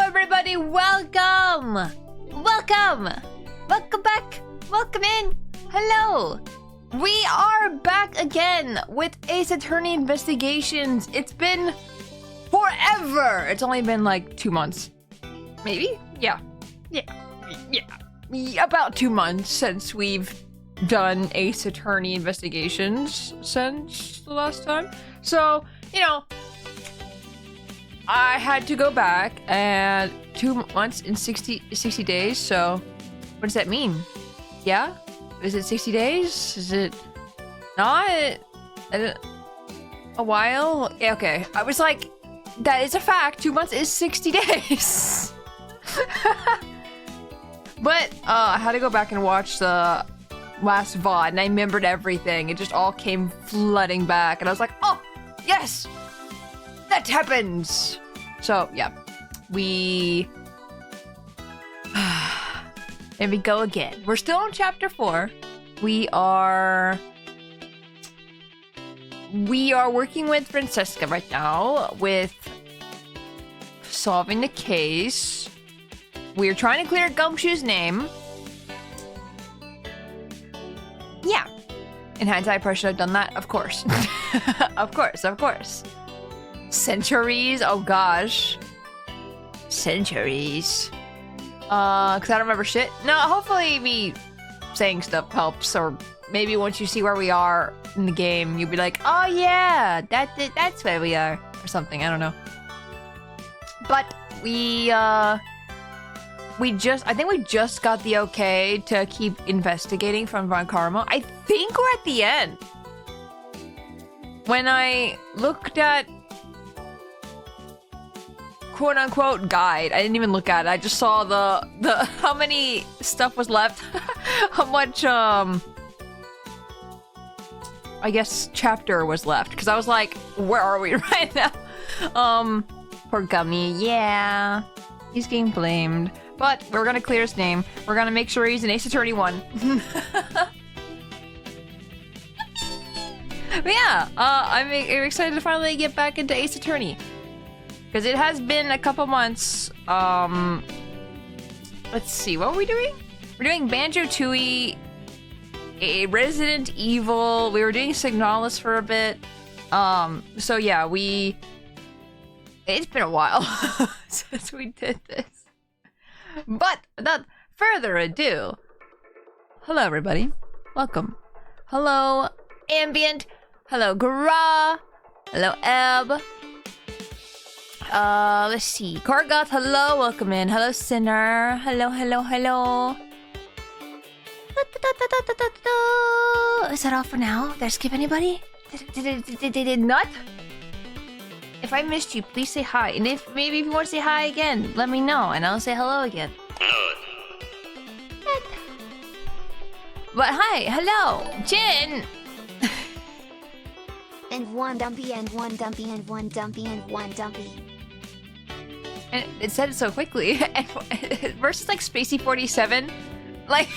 everybody, welcome! Welcome! Welcome back! Welcome in! Hello! We are back again with Ace Attorney Investigations. It's been forever! It's only been like 2 months. Maybe? Yeah. About 2 months since we've done Ace Attorney Investigations since the last time. So, you know, I had to go back and 2 months in 60 days, so what does that mean? Yeah? Is it 60 days? Is it not? A while? Yeah, okay. I was like, that is a fact. 2 months is 60 days. But I had to go back and watch the last VOD and I remembered everything. It just all came flooding back and I was like, oh, yes! That happens! So, yeah. Here we go again. We're still on chapter 4. We are working with Francesca right now with solving the case. We're trying to clear Gumshoe's name. Yeah. In hindsight, I probably should have done that. Of course. Of course. Centuries? Oh gosh. Centuries. Cause I don't remember shit. No, hopefully me saying stuff helps, or maybe once you see where we are in the game, you'll be like, oh yeah, that's where we are, or something, I don't know. But I think we just got the okay to keep investigating from Von Karma. I think we're at the end. When I looked at quote-unquote guide, I didn't even look at it. I just saw the how many stuff was left. How much I guess chapter was left, because I was like, where are we right now? Poor Gummy. Yeah, he's getting blamed, but we're gonna clear his name. We're gonna make sure he's an Ace Attorney 1. But yeah, I'm excited to finally get back into Ace Attorney. Because it has been a couple months. Let's see, what were we doing? We're doing Banjo-Tooie, a Resident Evil. We were doing Signalis for a bit. So yeah, it's been a while since we did this. But without further ado, hello everybody, welcome. Hello Ambient, hello Gra, hello Eb. Let's see. Korgoth, hello, welcome in. Hello, Sinner. Hello. Is that all for now? Did I skip anybody? Did not? If I missed you, please say hi. And if you want to say hi again, let me know, and I'll say hello again. But hi, hello, Jin. And one dumpy, and one dumpy, and one dumpy, and one dumpy. And it said it so quickly. Versus like Spacey 47. Like,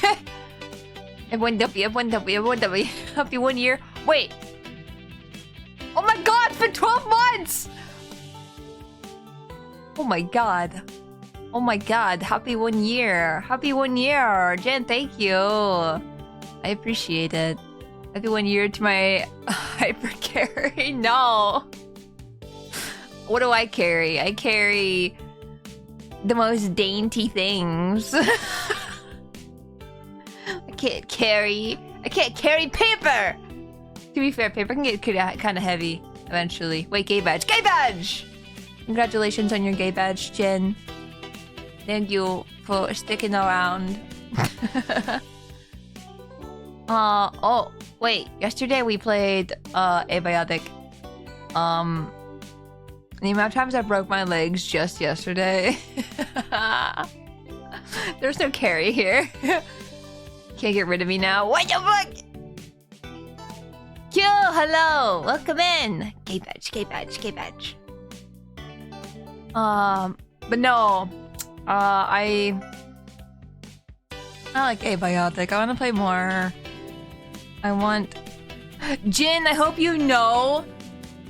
and one dumpy. Happy 1 year. Wait. Oh my god, it's been 12 months! Oh my god. Happy 1 year. Happy 1 year. Jen, thank you. I appreciate it. Happy 1 year to my hyper carry. No. What do I carry? I carry the most dainty things. I can't carry paper. To be fair, paper can get kind of heavy eventually. Wait, gay badge. Congratulations on your gay badge, Jen. Thank you for sticking around. Oh, wait. Yesterday we played Abiotic. The amount of times I broke my legs just yesterday. There's no carry here. Can't get rid of me now. What the fuck? Q, hello. Welcome in. Gay badge. But no. I like Abiotic. I want to play more. Jin, I hope you know,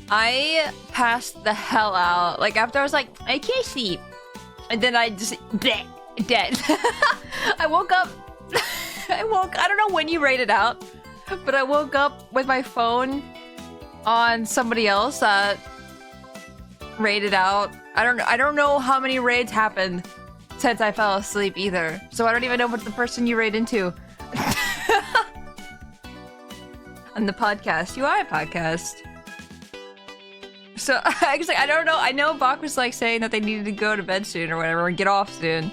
I passed the hell out. Like, after I was like, I can't sleep. And then I just bleh, dead. I woke up. I don't know when you rated out, but I woke up with my phone on somebody else that raided out. I don't know how many raids happened since I fell asleep either. So I don't even know what the person you raid into. On the podcast, UI podcast. So actually, I don't know. I know Bach was like saying that they needed to go to bed soon or whatever and get off soon.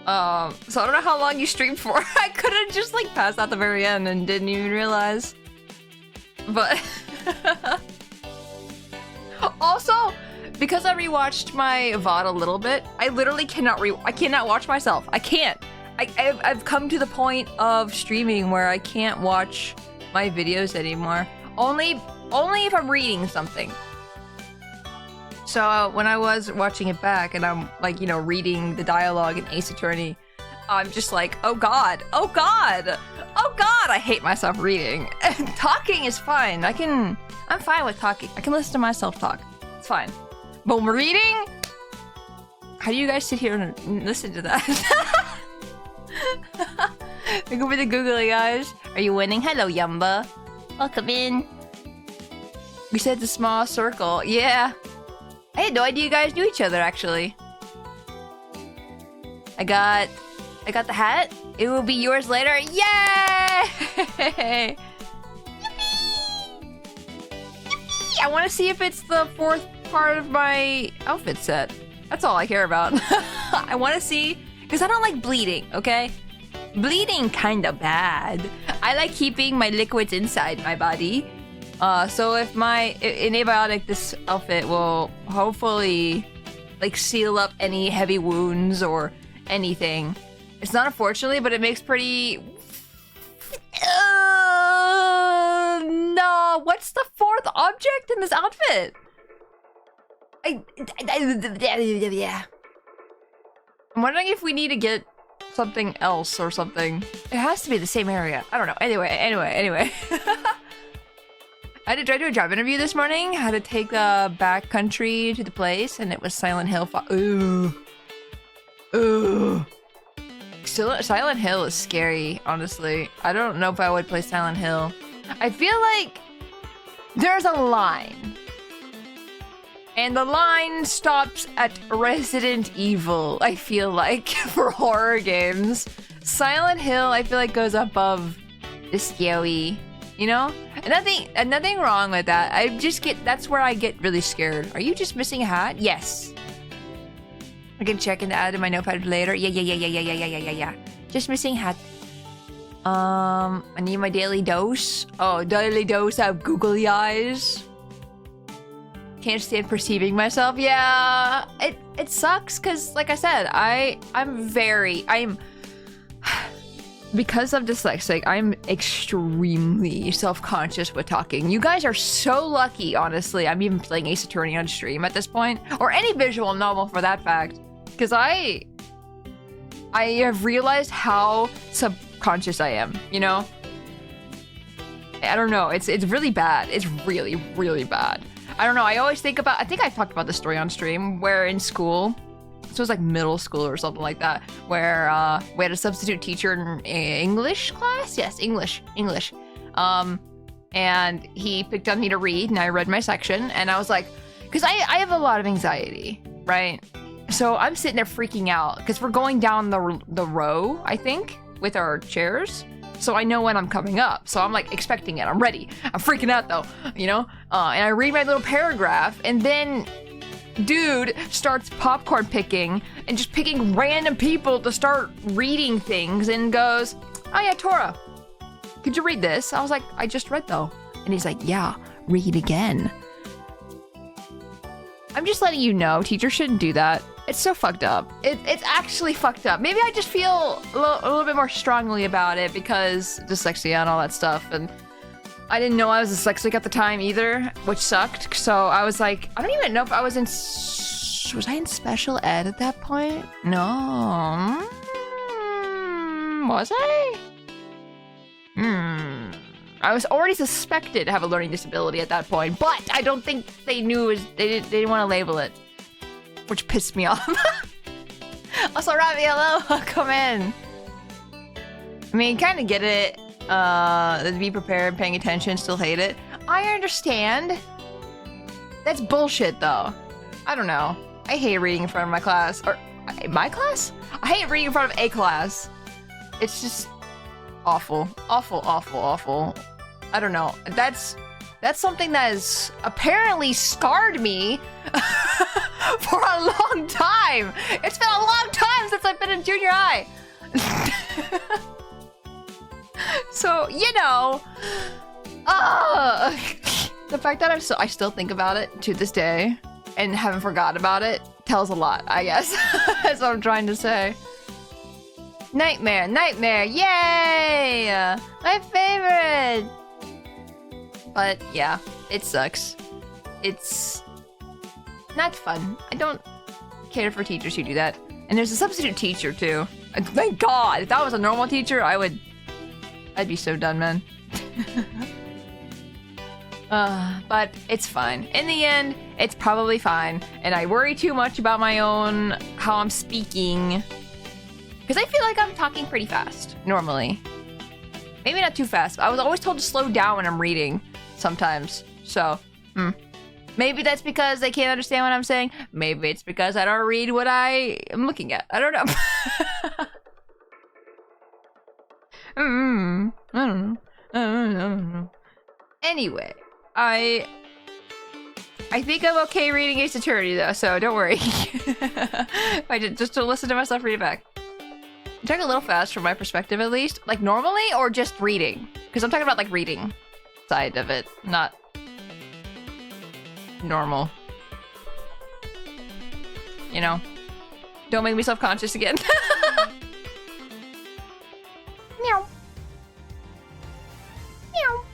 So I don't know how long you streamed for. I could have just like passed out the very end and didn't even realize. But also, because I rewatched my VOD a little bit, I literally cannot I cannot watch myself. I can't. I've come to the point of streaming where I can't watch my videos anymore. Only if I'm reading something. So when I was watching it back and I'm like, you know, reading the dialogue in Ace Attorney, I'm just like, oh god, oh god, oh god, I hate myself reading. Talking is fine. I'm fine with talking. I can listen to myself talk. It's fine. But reading? How do you guys sit here and listen to that? Look over the googly eyes. Are you winning? Hello, Yumba. Welcome in. We said the small circle. Yeah. I had no idea you guys knew each other, actually. I got the hat. It will be yours later. Yay! Yippee! Yippee! I want to see if it's the fourth part of my outfit set. That's all I care about. I want to see, because I don't like bleeding, okay? Bleeding kinda bad. I like keeping my liquids inside my body. So if my in abiotic, this outfit will hopefully like seal up any heavy wounds or anything. It's not unfortunately, but it makes pretty. No, what's the fourth object in this outfit? Yeah. I'm wondering if we need to get something else or something. It has to be the same area. I don't know. Anyway. I tried to do a job interview this morning. Had to take the backcountry to the place, and it was Silent Hill. Ooh. Silent Hill is scary, honestly. I don't know if I would play Silent Hill. I feel like there's a line. And the line stops at Resident Evil, I feel like, for horror games. Silent Hill, I feel like, goes above the scary, you know? And nothing wrong with that. That's where I get really scared. Are you just missing a hat? Yes. I can check and add in my notepad later. Yeah. Just missing hat. I need my daily dose. Oh, daily dose of googly eyes. Can't stand perceiving myself. Yeah, it sucks because, like I said, I'm because I'm dyslexic, I'm extremely self-conscious with talking. You guys are so lucky, honestly. I'm even playing Ace Attorney on stream at this point, or any visual novel for that fact, because I have realized how subconscious I am. You know, I don't know. It's really bad. It's really, really bad. I don't know. I always think about. I think I talked about this story on stream where in school. So it was like middle school or something like that, where we had a substitute teacher in English class. Yes, English. And he picked on me to read, and I read my section, and I was like, because I have a lot of anxiety, right? So I'm sitting there freaking out because we're going down the row, I think, with our chairs. So I know when I'm coming up. So I'm like expecting it. I'm ready. I'm freaking out though, you know? And I read my little paragraph, and then dude starts popcorn picking and just picking random people to start reading things and goes, oh yeah, Tora, could you read this? I was like, I just read though. And he's like, yeah, read again. I'm just letting you know, teachers shouldn't do that. It's so fucked up. It's actually fucked up. Maybe I just feel a little bit more strongly about it because dyslexia and all that stuff. And I didn't know I was dyslexic at the time either, which sucked. So I was like, I don't even know if I was was I in special ed at that point? No. Was I? I was already suspected to have a learning disability at that point, but I don't think they knew they didn't want to label it, which pissed me off. Also, Raviolo, welcome in. I mean, kind of get it. Be prepared, paying attention, still hate it. I understand. That's bullshit, though. I don't know. I hate reading in front of my class. Or, my class? I hate reading in front of a class. It's just awful. Awful, awful, awful. I don't know. That's something that has apparently scarred me for a long time. It's been a long time since I've been in junior high. So, you know, the fact that I still think about it to this day and haven't forgotten about it tells a lot, I guess. That's what I'm trying to say. Nightmare, nightmare, yay! My favorite! But yeah, it sucks. It's not fun. I don't care for teachers who do that. And there's a substitute teacher too. And thank God! If that was a normal teacher, I'd be so done, man. But it's fine. In the end, it's probably fine. And I worry too much about my own, how I'm speaking. Because I feel like I'm talking pretty fast, normally. Maybe not too fast, but I was always told to slow down when I'm reading, sometimes. So, maybe that's because they can't understand what I'm saying. Maybe it's because I don't read what I am looking at. I don't know. I don't know. Anyway, I think I'm okay reading Ace Attorney though, so don't worry. I did just to listen to myself read it back. I'm talking a little fast from my perspective at least. Like normally or just reading? Because I'm talking about like reading side of it, not normal. You know? Don't make me self-conscious again. Meow. Meow.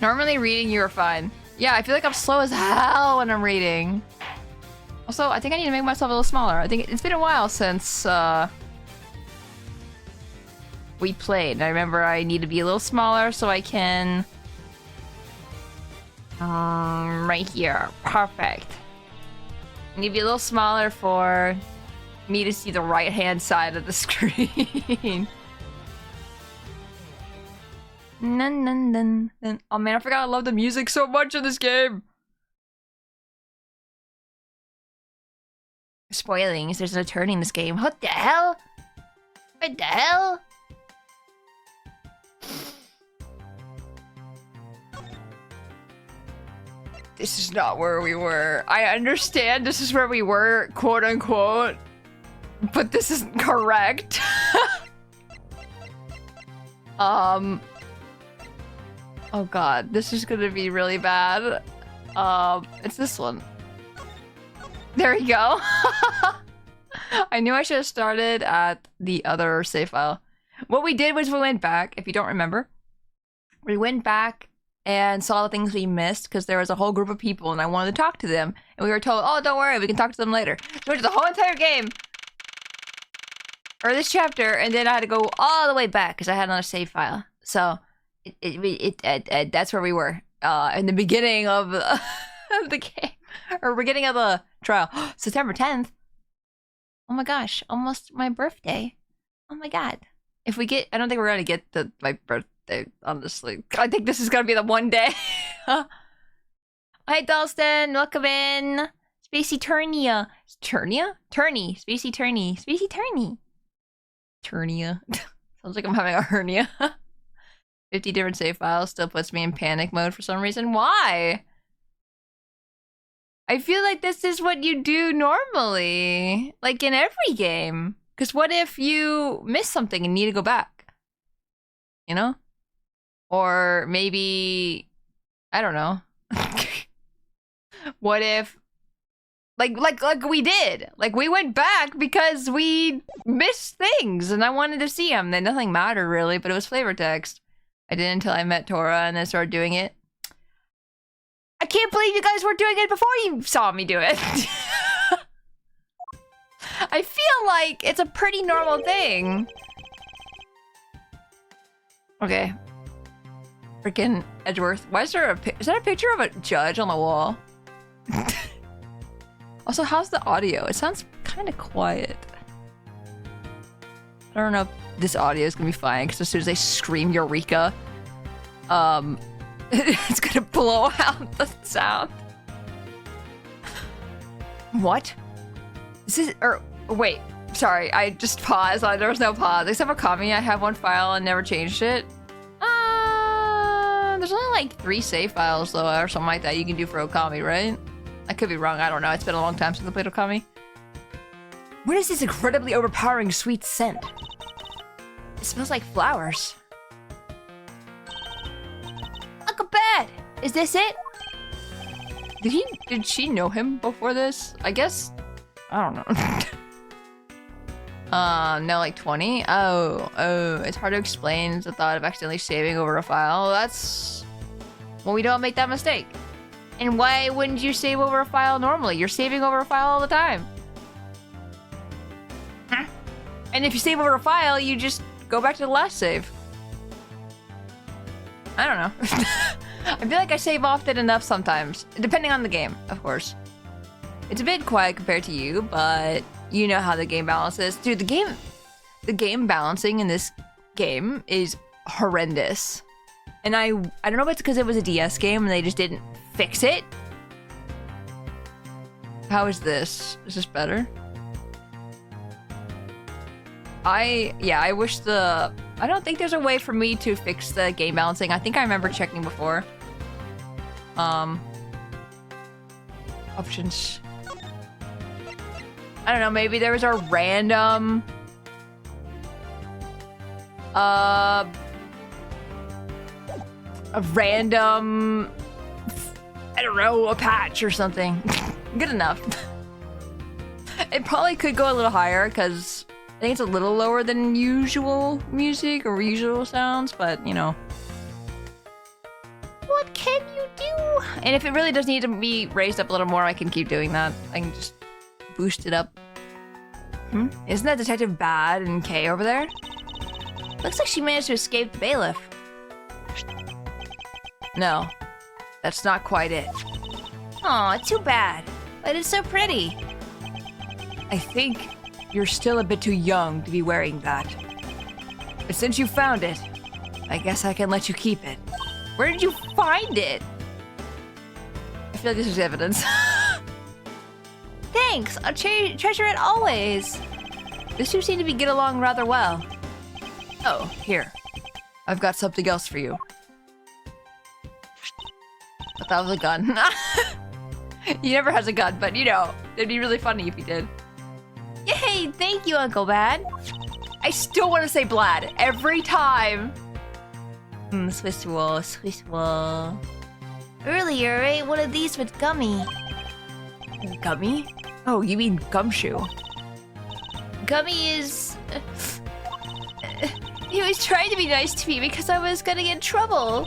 Normally reading, you are fine. Yeah, I feel like I'm slow as hell when I'm reading. Also, I think I need to make myself a little smaller. I think it's been a while since we played. And I remember I need to be a little smaller so I can... right here. Perfect. I need to be a little smaller for me to see the right-hand side of the screen. Nun, nun, nun, nun. Oh man, I forgot I love the music so much in this game. Spoilings, there's an attorney in this game. What the hell? What the hell? This is not where we were. I understand this is where we were, quote unquote, but this isn't correct. Oh god, this is gonna be really bad. It's this one. There you go. I knew I should have started at the other save file. What we did was we went back, if you don't remember. We went back and saw the things we missed because there was a whole group of people and I wanted to talk to them. And we were told, oh, don't worry, we can talk to them later. So we did the whole entire game. Or this chapter, and then I had to go all the way back because I had another save file. So... that's where we were in the beginning of the game, or beginning of the trial. September 10th. Oh my gosh, almost my birthday. Oh my god. If we get, I don't think we're gonna get my birthday, honestly. I think this is gonna be the one day. Hi Dalston, welcome in. Spacey Turnia. Turnia? Turny. Spacey Turny. Spacey Turny. Turnia. Sounds like I'm having a hernia. 50 different save files still puts me in panic mode for some reason. Why? I feel like this is what you do normally. Like in every game. Because what if you miss something and need to go back? You know? Or maybe... I don't know. What if... Like we did. Like we went back because we missed things and I wanted to see them. Then nothing mattered really, but it was flavor text. I did until I met Tora and then started doing it. I can't believe you guys were doing it before you saw me do it. I feel like it's a pretty normal thing. Okay. Freaking Edgeworth. Why is there is that a picture of a judge on the wall? Also, how's the audio? It sounds kind of quiet. I don't know if this audio is gonna be fine because as soon as I scream Eureka, it's gonna blow out the sound. What? This is wait, sorry, I just paused. There was no pause. Except for Kami, I have one file and never changed it. There's only like 3 save files though, or something like that you can do for Okami, right? I could be wrong, I don't know. It's been a long time since I played Okami. What is this incredibly overpowering sweet scent? It smells like flowers. Uncle Bad! Is this it? Did she know him before this? I guess, I don't know. No, like 20? Oh, it's hard to explain the thought of accidentally saving over a file. That's... Well, we don't make that mistake. And why wouldn't you save over a file normally? You're saving over a file all the time. Huh? And if you save over a file, you just go back to the last save. I don't know. I feel like I save often enough sometimes, depending on the game, of course. It's a bit quiet compared to you, but you know how the game balances. Dude, the game balancing in this game is horrendous. And I don't know if it's because it was a DS game and they just didn't fix it. How is this? Is this better? I wish I don't think there's a way for me to fix the game balancing. I think I remember checking before. Options. I don't know, maybe there was a random... a patch or something. Good enough. It probably could go a little higher, because I think it's a little lower than usual music or usual sounds, but, you know. What can you do? And if it really does need to be raised up a little more, I can keep doing that. I can just boost it up. Isn't that Detective Bad and Kay over there? Looks like she managed to escape the bailiff. No, that's not quite it. Aw, too bad. But it's so pretty. I think you're still a bit too young to be wearing that. But since you found it, I guess I can let you keep it. Where did you find it? I feel like this is evidence. Thanks, I'll treasure it always. These two seem to get along rather well. Oh, here. I've got something else for you. But that was a gun. He never has a gun, but you know, it'd be really funny if he did. Yay, thank you, Uncle Bad. I still want to say Blad every time. Swiss roll, Swiss roll. Earlier, I ate one of these with Gummy. Gummy? Oh, you mean Gumshoe. Gummy is... he was trying to be nice to me because I was gonna get in trouble.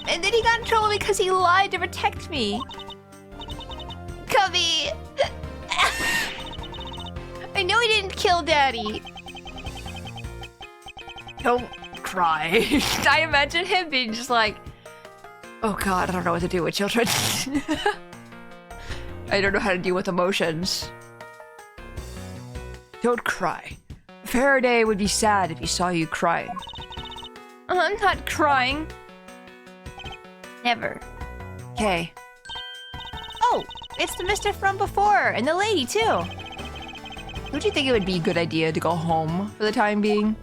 And then he got in trouble because he lied to protect me. Gummy! I know he didn't kill Daddy. Don't cry. I imagine him being just like, oh God, I don't know what to do with children. I don't know how to deal with emotions. Don't cry. Faraday would be sad if he saw you crying. I'm not crying. Never. Okay. Oh, it's the mister from before, and the lady too. Don't you think it would be a good idea to go home for the time being?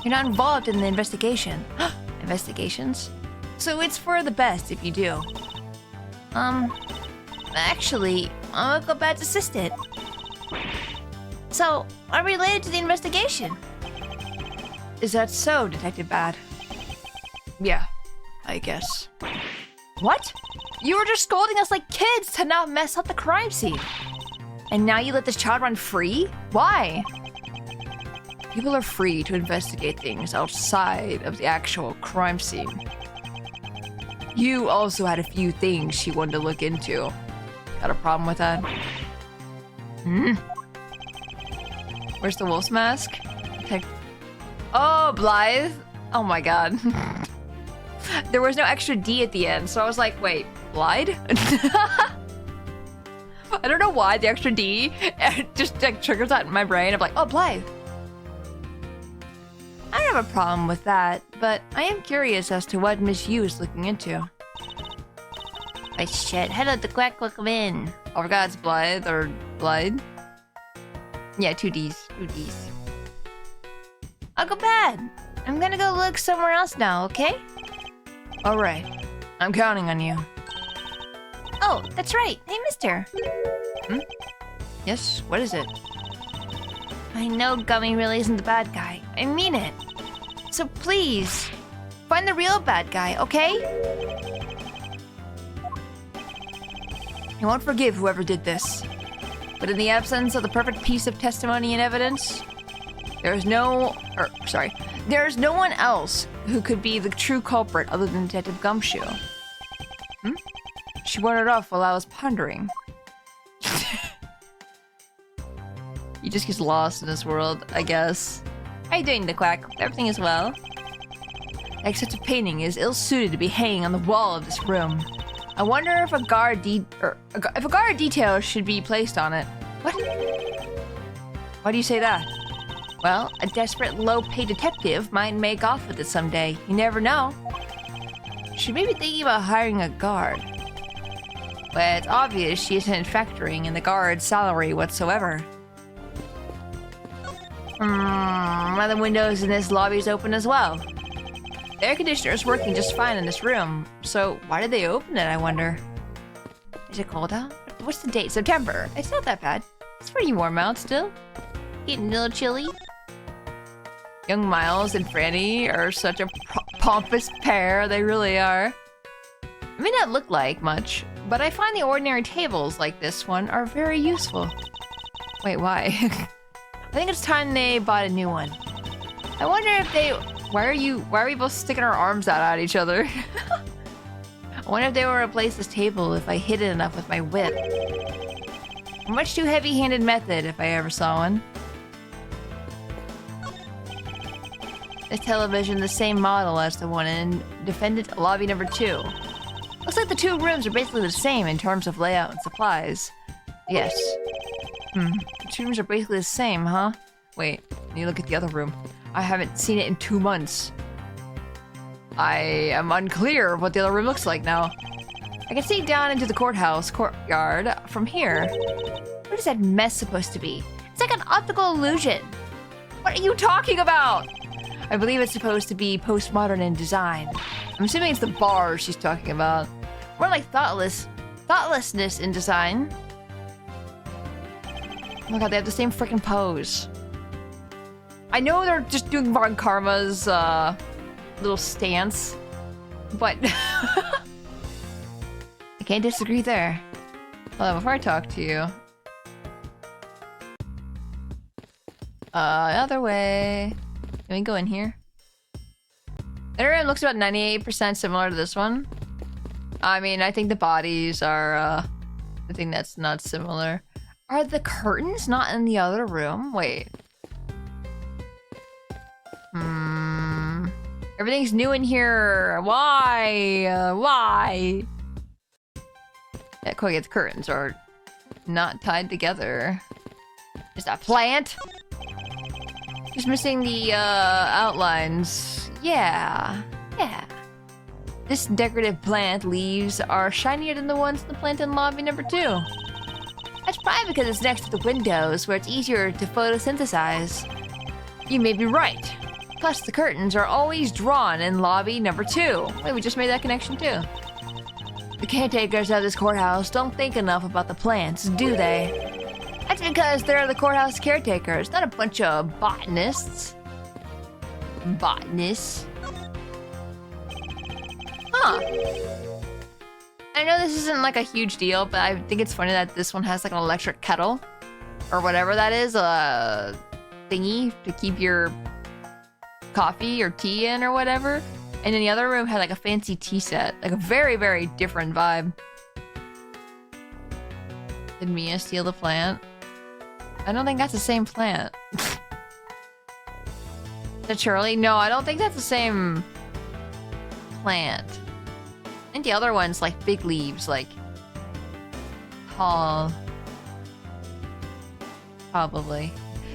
You're not involved in the investigation. Investigations? So it's for the best if you do. Actually, I'm Uncle Bad's assistant. So, I'm related to the investigation. Is that so, Detective Bad? Yeah, I guess. What? You were just scolding us like kids to not mess up the crime scene. And now you let this child run free? Why? People are free to investigate things outside of the actual crime scene. You also had a few things she wanted to look into. Got a problem with that? Where's the wolf's mask? Okay. Oh, Blythe. Oh my God. There was no extra D at the end, so I was like, wait, Blythe? I don't know why the extra D just like triggers that in my brain. I'm like, oh, Blythe. have a problem with that, but I am curious as to what Miss Yu is looking into. Oh shit, hello the quack, welcome in. Oh my god, it's Blythe, or Blythe? Yeah, 2Ds. I'll go bad. I'm gonna go look somewhere else now, okay? Alright, I'm counting on you. Oh, that's right. Hey, mister. Hmm? Yes, what is it? I know Gummy really isn't the bad guy. I mean it. So please, find the real bad guy, okay? I won't forgive whoever did this. But in the absence of the perfect piece of testimony and evidence, there's no one else who could be the true culprit other than Detective Gumshoe. Hmm? She wandered off while I was pondering. He just gets lost in this world, I guess. How you doing, the quack? Everything is well? Like such a painting is ill-suited to be hanging on the wall of this room. I wonder if a guard detail should be placed on it. What? Why do you say that? Well, a desperate, low-paid detective might make off with it someday. You never know. She may be thinking about hiring a guard. But it's obvious she isn't factoring in the guard's salary whatsoever. One of the windows in this lobby is open as well. The air conditioner is working just fine in this room, so why did they open it, I wonder? Is it cold out? What's the date? September. It's not that bad. It's pretty warm out still. Getting a little chilly. Young Miles and Franny are such a pompous pair, they really are. It may not look like much, but I find the ordinary tables like this one are very useful. Wait, why? I think it's time they bought a new one. I wonder if they... Why are we both sticking our arms out at each other? I wonder if they will replace this table if I hit it enough with my whip. A much too heavy-handed method if I ever saw one. This television the same model as the one in Defendant Lobby number 2. Looks like the two rooms are basically the same in terms of layout and supplies. Yes. The two rooms are basically the same, huh? Wait, you look at the other room. I haven't seen it in 2 months. I am unclear of what the other room looks like now. I can see down into the courtyard from here. What is that mess supposed to be? It's like an optical illusion. What are you talking about? I believe it's supposed to be postmodern in design. I'm assuming it's the bars she's talking about. More like thoughtlessness in design. Oh my god, they have the same freaking pose. I know they're just doing Von Karma's little stance, but I can't disagree there. Hold on, before I talk to you. Other way. Can we go in here? The room looks about 98% similar to this one. I mean, I think the bodies are the thing that's not similar. Are the curtains not in the other room? Wait. Everything's new in here. Why? Why? Yeah, the curtains are not tied together. Is that plant? Just missing the outlines. Yeah. This decorative plant leaves are shinier than the ones in the plant in lobby number 2. That's probably because it's next to the windows where it's easier to photosynthesize. You may be right. Plus, the curtains are always drawn in lobby number 2. Wait, we just made that connection too. The caretakers of this courthouse don't think enough about the plants, do they? That's because they're the courthouse caretakers, not a bunch of botanists. Botanists? Huh. I know this isn't like a huge deal, but I think it's funny that this one has like an electric kettle. Or whatever that is, a thingy to keep your coffee or tea in or whatever. And then the other room had like a fancy tea set. Like a very, very different vibe. Did Mia steal the plant? I don't think that's the same plant. Is it Shirley? No, I don't think that's the same plant. I think the other one's like big leaves, like tall. Probably.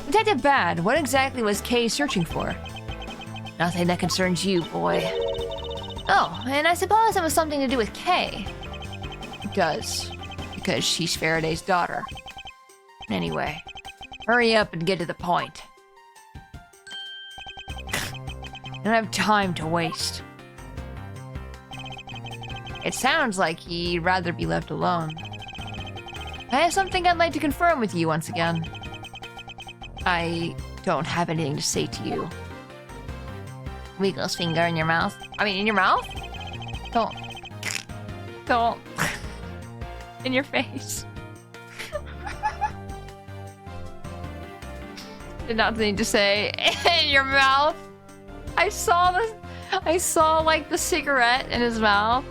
Detective Bad, what exactly was Kay searching for? Nothing that concerns you, boy. Oh, and I suppose it was something to do with Kay. It does, because she's Faraday's daughter. Anyway, hurry up and get to the point. I don't have time to waste. It sounds like he'd rather be left alone. I have something I'd like to confirm with you once again. I don't have anything to say to you. Wiggles finger in your mouth. I mean, in your mouth? Don't. Don't. In your face. Did not need to say in your mouth. I saw like the cigarette in his mouth.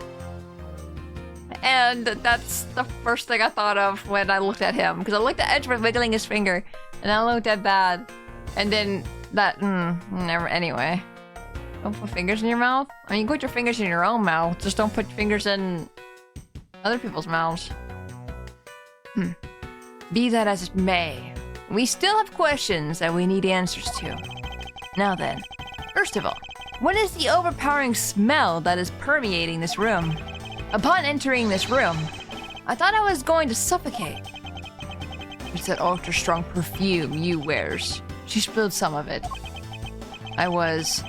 And that's the first thing I thought of when I looked at him. Because I looked at Edgeworth wiggling his finger. And I looked at that. And then that, never, anyway. Don't put fingers in your mouth? I mean, you put your fingers in your own mouth. Just don't put fingers in other people's mouths. Be that as it may, we still have questions that we need answers to. Now then, first of all, what is the overpowering smell that is permeating this room? Upon entering this room, I thought I was going to suffocate. It's that ultra-strong perfume you wears. She spilled some of it. I was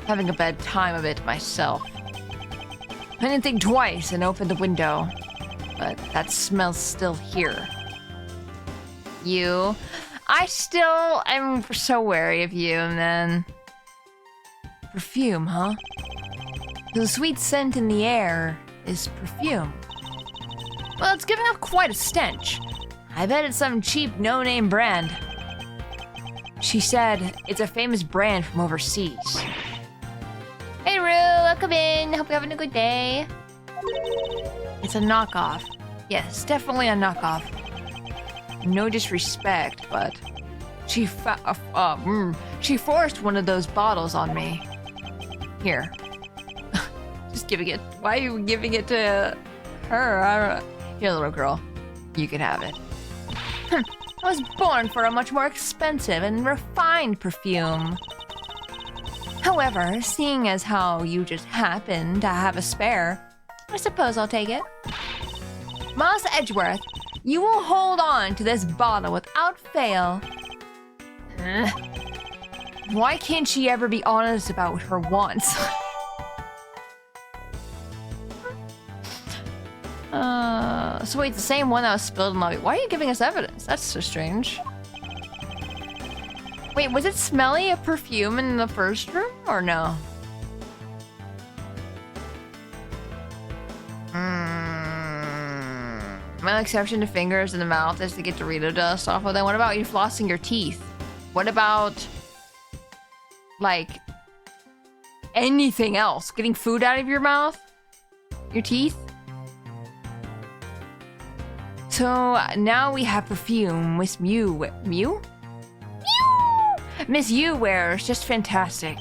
having a bad time of it myself. I didn't think twice and opened the window, but that smell's still here. I still am so wary of you, man. Perfume, huh? The sweet scent in the air is perfume. Well, it's giving off quite a stench. I bet it's some cheap no-name brand. She said it's a famous brand from overseas. Hey Rue, welcome in. Hope you're having a good day. It's a knockoff. Yes, definitely a knockoff. No disrespect, but she forced one of those bottles on me. Here. Just giving it. Why are you giving it to her? I don't know. Here, little girl. You can have it. I was born for a much more expensive and refined perfume. However, seeing as how you just happen to have a spare, I suppose I'll take it. Miles Edgeworth, you will hold on to this bottle without fail. Why can't she ever be honest about her wants? So wait, the same one that was spilled in lobby. Why are you giving us evidence? That's so strange. Wait, was it smelly of perfume in the first room or no? My exception to fingers in the mouth is to get Dorito dust off of them. What about you flossing your teeth? What about, like, anything else? Getting food out of your mouth? Your teeth? So now we have perfume. Miss Mew? Mew? Miss Yu wears just fantastic.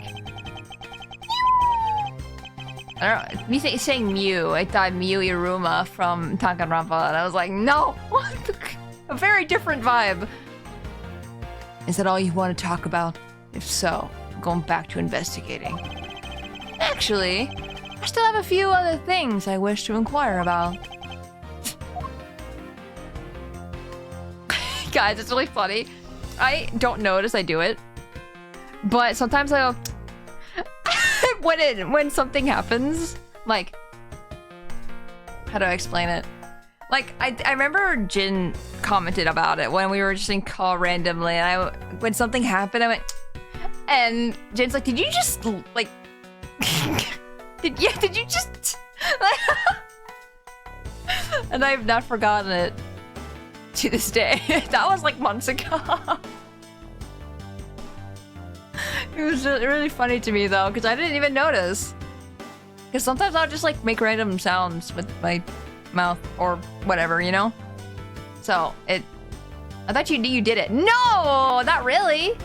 I don't know, me saying Mew, I thought Mew Iruma from Danganronpa, and I was like, no! A very different vibe. Is that all you want to talk about? If so, I'm going back to investigating. Actually, I still have a few other things I wish to inquire about. Guys, it's really funny. I don't notice I do it, but sometimes I go when something happens, like, how do I explain it? Like, I remember Jin commented about it when we were just in call randomly, and when something happened, I went, and Jin's like, did you just, like, did you just, and I've not forgotten it to this day. That was like months ago. It was really funny to me though, because I didn't even notice. Because sometimes I'll just like make random sounds with my mouth or whatever, you know? So, I thought you knew you did it. No! Not really!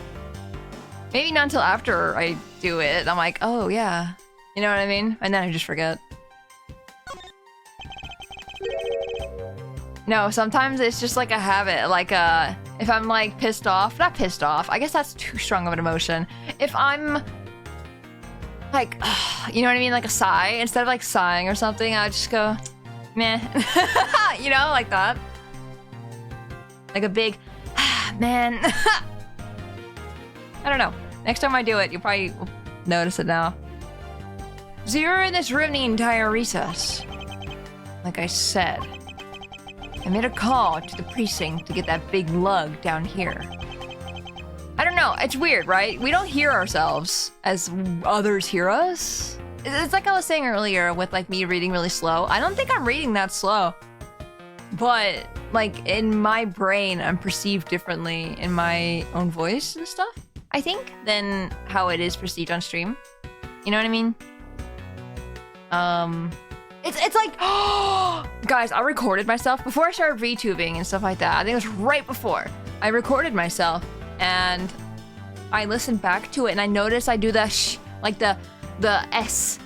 Maybe not until after I do it. I'm like, oh yeah. You know what I mean? And then I just forget. No, sometimes it's just like a habit. Like, if I'm like pissed off, not pissed off, I guess that's too strong of an emotion. If I'm like, you know what I mean? Like a sigh. Instead of like sighing or something, I would just go, meh. You know, like that. Like a big, man. I don't know. Next time I do it, you'll probably notice it now. So you're in this room the entire recess. Like I said, I made a call to the precinct to get that big lug down here. I don't know, it's weird, right? We don't hear ourselves as others hear us. It's like I was saying earlier with like me reading really slow. I don't think I'm reading that slow. But like in my brain, I'm perceived differently in my own voice and stuff, I think, than how it is perceived on stream. You know what I mean? It's like, guys, I recorded myself before I started VTubing and stuff like that. I think it was right before. I recorded myself and I listened back to it and I noticed I do the sh, like the S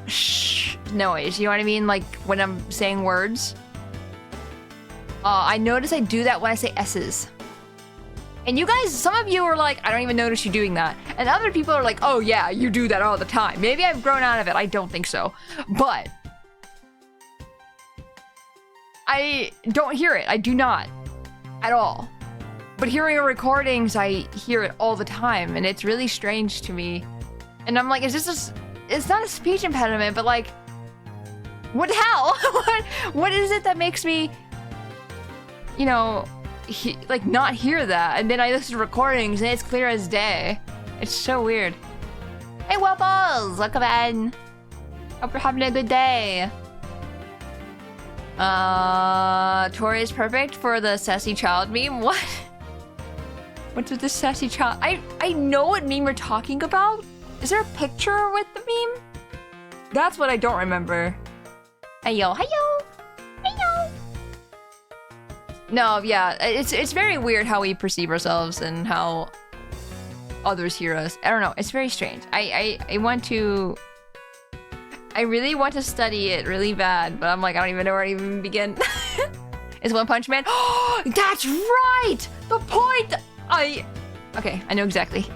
sh noise. You know what I mean? Like when I'm saying words. I notice I do that when I say S's. And you guys, some of you are like, I don't even notice you doing that. And other people are like, oh yeah, you do that all the time. Maybe I've grown out of it. I don't think so. But I don't hear it. I do not. At all. But hearing the recordings, I hear it all the time. And it's really strange to me. And I'm like, is this it's not a speech impediment, but like, what the hell? What is it that makes me, you know, like not hear that? And then I listen to recordings and it's clear as day. It's so weird. Hey Waffles, welcome in. Hope you're having a good day. Tori is perfect for the sassy child meme. What? What's with the sassy child? I know what meme you're talking about. Is there a picture with the meme? That's what I don't remember. Heyo, heyo, heyo. No, yeah, it's very weird how we perceive ourselves and how others hear us. I don't know, it's very strange. I really want to study it really bad, but I'm like, I don't even know where to even begin. Is One Punch Man? Oh, that's right! The point! Okay, I know exactly.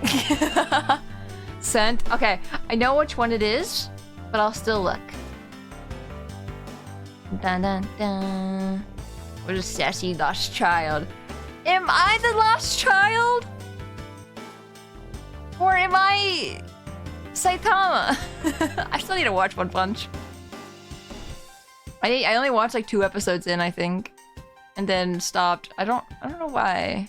Sent. Okay, I know which one it is, but I'll still look. Dun dun dun. What a sassy lost child. Am I the lost child? Or am I Saitama? I still need to watch One Punch. I only watched like 2 episodes in, I think, and then stopped. I don't know why.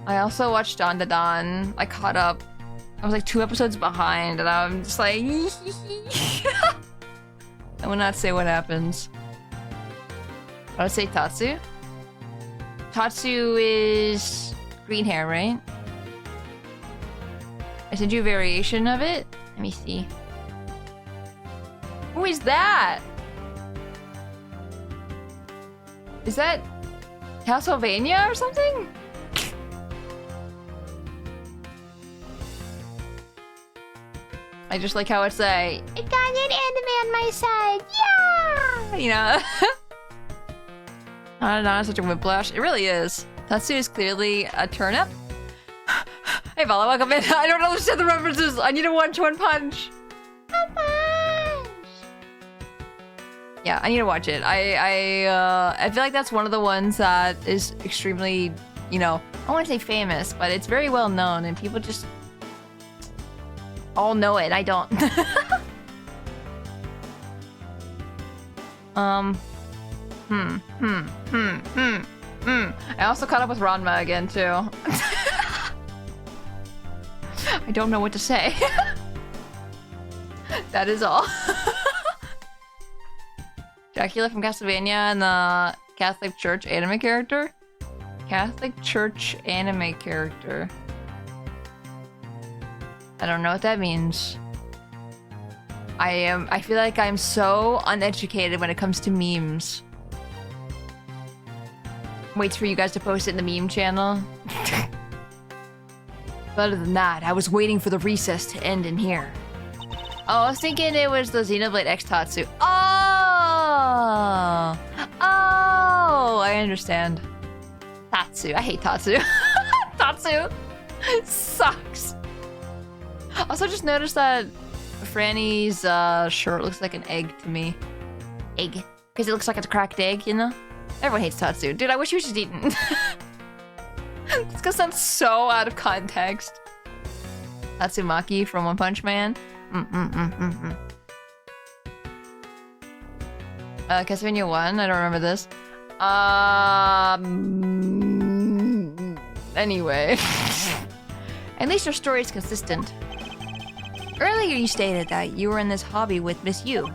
I also watched Don Da Don. I caught up. I was like 2 episodes behind, and I'm just like, I will not say what happens. I would say Tatsu. Tatsu is green hair, right? I sent you a variation of it. Let me see. Who is that? Is that Castlevania or something? I just like how it's like, I got an anime on my side, yeah! You know? I don't know, it's such a whiplash. It really is. Tatsu is clearly a turnip. Hey Vala, welcome in. I don't understand the references. I need to watch One Punch. One Punch! Yeah, I need to watch it. I feel like that's one of the ones that is extremely, you know, I want to say famous, but it's very well known and people just all know it. I don't. I also caught up with Ranma again too. I don't know what to say. That is all. Dracula from Castlevania and the Catholic Church anime character? Catholic Church anime character. I don't know what that means. I feel like I'm so uneducated when it comes to memes. Waits for you guys to post it in the meme channel. But other than that, I was waiting for the recess to end in here. Oh, I was thinking it was the Xenoblade X Tatsu. Oh! Oh! I understand. Tatsu. I hate Tatsu. Tatsu! Tatsu sucks. Also, just noticed that Franny's shirt looks like an egg to me. Egg. Because it looks like it's a cracked egg, you know? Everyone hates Tatsu. Dude, I wish you was just eaten. It's because that's so out of context. Tatsumaki from One Punch Man. Castlevania 1, I don't remember this. Anyway. At least your story is consistent. Earlier you stated that you were in this hobby with Miss Yu.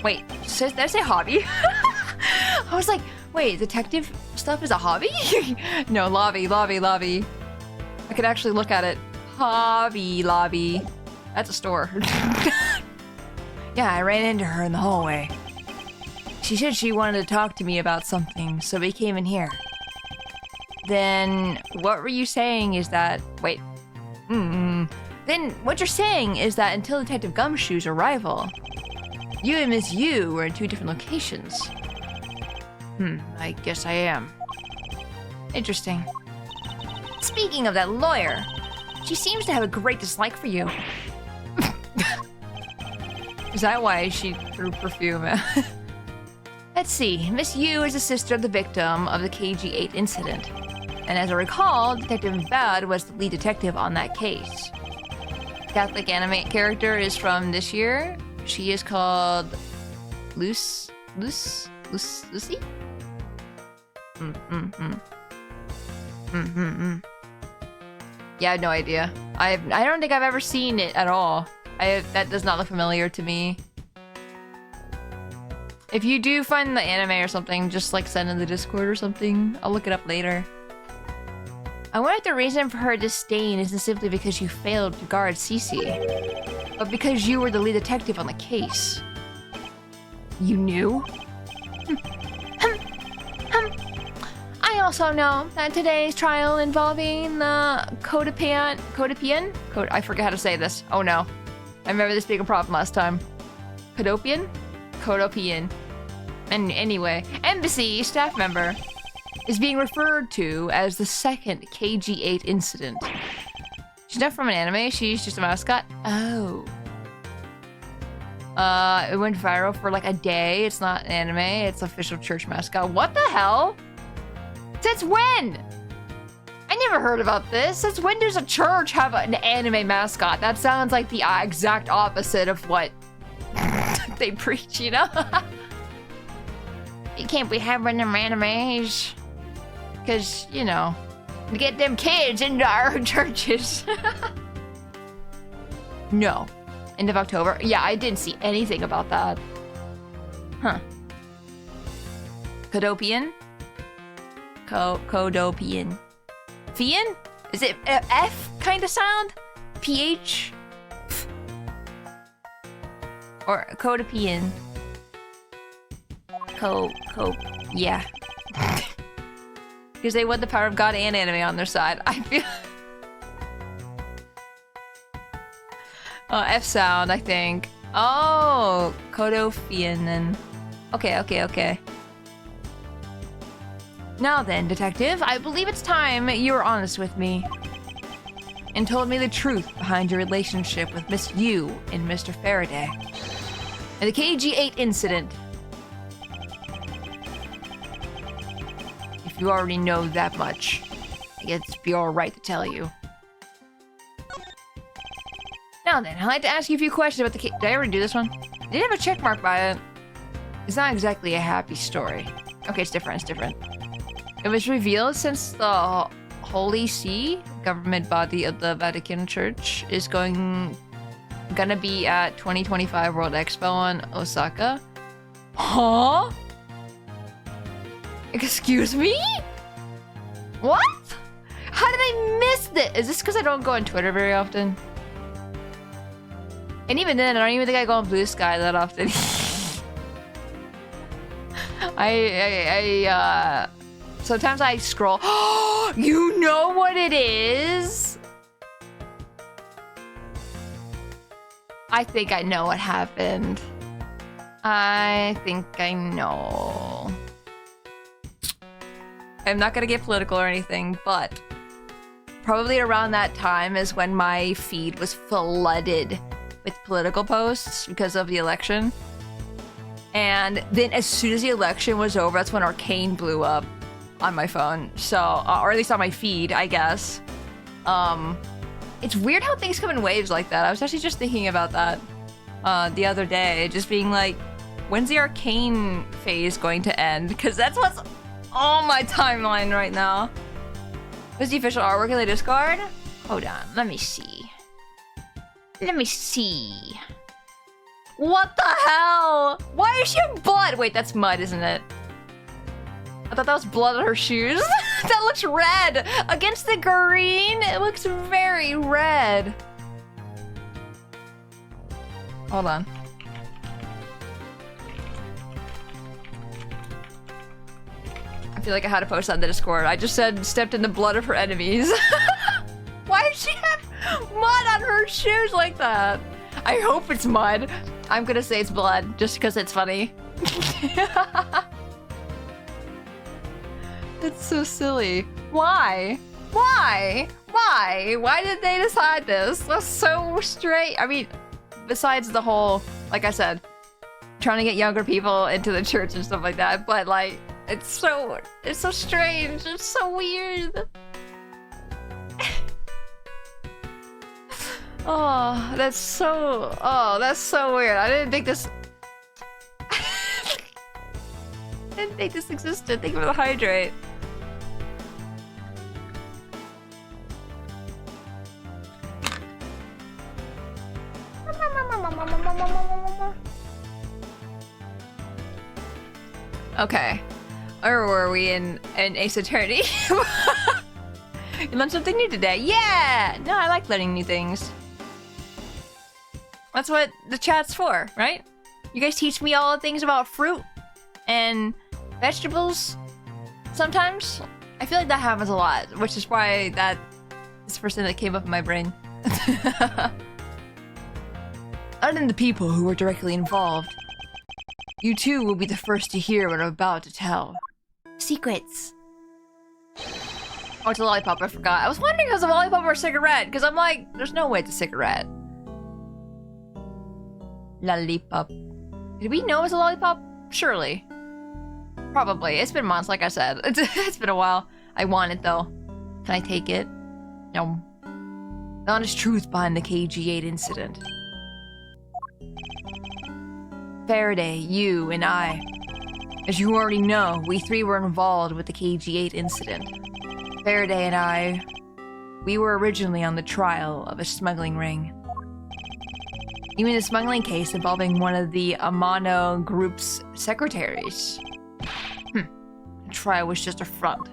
Wait, did I say hobby? I was like, wait, detective stuff is a hobby? No, lobby. I could actually look at it. Hobby lobby. That's a store. Yeah, I ran into her in the hallway. She said she wanted to talk to me about something, so we came in here. Then, what were you saying is that... Wait. Then, what you're saying is that until Detective Gumshoe's arrival, you and Miss Yu were in 2 different locations. I guess I am. Interesting. Speaking of that lawyer, she seems to have a great dislike for you. Is that why she threw perfume at? Let's see. Miss Yu is the sister of the victim of the KG8 incident. And as I recall, Detective Bad was the lead detective on that case. Catholic anime character is from this year. She is called Lucy? Yeah, I have no idea. I don't think I've ever seen it at all. That does not look familiar to me. If you do find the anime or something, just like send in the Discord or something. I'll look it up later. I wonder if the reason for her disdain isn't simply because you failed to guard Cece, but because you were the lead detective on the case. You knew? I also know that today's trial involving the Codopian? I forget how to say this. Oh no. I remember this being a problem last time. Codopian. And anyway, embassy staff member is being referred to as the second KG8 incident. She's not from an anime, she's just a mascot. Oh. It went viral for like a day. It's not an anime, it's official church mascot. What the hell? Since when? I never heard about this. Since when does a church have an anime mascot? That sounds like the exact opposite of what they preach, you know? You can't be having them animes. Because, you know, to get them kids into our churches. No. End of October? Yeah, I didn't see anything about that. Huh. Codopian? Codopian. Fian? Is it a F kind of sound? PH? Or Codopian? Yeah. Because they want the power of God and anime on their side. I feel... F sound, I think. Oh, Kodofian. Okay. Now then, detective, I believe it's time you were honest with me. And told me the truth behind your relationship with Miss Yu and Mr. Faraday. And the KG8 incident. If you already know that much, I guess it'd be alright to tell you. Now then, I'd like to ask you a few questions about the case. Did I already do this one? I did have a check mark by it. It's not exactly a happy story. Okay, it's different. It was revealed since the Holy See, government body of the Vatican Church, is gonna be at 2025 World Expo in Osaka. Huh? Excuse me? What? How did I miss this? Is this because I don't go on Twitter very often? And even then, I don't even think I go on Blue Sky that often. Sometimes I scroll. You know what it is? I think I know what happened. I think I know. I'm not gonna get political or anything, but probably around that time is when my feed was flooded with political posts because of the election. And then as soon as the election was over, that's when Arcane blew up on my phone. So, or at least on my feed, I guess. It's weird how things come in waves like that. I was actually just thinking about that the other day, just being like, when's the Arcane phase going to end? Because that's what's on my timeline right now. What's the official artwork in the Discord? Hold on, let me see. Let me see. What the hell? Why is she in blood? Wait, that's mud, isn't it? I thought that was blood on her shoes. That looks red. Against the green, it looks very red. Hold on. I feel like I had to post that in the Discord. I just said stepped in the blood of her enemies. Why does she have mud on her shoes like that? I hope it's mud. I'm gonna say it's blood just because it's funny. It's so silly. Why? Why? Why? Why did they decide this? That's so strange. I mean, besides the whole, like I said, trying to get younger people into the church and stuff like that, but like, it's so strange. It's so weird. That's so weird. I didn't think this I didn't think this existed. Thank you for the hydrate. Okay. Or were we in Ace Attorney? You learned something new today. Yeah! No, I like learning new things. That's what the chat's for, right? You guys teach me all the things about fruit and vegetables sometimes. I feel like that happens a lot, which is why that is the first thing that came up in my brain. Other than the people who were directly involved, you too will be the first to hear what I'm about to tell. Secrets. Oh, it's a lollipop, I forgot. I was wondering if it was a lollipop or a cigarette, because I'm like, there's no way it's a cigarette. Lollipop. Did we know it was a lollipop? Surely. Probably. It's been months, like I said. It's been a while. I want it, though. Can I take it? No. The honest truth behind the KG8 incident. Faraday, you, and I. As you already know, we three were involved with the KG8 incident. Faraday and I, we were originally on the trial of a smuggling ring. You mean the smuggling case involving one of the Amano group's secretaries? The trial was just a front.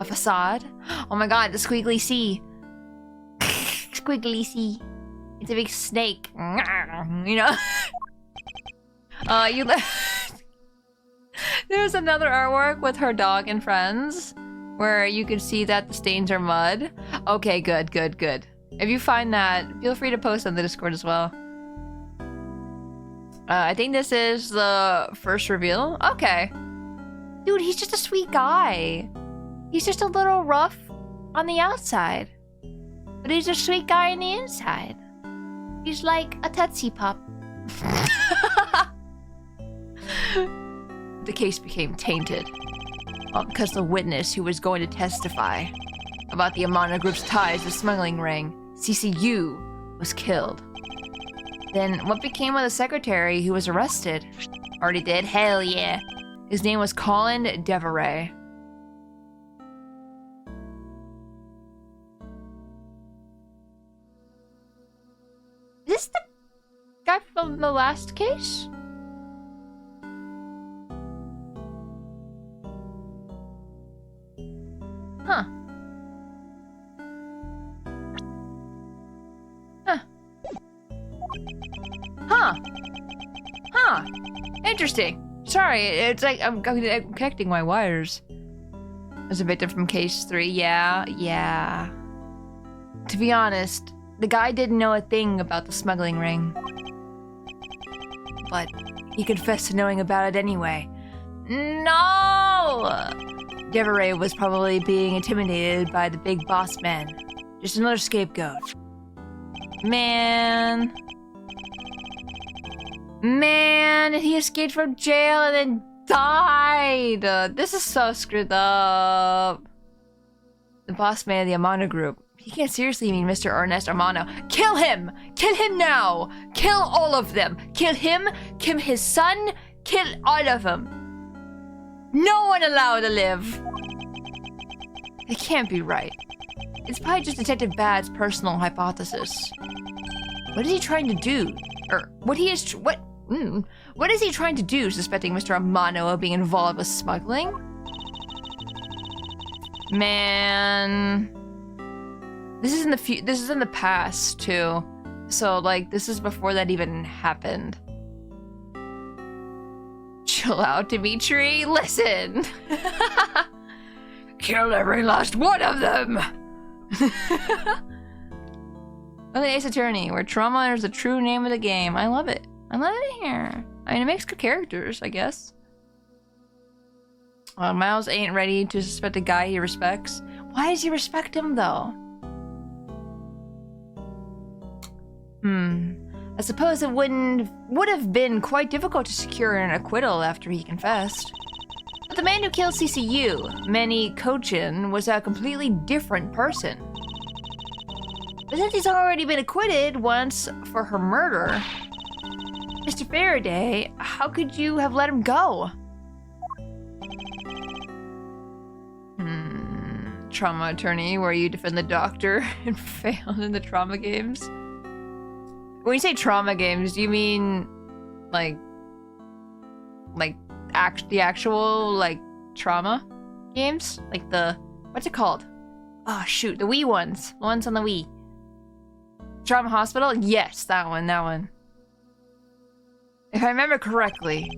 A facade? Oh my god, the squiggly C. Squiggly C. It's a big snake. You know? There's another artwork with her dog and friends where you can see that the stains are mud. Okay, good. If you find that, feel free to post on the Discord as well. I think this is the first reveal. Okay. Dude, he's just a sweet guy. He's just a little rough on the outside. But he's a sweet guy on the inside. He's like a Tootsie Pop. The case became tainted. Because the witness who was going to testify about the Amana Group's ties to the smuggling ring, CCU, was killed. Then what became of the secretary who was arrested? Already did? Hell yeah. His name was Colin Deveray. Is this the guy from the last case? Huh. Huh. Interesting. Sorry, it's like I'm connecting my wires. As a victim from case 3, yeah. To be honest, the guy didn't know a thing about the smuggling ring. But he confessed to knowing about it anyway. No! Deveray was probably being intimidated by the big boss man. Just another scapegoat. Man, he escaped from jail and then died. This is so screwed up. The boss man of the Amano group. He can't seriously mean Mr. Ernest Amano. Kill him! Kill him now! Kill all of them! Kill him, kill his son, kill all of them. No one allowed to live. It can't be right. It's probably just Detective Bad's personal hypothesis. What is he trying to do? Or what is he trying to do, suspecting Mr. Amano of being involved with smuggling? Man, this is in the past too. So like this is before that even happened. Chill out, Dimitri. Listen. Kill every last one of them. Oh, the Ace Attorney, where trauma is the true name of the game. I love it. I love it here. I mean, it makes good characters, I guess. Miles ain't ready to suspect a guy he respects. Why does he respect him, though? I suppose it would have been quite difficult to secure an acquittal after he confessed. But the man who killed CCU, Manny Kochin, was a completely different person. But since he's already been acquitted once for her murder, Mr. Faraday, how could you have let him go? Trauma attorney, where you defend the doctor and failed in the trauma games. When you say trauma games, do you mean like the actual like trauma games? Like the what's it called? Oh shoot, the Wii ones. The ones on the Wii. Trauma Hospital? Yes, that one. If I remember correctly,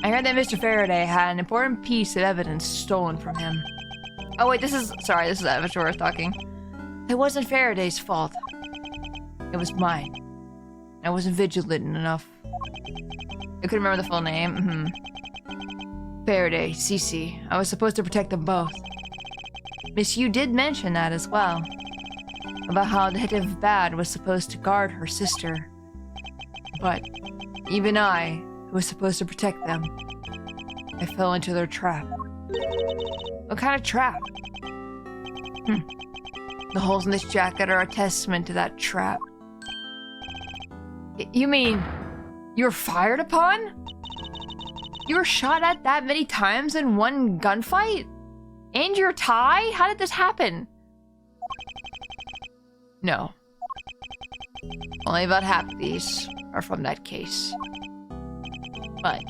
I heard that Mr. Faraday had an important piece of evidence stolen from him. Oh wait, this is Ep4 talking. It wasn't Faraday's fault. It was mine. I wasn't vigilant enough. I couldn't remember the full name. Faraday, Cece. I was supposed to protect them both. Miss Yu did mention that as well. About how Detective Bad was supposed to guard her sister. But even I, who was supposed to protect them, I fell into their trap. What kind of trap? The holes in this jacket are a testament to that trap. You mean, you were fired upon? You were shot at that many times in one gunfight? And your tie? How did this happen? No. Only about half of these are from that case. But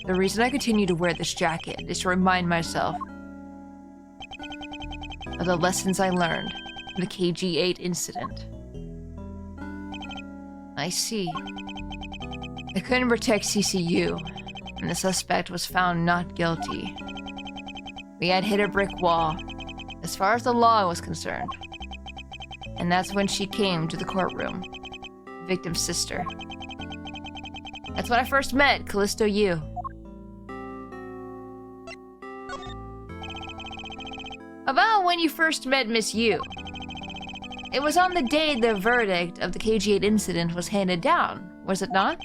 the reason I continue to wear this jacket is to remind myself of the lessons I learned from the KG-8 incident. I see. I couldn't protect CCU, and the suspect was found not guilty. We had hit a brick wall, as far as the law was concerned. And that's when she came to the courtroom, the victim's sister. That's when I first met Callisto Yu. About when you first met Miss Yu. It was on the day the verdict of the KG-8 incident was handed down, was it not?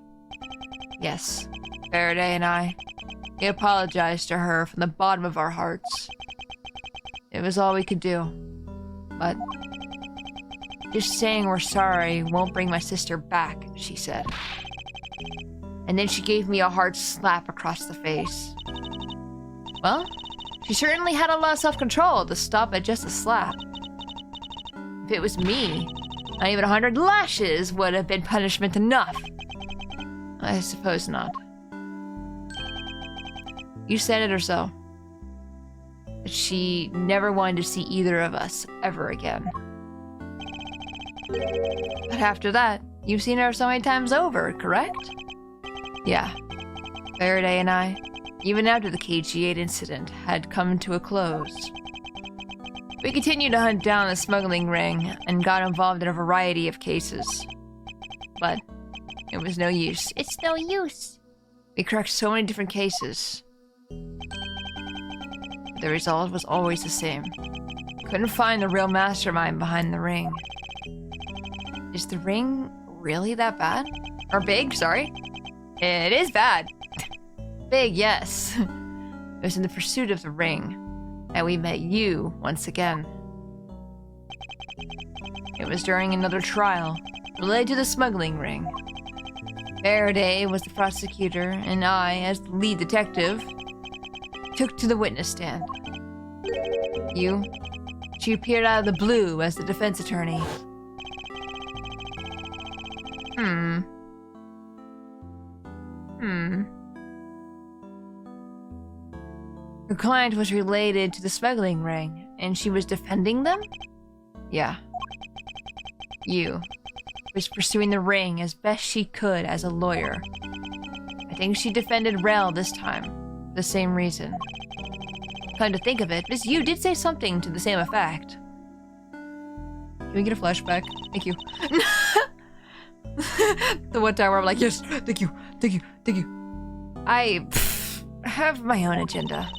Yes, Faraday and I. We apologized to her from the bottom of our hearts. It was all we could do. But just saying we're sorry won't bring my sister back, she said. And then she gave me a hard slap across the face. Well, she certainly had a lot of self-control to stop at just a slap. If it was me, not even 100 lashes would have been punishment enough. I suppose not. You said it or so. But she never wanted to see either of us ever again. But after that, you've seen her so many times over, correct? Yeah. Faraday and I, even after the KG-8 incident had come to a close. We continued to hunt down the smuggling ring and got involved in a variety of cases. But it was no use. It's no use. We cracked so many different cases. The result was always the same. Couldn't find the real mastermind behind the ring. Is the ring really that bad? Or big, sorry? It is bad. Big, yes. It was in the pursuit of the ring that we met you once again. It was during another trial related to the smuggling ring. Faraday was the prosecutor, and I, as the lead detective, took to the witness stand. She appeared out of the blue as the defense attorney. Her client was related to the smuggling ring, and she was defending them? Yeah. You was pursuing the ring as best she could as a lawyer. I think she defended Rel this time. The same reason. Come to think of it, Miss Yu did say something to the same effect. Can we get a flashback? Thank you. The one time where I'm like, yes, thank you, thank you, thank you. I have my own agenda.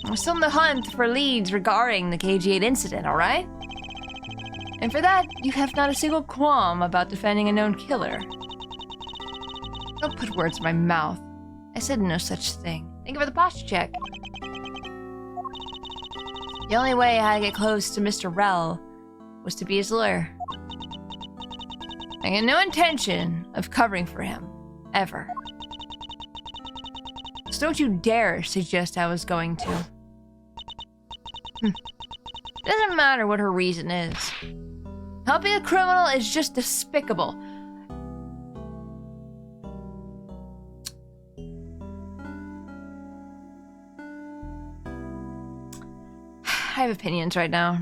I'm still on the hunt for leads regarding the KG8 incident, alright? And for that, you have not a single qualm about defending a known killer. Don't put words in my mouth. I said no such thing. Thank you for the posture check. The only way I get close to Mr. Rel was to be his lawyer. I had no intention of covering for him, ever. So don't you dare suggest I was going to. Doesn't matter what her reason is. Helping a criminal is just despicable. I have opinions right now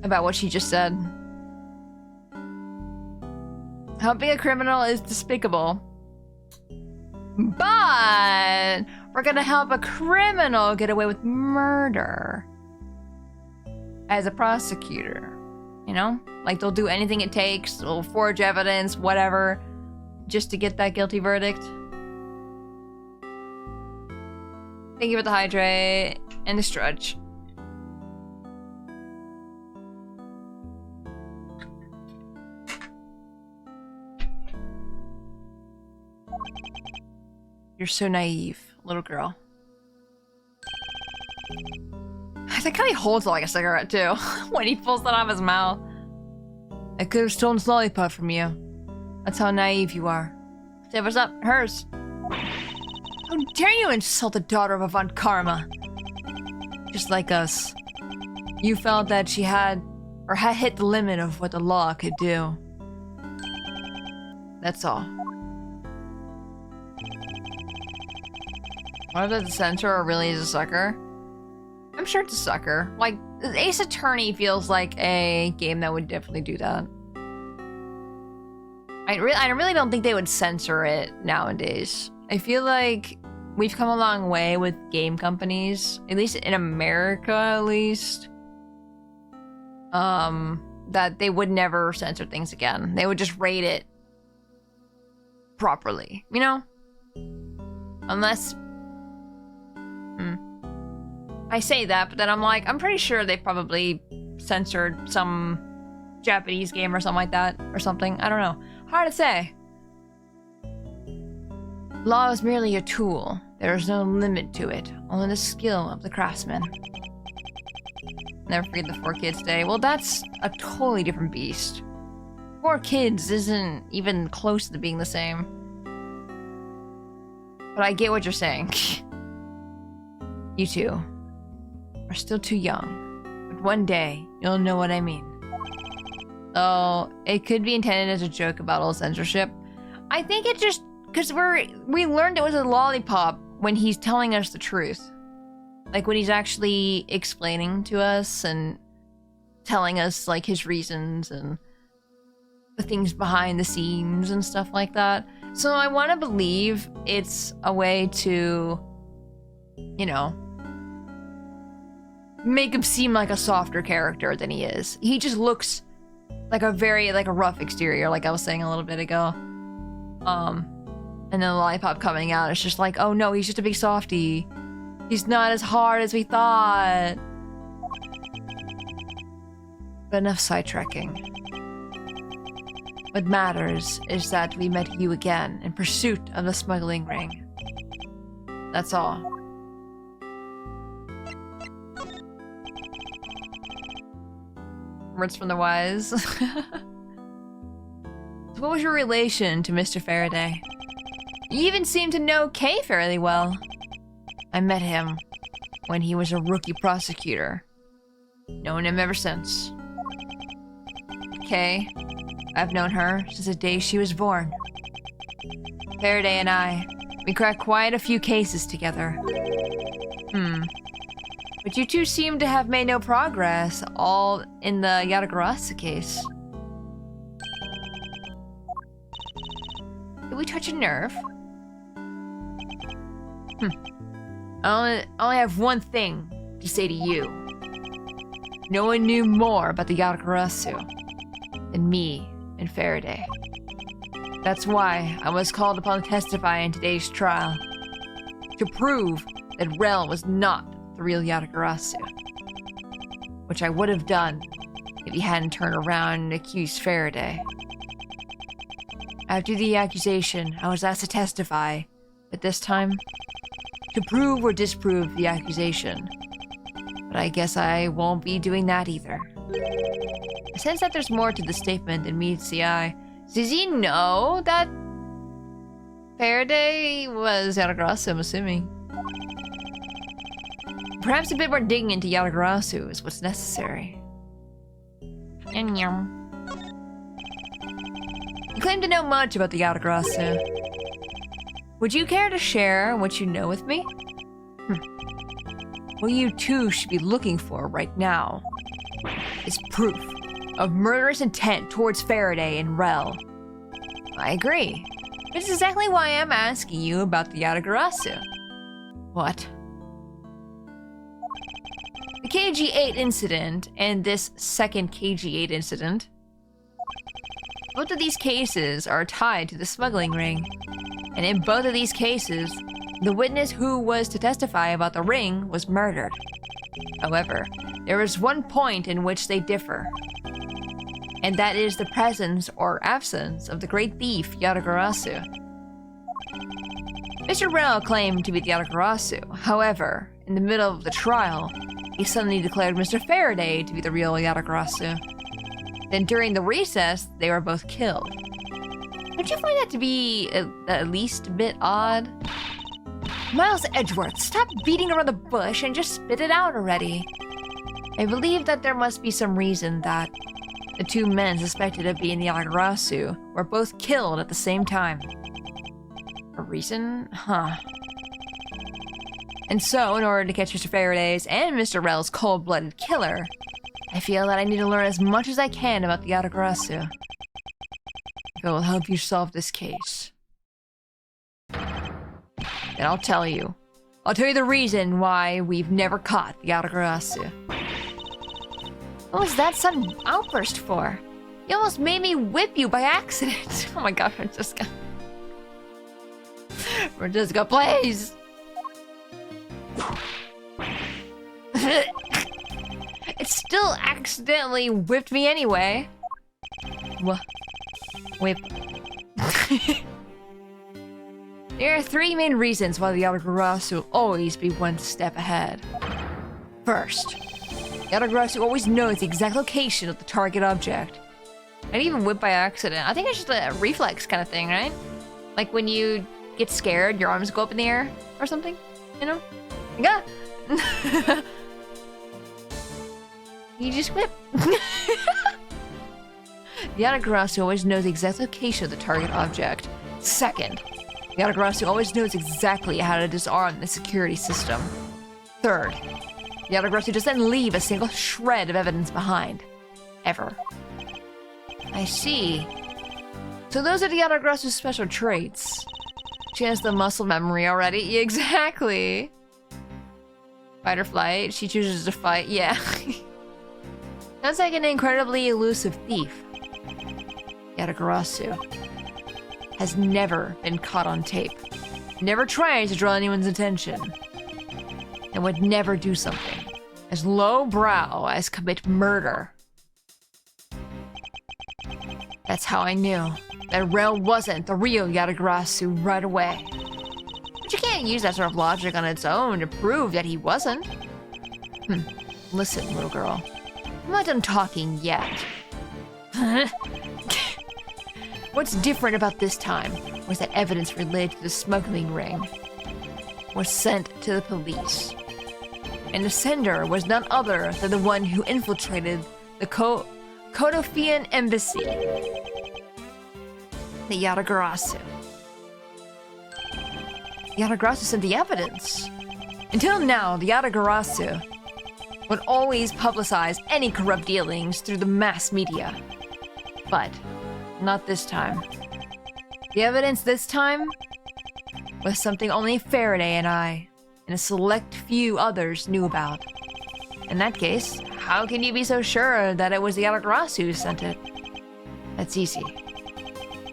about what she just said. Helping a criminal is despicable. But we're gonna help a criminal get away with murder. As a prosecutor, you know? Like, they'll do anything it takes, they'll forge evidence, whatever, just to get that guilty verdict. Thank you for the hydrate and the stretch. You're so naive, little girl. I think how he holds it like a cigarette, too, when he pulls it out of his mouth. I could have stolen this lollipop from you. That's how naive you are. Say what's up, hers. How dare you insult the daughter of Avant Karma? Just like us. You felt that she had hit the limit of what the law could do. That's all. What if the censor really is a sucker? I'm sure it's a sucker. Like, Ace Attorney feels like a game that would definitely do that. I really don't think they would censor it nowadays. I feel like we've come a long way with game companies, at least in America, at least. That they would never censor things again. They would just rate it properly, you know? Unless... I say that, but then I'm like, I'm pretty sure they probably censored some Japanese game or something like that, or something. I don't know. Hard to say. Law is merely a tool. There is no limit to it, only the skill of the craftsman. Never forget the 4 Kids Day. Well, that's a totally different beast. 4 Kids isn't even close to being the same. But I get what you're saying. You two are still too young, but one day you'll know what I mean. So it could be intended as a joke about all censorship. I think it just because we learned it was a lollipop when he's telling us the truth, like when he's actually explaining to us and telling us like his reasons and the things behind the scenes and stuff like that. So I want to believe it's a way to, you know, make him seem like a softer character than he is. He just looks like a rough exterior, like I was saying a little bit ago. And then the lollipop coming out, it's just like, oh no, he's just a big softie. He's not as hard as we thought. But enough sidetracking. What matters is that we met you again in pursuit of the smuggling ring. That's all. Words from the wise. So what was your relation to Mr. Faraday? You even seem to know Kay fairly well. I met him when he was a rookie prosecutor. Known him ever since. Kay, I've known her since the day she was born. Faraday and I, we cracked quite a few cases together. But you two seem to have made no progress, all in the Yatagarasu case. Did we touch a nerve? I only have one thing to say to you. No one knew more about the Yatagarasu than me and Faraday. That's why I was called upon to testify in today's trial. To prove that Rel was not the real Yatagarasu. Which I would have done if he hadn't turned around and accused Faraday. After the accusation, I was asked to testify, but this time, to prove or disprove the accusation. But I guess I won't be doing that either. I sense that there's more to the statement than meets the eye. Does he know that Faraday was Yatagarasu, I'm assuming? Perhaps a bit more digging into Yatagarasu is what's necessary. You claim to know much about the Yatagarasu. Would you care to share what you know with me? What you two should be looking for right now is proof of murderous intent towards Faraday and Rel. I agree. This is exactly why I'm asking you about the Yatagarasu. What? The KG-8 incident and this second KG-8 incident. Both of these cases are tied to the smuggling ring. And in both of these cases, the witness who was to testify about the ring was murdered. However, there is one point in which they differ. And that is the presence or absence of the great thief, Yatagarasu. Mr. Rel claimed to be the Yatagarasu. However, in the middle of the trial, he suddenly declared Mr. Faraday to be the real Yatagarasu. Then during the recess, they were both killed. Don't you find that to be at least a bit odd? Miles Edgeworth, stop beating around the bush and just spit it out already. I believe that there must be some reason that the two men suspected of being the Yatagarasu were both killed at the same time. A reason? Huh. And so, in order to catch Mr. Faraday's and Mr. Rel's cold-blooded killer, I feel that I need to learn as much as I can about the Yatagarasu. If it will help you solve this case. Then I'll tell you. I'll tell you the reason why we've never caught the Yatagarasu. What was that sudden outburst for? You almost made me whip you by accident. Oh my god, Francesca. Francesca, please! It still accidentally whipped me anyway. What? Whip. There are three main reasons why the Yatagarasu will always be one step ahead. First, Yatagarasu always knows the exact location of the target object. I didn't even whip by accident. I think it's just a reflex kind of thing, right? Like when you get scared, your arms go up in the air or something, you know? Yeah. You just whip. The Yatagarasu always knows the exact location of the target object. Second, the Yatagarasu always knows exactly how to disarm the security system. Third, the Yatagarasu doesn't leave a single shred of evidence behind. Ever. I see. So those are the Yatagarasu's special traits. She has the muscle memory already. Exactly. Fight or flight. She chooses to fight. Yeah. Sounds like an incredibly elusive thief. Yatagarasu has never been caught on tape. Never tries to draw anyone's attention. and would never do something as lowbrow as commit murder. That's how I knew that Rel wasn't the real Yatagarasu right away. But you can't use that sort of logic on its own to prove that he wasn't. Listen, little girl. I'm not done talking yet. What's different about this time was that evidence related to the smuggling ring was sent to the police. And the sender was none other than the one who infiltrated the Kodofian embassy. The Yatagarasu. Yatagarasu sent the evidence. Until now, the Yatagarasu would always publicize any corrupt dealings through the mass media. But not this time. The evidence this time was something only Faraday and I, and a select few others knew about. In that case, how can you be so sure that it was the Yatagarasu who sent it? That's easy.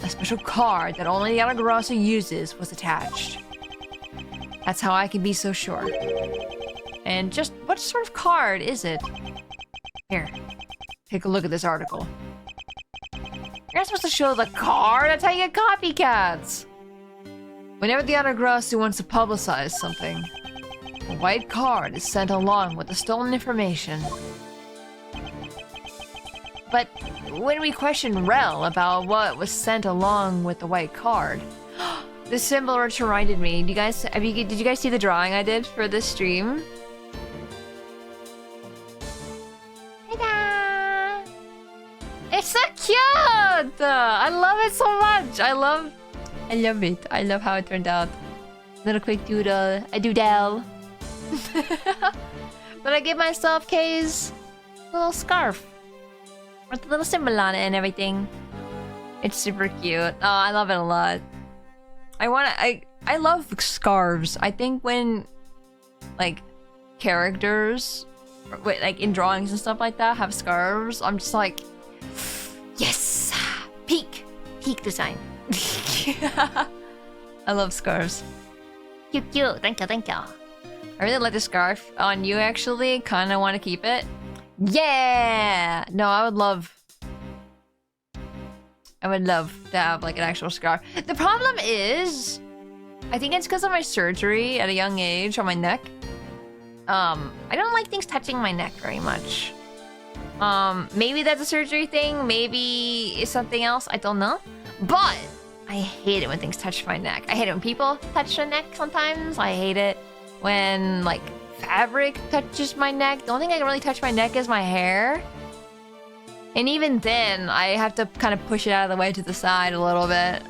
A special card that only the Yatagarasu uses was attached. That's how I can be so sure. And just what sort of card is it? Here, take a look at this article. You're not supposed to show the card, that's how you get copycats! Whenever the Yatagarasu wants to publicize something, a white card is sent along with the stolen information. But when we questioned Rel about what was sent along with the white card, this symbol reminded me. Did you guys see the drawing I did for this stream? Ta-da! It's so cute! I love it so much. I love it. I love how it turned out. Little quick doodle, a doodle. But I gave myself Kay's little scarf with the little symbol on it and everything. It's super cute. Oh, I love it a lot. I love scarves. I think when like characters like in drawings and stuff like that have scarves, I'm just like, yes, peak design. I love scarves. Cute. Thank you. I really like the scarf on you actually. Kind of want to keep it. Yeah. No, I would love to have like an actual scarf. The problem is, I think it's because of my surgery at a young age on my neck. I don't like things touching my neck very much. Maybe that's a surgery thing. Maybe it's something else. I don't know. But I hate it when things touch my neck. I hate it when people touch my neck sometimes. I hate it when like fabric touches my neck. The only thing I can really touch my neck is my hair. And even then, I have to kind of push it out of the way to the side a little bit.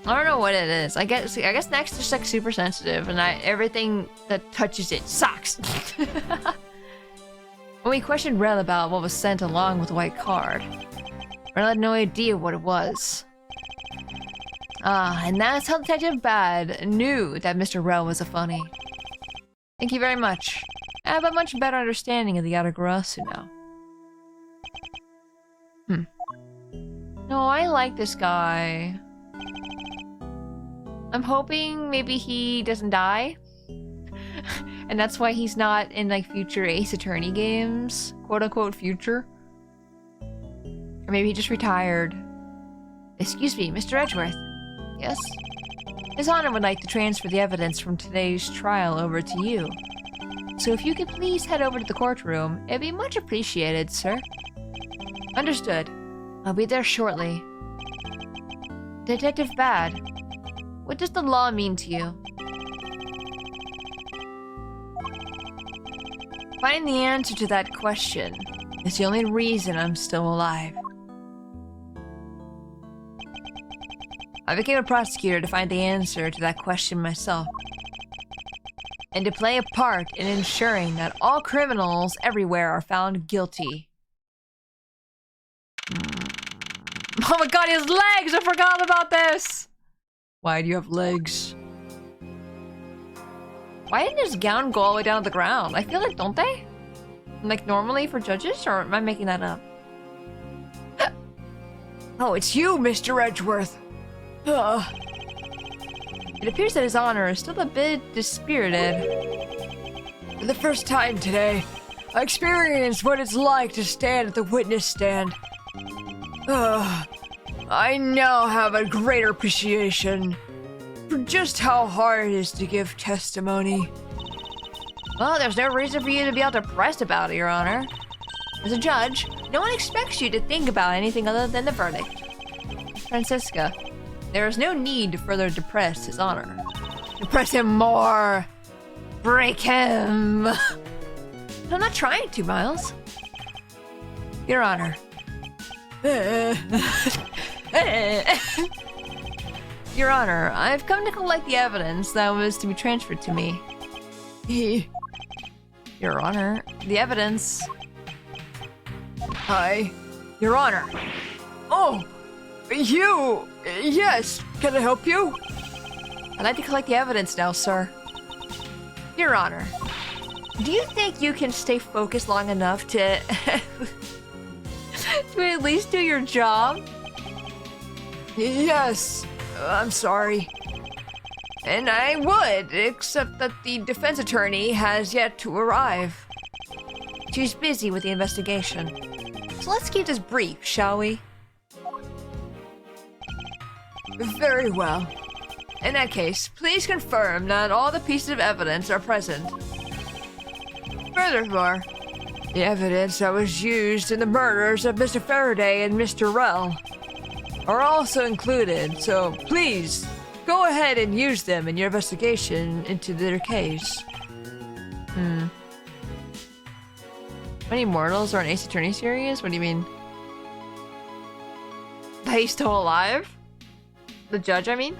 I don't know what it is. I guess neck's just like super sensitive, and everything that touches it sucks. When we questioned Rel about what was sent along with the white card, Rel had no idea what it was. And that's how Detective Bad knew that Mr. Rel was a funny. Thank you very much. I have a much better understanding of the Yatagarasu now. No, I like this guy. I'm hoping maybe he doesn't die. And that's why he's not in like future Ace Attorney games. Quote unquote future. Or maybe he just retired. Excuse me, Mr. Edgeworth. Yes? His Honor would like to transfer the evidence from today's trial over to you. So if you could please head over to the courtroom, it'd be much appreciated, sir. Understood. I'll be there shortly. Detective Bad, what does the law mean to you? Finding the answer to that question is the only reason I'm still alive. I became a prosecutor to find the answer to that question myself, and to play a part in ensuring that all criminals everywhere are found guilty. Oh my god, he has legs! I forgot about this! Why do you have legs? Why didn't his gown go all the way down to the ground? I feel like, don't they? Like normally for judges, or am I making that up? Oh, it's you, Mr. Edgeworth! It It appears that his honor is still a bit dispirited. For the first time today, I experienced what it's like to stand at the witness stand. I now have a greater appreciation for just how hard it is to give testimony. Well, there's no reason for you to be all depressed about it, Your Honor. As a judge, no one expects you to think about anything other than the verdict. Francisca, there is no need to further depress his honor. Depress him more! Break him! I'm not trying to, Miles. Your Honor. Your Honor, I've come to collect the evidence that was to be transferred to me. Your Honor, the evidence... Hi. Your Honor. Oh! You! Yes, can I help you? I'd like to collect the evidence now, sir. Your Honor, do you think you can stay focused long enough to... to at least do your job? Yes, I'm sorry. And I would, except that the defense attorney has yet to arrive. She's busy with the investigation. So let's keep this brief, shall we? Very well. In that case, please confirm that all the pieces of evidence are present. Furthermore, the evidence that was used in the murders of Mr. Faraday and Mr. Rell are also included, so please go ahead and use them in your investigation into their case. Many mortals are an Ace Attorney series? What do you mean? That he's still alive? The judge, I mean?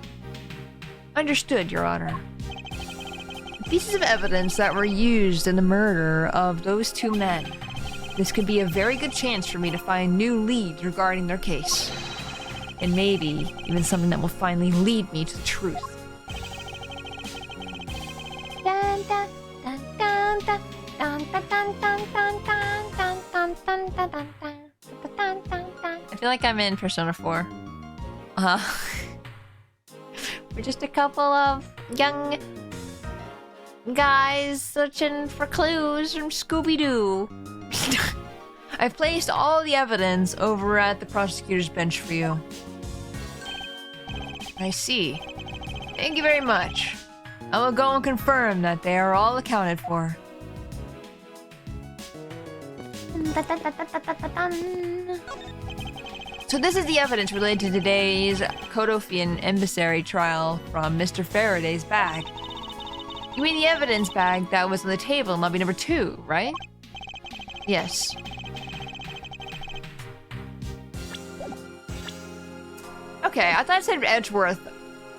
Understood, Your Honor. The pieces of evidence that were used in the murder of those two men. This could be a very good chance for me to find new leads regarding their case. And maybe even something that will finally lead me to the truth. I feel like I'm in Persona 4. We're just a couple of young guys searching for clues from Scooby-Doo. I've placed all the evidence over at the prosecutor's bench for you. I see. Thank you very much. I will go and confirm that they are all accounted for. So this is the evidence related to today's Kodofian emissary trial from Mr. Faraday's bag. You mean the evidence bag that was on the table in lobby number 2, right? Yes. Okay, I thought it said Edgeworth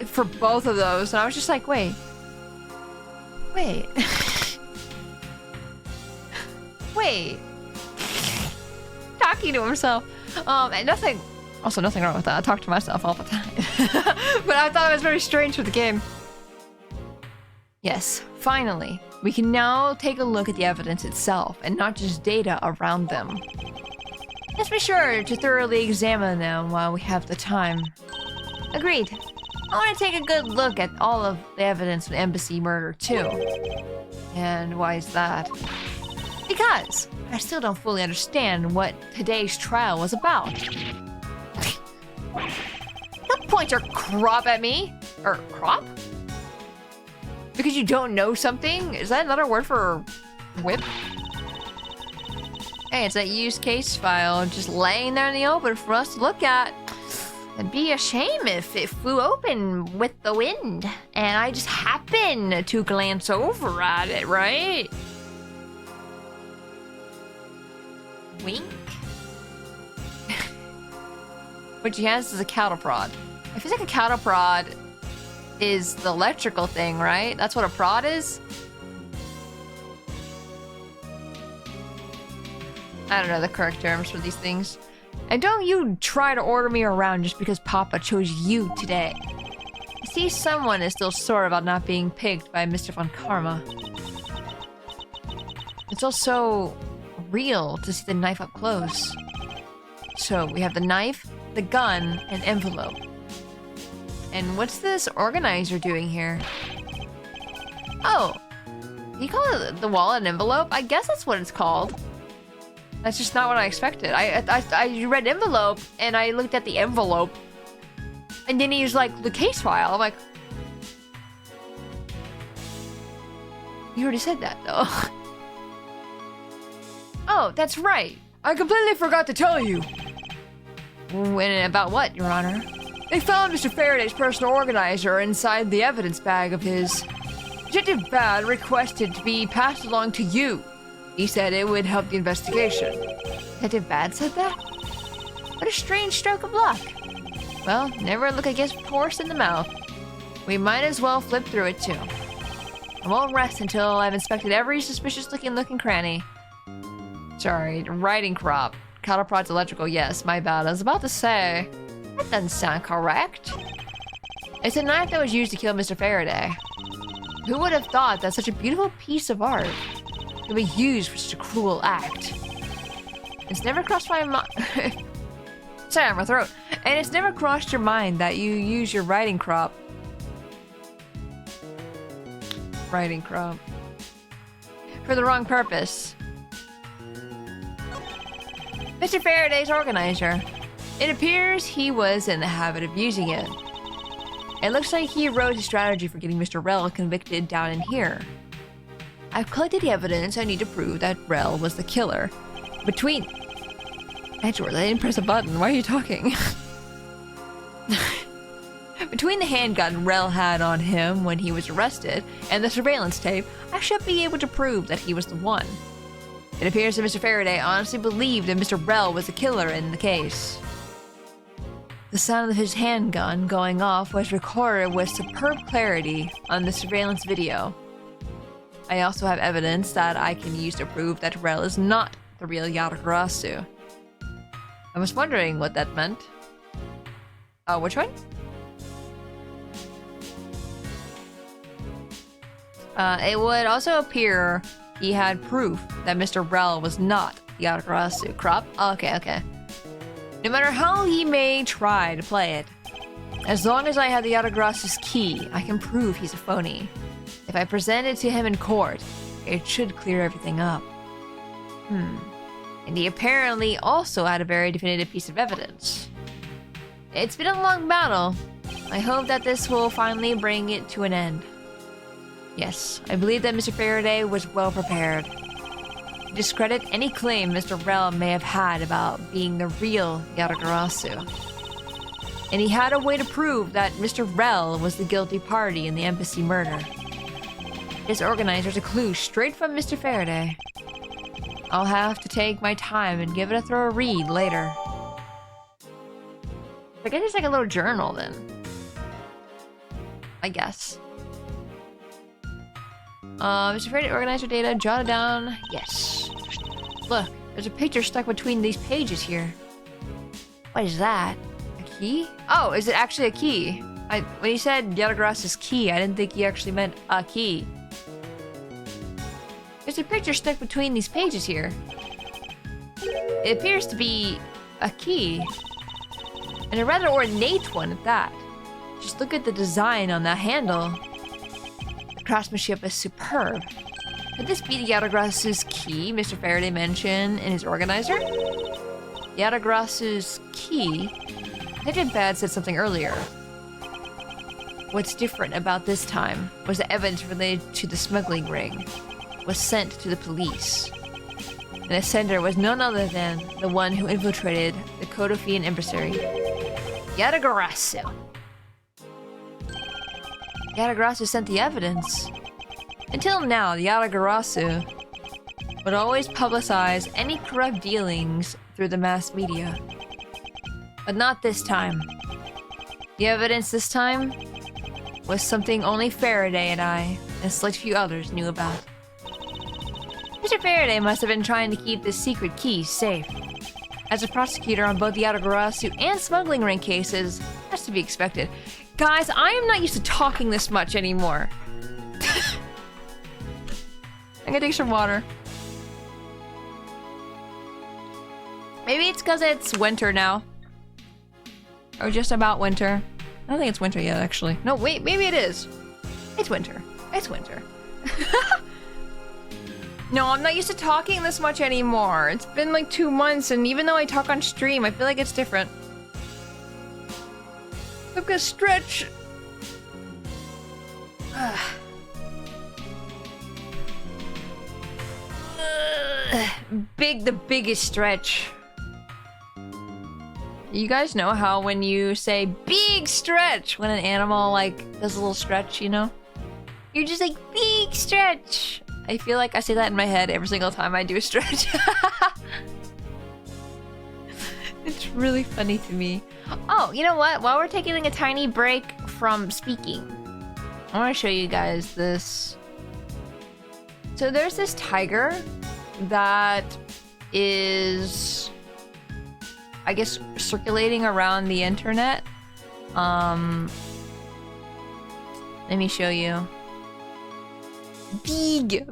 for both of those, and I was just like, wait. Wait. Talking to himself. And nothing wrong with that. I talk to myself all the time. But I thought it was very strange for the game. Yes, finally. We can now take a look at the evidence itself, and not just data around them. Let's be sure to thoroughly examine them while we have the time. Agreed. I want to take a good look at all of the evidence of Embassy murder, too. And why is that? Because I still don't fully understand what today's trial was about. Don't point your crop at me! Or crop? Because you don't know something? Is that another word for whip? Hey, it's that used case file just laying there in the open for us to look at. It'd be a shame if it flew open with the wind and I just happened to glance over at it, right? Wink? What she has is a cattle prod. I feel like a cattle prod is the electrical thing, right? That's what a prod is? I don't know the correct terms for these things. And don't you try to order me around just because Papa chose you today. I see someone is still sore about not being picked by Mr. Von Karma. It's also real to see the knife up close. So we have the knife, the gun, and envelope. And what's this organizer doing here? Oh, you call it the wallet an envelope? I guess that's what it's called. That's just not what I expected. I read envelope and I looked at the envelope, and then he's like the case file. I'm like, you already said that though. Oh, that's right. I completely forgot to tell you. When about what, Your Honor? They found Mr. Faraday's personal organizer inside the evidence bag of his. Detective Bad requested to be passed along to you. He said it would help the investigation. Detective Bad said that? What a strange stroke of luck. Well, never look a gift horse in the mouth. We might as well flip through it too. I won't rest until I've inspected every suspicious looking cranny. Sorry, writing crop. Cattle prods electrical, yes, my bad. I was about to say, that doesn't sound correct. It's a knife that was used to kill Mr. Faraday. Who would have thought that such a beautiful piece of art could be used for such a cruel act? It's never crossed my mind. Sorry, my throat. And it's never crossed your mind that you use your writing crop. Writing crop. For the wrong purpose. Mr. Faraday's organizer. It appears he was in the habit of using it. It looks like he wrote his strategy for getting Mr. Rel convicted down in here. I've collected the evidence I need to prove that Rel was the killer. Between... Edgeworth, I didn't press a button. Why are you talking? Between the handgun Rel had on him when he was arrested and the surveillance tape, I should be able to prove that he was the one. It appears that Mr. Faraday honestly believed that Mr. Rel was the killer in the case. The sound of his handgun going off was recorded with superb clarity on the surveillance video. I also have evidence that I can use to prove that Rel is not the real Yatagarasu. I was wondering what that meant. Which one? It would also appear he had proof that Mr. Rel was not Yatagarasu. Crop? Oh, okay. No matter how he may try to play it, as long as I have the Yatagarasu's key, I can prove he's a phony. If I present it to him in court, it should clear everything up. And he apparently also had a very definitive piece of evidence. It's been a long battle. I hope that this will finally bring it to an end. Yes, I believe that Mr. Faraday was well prepared to discredit any claim Mr. Rel may have had about being the real Yatagarasu. And he had a way to prove that Mr. Rel was the guilty party in the embassy murder. His organizer's a clue straight from Mr. Faraday. I'll have to take my time and give it a thorough read later. I guess it's like a little journal then. I guess. Mr. Faraday organizer data, jot it down. Yes. Look, there's a picture stuck between these pages here. What is that? A key? Oh, is it actually a key? When he said Yatagarasu's key, I didn't think he actually meant a key. There's a picture stuck between these pages here. It appears to be a key. And a rather ornate one at that. Just look at the design on that handle. The craftsmanship is superb. Could this be the Yatagarasu's key Mr. Faraday mentioned in his organizer? Yatagarasu's key? Detective Bad said something earlier. What's different about this time was the evidence related to the smuggling ring was sent to the police. And the sender was none other than the one who infiltrated the Kodofian embassy. Yatagarasu. Yatagarasu sent the evidence. Until now, the Yatagarasu would always publicize any corrupt dealings through the mass media. But not this time. The evidence this time was something only Faraday and I, and a select few others, knew about. Mr. Faraday must have been trying to keep this secret key safe. As a prosecutor on both the Yatagarasu and smuggling ring cases, that's to be expected. Guys, I am not used to talking this much anymore. I'm gonna take some water. Maybe it's because it's winter now. Or just about winter. I don't think it's winter yet, actually. No, wait, maybe it is. It's winter. It's winter. No, I'm not used to talking this much anymore. It's been like 2 months, and even though I talk on stream, I feel like it's different. I'm gonna stretch. The biggest stretch. You guys know how when you say big stretch, when an animal like does a little stretch, you know? You're just like, big stretch. I feel like I say that in my head every single time I do a stretch. It's really funny to me. Oh, you know what? While we're taking a tiny break from speaking, I want to show you guys this. So there's this tiger that is, I guess, circulating around the internet. Let me show you. Big.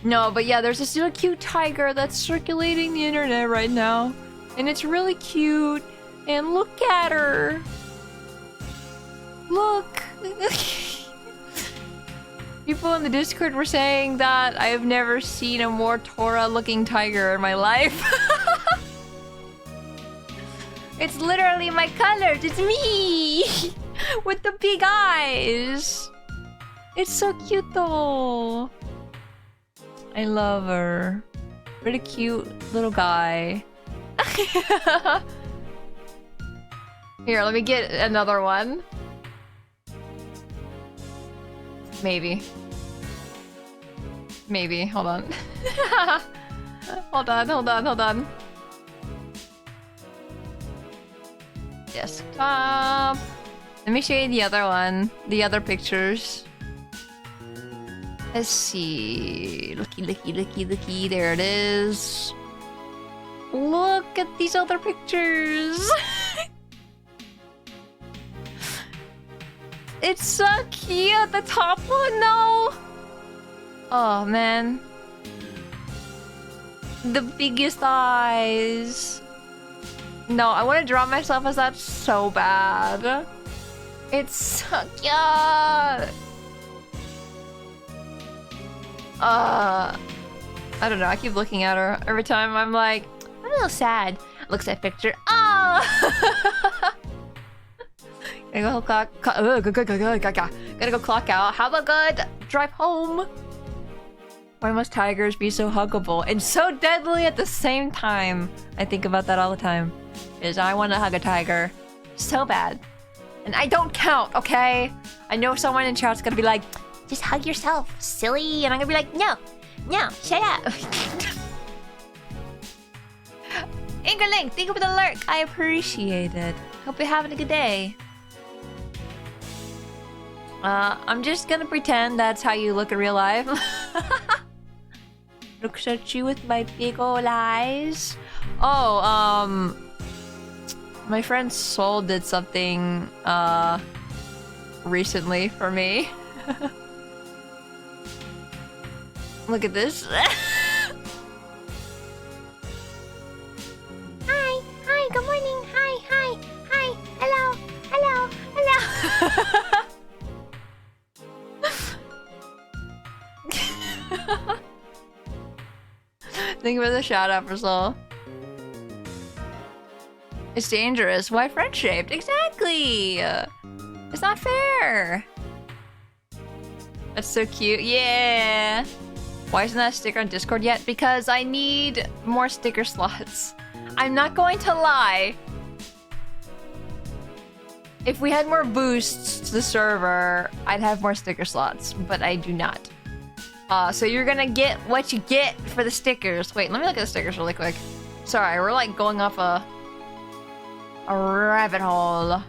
No, but yeah, there's this little cute tiger that's circulating the internet right now. And it's really cute. And look at her. Look. People in the Discord were saying that I have never seen a more Tora-looking tiger in my life. It's literally my colors. It's me! With the big eyes. It's so cute though. I love her. Pretty cute little guy. Here, let me get another one. Maybe. Hold on. Hold on. Desktop. Let me show you the other one. The other pictures. Let's see. Looky. There it is. Look at these other pictures. It's so cute. The top one, though. Oh, man. The biggest eyes. No, I want to draw myself as that so bad. It's so cute. I don't know. I keep looking at her every time. I'm like, I'm a little sad. Looks at picture. Oh. Gotta go clock out. Have a good drive home. Why must tigers be so huggable and so deadly at the same time? I think about that all the time. Is I want to hug a tiger so bad, and I don't count. Okay, I know someone in chat's gonna be like, "Just hug yourself, silly," and I'm gonna be like, "No, shut up." Ingerling, thank you for the lurk. I appreciate it. Hope you're having a good day. I'm just gonna pretend that's how you look in real life. Looks at you with my big old eyes. Oh, my friend Soul did something, recently for me. Look at this. Hi, good morning. Hi, hello. Think about the shout out for Soul. It's dangerous. Why friend-shaped? Exactly! It's not fair! That's so cute. Yeah! Why isn't that a sticker on Discord yet? Because I need more sticker slots. I'm not going to lie. If we had more boosts to the server, I'd have more sticker slots, but I do not. So you're gonna get what you get for the stickers. Wait, let me look at the stickers really quick. Sorry, we're like going off a rabbit hole.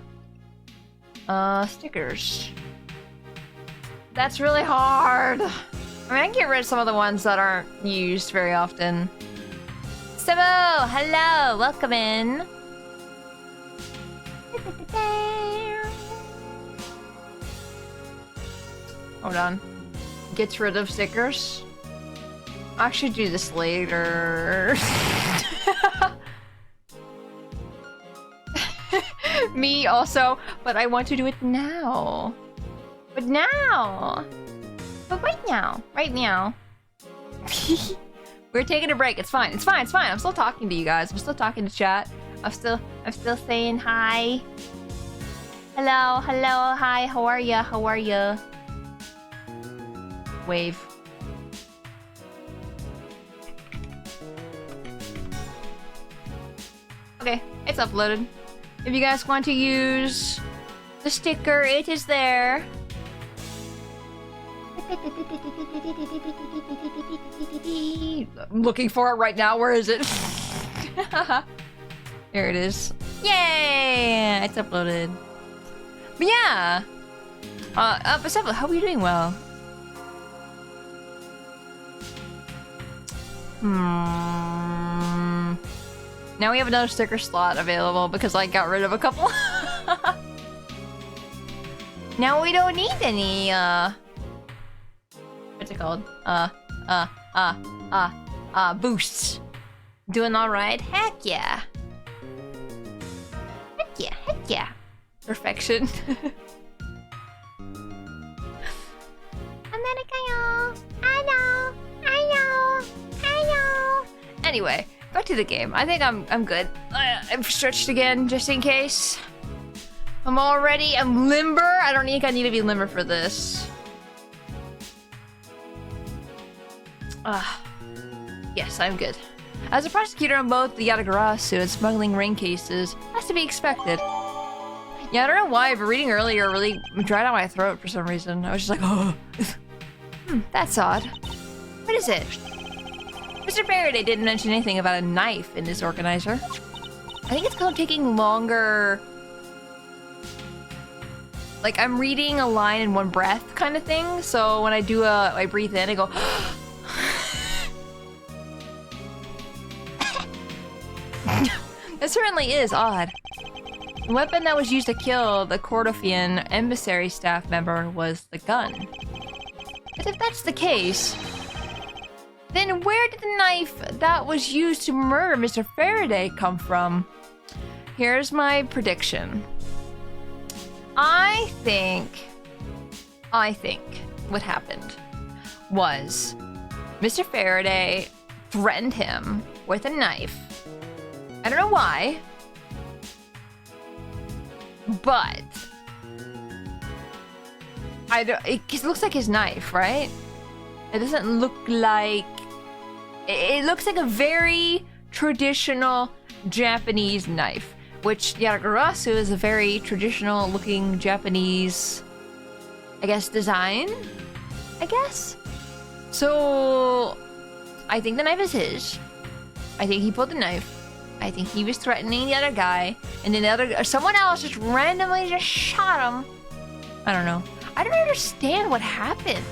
Stickers. That's really hard. I mean, I can get rid of some of the ones that aren't used very often. Sebo, hello, welcome in. Hold on. Gets rid of stickers. I should do this later. Me also, but I want to do it now. But now. But right now. Right now. We're taking a break. It's fine. It's fine. It's fine. I'm still talking to you guys. I'm still talking to chat. I'm still saying hi. Hello. Hello. Hi. How are ya? How are ya? Wave. Okay, it's uploaded. If you guys want to use the sticker, it is there. I'm looking for it right now. Where is it? There it is. Yay! It's uploaded. But yeah. Baseball, how are you doing? Well. Now we have another sticker slot available because I got rid of a couple. Now we don't need any, what's it called? Boosts. Doing alright? Heck yeah. Heck yeah, heck yeah. Perfection. Anyway, back to the game. I think I'm good. I'm stretched again, just in case. I'm all ready. I'm limber. I don't think I need to be limber for this. Yes, I'm good. As a prosecutor on both the Yatagarasu and smuggling ring cases, that's to be expected. Yeah, I don't know why, but reading earlier really dried out my throat for some reason. I was just like, oh. That's odd. What is it? Mr. Faraday didn't mention anything about a knife in this organizer. I think it's kind of taking longer. Like, I'm reading a line in one breath kind of thing, so when I do I breathe in, I go, It certainly is odd. The weapon that was used to kill the Cordofian emissary staff member was the gun. But if that's the case, then where did the knife that was used to murder Mr. Faraday come from? Here's my prediction. I think what happened was Mr. Faraday threatened him with a knife. I don't know why, but it looks like his knife, right? It doesn't look like... It looks like a very traditional Japanese knife, which Yatagarasu is a very traditional looking Japanese, I guess, design? I guess? So, I think the knife is his. I think he pulled the knife. I think he was threatening the other guy, and then someone else just randomly just shot him. I don't know. I don't understand what happened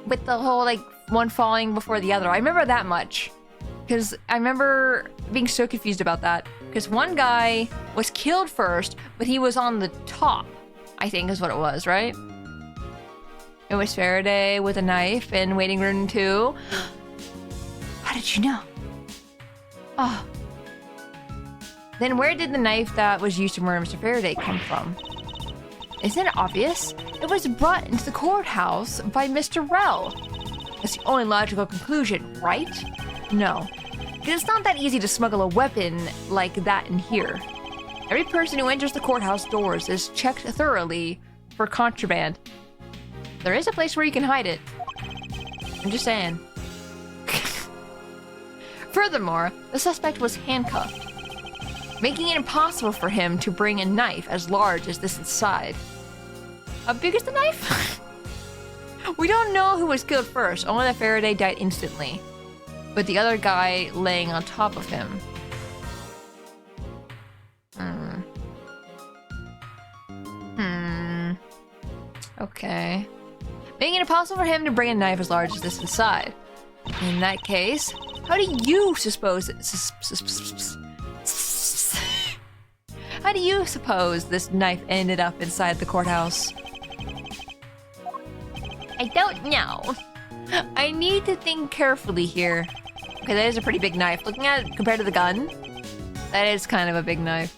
with the whole, like, one falling before the other. I remember that much, because I remember being so confused about that, because one guy was killed first, but he was on the top, I think is what it was, right? It was Faraday with a knife in waiting room 2. How did you know? Oh. Then where did the knife that was used to murder Mr. Faraday come from? Isn't it obvious? It was brought into the courthouse by Mr. Rell. That's the only logical conclusion, right? No. Because it's not that easy to smuggle a weapon like that in here. Every person who enters the courthouse doors is checked thoroughly for contraband. There is a place where you can hide it. I'm just saying. Furthermore, the suspect was handcuffed, making it impossible for him to bring a knife as large as this inside. How big is the knife? We don't know who was killed first, only that Faraday died instantly, with the other guy laying on top of him. Okay. Making it impossible for him to bring a knife as large as this inside. In that case, how do you suppose How do you suppose this knife ended up inside the courthouse? I don't know. I need to think carefully here. Okay, that is a pretty big knife. Looking at it compared to the gun, That is kind of a big knife.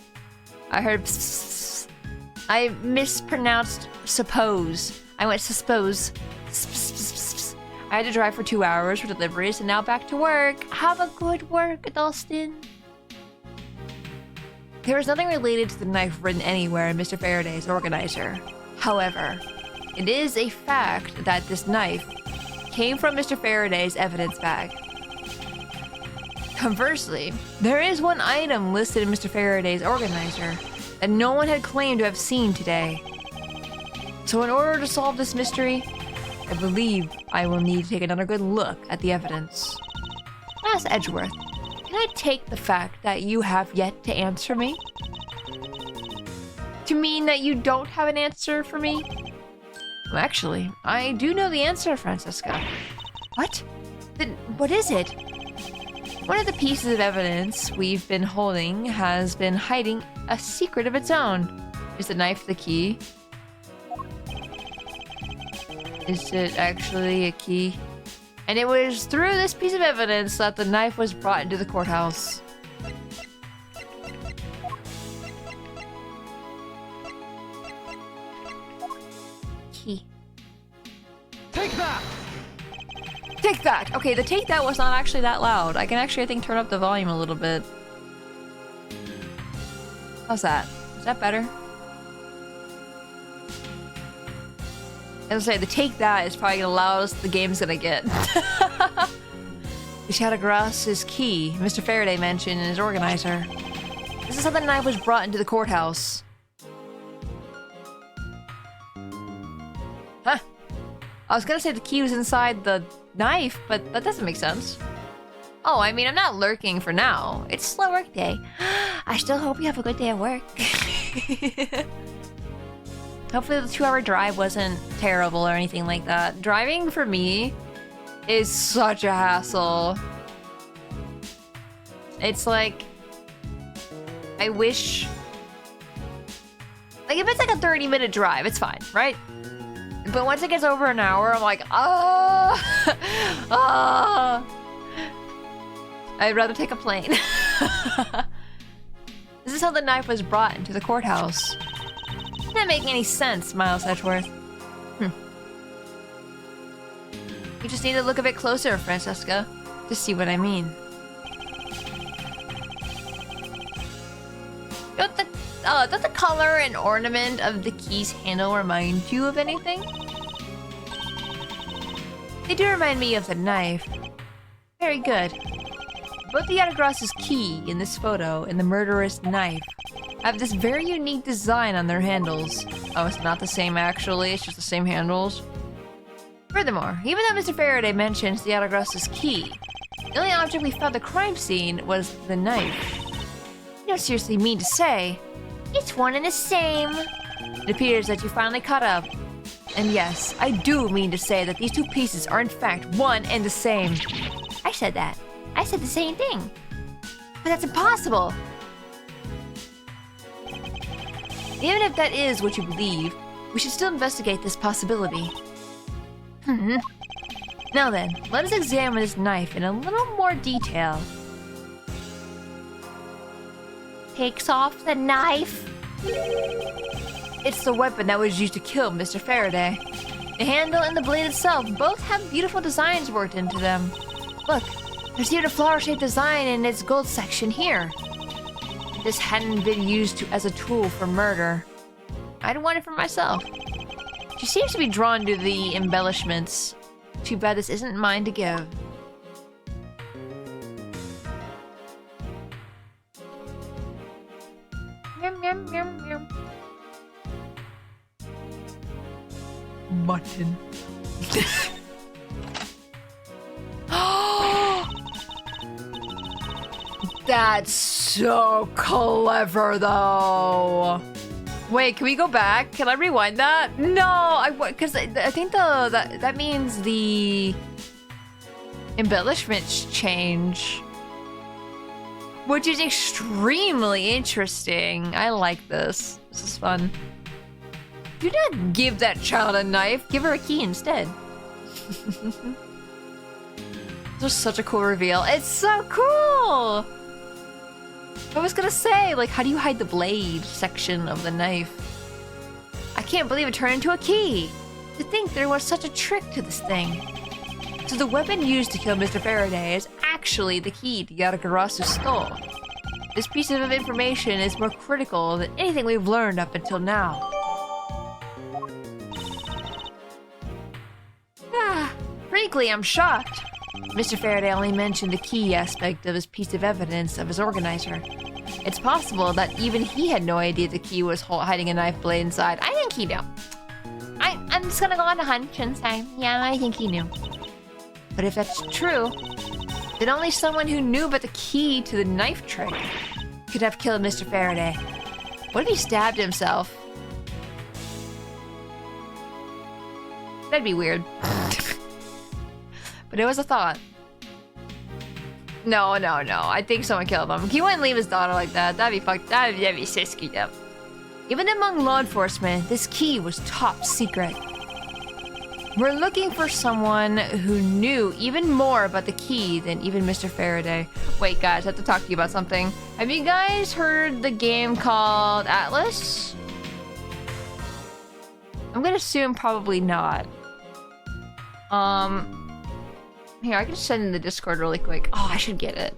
I heard psst. I mispronounced suppose. I went suppose. I had to drive for 2 hours for deliveries and now back to work. Have a good work, Dustin. There was nothing related to the knife written anywhere in Mr. Faraday's organizer. However, it is a fact that this knife came from Mr. Faraday's evidence bag. Conversely, there is one item listed in Mr. Faraday's organizer that no one had claimed to have seen today. So in order to solve this mystery, I believe I will need to take another good look at the evidence. Ask Edgeworth, can I take the fact that you have yet to answer me to mean that you don't have an answer for me? Well, actually, I do know the answer, Francesca. What? Then what is it? One of the pieces of evidence we've been holding has been hiding a secret of its own. Is the knife the key? Is it actually a key? And it was through this piece of evidence that the knife was brought into the courthouse. Key. Take that! Take that! Okay, the take that was not actually that loud. I can actually, I think, turn up the volume a little bit. How's that? Is that better? As I say, the take that is probably the loudest the game's gonna get. The Shadowgrass is key, Mr. Faraday mentioned in his organizer. This is how the knife was brought into the courthouse. Huh. I was gonna say the key was inside the knife, but that doesn't make sense. Oh, I mean, I'm not lurking for now. It's a slow work day. I still hope you have a good day at work. Hopefully the 2-hour drive wasn't terrible or anything like that. Driving for me is such a hassle. It's like, I wish, like if it's like a 30-minute drive, it's fine, right? But once it gets over an hour, I'm like, I'd rather take a plane. This is how the knife was brought into the courthouse. Doesn't make any sense, Miles Edgeworth. You just need to look a bit closer, Francesca, to see what I mean. Does the color and ornament of the key's handle remind you of anything? They do remind me of the knife. Very good. Both the Yatagrass's key in this photo and the murderous knife have this very unique design on their handles. Oh, it's not the same actually, it's just the same handles. Furthermore, even though Mr. Faraday mentions the Yatagrass's key, the only object we found at the crime scene was the knife. You don't seriously mean to say it's one and the same. It appears that you finally caught up. And yes, I do mean to say that these two pieces are in fact one and the same. I said that. I said the same thing. But that's impossible. Even if that is what you believe, we should still investigate this possibility. Now then, let us examine this knife in a little more detail. Takes off the knife. It's the weapon that was used to kill Mr. Faraday. The handle and the blade itself both have beautiful designs worked into them. Look, there's even a flower-shaped design in its gold section here. This hadn't been used as a tool for murder. I'd want it for myself. She seems to be drawn to the embellishments. Too bad this isn't mine to give. Yum, yum, yum, yum. Mutton. That's so clever, though. Wait, can we go back? Can I rewind that? No, because I think that means the embellishments change, which is extremely interesting. I like this. This is fun. Do not give that child a knife. Give her a key instead. This was such a cool reveal. It's so cool. I was gonna say, like, how do you hide the blade section of the knife? I can't believe it turned into a key. To think there was such a trick to this thing. So the weapon used to kill Mr. Faraday is actually the key to Yatagarasu's skull. This piece of information is more critical than anything we've learned up until now. Frankly, I'm shocked. Mr. Faraday only mentioned the key aspect of his piece of evidence of his organizer. It's possible that even he had no idea the key was hiding a knife blade inside. I think he knew. I'm just gonna go on a hunch and say, yeah, I think he knew. But if that's true, then only someone who knew about the key to the knife trick could have killed Mr. Faraday. What if he stabbed himself? That'd be weird. But it was a thought. No. I think someone killed him. He wouldn't leave his daughter like that. That'd be fucked. That'd be so screwed up. Even among law enforcement, this key was top secret. We're looking for someone who knew even more about the key than even Mr. Faraday. Wait, guys, I have to talk to you about something. Have you guys heard the game called Atlas? I'm gonna assume probably not. Here, I can send in the Discord really quick. Oh, I should get it.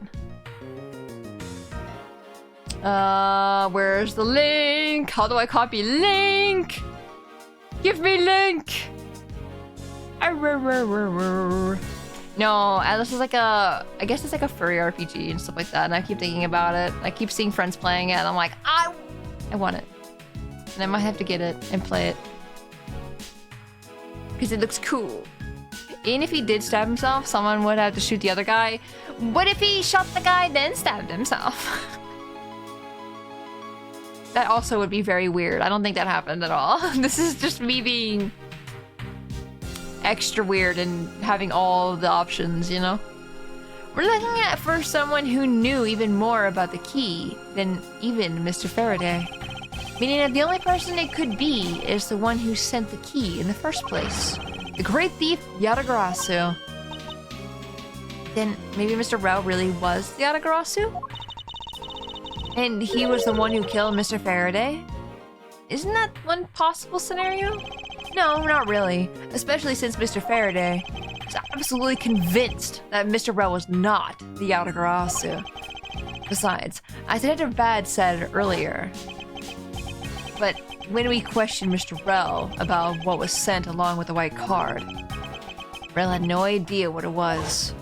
Where's the link? How do I copy link? Give me link! No, Atlas is like a... I guess it's like a furry RPG and stuff like that, and I keep thinking about it. I keep seeing friends playing it, and I'm like, I want it. And I might have to get it and play it. Because it looks cool. Even if he did stab himself, someone would have to shoot the other guy. What if he shot the guy then stabbed himself? That also would be very weird. I don't think that happened at all. This is just me being extra weird and having all the options, you know? We're looking at for someone who knew even more about the key than even Mr. Faraday. Meaning that the only person it could be is the one who sent the key in the first place. The great thief, Yatagarasu. Then maybe Mr. Rao really was the Yatagarasu? And he was the one who killed Mr. Faraday? Isn't that one possible scenario? No, not really. Especially since Mr. Faraday is absolutely convinced that Mr. Rao was not the Yatagarasu. Besides, as Detective Bad said earlier, but when we questioned Mr. Rell about what was sent along with the white card, Rell had no idea what it was.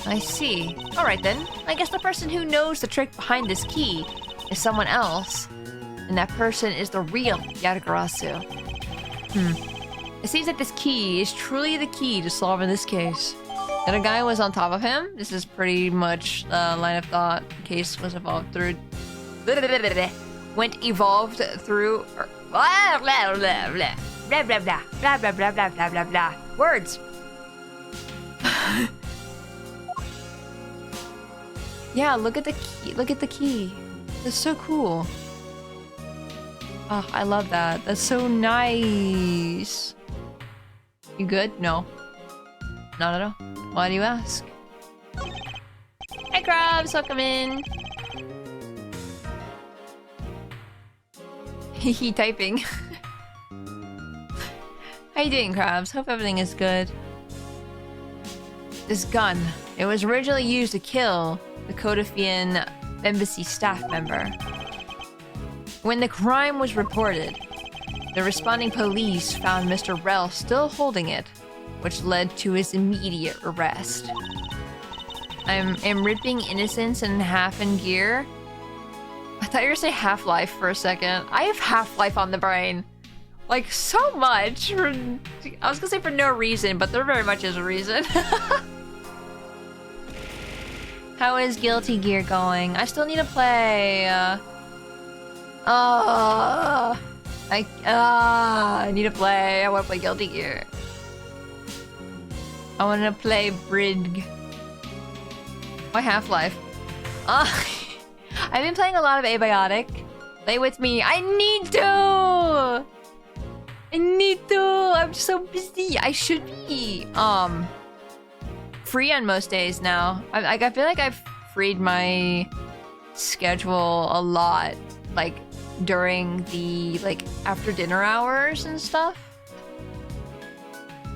I see. Alright then, I guess the person who knows the trick behind this key is someone else, and that person is the real Yatagarasu. It seems that this key is truly the key to solving this case. That a guy was on top of him? This is pretty much the line of thought the case was evolved through... evolved through... Blah, blah, blah, blah. Blah, blah, blah. Blah, blah, blah, blah, blah, blah, blah. Words! Yeah, look at the key. Look at the key. That's so cool. Oh, I love that. That's so nice. You good? No. Not at all. Why do you ask? Hi, Krabs. Welcome in. He typing. How you doing, Krabs? Hope everything is good. This gun. It was originally used to kill the Kodafian embassy staff member. When the crime was reported, the responding police found Mr. Rell still holding it, which led to his immediate arrest. I am ripping innocence in half in gear. I thought you were gonna say Half-Life for a second. I have Half-Life on the brain. Like, so much. I was gonna say for no reason, but there very much is a reason. How is Guilty Gear going? I still need to play. I need to play. I want to play Guilty Gear. I want to play Brig. Why Half-Life? I've been playing a lot of Abiotic. Play with me. I need to. I'm so busy. I should be free on most days now. I feel like I've freed my schedule a lot, like during the like after dinner hours and stuff.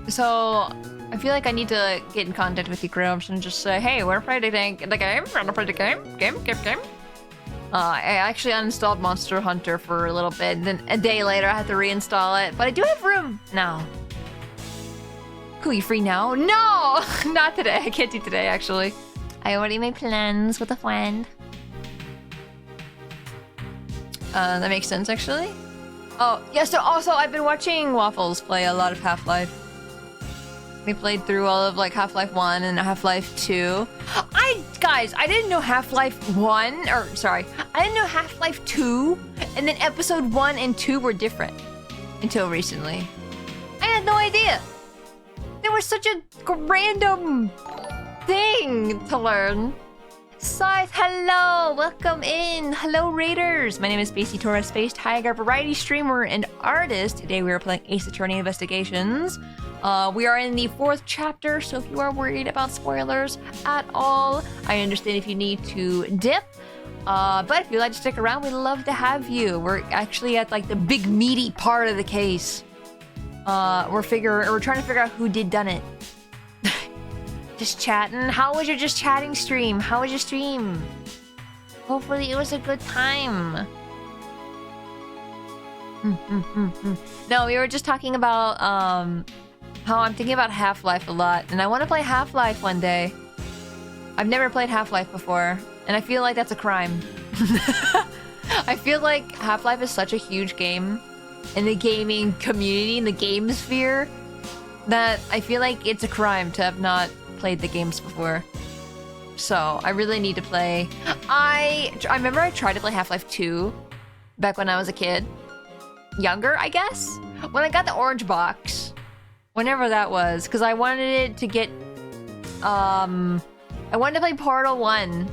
So I feel like I need to get in contact with you, Gramps, and just say, hey, wanna play the game? Wanna play the game? Game. I actually uninstalled Monster Hunter for a little bit, and then a day later I had to reinstall it. But I do have room now. Cool, you free now? No! Not today. I can't do today, actually. I already made plans with a friend. That makes sense, actually. Oh, yeah, so also I've been watching Waffles play a lot of Half-Life. We played through all of like Half-Life 1 and Half-Life 2. Guys, I didn't know Half-Life 1, or sorry, I didn't know Half-Life 2 and then episode 1 and 2 were different until recently. I had no idea. There was such a random thing to learn. Scythe, hello! Welcome in! Hello, Raiders! My name is Spacey Tora, Space Tiger, variety streamer and artist. Today we are playing Ace Attorney Investigations. We are in the 4th chapter, so if you are worried about spoilers at all, I understand if you need to dip. But if you'd like to stick around, we'd love to have you. We're actually at like the big meaty part of the case. We're trying to figure out who done it. Just chatting. How was your just chatting stream? How was your stream? Hopefully it was a good time. No, we were just talking about how I'm thinking about Half-Life a lot, and I want to play Half-Life one day. I've never played Half-Life before, and I feel like that's a crime. I feel like Half-Life is such a huge game in the gaming community, in the game sphere, that I feel like it's a crime to have not played the games before. So I really need to play. I remember I tried to play Half-Life 2 back when I was a kid. Younger, I guess? When I got the orange box. Whenever that was. Because I wanted it to get... I wanted to play Portal 1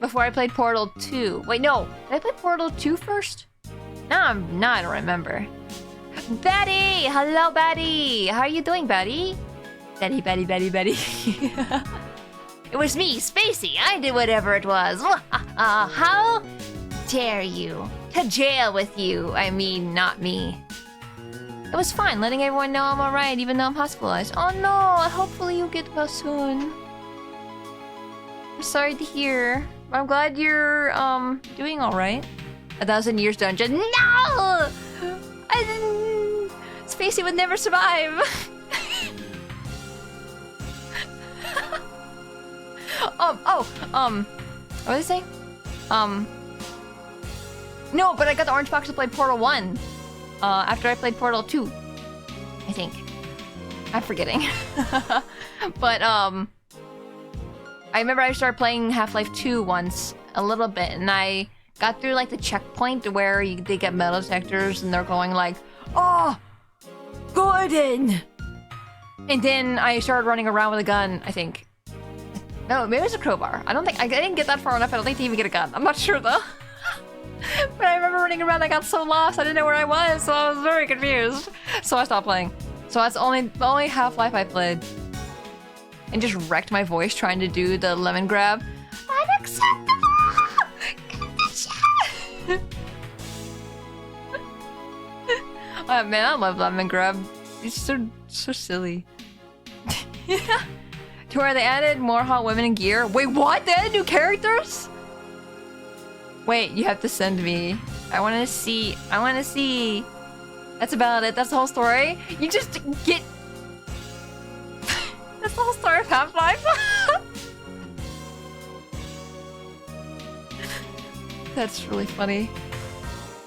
before I played Portal 2. Wait, no. Did I play Portal 2 first? No, I don't remember. Betty! Hello, Betty! How are you doing, Betty? Betty. It was me, Spacey. I did whatever it was. How dare you? To jail with you. I mean, not me. It was fine letting everyone know I'm alright, even though I'm hospitalized. Oh no, hopefully you'll get well soon. I'm sorry to hear. I'm glad you're, doing alright. 1,000 Years Dungeon. No! I didn't... Spacey would never survive. What did I say? No, but I got the orange box to play Portal 1. After I played Portal 2. I think. I'm forgetting. But, I remember I started playing Half-Life 2 once, a little bit, and I got through, like, the checkpoint where they get metal detectors, and they're going like, oh, Gordon! And then I started running around with a gun, I think. No, maybe it was a crowbar. I didn't get that far enough, I don't think, to even get a gun. I'm not sure, though. But I remember running around, I got so lost, I didn't know where I was, so I was very confused. So I stopped playing. So that's the only Half-Life I played. And just wrecked my voice trying to do the lemon grab. Unacceptable! Oh man, I love lemon grab. It's so silly. To where they added more hot women in gear. Wait, what? They added new characters? Wait, you have to send me. I want to see. That's about it. That's the whole story. You just get... That's the whole story of Half-Life. That's really funny.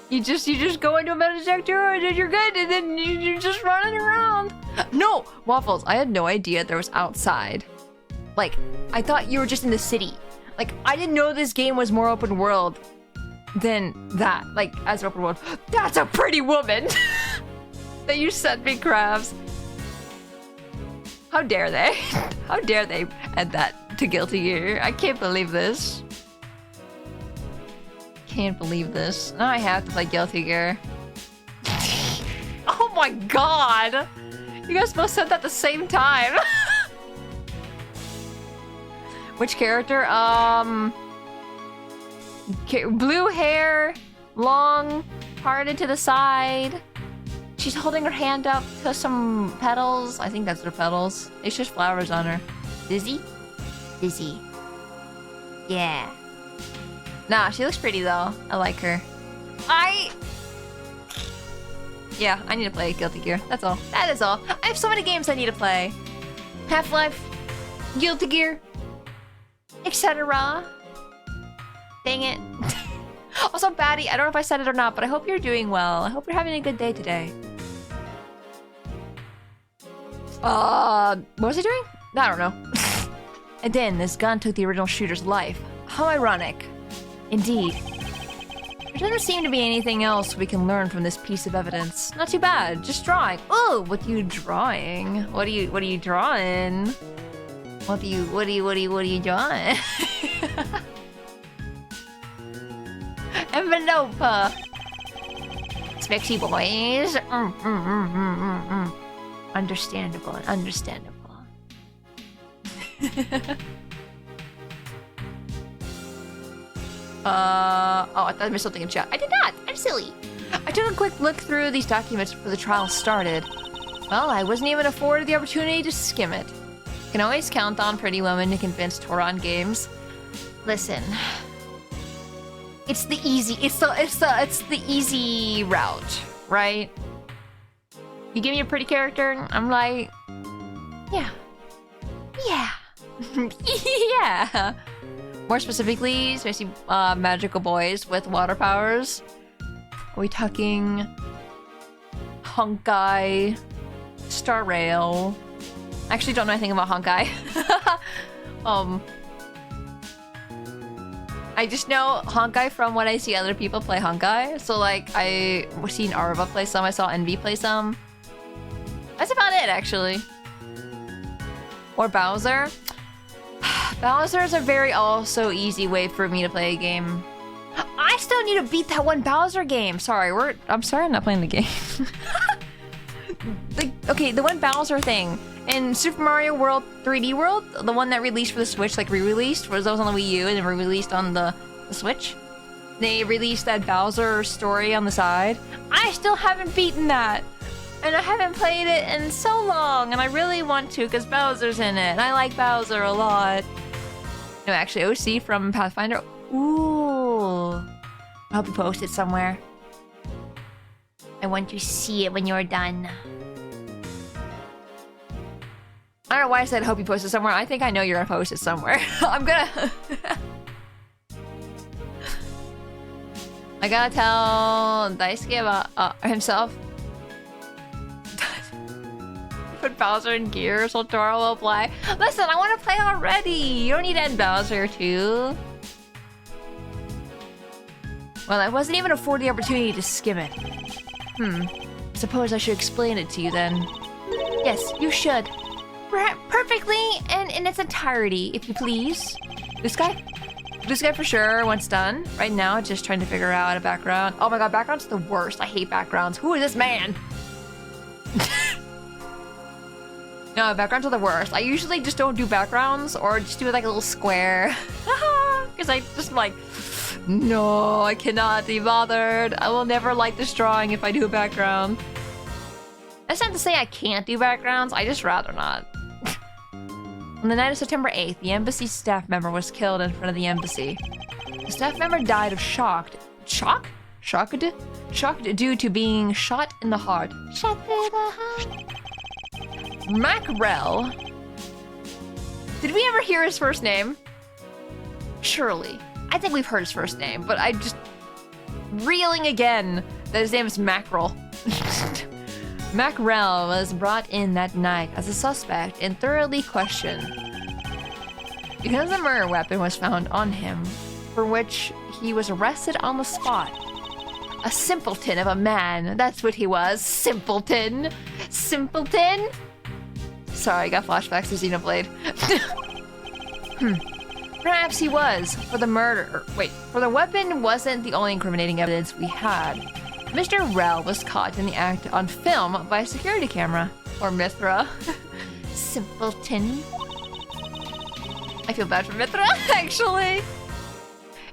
You just go into a metal detector and you're good, and then you're just running around. No, Waffles, I had no idea there was outside. Like, I thought you were just in the city. Like, I didn't know this game was more open world than that. Like, as open world. That's a pretty woman! That you sent me, Crabs. How dare they? How dare they add that to Guilty Gear? I can't believe this. Can't believe this. Now I have to play Guilty Gear. Oh my god! You guys both said that at the same time. Blue hair, long, parted to the side. She's holding her hand up to some petals. I think that's her petals. It's just flowers on her. Dizzy? Dizzy. Yeah. Nah, she looks pretty though. I like her. Yeah, I need to play Guilty Gear. That's all. That is all. I have so many games I need to play. Half-Life, Guilty Gear, etc. Dang it. Also, Batty, I don't know if I said it or not, but I hope you're doing well. I hope you're having a good day today. What was he doing? I don't know. And then this gun took the original shooter's life. How ironic. Indeed. There doesn't seem to be anything else we can learn from this piece of evidence. Not too bad. Just drawing. Oh, what are you drawing? What are you drawing? What are you drawing? Envelope. Spacey boys. Understandable. Oh, I thought I missed something in chat. I did not. I'm silly. I took a quick look through these documents before the trial started. Well, I wasn't even afforded the opportunity to skim it. Can always count on pretty women to convince Tora on games. Listen, it's the easy route, right? You give me a pretty character, I'm like, yeah. Yeah. More specifically, Spacey magical boys with water powers. Are we talking Honkai, Star Rail? I actually don't know anything about Honkai. I just know Honkai from when I see other people play Honkai. So like, I seen Arva play some, I saw Envy play some. That's about it, actually. Or Bowser. Bowser is a very also easy way for me to play a game. I still need to beat that one Bowser game. I'm sorry I'm not playing the game. The one Bowser thing. In Super Mario World 3D World, the one that released for the Switch, like re-released, was on the Wii U and then re-released on the Switch. They released that Bowser story on the side. I still haven't beaten that. And I haven't played it in so long, and I really want to because Bowser's in it, and I like Bowser a lot. No, actually, OC from Pathfinder. Ooh. I hope you post it somewhere. I want to see it when you're done. I don't know why I said hope you post it somewhere. I think I know you're gonna post it somewhere. I'm gonna... I gotta tell Daisuke about himself. Put Bowser in gear so Tora will play. Listen, I want to play already. You don't need to end Bowser too. Well, I wasn't even afforded the opportunity to skim it. Suppose I should explain it to you then. Yes, you should. Perfectly and in its entirety, if you please. This guy for sure, once done. Right now, just trying to figure out a background. Oh my god, background's the worst. I hate backgrounds. Who is this man? No, backgrounds are the worst. I usually just don't do backgrounds or just do like a little square. Because I just like, no, I cannot be bothered. I will never like this drawing if I do a background. That's not to say I can't do backgrounds, I just rather not. On the night of September 8th, the embassy staff member was killed in front of the embassy. The staff member died of shocked due to being shot in the heart. Shot in the heart. Macrel. Did we ever hear his first name? Surely. I think we've heard his first name, but I'm just reeling again that his name is Mackerel. Macrel was brought in that night as a suspect and thoroughly questioned. Because a murder weapon was found on him, for which he was arrested on the spot. A simpleton of a man, that's what he was. Simpleton. Simpleton? Sorry, I got flashbacks to Xenoblade. Perhaps he was, for the murder. Wait, for the weapon wasn't the only incriminating evidence we had. Mr. Rel was caught in the act on film by a security camera. Or Mithra. Simpleton. I feel bad for Mithra, actually.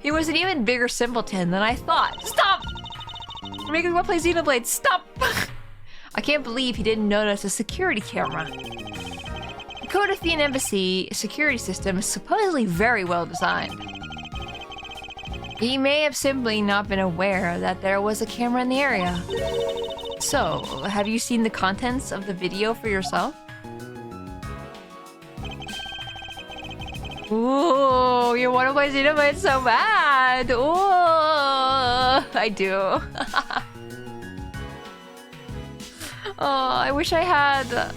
He was an even bigger simpleton than I thought. Stop! You're making me want to play Xenoblade. Stop! I can't believe he didn't notice a security camera. The Code Athene Embassy security system is supposedly very well designed. He may have simply not been aware that there was a camera in the area. So, have you seen the contents of the video for yourself? Ooh, you want to play Xenoblade so bad. Ooh, I do. Oh, I wish I had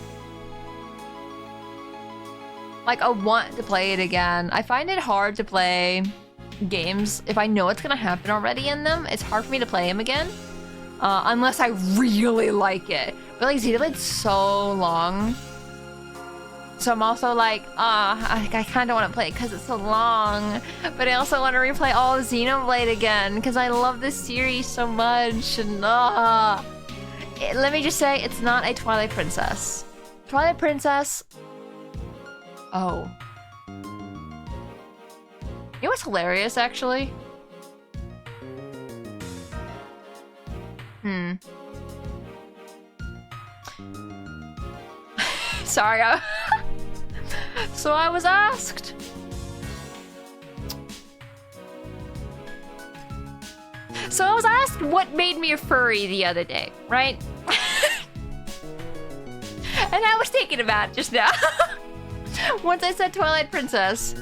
like a want to play it again. I find it hard to play games if I know what's gonna happen already in them. It's hard for me to play them again, unless I really like it. But like Xenoblade's so long, so I'm also like, I kind of want to play it because it's so long, but I also want to replay all of Xenoblade again because I love this series so much. And let me just say, it's not a Twilight Princess. Twilight Princess. Oh. You know what's hilarious, actually? Sorry. So I was asked. What made me a furry the other day, right? And I was thinking about it just now. Once I said Twilight Princess.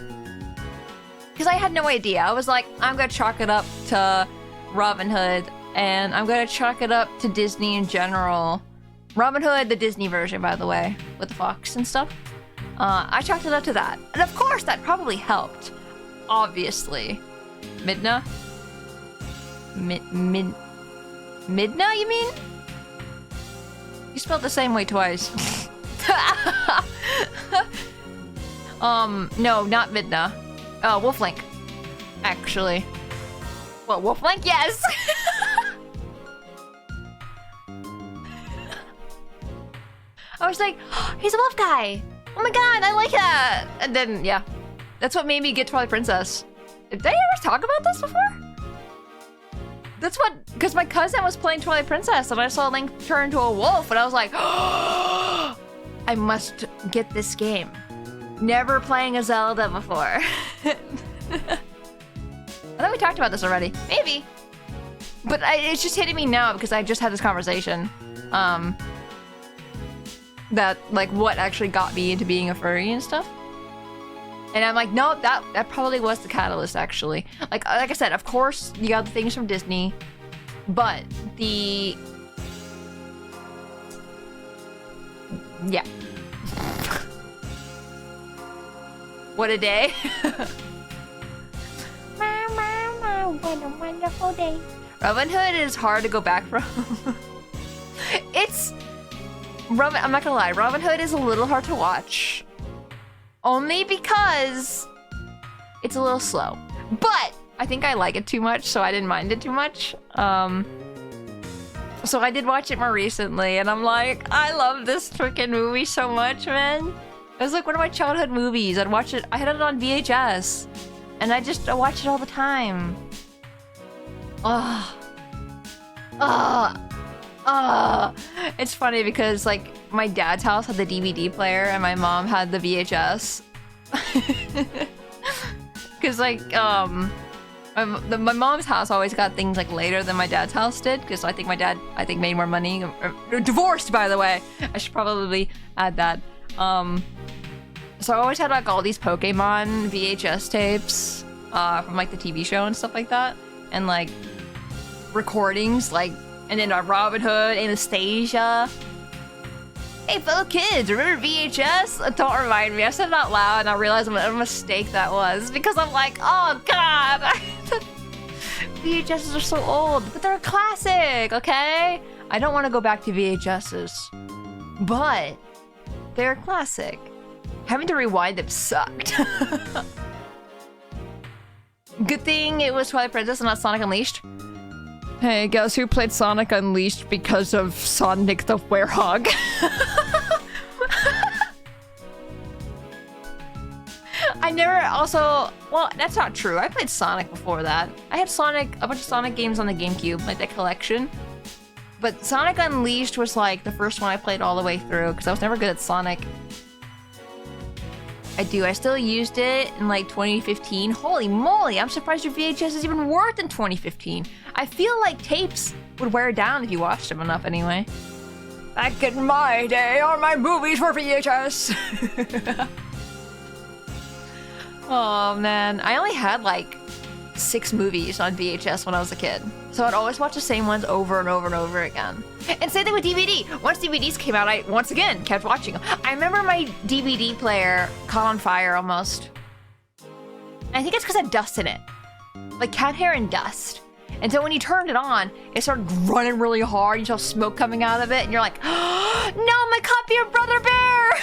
Because I had no idea. I was like, I'm gonna chalk it up to Robin Hood, and I'm gonna chalk it up to Disney in general. Robin Hood, the Disney version, by the way, with the fox and stuff. I chalked it up to that. And of course, that probably helped. Obviously. Midna? Midna, you mean? You spelled the same way twice. No, not Midna. Wolflink. Actually. Well, Wolflink, yes! I was like, oh, he's a wolf guy! Oh my god, I like that! And then, yeah. That's what made me get Twilight Princess. Did I ever talk about this before? That's what... Because my cousin was playing Twilight Princess and I saw Link turn into a wolf and I was like, oh, I must get this game. Never playing a Zelda before. I thought we talked about this already. Maybe. But it's just hitting me now because I just had this conversation. That, like, what actually got me into being a furry and stuff. And I'm like, no, that probably was the catalyst, actually. Like I said, of course, you got the things from Disney. But the... Yeah. What a day. What a wonderful day. Robin Hood is hard to go back from. I'm not gonna lie, Robin Hood is a little hard to watch. Only because it's a little slow. But I think I like it too much, so I didn't mind it too much. So I did watch it more recently, and I'm like, I love this freaking movie so much, man. It was like one of my childhood movies. I'd watch it, I had it on VHS. And I watch it all the time. It's funny because, like, my dad's house had the DVD player and my mom had the VHS. Because, like, my mom's house always got things, like, later than my dad's house did. Because I think my dad, made more money. Divorced, by the way. I should probably add that. So I always had, like, all these Pokemon VHS tapes from, like, the TV show and stuff like that. And, like, recordings, like, and then Robin Hood, Anastasia. Hey, fellow kids, remember VHS? Don't remind me. I said it out loud and I realized what a mistake that was. Because I'm like, oh, God. VHSs are so old, but they're a classic, okay? I don't want to go back to VHSs, but they're a classic. Having to rewind them sucked. Good thing it was Twilight Princess and not Sonic Unleashed. Hey, guess who played Sonic Unleashed because of Sonic the Werehog? also, well, that's not true. I played Sonic before that. I had a bunch of Sonic games on the GameCube, like that collection. But Sonic Unleashed was like the first one I played all the way through because I was never good at Sonic. I still used it in like 2015. Holy moly, I'm surprised your VHS is even worked in 2015. I feel like tapes would wear down if you watched them enough anyway. Back in my day, all my movies were VHS. Oh man, I only had like 6 movies on VHS when I was a kid. So I'd always watch the same ones over and over and over again. And same thing with DVD. Once DVDs came out, I once again kept watching them. I remember my DVD player caught on fire almost. And I think it's because of dust in it. Like cat hair and dust. And so when you turned it on, it started running really hard. You saw smoke coming out of it. And you're like, oh, no, my copy of Brother Bear!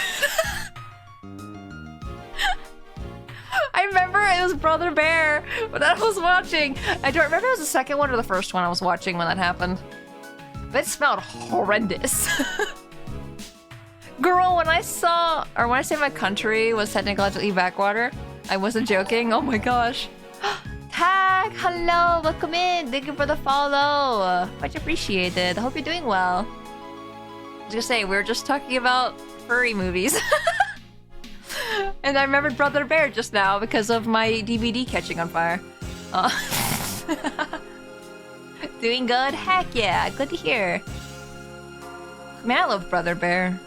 I remember it was Brother Bear that I was watching. I don't remember if it was the second one or the first one I was watching when that happened. But it smelled horrendous. Girl, when I say my country was technologically backwater, I wasn't joking. Oh my gosh. Tag, hello, welcome in. Thank you for the follow. Much appreciated. I hope you're doing well. I was gonna say, we were just talking about furry movies. And I remembered Brother Bear just now because of my DVD catching on fire. Doing good? Heck yeah, good to hear. Man, I love Brother Bear.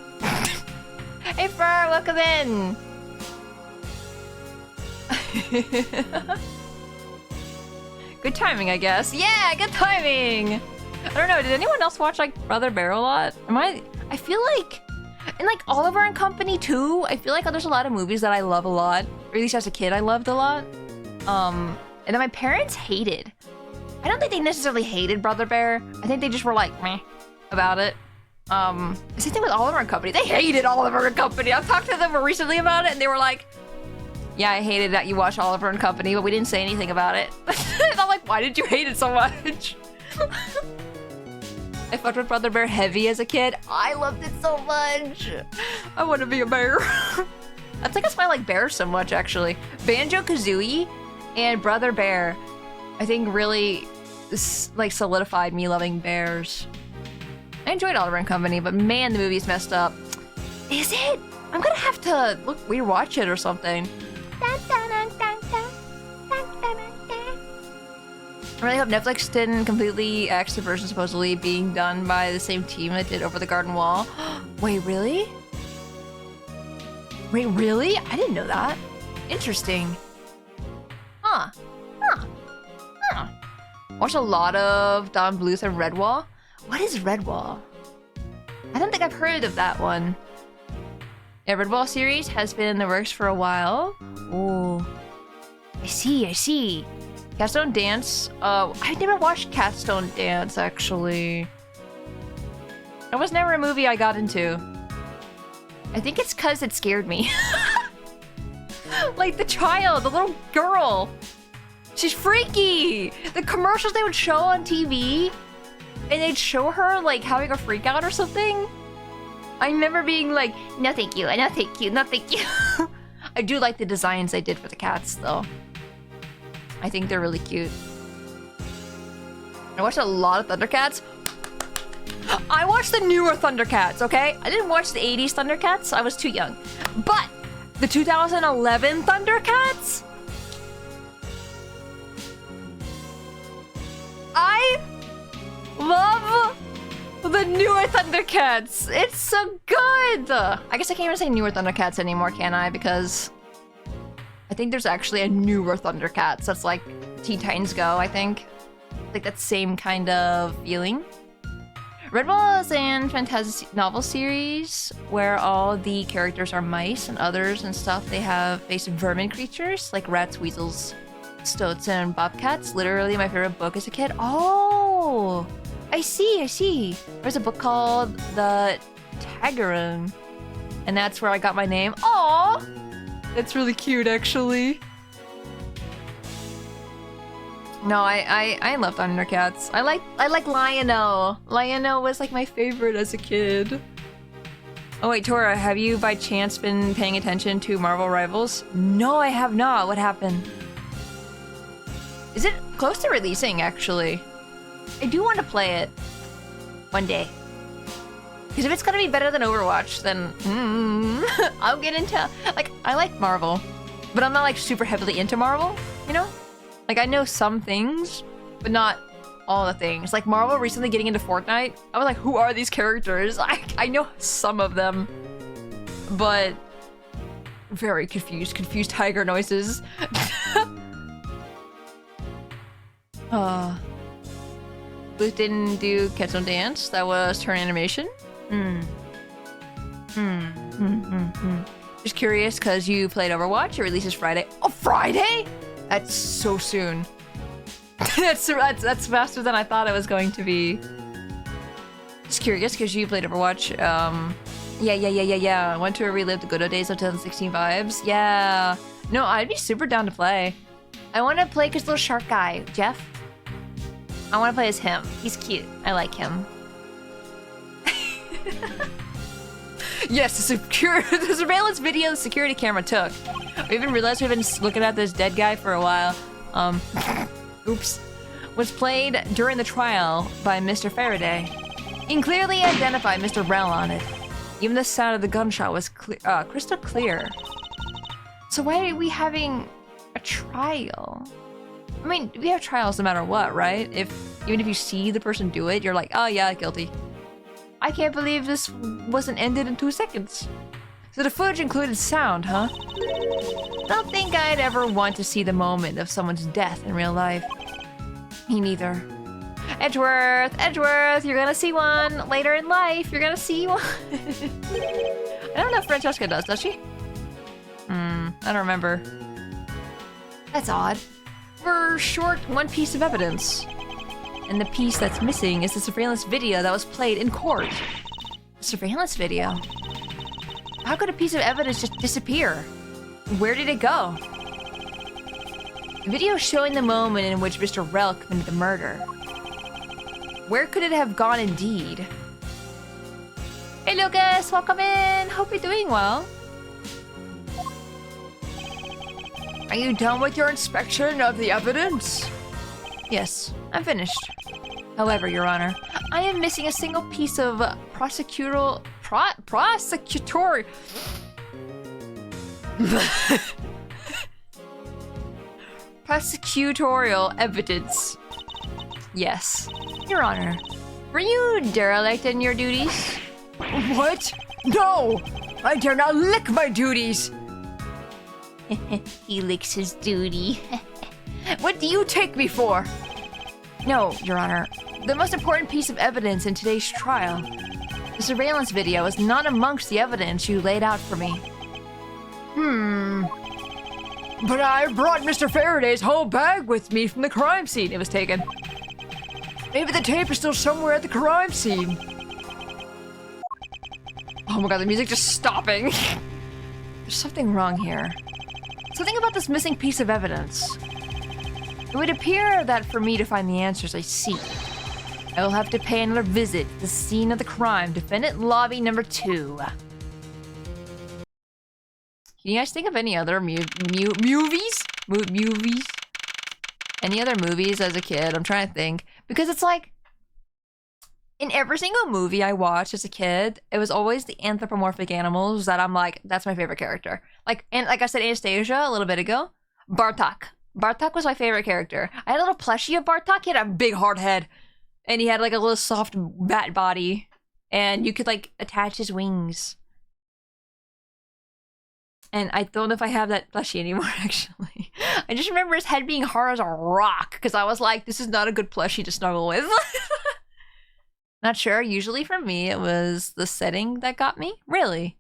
Hey Fur, welcome in! Good timing, I guess. Yeah, good timing! I don't know, did anyone else watch like Brother Bear a lot? I feel like... And like Oliver and Company too, I feel like there's a lot of movies that I love a lot. Or at least as a kid I loved a lot. And then my parents hated. I don't think they necessarily hated Brother Bear. I think they just were like, meh, about it. Same thing with Oliver and Company. They hated Oliver and Company. I've talked to them recently about it and they were like, yeah, I hated that you watched Oliver and Company, but we didn't say anything about it. And I'm like, why did you hate it so much? I fucked with Brother Bear heavy as a kid. I loved it so much. I want to be a bear. I think that's why I like bears so much, actually. Banjo-Kazooie and Brother Bear, I think really like solidified me loving bears. I enjoyed Oliver and Company, but man, the movie's messed up. Is it? I'm gonna have to rewatch it or something. I really hope Netflix didn't completely axe the version supposedly being done by the same team that did Over the Garden Wall. Wait, really? Wait, really? I didn't know that. Interesting. Huh. Watched a lot of Don Bluth and Redwall. What is Redwall? I don't think I've heard of that one. Yeah, Redwall series has been in the works for a while. Oh, I see. Catstone Dance. I never watched Catstone Dance, actually. It was never a movie I got into. I think it's because it scared me. Like the child, the little girl. She's freaky! The commercials they would show on TV, and they'd show her like having a freak out or something. I remember being like, no thank you, no thank you, no thank you. I do like the designs they did for the cats though. I think they're really cute. I watched a lot of Thundercats. I watched the newer Thundercats, okay? I didn't watch the 80s Thundercats, I was too young. But the 2011 Thundercats? I love the newer Thundercats. It's so good. I guess I can't even say newer Thundercats anymore, can I? Because I think there's actually a newer Thundercats that's like Teen Titans Go, I think. Like that same kind of feeling. Redwall is an fantasy novel series where all the characters are mice and others and stuff. They have face vermin creatures like rats, weasels, stoats, and bobcats. Literally my favorite book as a kid. Oh, I see. There's a book called The Tagarin, and that's where I got my name. Aw, that's really cute, actually. No, I love Thundercats. I like Lion-O. Lion-O was like my favorite as a kid. Oh wait, Tora, have you by chance been paying attention to Marvel Rivals? No, I have not. What happened? Is it close to releasing, actually? I do want to play it one day. Because if it's gonna be better than Overwatch, then I'll get into... Like, I like Marvel, but I'm not like super heavily into Marvel, you know? Like, I know some things, but not all the things. Like, Marvel recently getting into Fortnite, I was like, who are these characters? I know some of them, but very confused tiger noises. Booth didn't do Ketsun Dance, that was turn animation. Just curious, because you played Overwatch, it releases Friday. Oh, Friday? That's so soon. that's faster than I thought it was going to be. Just curious, because you played Overwatch. Yeah. Want to relive the good old days of 2016 vibes? Yeah. No, I'd be super down to play. I want to play this little shark guy, Jeff. I want to play as him. He's cute. I like him. Yes, the surveillance video the security camera took. We even realized we've been looking at this dead guy for a while. Oops. Was played during the trial by Mr. Faraday. You can clearly identify Mr. Rel on it. Even the sound of the gunshot was crystal clear. So why are we having a trial? I mean, we have trials no matter what, right? Even if you see the person do it, you're like, oh yeah, guilty. I can't believe this wasn't ended in 2 seconds. So the footage included sound, huh? Don't think I'd ever want to see the moment of someone's death in real life. Me neither. Edgeworth, you're gonna see one later in life. You're gonna see one. I don't know if Francesca does she? I don't remember. That's odd. We're short one piece of evidence. And the piece that's missing is the surveillance video that was played in court. Surveillance video? How could a piece of evidence just disappear? Where did it go? The video showing the moment in which Mr. Rel committed the murder. Where could it have gone indeed? Hey Lucas, welcome in! Hope you're doing well. Are you done with your inspection of the evidence? Yes, I'm finished. However, Your Honor, I am missing a single piece of prosecutorial evidence. Yes, Your Honor. Were you derelict in your duties? What? No! I dare not lick my duties! He licks his duty. What do you take me for? No, Your Honor. The most important piece of evidence in today's trial. The surveillance video is not amongst the evidence you laid out for me. But I brought Mr. Faraday's whole bag with me from the crime scene it was taken. Maybe the tape is still somewhere at the crime scene. Oh my god, the music just stopping. There's something wrong here. Something about this missing piece of evidence. It would appear that for me to find the answers I seek, I will have to pay another visit to the scene of the crime, defendant lobby number 2. Can you guys think of any other movies? Movies? Any other movies as a kid? I'm trying to think. Because it's like, in every single movie I watched as a kid, it was always the anthropomorphic animals that I'm like, that's my favorite character. Like I said, Anastasia a little bit ago, Bartok. Bartok was my favorite character. I had a little plushie of Bartok. He had a big hard head. And he had like a little soft bat body. And you could like attach his wings. And I don't know if I have that plushie anymore, actually. I just remember his head being hard as a rock. Because I was like, this is not a good plushie to snuggle with. Not sure. Usually for me, it was the setting that got me. Really?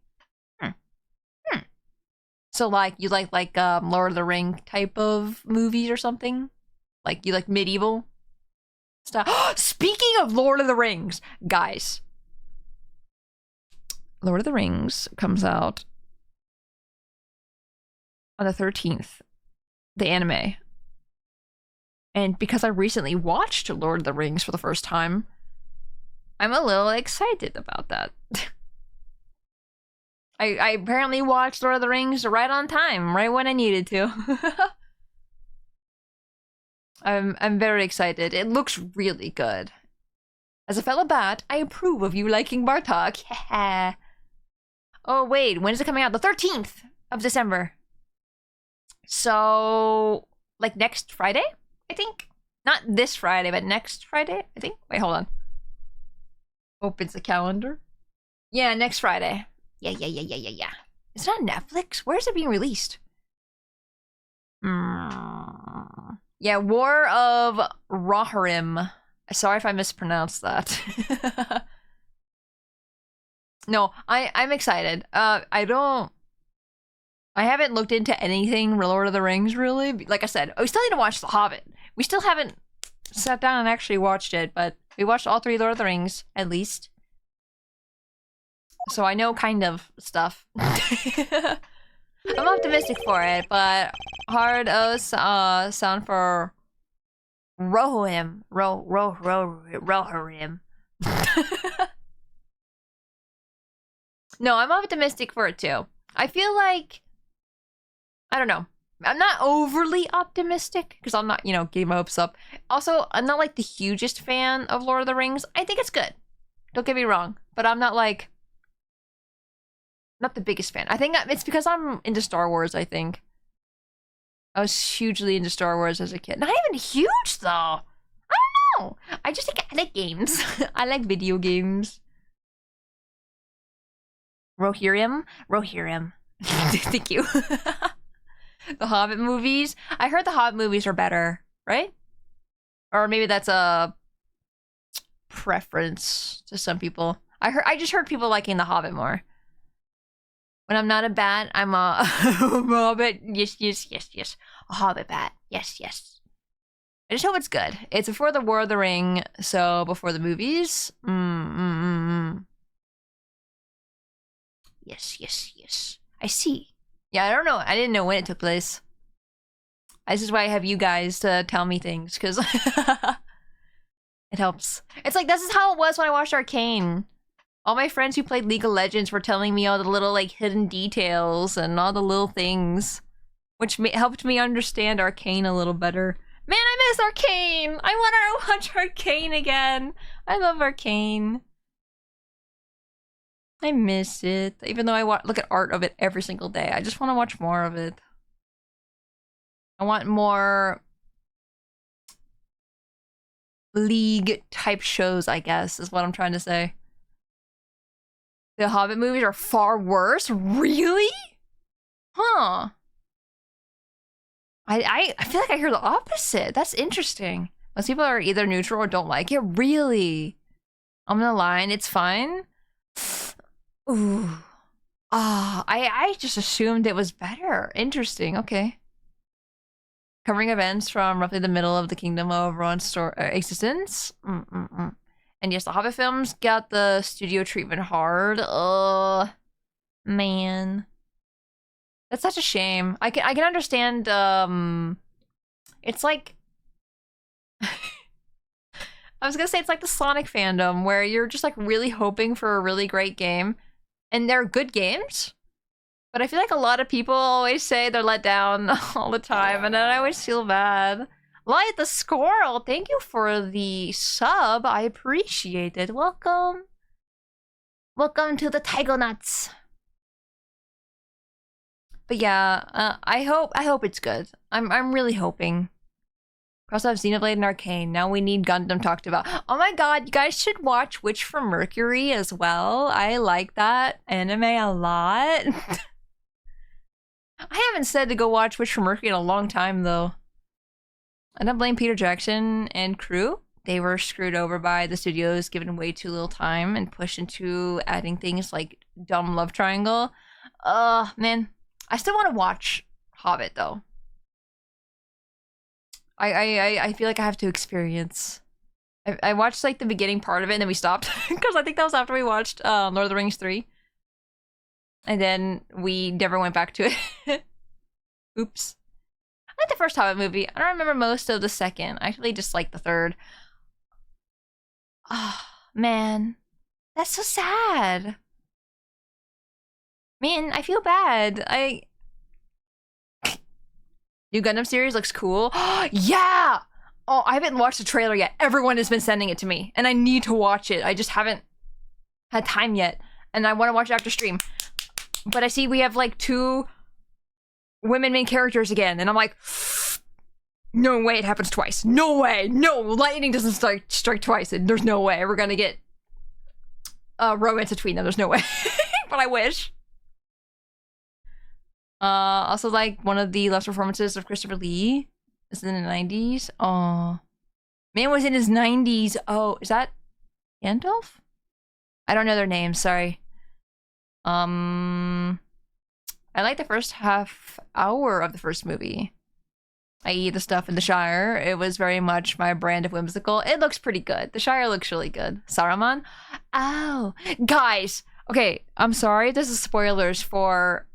So like, you like Lord of the Ring type of movies or something? Like, you like medieval stuff? Speaking of Lord of the Rings, guys. Lord of the Rings comes out on the 13th. The anime. And because I recently watched Lord of the Rings for the first time, I'm a little excited about that. I apparently watched Lord of the Rings right on time, right when I needed to. I'm very excited. It looks really good. As a fellow bat, I approve of you liking Bartok. Oh wait, when is it coming out? The 13th of December. So, like next Friday, I think? Not this Friday, but next Friday, I think? Wait, hold on. Opens the calendar. Yeah, next Friday. Yeah. It's not on Netflix? Where is it being released? Yeah, War of Rohirrim. Sorry if I mispronounced that. No, I'm excited. I haven't looked into anything Lord of the Rings, really. Like I said, we still need to watch The Hobbit. We still haven't sat down and actually watched it, but we watched all 3 Lord of the Rings, at least. So I know kind of stuff. I'm optimistic for it, but hard sound for Rohirrim. Rohirrim. No, I'm optimistic for it too. I feel like, I don't know. I'm not overly optimistic because I'm not, getting my hopes up. Also, I'm not like the hugest fan of Lord of the Rings. I think it's good. Don't get me wrong, but I'm not like, not the biggest fan. I think it's because I'm into Star Wars, I think. I was hugely into Star Wars as a kid. Not even huge though. I don't know. I just think I like games. I like video games. Rohirrim. Thank you. The Hobbit movies. I heard the Hobbit movies are better, right? Or maybe that's a preference to some people. I just heard people liking the Hobbit more. When I'm not a bat, I'm a Hobbit. Yes. A Hobbit bat. Yes. I just hope it's good. It's before the War of the Ring, so before the movies. Yes. I see. Yeah, I don't know. I didn't know when it took place. This is why I have you guys to tell me things, because it helps. It's like, this is how it was when I watched Arcane. All my friends who played League of Legends were telling me all the little, like, hidden details and all the little things, which helped me understand Arcane a little better. Man, I miss Arcane! I want to watch Arcane again! I love Arcane. I miss it. Even though I look at art of it every single day. I just want to watch more of it. I want more League-type shows, I guess, is what I'm trying to say. The Hobbit movies are far worse? Really? Huh. I feel like I hear the opposite. That's interesting. Most people are either neutral or don't like it. Really? I'm gonna lie, and it's fine. Ooh. I just assumed it was better. Interesting, okay. Covering events from roughly the middle of the Kingdom of Rohan's existence. And yes, the Hobbit films got the studio treatment hard. Man. That's such a shame. I can understand, it's like... I was gonna say it's like the Sonic fandom, where you're just like really hoping for a really great game. And they're good games. But I feel like a lot of people always say they're let down all the time, and then I always feel bad. Light the Squirrel, thank you for the sub. I appreciate it. Welcome. Welcome to the Tiger Nuts. But yeah, I hope it's good. I'm really hoping. Cross off Xenoblade and Arcane. Now we need Gundam talked about. Oh my god, you guys should watch Witch from Mercury as well. I like that anime a lot. I haven't said to go watch Witch from Mercury in a long time though. I don't blame Peter Jackson and crew. They were screwed over by the studios, given way too little time and pushed into adding things like dumb love triangle. Man, I still want to watch Hobbit though. I feel like I have to experience. I watched like the beginning part of it and then we stopped because I think that was after we watched Lord of the Rings 3. And then we never went back to it. Oops. I like the first Hobbit movie. I don't remember most of the second. I actually just like the third. Oh, man. That's so sad. Man, I feel bad. New Gundam series looks cool. Yeah! Oh, I haven't watched the trailer yet. Everyone has been sending it to me, and I need to watch it. I just haven't had time yet, and I want to watch it after stream. But I see we have like 2 women main characters again, and I'm like, no way it happens twice. No way. No, lightning doesn't strike twice. And there's no way we're gonna get romance between them. There's no way. But I wish. Also like one of the last performances of Christopher Lee. Is in the 90s. Oh, man was in his 90s. Oh, is that Gandalf? I don't know their names. Sorry. I like the first half hour of the first movie, i.e. the stuff in the Shire. It was very much my brand of whimsical. It looks pretty good. The Shire looks really good. Saruman? Oh, guys. Okay, I'm sorry. This is spoilers for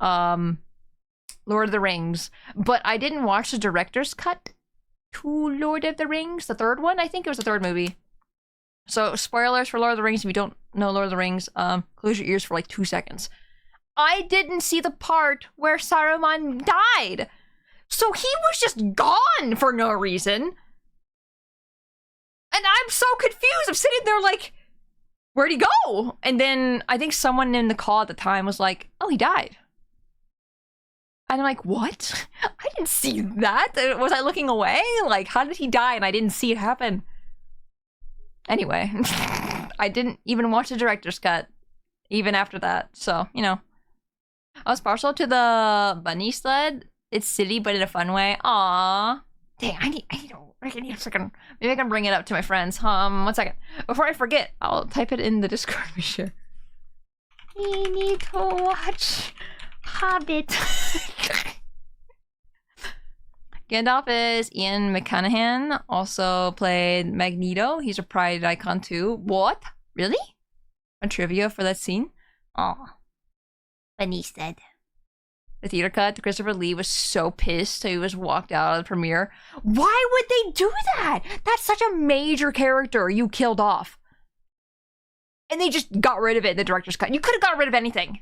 Lord of the Rings, but I didn't watch the director's cut to Lord of the Rings, the third one. I think it was the third movie. So spoilers for Lord of the Rings. If you don't know Lord of the Rings, close your ears for like 2 seconds. I didn't see the part where Saruman died. So he was just gone for no reason. And I'm so confused. I'm sitting there like, where'd he go? And then I think someone in the call at the time was like, oh, he died. And I'm like, what? I didn't see that. Was I looking away? Like, how did he die and I didn't see it happen? Anyway, I didn't even watch the director's cut even after that. So, you know. I was partial to the bunny sled. It's silly, but in a fun way. Aww. Dang, I need a second. Maybe I can bring it up to my friends. 1 second. Before I forget, I'll type it in the Discord we share. We need to watch Hobbit. Gandalf is Ian McConaughey, also played Magneto. He's a Pride icon too. What? Really? A trivia for that scene? Aw. Bunny said. The theater cut, Christopher Lee was so pissed he was walked out of the premiere. Why would they do that? That's such a major character you killed off. And they just got rid of it in the director's cut. You could have got rid of anything.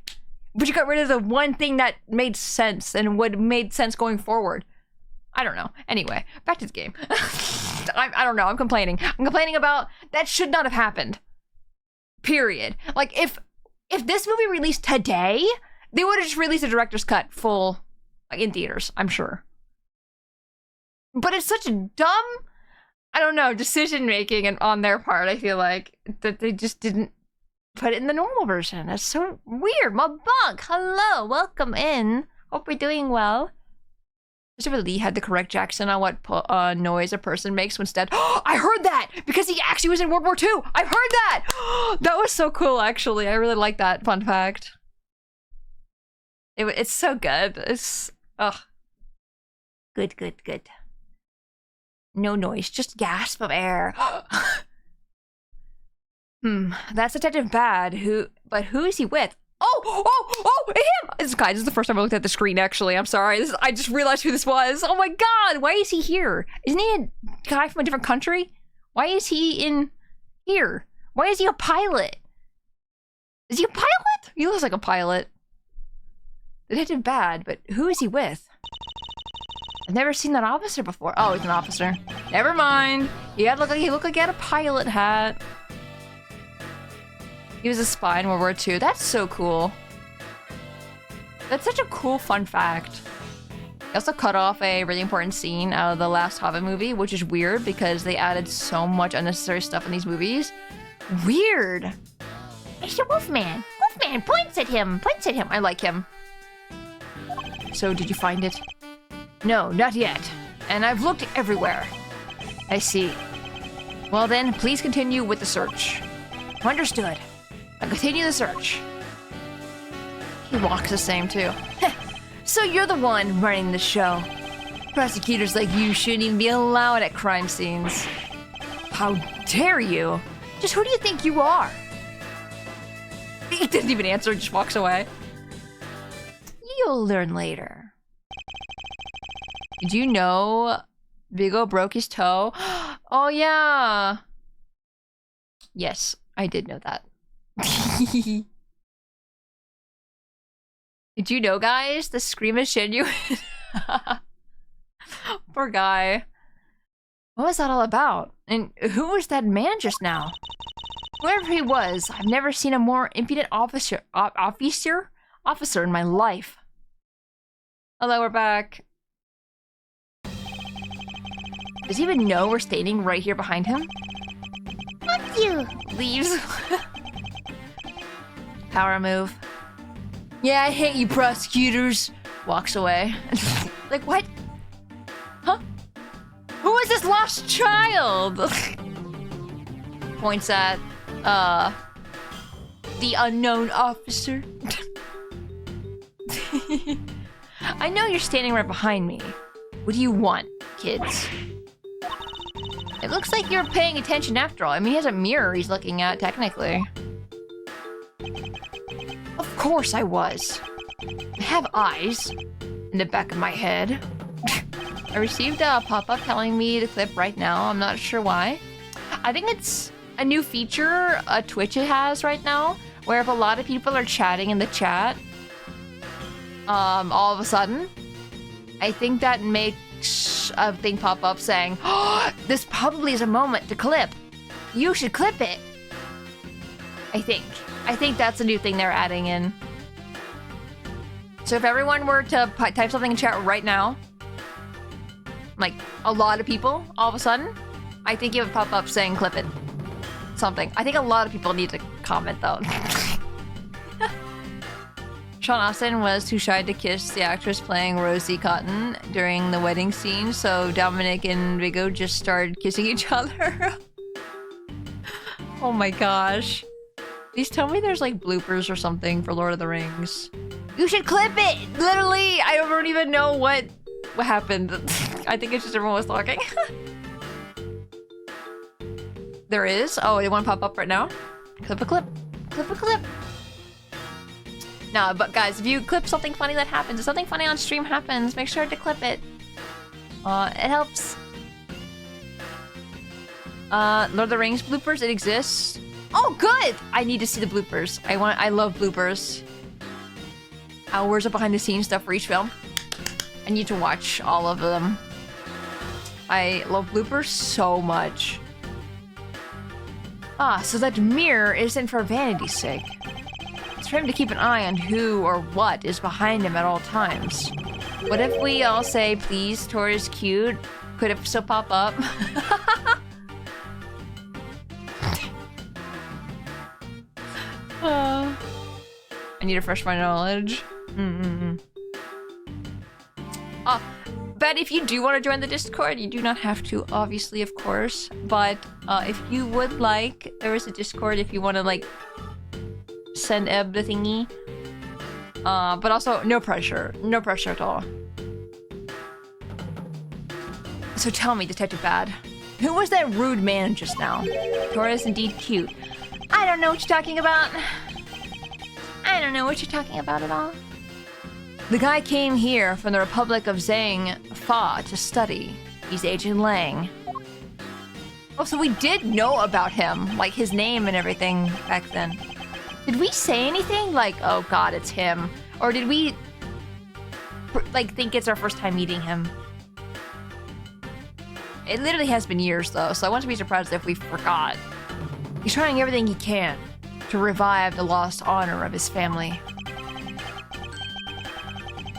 But you got rid of the one thing that made sense and would made sense going forward. I don't know. Anyway, back to the game. I don't know. I'm complaining. I'm complaining about that should not have happened. Period. Like, if this movie released today, they would have just released a director's cut full in theaters, I'm sure. But it's such a dumb, I don't know, decision making and on their part, I feel like, that they just didn't put it in the normal version. That's so weird. My bug, hello, welcome in. Hope you're doing well. Christopher Lee had the correct Jackson on what noise a person makes when instead. I heard that because he actually was in World War II. I heard that. That was so cool, actually. I really like that fun fact. It's so good. It's good. No noise, just gasp of air. That's Detective Bad. Who is he with? Oh, him! This is the first time I looked at the screen, actually. I'm sorry. I just realized who this was. Oh my god, why is he here? Isn't he a guy from a different country? Why is he in here? Why is he a pilot? Is he a pilot? He looks like a pilot. Detective Bad, but who is he with? I've never seen that officer before. Oh, he's an officer. Never mind. He looked like he had a pilot hat. He was a spy in World War II. That's so cool. That's such a cool fun fact. They also cut off a really important scene out of the last Hobbit movie, which is weird because they added so much unnecessary stuff in these movies. Weird. It's the Wolfman. Wolfman points at him. I like him. So, did you find it? No, not yet. And I've looked everywhere. I see. Well then, please continue with the search. Understood. I'll continue the search. He walks the same too. So you're the one running the show. Prosecutors like you shouldn't even be allowed at crime scenes. How dare you? Just who do you think you are? He didn't even answer, just walks away. You'll learn later. Did you know Vigo broke his toe? Oh yeah. Yes, I did know that. Did you know, guys? The scream is genuine. Poor guy. What was that all about? And who was that man just now? Whoever he was, I've never seen a more impudent officer in my life. Hello, we're back. Does he even know we're standing right here behind him? Fuck you! Leaves. Power move. Yeah, I hate you prosecutors. Walks away. Like, what? Huh? Who is this lost child? Points at, the unknown officer. I know you're standing right behind me. What do you want, kids? It looks like you're paying attention after all. I mean, he has a mirror he's looking at, technically. Of course I was. I have eyes in the back of my head. I received a pop-up telling me to clip right now. I'm not sure why. I think it's a new feature Twitch has right now, where if a lot of people are chatting in the chat, all of a sudden, I think that makes a thing pop up saying, "Oh, this probably is a moment to clip. You should clip it." I think that's a new thing they're adding in. So if everyone were to type something in chat right now, like a lot of people, all of a sudden, I think it would pop up saying clip it. Something. I think a lot of people need to comment though. Sean Austin was too shy to kiss the actress playing Rosie Cotton during the wedding scene, so Dominic and Viggo just started kissing each other. Oh my gosh. Please tell me there's like bloopers or something for Lord of the Rings. You should clip it! Literally, I don't even know what happened. I think it's just everyone was talking. There is? Oh, you want to pop up right now? Clip a clip. Clip a clip. No, but guys, if you clip something funny that happens, if something funny on stream happens, make sure to clip it. It helps. Lord of the Rings bloopers, it exists. Oh, good! I need to see the bloopers. I love bloopers. Hours of behind the scenes stuff for each film. I need to watch all of them. I love bloopers so much. Ah, so that mirror isn't for vanity's sake. It's for him to keep an eye on who or what is behind him at all times. What if we all say, please, Tora's cute? Could it still pop up? I need to refresh my knowledge. But if you do want to join the Discord, you do not have to, obviously, of course. But if you would like, there is a Discord if you want to, like, send Eb the thingy. But also, no pressure. No pressure at all. So tell me, Detective Bad, who was that rude man just now? Tora is indeed cute. I don't know what you're talking about. I don't know what you're talking about at all. The guy came here from the Republic of Zhang Fa to study. He's Agent Lang. Oh, so we did know about him, like his name and everything back then. Did we say anything like, oh god, it's him? Or did we, like, think it's our first time meeting him? It literally has been years, though, so I wouldn't be surprised if we forgot. He's trying everything he can to revive the lost honor of his family.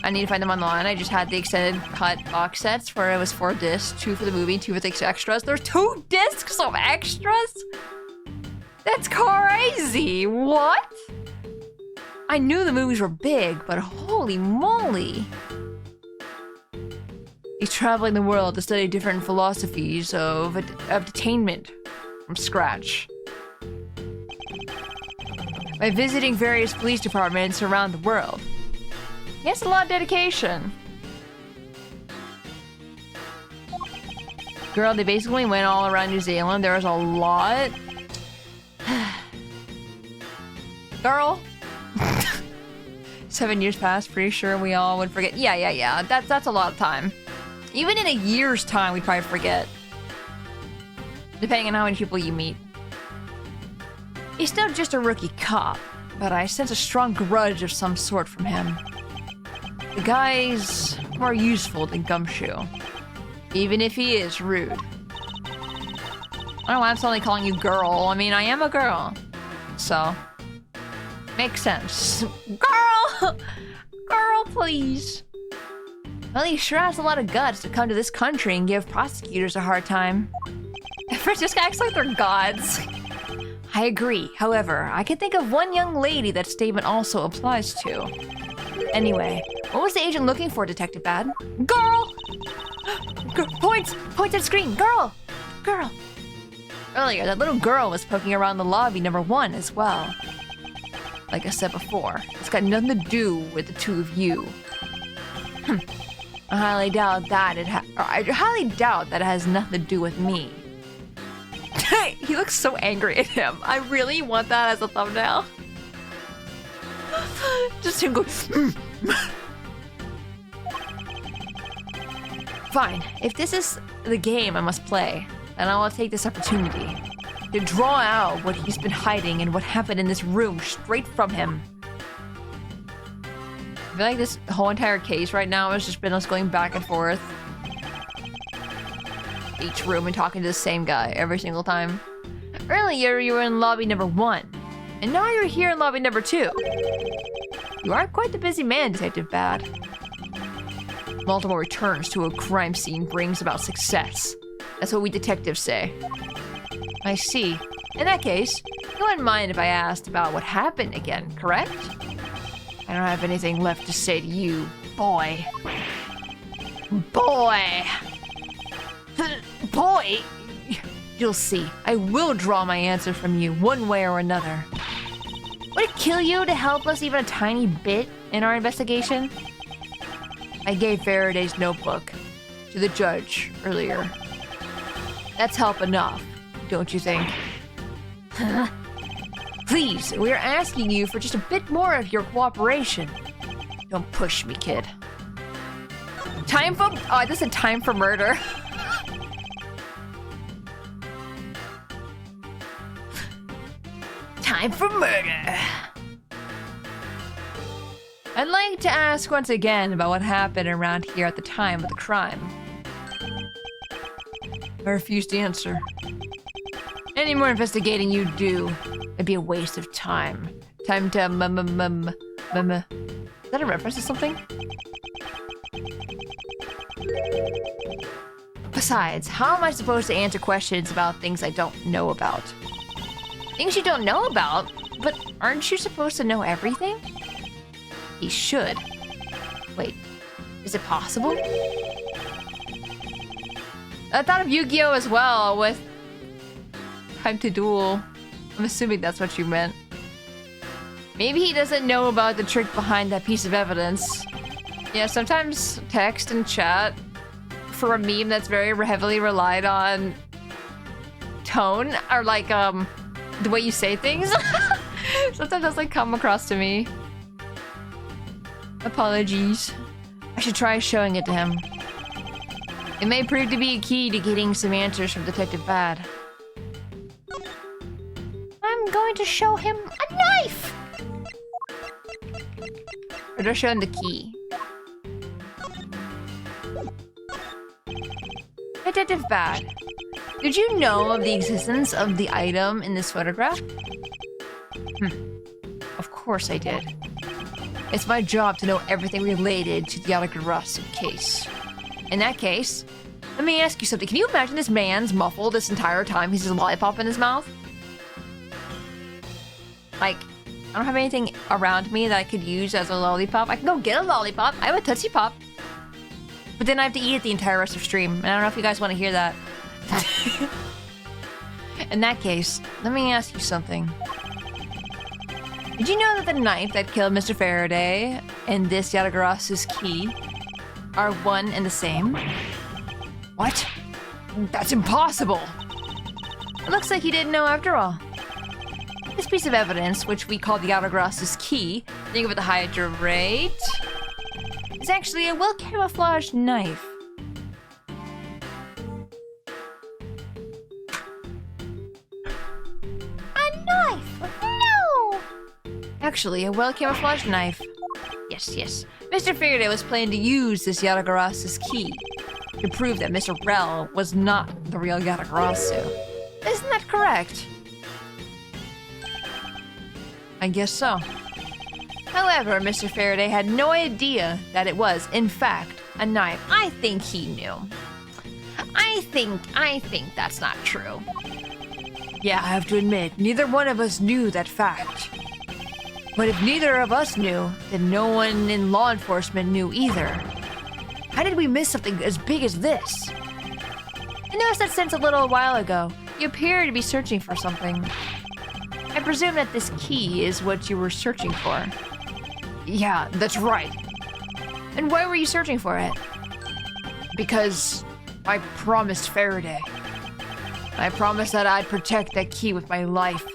I need to find them online. I just had the extended cut box sets where it was 4 discs, 2 for the movie, 2 for the extras. There's 2 discs of extras? That's crazy! What? I knew the movies were big, but holy moly! He's traveling the world to study different philosophies of detainment from scratch. By visiting various police departments around the world. He has a lot of dedication. Girl, they basically went all around New Zealand. There was a lot. Girl. 7 years passed, pretty sure we all would forget. Yeah. That's a lot of time. Even in a year's time, we'd probably forget. Depending on how many people you meet. He's still just a rookie cop, but I sense a strong grudge of some sort from him. The guy's more useful than Gumshoe. Even if he is rude. I don't know why I'm suddenly calling you girl. I mean, I am a girl. So, makes sense. Girl! Girl, please. Well, he sure has a lot of guts to come to this country and give prosecutors a hard time. Francisca acts like they're gods. I agree. However, I can think of one young lady that statement also applies to. Anyway, what was the agent looking for, Detective Bad? Girl! Points! Points at screen! Girl! Girl! Earlier, that little girl was poking around the lobby number 1 as well. Like I said before, it's got nothing to do with the two of you. I highly doubt that it has nothing to do with me. He looks so angry at him. I really want that as a thumbnail. Just him going. Fine. If this is the game I must play, then I will take this opportunity to draw out what he's been hiding and what happened in this room straight from him. I feel like this whole entire case right now has just been us going back and forth. Each room and talking to the same guy every single time. Earlier, you were in lobby number 1, and now you're here in lobby number 2. You are quite the busy man, Detective Bad. Multiple returns to a crime scene brings about success. That's what we detectives say. I see. In that case, you wouldn't mind if I asked about what happened again, correct? I don't have anything left to say to you, boy. Boy! Boy! You'll see. I will draw my answer from you, one way or another. Would it kill you to help us even a tiny bit in our investigation? I gave Faraday's notebook to the judge earlier. That's help enough, don't you think? Please, we're asking you for just a bit more of your cooperation. Don't push me, kid. Time for... Oh, this is time for murder. Time for murder. I'd like to ask once again about what happened around here at the time of the crime. I refuse to answer. Any more investigating you do, it'd be a waste of time. Time to Is that a reference to something? Besides, how am I supposed to answer questions about things I don't know about? Things you don't know about? But aren't you supposed to know everything? He should. Wait, is it possible? I thought of Yu-Gi-Oh! As well with Time to Duel. I'm assuming that's what you meant. Maybe he doesn't know about the trick behind that piece of evidence. Yeah, sometimes text and chat for a meme that's very heavily relied on tone or like the way you say things. Sometimes that's like come across to me. Apologies. I should try showing it to him. It may prove to be a key to getting some answers from Detective Bad. I'm going to show him a knife! Or just show him the key. Detective Bad, did you know of the existence of the item in this photograph? Of course I did. It's my job to know everything related to the Yatagarasu case. In that case, let me ask you something. Can you imagine this man's muffled this entire time? He's just a lollipop in his mouth? Like, I don't have anything around me that I could use as a lollipop. I can go get a lollipop. I have a Tootsie Pop. But then I have to eat it the entire rest of stream. And I don't know if you guys want to hear that. In that case, let me ask you something. Did you know that the knife that killed Mr. Faraday and this Yatagarasu's key are one and the same? What? That's impossible! It looks like you didn't know after all. This piece of evidence, which we call the Yatagarasu's key, think of it the Hydra rate, is actually a well-camouflaged knife. A knife! No! Actually, a well-camouflaged knife. yes. Mr. Faraday was planning to use this Yatagarasu's key to prove that Mr. Rel was not the real Yatagarasu. Isn't that correct? I guess so. However, Mr. Faraday had no idea that it was, in fact, a knife. I think he knew. I think that's not true. Yeah, I have to admit, neither one of us knew that fact. But if neither of us knew, then no one in law enforcement knew either. How did we miss something as big as this? I noticed that since a little while ago, you appear to be searching for something. I presume that this key is what you were searching for. Yeah, that's right. And why were you searching for it? Because I promised Faraday. I promised that I'd protect that key with my life.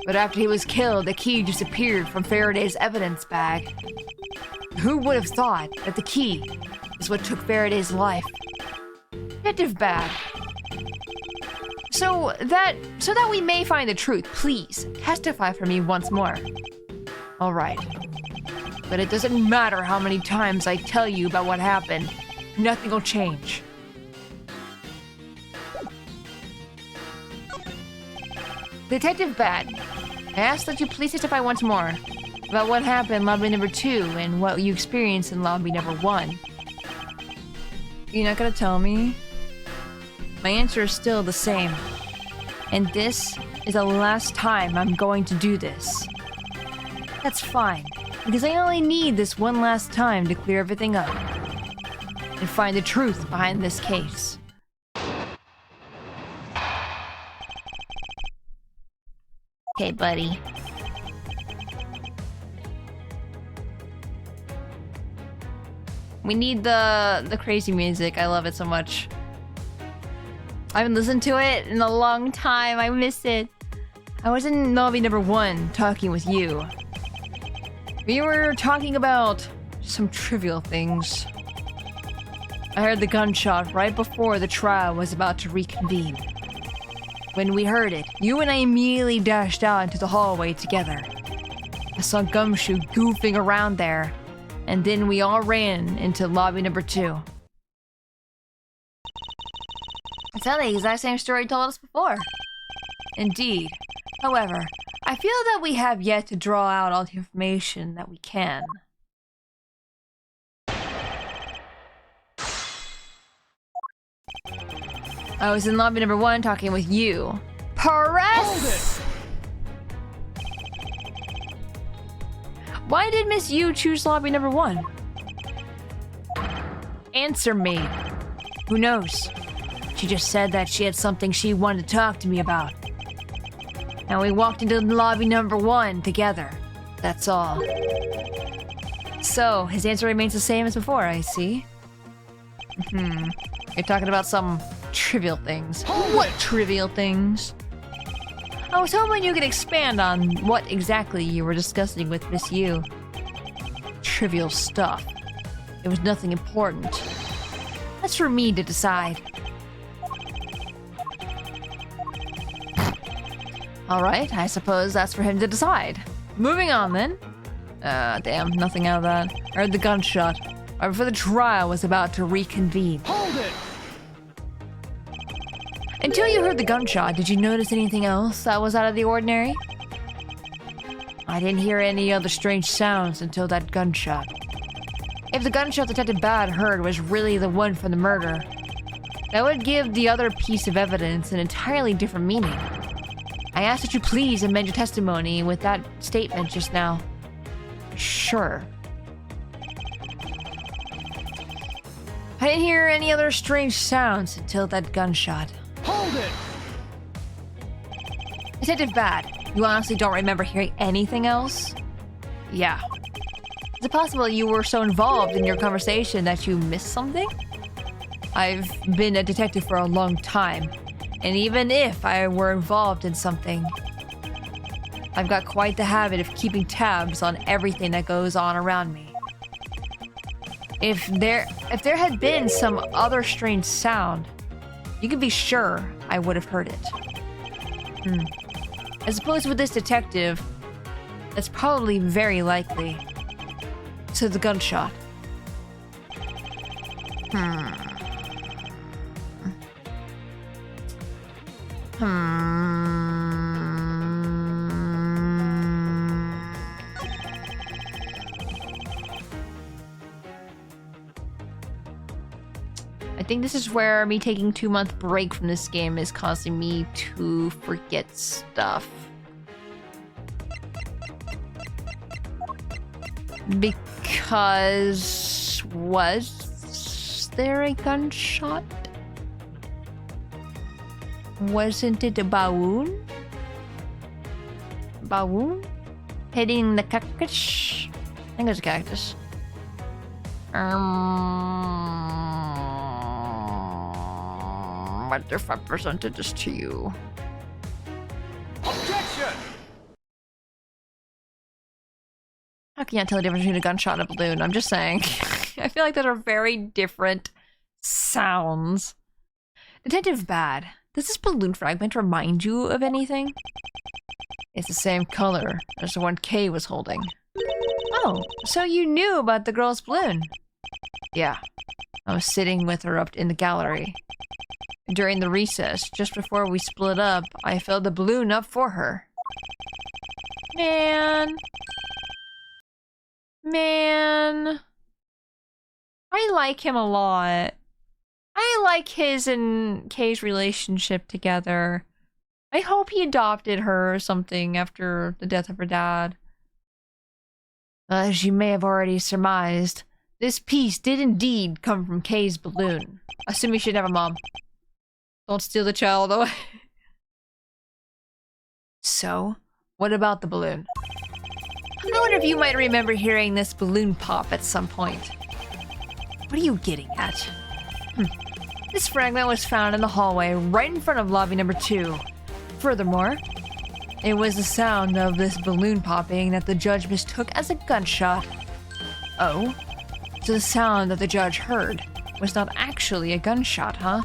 But after he was killed, the key disappeared from Faraday's evidence bag. Who would have thought that the key is what took Faraday's life? Detective Bad. So that we may find the truth, please testify for me once more. All right. But it doesn't matter how many times I tell you about what happened. Nothing will change. Detective Bad, I ask that you please testify once more about what happened in lobby number 2 and what you experienced in lobby number 1. You're not gonna tell me? My answer is still the same. And this is the last time I'm going to do this. That's fine, because I only need this one last time to clear everything up and find the truth behind this case. Okay, buddy. We need the crazy music. I love it so much. I haven't listened to it in a long time. I miss it. I was in lobby number 1 talking with you. We were talking about some trivial things. I heard the gunshot right before the trial was about to reconvene. When we heard it, you and I immediately dashed out into the hallway together. I saw Gumshoe goofing around there, and then we all ran into lobby number 2. It's not the exact same story you told us before. Indeed. However, I feel that we have yet to draw out all the information that we can. I was in lobby number 1 talking with you. Press! Why did Miss Yu choose lobby number 1? Answer me. Who knows? She just said that she had something she wanted to talk to me about. And we walked into lobby number 1 together. That's all. So, his answer remains the same as before, I see. You're talking about some trivial things. What trivial things? I was hoping you could expand on what exactly you were discussing with Miss Yu. Trivial stuff. It was nothing important. That's for me to decide. Alright, I suppose that's for him to decide. Moving on then. Damn, nothing out of that. I heard the gunshot. Right before the trial was about to reconvene. Hold it! Until you heard the gunshot, did you notice anything else that was out of the ordinary? I didn't hear any other strange sounds until that gunshot. If the gunshot Detective Bad heard was really the one from the murder, that would give the other piece of evidence an entirely different meaning. I ask that you please amend your testimony with that statement just now. Sure. I didn't hear any other strange sounds until that gunshot. Hold it! Detective Bad, you honestly don't remember hearing anything else? Yeah. Is it possible you were so involved in your conversation that you missed something? I've been a detective for a long time, and even if I were involved in something, I've got quite the habit of keeping tabs on everything that goes on around me. If there had been some other strange sound, you can be sure I would have heard it. I suppose with this detective, that's probably very likely. to the gunshot. I think this is where me taking 2-month break from this game is causing me to forget stuff. Because was there a gunshot? Wasn't it a bawoon? Bawoon? Hitting the cactus? I think it was a cactus. What if I presented this to you? Objection! How can you not tell the difference between a gunshot and a balloon? I'm just saying. I feel like those are very different sounds. Detective Bad, does this balloon fragment remind you of anything? It's the same color as the one Kay was holding. Oh, so you knew about the girl's balloon? Yeah, I was sitting with her up in the gallery. During the recess, just before we split up, I filled the balloon up for her. Man. I like him a lot. I like his and Kay's relationship together. I hope he adopted her or something after the death of her dad. As you may have already surmised, this piece did indeed come from Kay's balloon. Assuming she'd have a mom. Don't steal the child away. So, what about the balloon? I wonder if you might remember hearing this balloon pop at some point. What are you getting at? This fragment was found in the hallway right in front of lobby number 2. Furthermore, it was the sound of this balloon popping that the judge mistook as a gunshot. Oh? So the sound that the judge heard was not actually a gunshot, huh?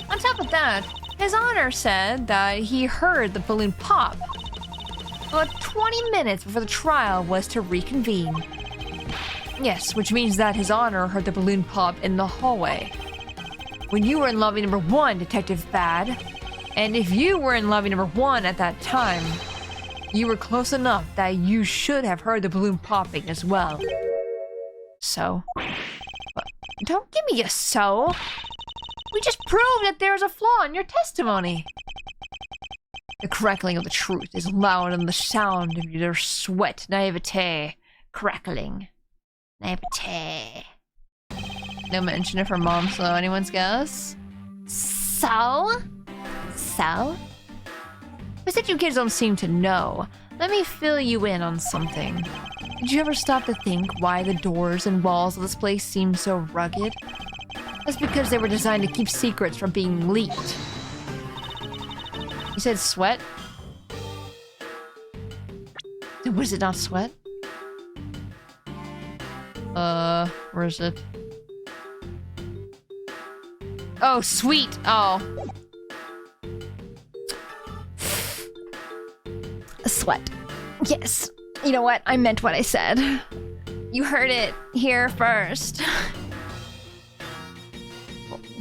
On top of that, His Honor said that he heard the balloon pop about 20 minutes before the trial was to reconvene. Yes, which means that His Honor heard the balloon pop in the hallway. When you were in lobby number 1, Detective Bad, and if you were in lobby number 1 at that time, you were close enough that you should have heard the balloon popping as well. So? Don't give me a so. We just proved that there's a flaw in your testimony. The crackling of the truth is louder than the sound of your sweat, naivete. Crackling. Naivete. No mention of her mom, so anyone's guess? So? But since you kids don't seem to know, let me fill you in on something. Did you ever stop to think why the doors and walls of this place seem so rugged? That's because they were designed to keep secrets from being leaked. You said sweat? Was it not sweat? Where is it? Oh, sweet! Oh. Sweat. Yes. You know what? I meant what I said. You heard it here first.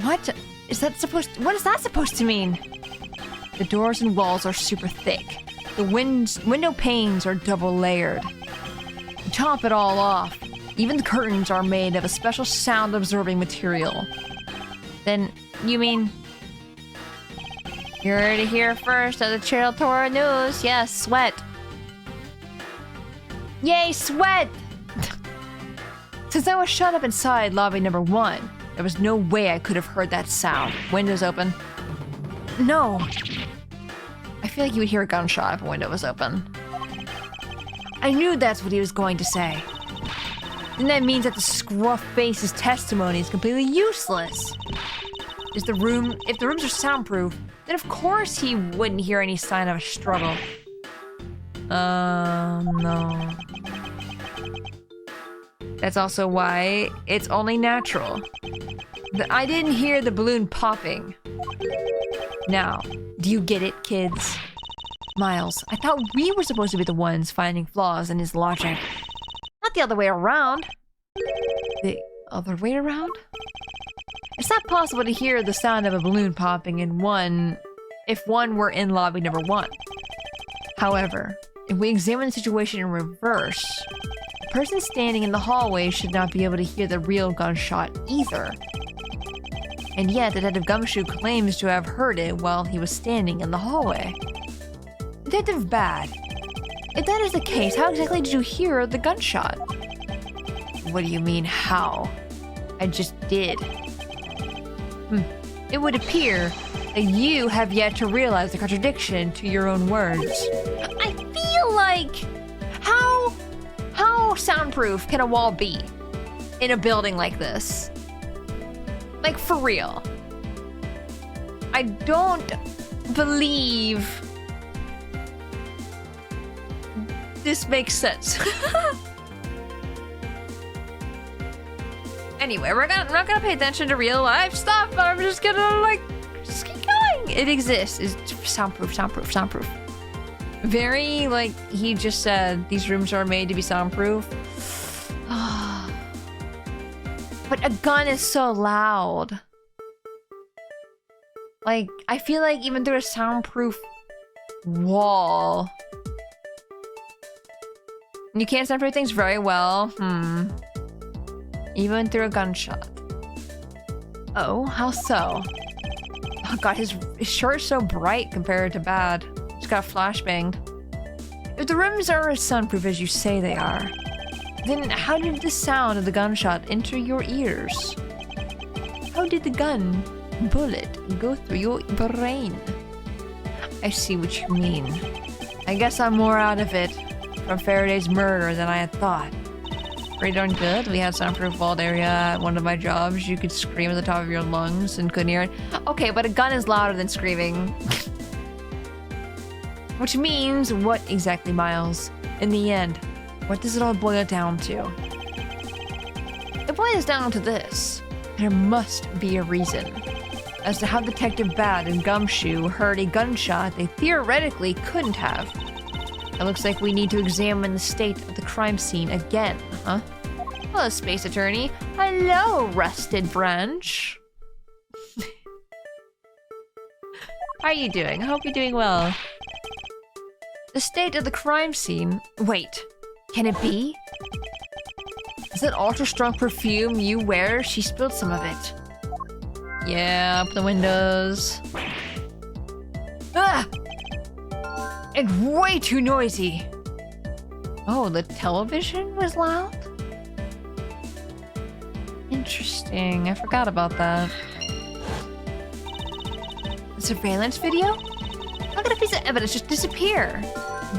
What is that supposed to, what is that supposed to mean? The doors and walls are super thick. The window panes are double layered. To top it all off, even the curtains are made of a special sound absorbing material. Then, you mean... You heard it here first at the Spacey Tora news. Yes, sweat. Yay, sweat! Since I was shut up inside lobby number 1, there was no way I could have heard that sound. Windows open. No. I feel like you would hear a gunshot if a window was open. I knew that's what he was going to say. Then that means that the scruff face's testimony is completely useless. If the rooms are soundproof, then of course he wouldn't hear any sign of a struggle. No. That's also why it's only natural. I didn't hear the balloon popping. Now, do you get it, kids? Miles, I thought we were supposed to be the ones finding flaws in his logic. Not the other way around. The other way around? It's not possible to hear the sound of a balloon popping if one were in lobby number 1. However, if we examine the situation in reverse, the person standing in the hallway should not be able to hear the real gunshot either. And yet, Detective Gumshoe claims to have heard it while he was standing in the hallway. Detective Bad, if that is the case, how exactly did you hear the gunshot? What do you mean, how? I just did. It would appear that you have yet to realize the contradiction to your own words. I feel like... How soundproof can a wall be in a building like this? Like, for real. I don't believe this makes sense. Anyway, we're not gonna pay attention to real life stuff. I'm just gonna, like, just keep going. It exists. It's soundproof, soundproof, soundproof. Very, like, he just said, these rooms are made to be soundproof. But a gun is so loud. Like, I feel like even through a soundproof wall, you can't soundproof things very well. Even through a gunshot. Oh, how so? Oh god, his shirt is so bright compared to Bad. He's got flashbanged. If the rooms are as soundproof as you say they are, then how did the sound of the gunshot enter your ears? How did the gun bullet go through your brain? I see what you mean. I guess I'm more out of it from Faraday's murder than I had thought. Pretty darn good. We had soundproof vault area at one of my jobs. You could scream at the top of your lungs and couldn't hear it. Okay, but a gun is louder than screaming. Which means what exactly, Miles? In the end, what does it all boil down to? It boils down to this. There must be a reason as to how Detective Bad and Gumshoe heard a gunshot they theoretically couldn't have. It looks like we need to examine the state of the crime scene again, huh? Hello, Space Attorney. Hello, Rusted Branch. How are you doing? I hope you're doing well. The state of the crime scene? Wait, can it be? Is that ultra-strong perfume you wear? She spilled some of it. Yeah, up the windows. Ah! It's way too noisy. Oh, the television was loud? Interesting. I forgot about that. The surveillance video? How could a piece of evidence just disappear?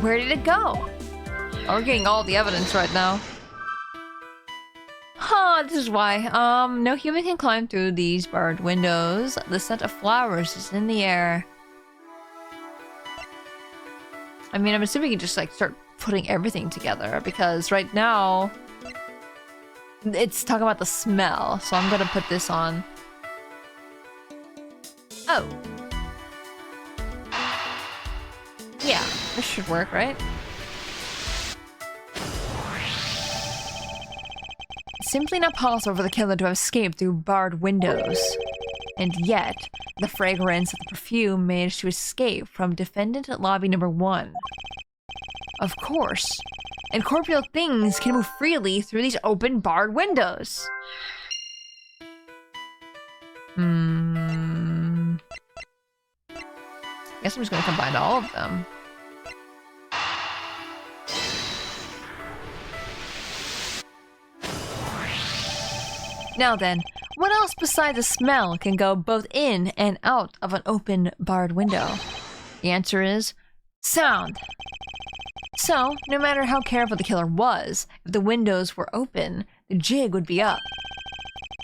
Where did it go? Oh, we're getting all the evidence right now. Huh, this is why. No human can climb through these barred windows. The scent of flowers is in the air. I mean, I'm assuming you can just, like, start putting everything together, because right now it's talking about the smell, so I'm gonna put this on. Oh. Yeah, this should work, right? It's simply not possible for the killer to have escaped through barred windows. And yet, the fragrance of the perfume managed to escape from defendant at lobby number 1. Of course, incorporeal things can move freely through these open barred windows. Guess I'm just gonna combine all of them. Now then, what else besides the smell can go both in and out of an open, barred window? The answer is sound. So, no matter how careful the killer was, if the windows were open, the jig would be up.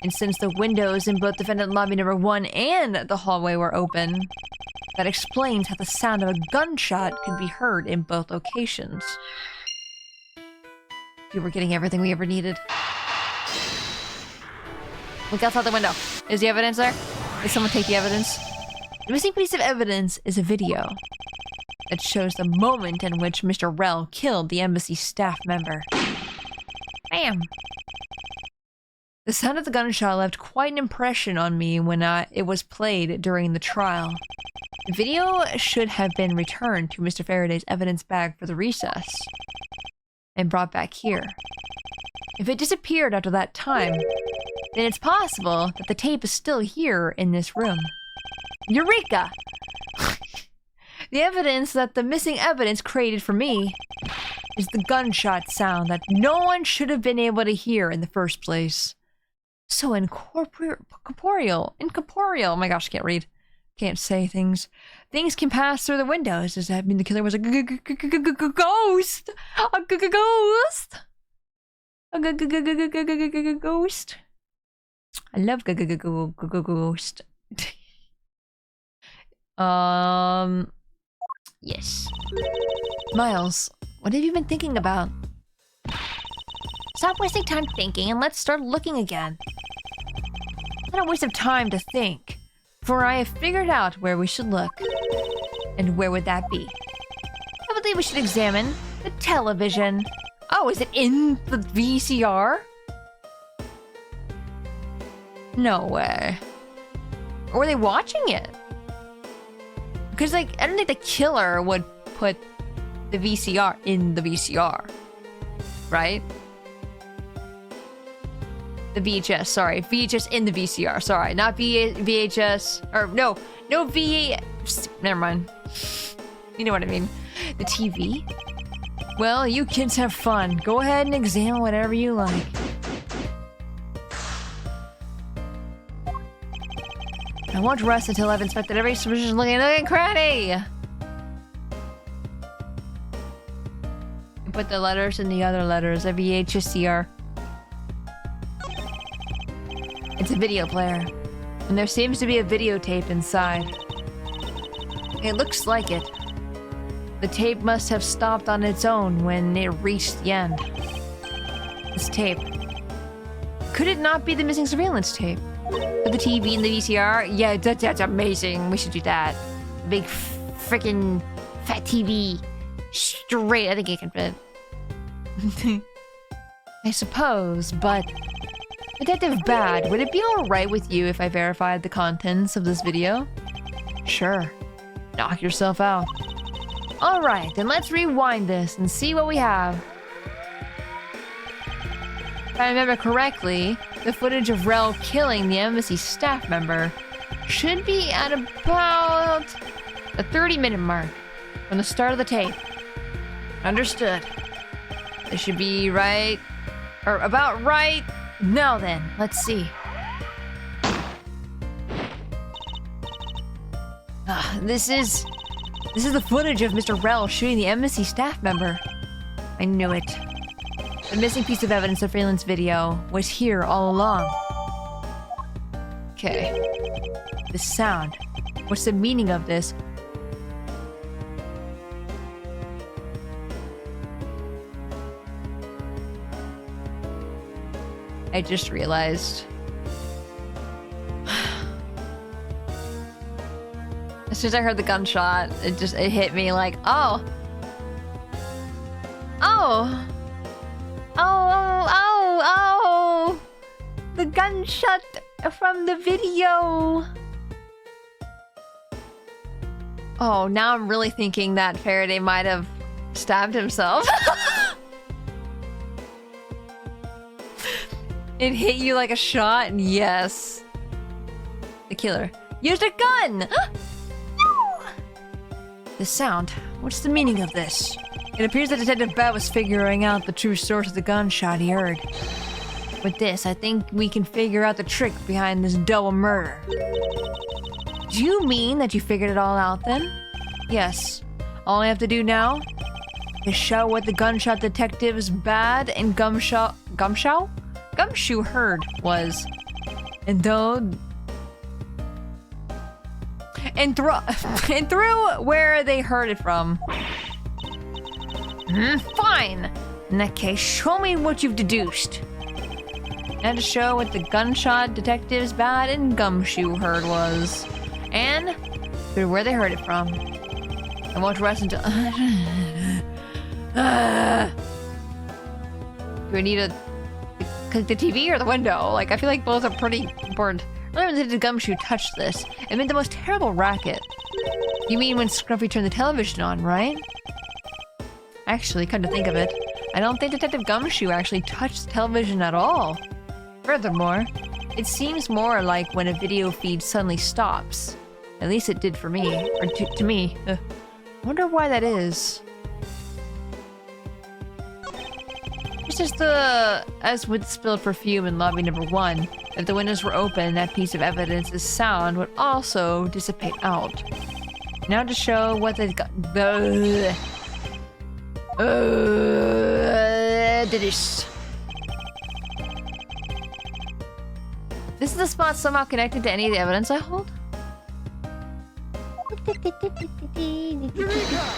And since the windows in both defendant lobby number 1 and the hallway were open, that explains how the sound of a gunshot could be heard in both locations. Dude, we're getting everything we ever needed. Look outside the window. Is the evidence there? Did someone take the evidence? The missing piece of evidence is a video that shows the moment in which Mr. Rell killed the embassy staff member. Bam! The sound of the gunshot left quite an impression on me when it was played during the trial. The video should have been returned to Mr. Faraday's evidence bag for the recess and brought back here. If it disappeared after that time, then it's possible that the tape is still here in this room. Eureka! The evidence that the missing evidence created for me is the gunshot sound that no one should have been able to hear in the first place. So incorporeal. Oh my gosh, I can't read. Can't say things. Things can pass through the windows. Does that mean the killer was a ghost? A ghost? A ghost? I love ghost. Yes. Miles, what have you been thinking about? Stop wasting time thinking and let's start looking again. It's not a waste of time to think, for I have figured out where we should look. And where would that be? I believe we should examine the television. Oh, is it in the VCR? No way. Or were they watching it? Because, like, I don't think the killer would put the VCR in the VCR. Right? The VHS, sorry. VHS in the VCR, sorry. Not VHS. Or, no. No never mind. You know what I mean. The TV? Well, you kids have fun. Go ahead and examine whatever you like. I won't rest until I've inspected every suspicious looking cranny! You put the letters in the other letters. A VHSCR. It's a video player. And there seems to be a videotape inside. It looks like it. The tape must have stopped on its own when it reached the end. This tape. Could it not be the missing surveillance tape? With the TV and the VCR? Yeah, that's amazing. We should do that. Big freaking fat TV. Straight. I think it can fit. I suppose, but... Detective Bad, would it be alright with you if I verified the contents of this video? Sure. Knock yourself out. Alright, then let's rewind this and see what we have. If I remember correctly, the footage of Rel killing the embassy staff member should be at about the 30-minute mark from the start of the tape. Understood. This should be right, or about right. Now then, let's see. This is the footage of Mr. Rel shooting the embassy staff member. I knew it. The missing piece of evidence surveillance video was here all along. Okay. The sound. What's the meaning of this? I just realized. As soon as I heard the gunshot, it hit me like, oh. Oh. Oh. The gunshot from the video. Oh, now I'm really thinking that Faraday might have stabbed himself. It hit you like a shot, and yes. The killer used a gun! The sound. What's the meaning of this? It appears that Detective Bat was figuring out the true source of the gunshot he heard. With this, I think we can figure out the trick behind this double murder. Do you mean that you figured it all out then? Yes. All I have to do now is show what the gunshot detectives Bad and Gumshoe heard was. And through where they heard it from. Fine. In that case, show me what you've deduced. And to show what the gunshot detectives Bad and Gumshoe heard was. And through where they heard it from. I won't rest until... Do I need a Like the TV or the window? Like, I feel like both are pretty important. Earlier when the gumshoe touched this, it made the most terrible racket. You mean when Scruffy turned the television on, right? Actually, come to think of it, I don't think Detective Gumshoe actually touched the television at all. Furthermore, it seems more like when a video feed suddenly stops. At least it did for me, or to me. I wonder why that is. It's just as with spilled perfume in lobby number 1, if the windows were open, that piece of evidence's sound would also dissipate out. Now to show what the this is the spot somehow connected to any of the evidence I hold?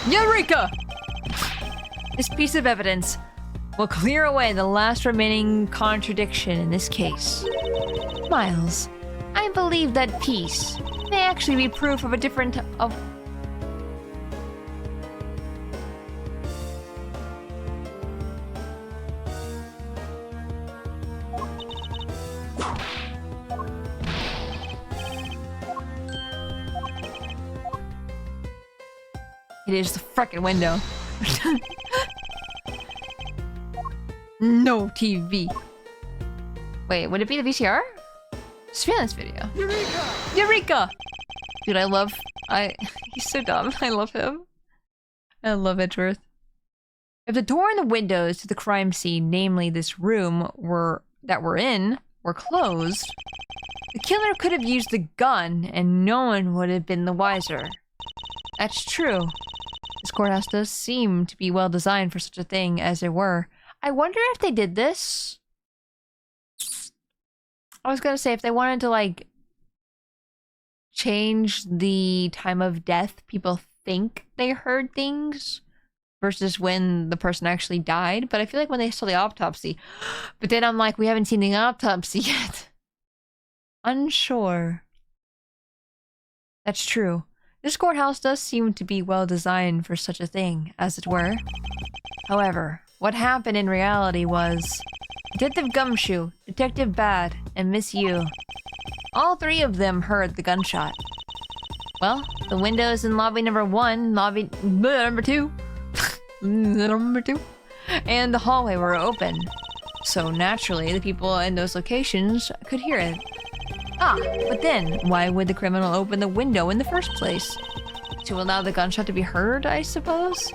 Eureka! This piece of evidence will clear away the last remaining contradiction in this case. Miles, I believe that piece may actually be proof of a different It is the frickin' window. No TV. Wait, would it be the VCR? Surveillance video. Eureka! Eureka! Dude, he's so dumb. I love him. I love Edgeworth. If the door and the windows to the crime scene, namely this room that we're in, were closed, the killer could have used the gun and no one would have been the wiser. That's true. This courthouse does seem to be well designed for such a thing as it were. I wonder if they did this. I was gonna say if they wanted to like change the time of death people think they heard things versus when the person actually died, but I feel like when they saw the autopsy, but then I'm like, we haven't seen the autopsy yet. Unsure. That's true. This courthouse does seem to be well designed for such a thing, as it were. However, what happened in reality was Detective Gumshoe, Detective Bad, and Miss Yu. All three of them heard the gunshot. Well, the windows in lobby number 1, lobby number 2, number 2, and the hallway were open. So naturally, the people in those locations could hear it. Ah, but then, why would the criminal open the window in the first place? To allow the gunshot to be heard, I suppose?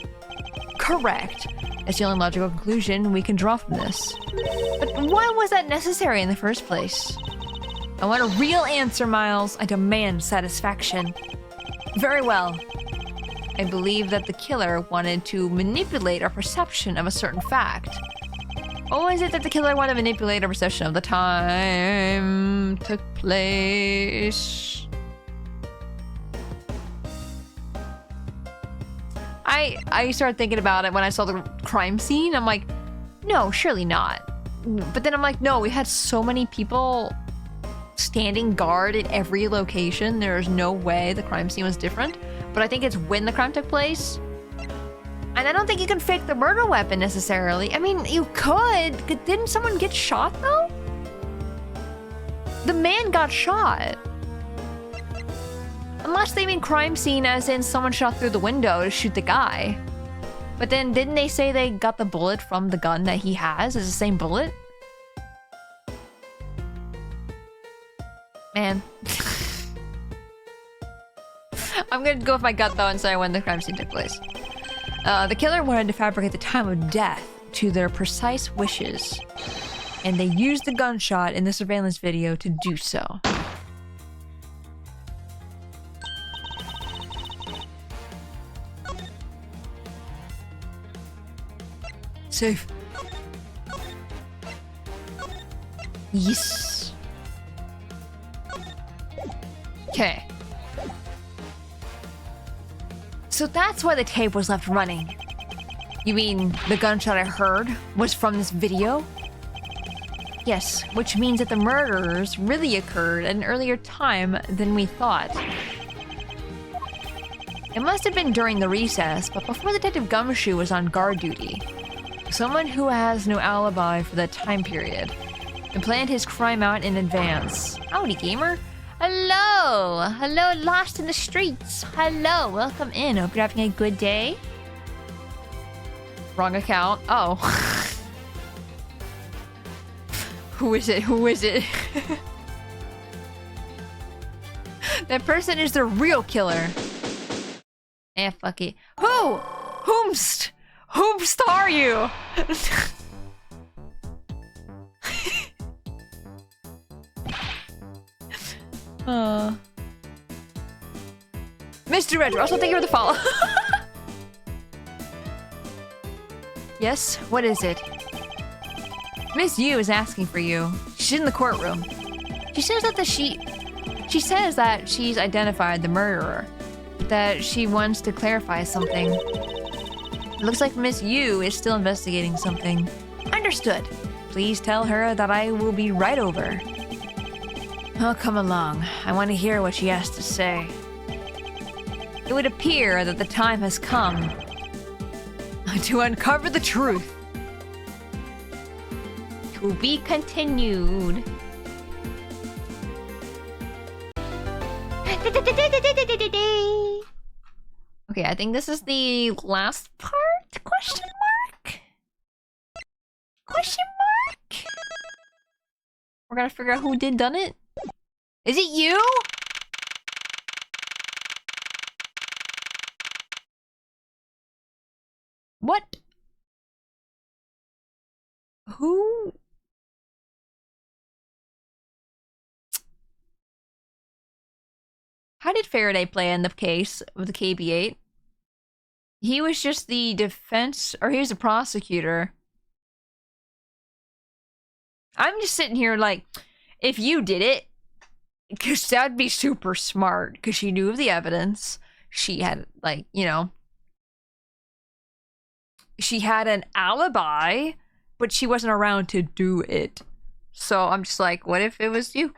Correct. That's the only logical conclusion we can draw from this. But why was that necessary in the first place? I want a real answer, Miles. I demand satisfaction. Very well. I believe that the killer wanted to manipulate our perception of a certain fact. What was it that the killer wanted to manipulate our perception of the time took place? I started thinking about it when I saw the crime scene. I'm like, no, surely not. But then I'm like, no, we had so many people standing guard at every location. There's no way the crime scene was different. But I think it's when the crime took place. And I don't think you can fake the murder weapon necessarily. I mean, you could. Didn't someone get shot though? The man got shot. Unless they mean crime scene as in someone shot through the window to shoot the guy. But then didn't they say they got the bullet from the gun that he has? Is the same bullet? Man. I'm gonna go with my gut though and say when the crime scene took place. The killer wanted to fabricate the time of death to their precise wishes. And they used the gunshot in the surveillance video to do so. Safe. Yes. Okay. So that's why the tape was left running. You mean the gunshot I heard was from this video? Yes, which means that the murders really occurred at an earlier time than we thought. It must have been during the recess, but before Detective Gumshoe was on guard duty. Someone who has no alibi for that time period. and planned his crime out in advance. Howdy, gamer. Hello! Hello, lost in the streets. Hello, welcome in. Hope you're having a good day. Wrong account. Oh. Who is it? Who is it? That person is the real killer. Eh, fuck it. Who? Whomst? Whomst are you? Mr. Retro, also thank you for the follow. Yes, what is it? Miss Yu is asking for you. She's in the courtroom. She says that she says that she's identified the murderer. That she wants to clarify something. It looks like Miss Yu is still investigating something. Understood. Please tell her that I will be right over. Oh, come along. I want to hear what she has to say. It would appear that the time has come to uncover the truth. To be continued. Okay, I think this is the last part? Question mark? Question mark? We're gonna figure out who done it? Is it you? What? Who? How did Faraday play in the case of the KB8? He was just the defense, or he was the prosecutor. I'm just sitting here like, if you did it, because that'd be super smart, because she knew of the evidence. She had, like, you know, she had an alibi, but she wasn't around to do it. So I'm just like, what if it was you?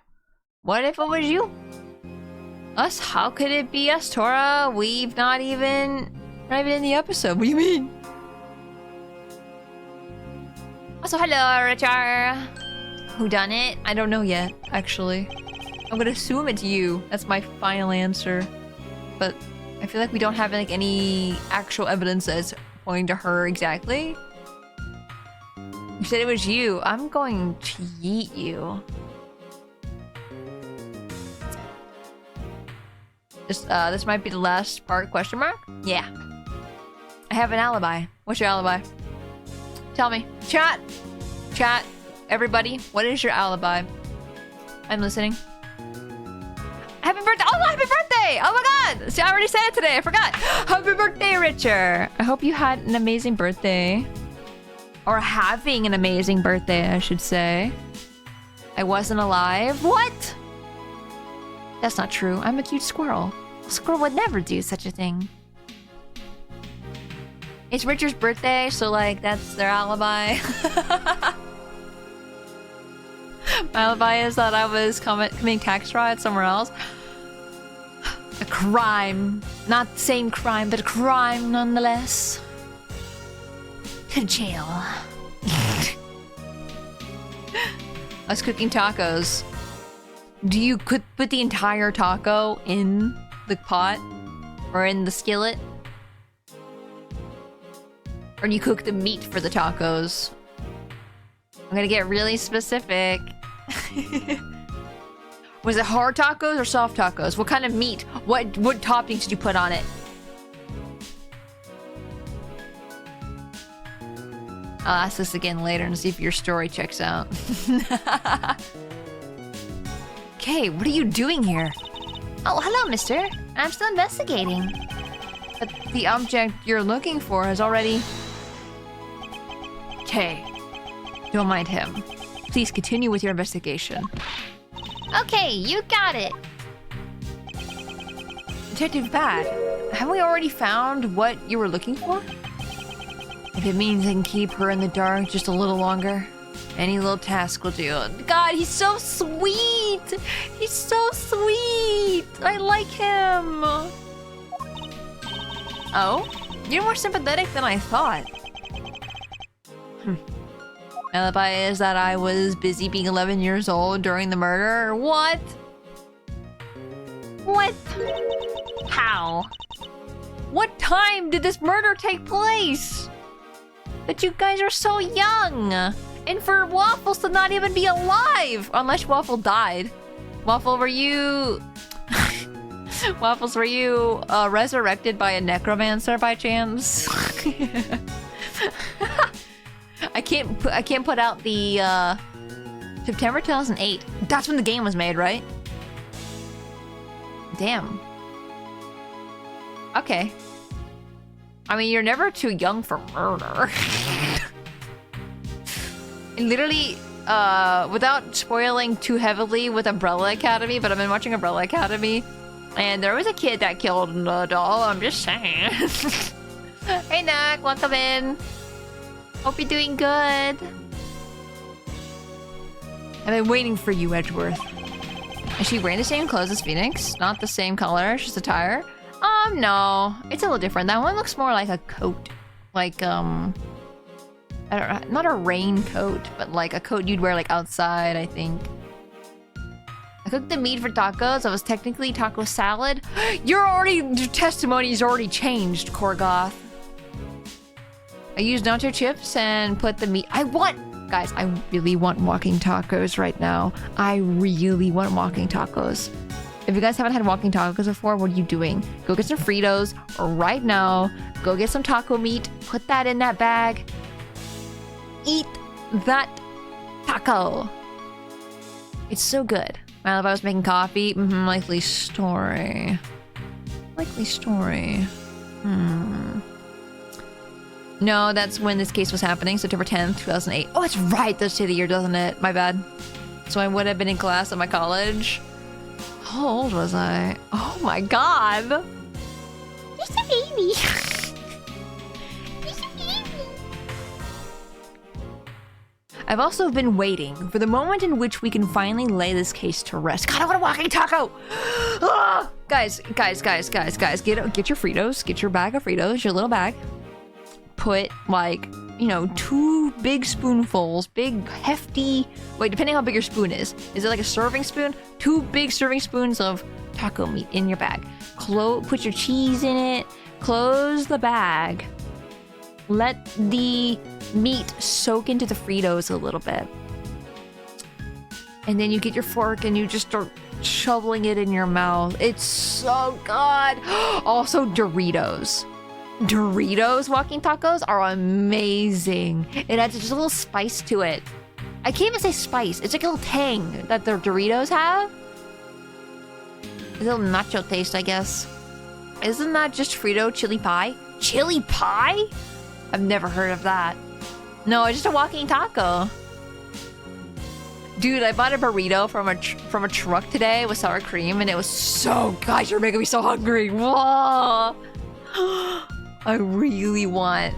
What if it was you? Us? How could it be us, Tora? We've not even in the episode. What do you mean? Also, hello, Richard. Who done it? I don't know yet, actually. I'm gonna assume it's you. That's my final answer. But I feel like we don't have like any actual evidence that's pointing to her exactly. You said it was you. I'm going to yeet you. This might be the last part, question mark? Yeah. I have an alibi. What's your alibi? Tell me. Chat! Chat. Everybody, what is your alibi? I'm listening. Happy birthday! Oh, happy birthday! Oh my god! See, I already said it today. I forgot. Happy birthday, Richard! I hope you had an amazing birthday. Or having an amazing birthday, I should say. I wasn't alive. What? That's not true. I'm a cute squirrel. A squirrel would never do such a thing. It's Richard's birthday, so like, that's their alibi. My alibi is that I was committing tax fraud somewhere else. A crime. Not the same crime, but a crime nonetheless. To jail. I was cooking tacos. Do you put the entire taco in the pot? Or in the skillet? Or do you cook the meat for the tacos? I'm gonna get really specific. Was it hard tacos or soft tacos? What kind of meat? What toppings did you put on it? I'll ask this again later and see if your story checks out. Okay, what are you doing here? Oh, hello, mister. I'm still investigating. But the object you're looking for has already... Okay. Don't mind him. Please continue with your investigation. Okay, you got it. Detective Bad, have we already found what you were looking for? If it means I can keep her in the dark just a little longer, any little task will do. God, he's so sweet! He's so sweet! I like him! Oh? You're more sympathetic than I thought. My alibi is that I was busy being 11 years old during the murder. What? What? How? What time did this murder take place? But you guys are so young! And for Waffles to not even be alive! Unless Waffle died. Waffle, were you... Waffles, were you resurrected by a necromancer by chance? I can't put out the September 2008. That's when the game was made, right? Damn. Okay. I mean, you're never too young for murder. And literally, without spoiling too heavily with Umbrella Academy, but I've been watching Umbrella Academy, and there was a kid that killed a doll. I'm just saying. Hey, Nak, welcome in. Hope you're doing good. I've been waiting for you, Edgeworth. Is she wearing the same clothes as Phoenix? Not the same color, just attire? No. It's a little different. That one looks more like a coat. Like, I don't know, not a raincoat, but like a coat you'd wear like outside, I think. I cooked the meat for tacos. It was technically taco salad. Your testimony's already changed, Korgoth. I used nacho chips and put the meat. Guys, I really want walking tacos right now. I really want walking tacos. If you guys haven't had walking tacos before, what are you doing? Go get some Fritos right now. Go get some taco meat. Put that in that bag. Eat that taco. It's so good. My alibi was making coffee. Likely story. Likely story. No, that's when this case was happening. September 10th, 2008. Oh, it's right. Does say the year, doesn't it? My bad. So I would have been in class at my college. How old was I? Oh my god. Just a baby. Just a baby. I've also been waiting for the moment in which we can finally lay this case to rest. God, I want a walking taco! Ah! Guys, get your Fritos. Get your bag of Fritos, your little bag. Put, like, you know, 2 big spoonfuls, big, hefty... Wait, depending how big your spoon is. Is it like a serving spoon? 2 big serving spoons of taco meat in your bag. Put your cheese in it. Close the bag. Let the meat soak into the Fritos a little bit. And then you get your fork and you just start shoveling it in your mouth. It's so good. Also, Doritos. Doritos walking tacos are amazing. It adds just a little spice to it. I can't even say spice. It's like a little tang that the Doritos have. A little nacho taste, I guess. Isn't that just Frito chili pie? Chili pie? I've never heard of that. No, it's just a walking taco. Dude, I bought a burrito from a truck today with sour cream, and it was so... Guys, you're making me so hungry. Whoa. I really want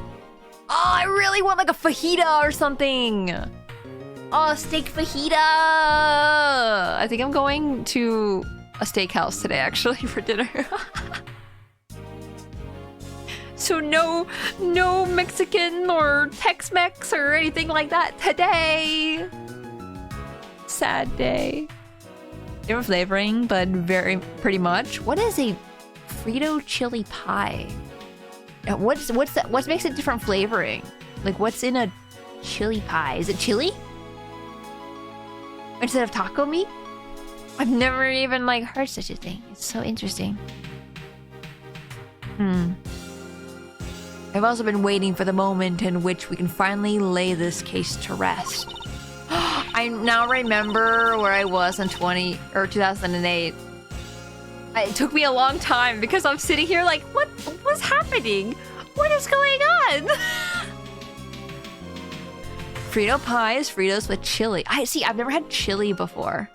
like a fajita or something. Oh, steak fajita. I think I'm going to a steakhouse today, actually, for dinner. So no Mexican or Tex-Mex or anything like that today. Sad day. Different flavoring, but pretty much. What is a Frito chili pie? What's that? What makes it different flavoring? Like, what's in a chili pie? Is it chili instead of taco meat? I've never even like heard such a thing. It's so interesting. I've also been waiting for the moment in which we can finally lay this case to rest. I now remember where I was in 2008. It took me a long time because I'm sitting here like, what's happening? What is going on? Frito pie is Fritos with chili. I've never had chili before.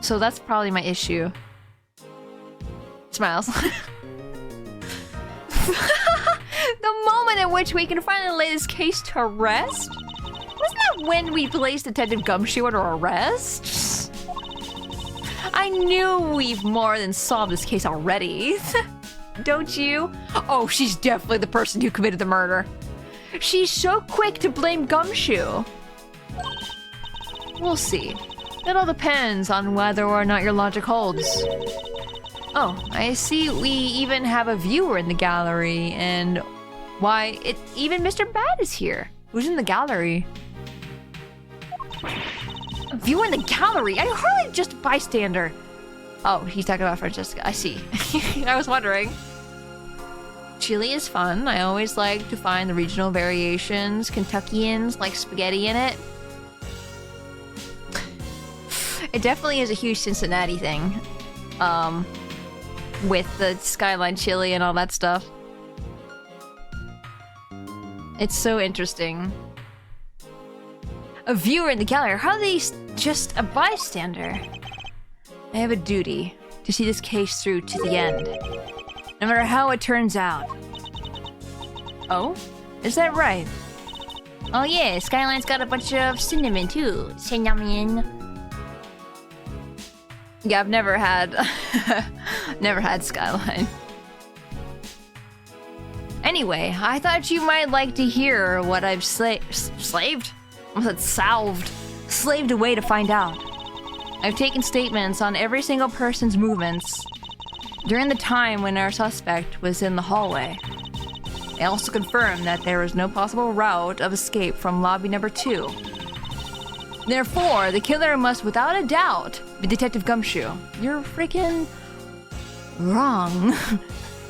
So that's probably my issue. Smiles. The moment in which we can finally lay this case to rest? Wasn't that when we placed Detective Gumshoe under arrest? I knew we've more than solved this case already. Don't you? Oh, she's definitely the person who committed the murder. She's so quick to blame Gumshoe. We'll see. It all depends on whether or not your logic holds. Oh, I see we even have a viewer in the gallery, and why, even Mr. Bad is here. Who's in the gallery? A viewer in the gallery? I hardly just a bystander. Oh, he's talking about Francesca. I see. I was wondering. Chili is fun. I always like to find the regional variations. Kentuckians like spaghetti in it. It definitely is a huge Cincinnati thing. With the skyline chili and all that stuff. It's so interesting. A viewer in the gallery. How are they just a bystander? I have a duty to see this case through to the end. No matter how it turns out. Oh? Is that right? Oh yeah, Skyline's got a bunch of cinnamon too. Cinnamon. Yeah, I've never had... never had Skyline. Anyway, I thought you might like to hear what I've slaved? I said salved. Slaved away to find out. I've taken statements on every single person's movements during the time when our suspect was in the hallway. I also confirmed that there is no possible route of escape from lobby number 2. Therefore, the killer must without a doubt be Detective Gumshoe. You're freaking wrong.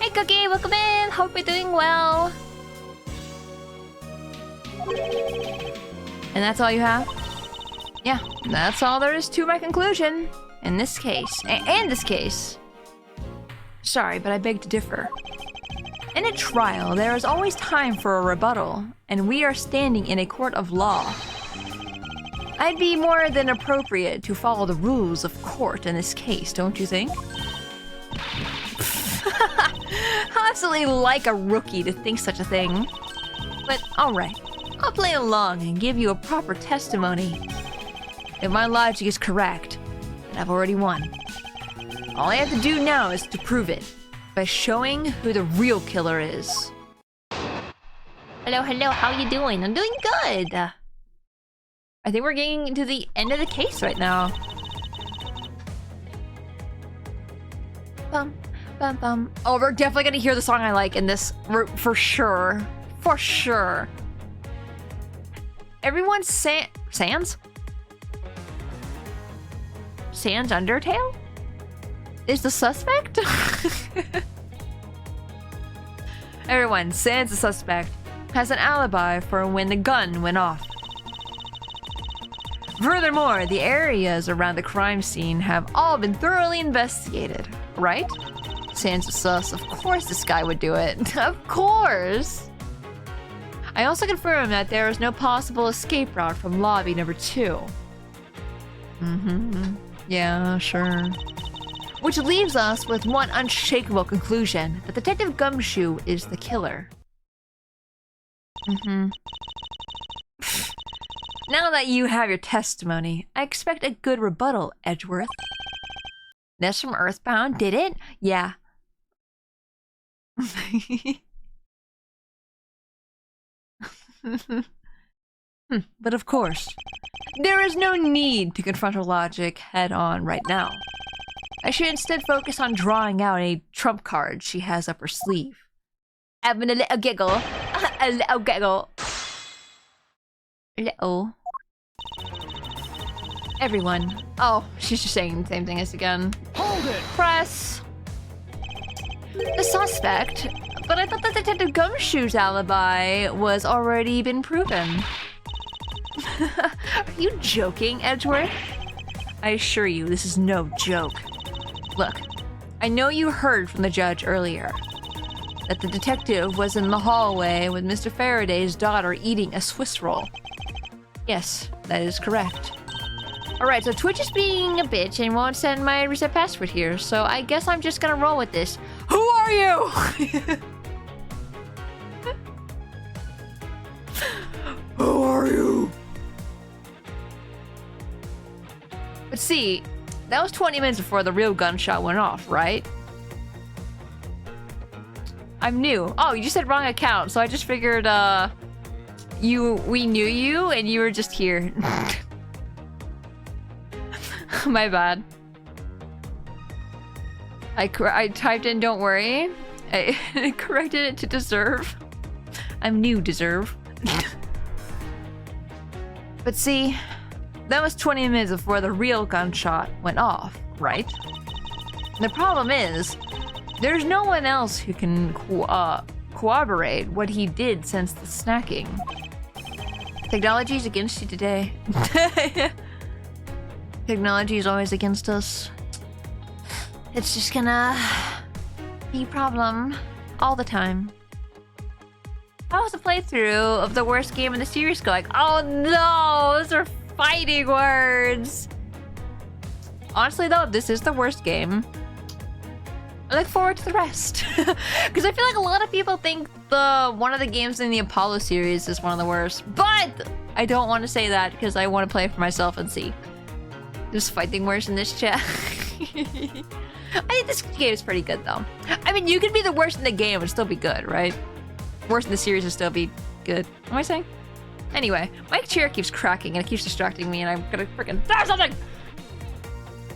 Hey Cookie, welcome in! Hope you're doing well. And that's all you have? Yeah, that's all there is to my conclusion. In this case. And this case. Sorry, but I beg to differ. In a trial, there is always time for a rebuttal, and we are standing in a court of law. I'd be more than appropriate to follow the rules of court in this case, don't you think? Absolutely like a rookie to think such a thing. But alright, I'll play along and give you a proper testimony. If my logic is correct, then I've already won. All I have to do now is to prove it, by showing who the real killer is. Hello, how you doing? I'm doing good! I think we're getting to the end of the case right now. Bum, bum, bum. Oh, we're definitely gonna hear the song I like in this, for sure. For sure. Everyone's Sans? Sans Undertale? Is the suspect? Everyone, Sans the suspect, has an alibi for when the gun went off. Furthermore, the areas around the crime scene have all been thoroughly investigated, right? Sans the sus, of course this guy would do it. Of course! I also confirmed that there is no possible escape route from lobby number 2. Yeah, sure. Which leaves us with one unshakable conclusion, that Detective Gumshoe is the killer. Now that you have your testimony, I expect a good rebuttal, Edgeworth. This from Earthbound, did it? Yeah. But of course, there is no need to confront her logic head-on right now. I should instead focus on drawing out a trump card she has up her sleeve. Having a little giggle. A little giggle. Little. Everyone. Oh, she's just saying the same thing as again. Hold it! Press. The suspect. But I thought that Detective Gumshoe's alibi was already been proven. Are you joking, Edgeworth? I assure you, this is no joke. Look, I know you heard from the judge earlier that the detective was in the hallway with Mr. Faraday's daughter eating a Swiss roll. Yes, that is correct. Alright, so Twitch is being a bitch and won't send my reset password here, so I guess I'm just gonna roll with this. Who are you? Who are you? But see, that was 20 minutes before the real gunshot went off, right? I'm new. Oh, you just said wrong account, so I just figured, we knew you and you were just here. My bad. I typed in don't worry. I corrected it to deserve. I'm new, deserve. But see, that was 20 minutes before the real gunshot went off, right? The problem is, there's no one else who can corroborate what he did since the snacking. Technology is against you today. Technology is always against us. It's just gonna be a problem all the time. How was the playthrough of the worst game in the series going? Oh no, those are fighting words. Honestly though, this is the worst game. I look forward to the rest. Because I feel like a lot of people think one of the games in the Apollo series is one of the worst. But I don't want to say that because I want to play it for myself and see. There's fighting words in this chat. I think this game is pretty good though. I mean, you could be the worst in the game and still be good, right? Worst in the series would still be good. What am I saying? Anyway, my chair keeps cracking and it keeps distracting me and I'm gonna freaking do something!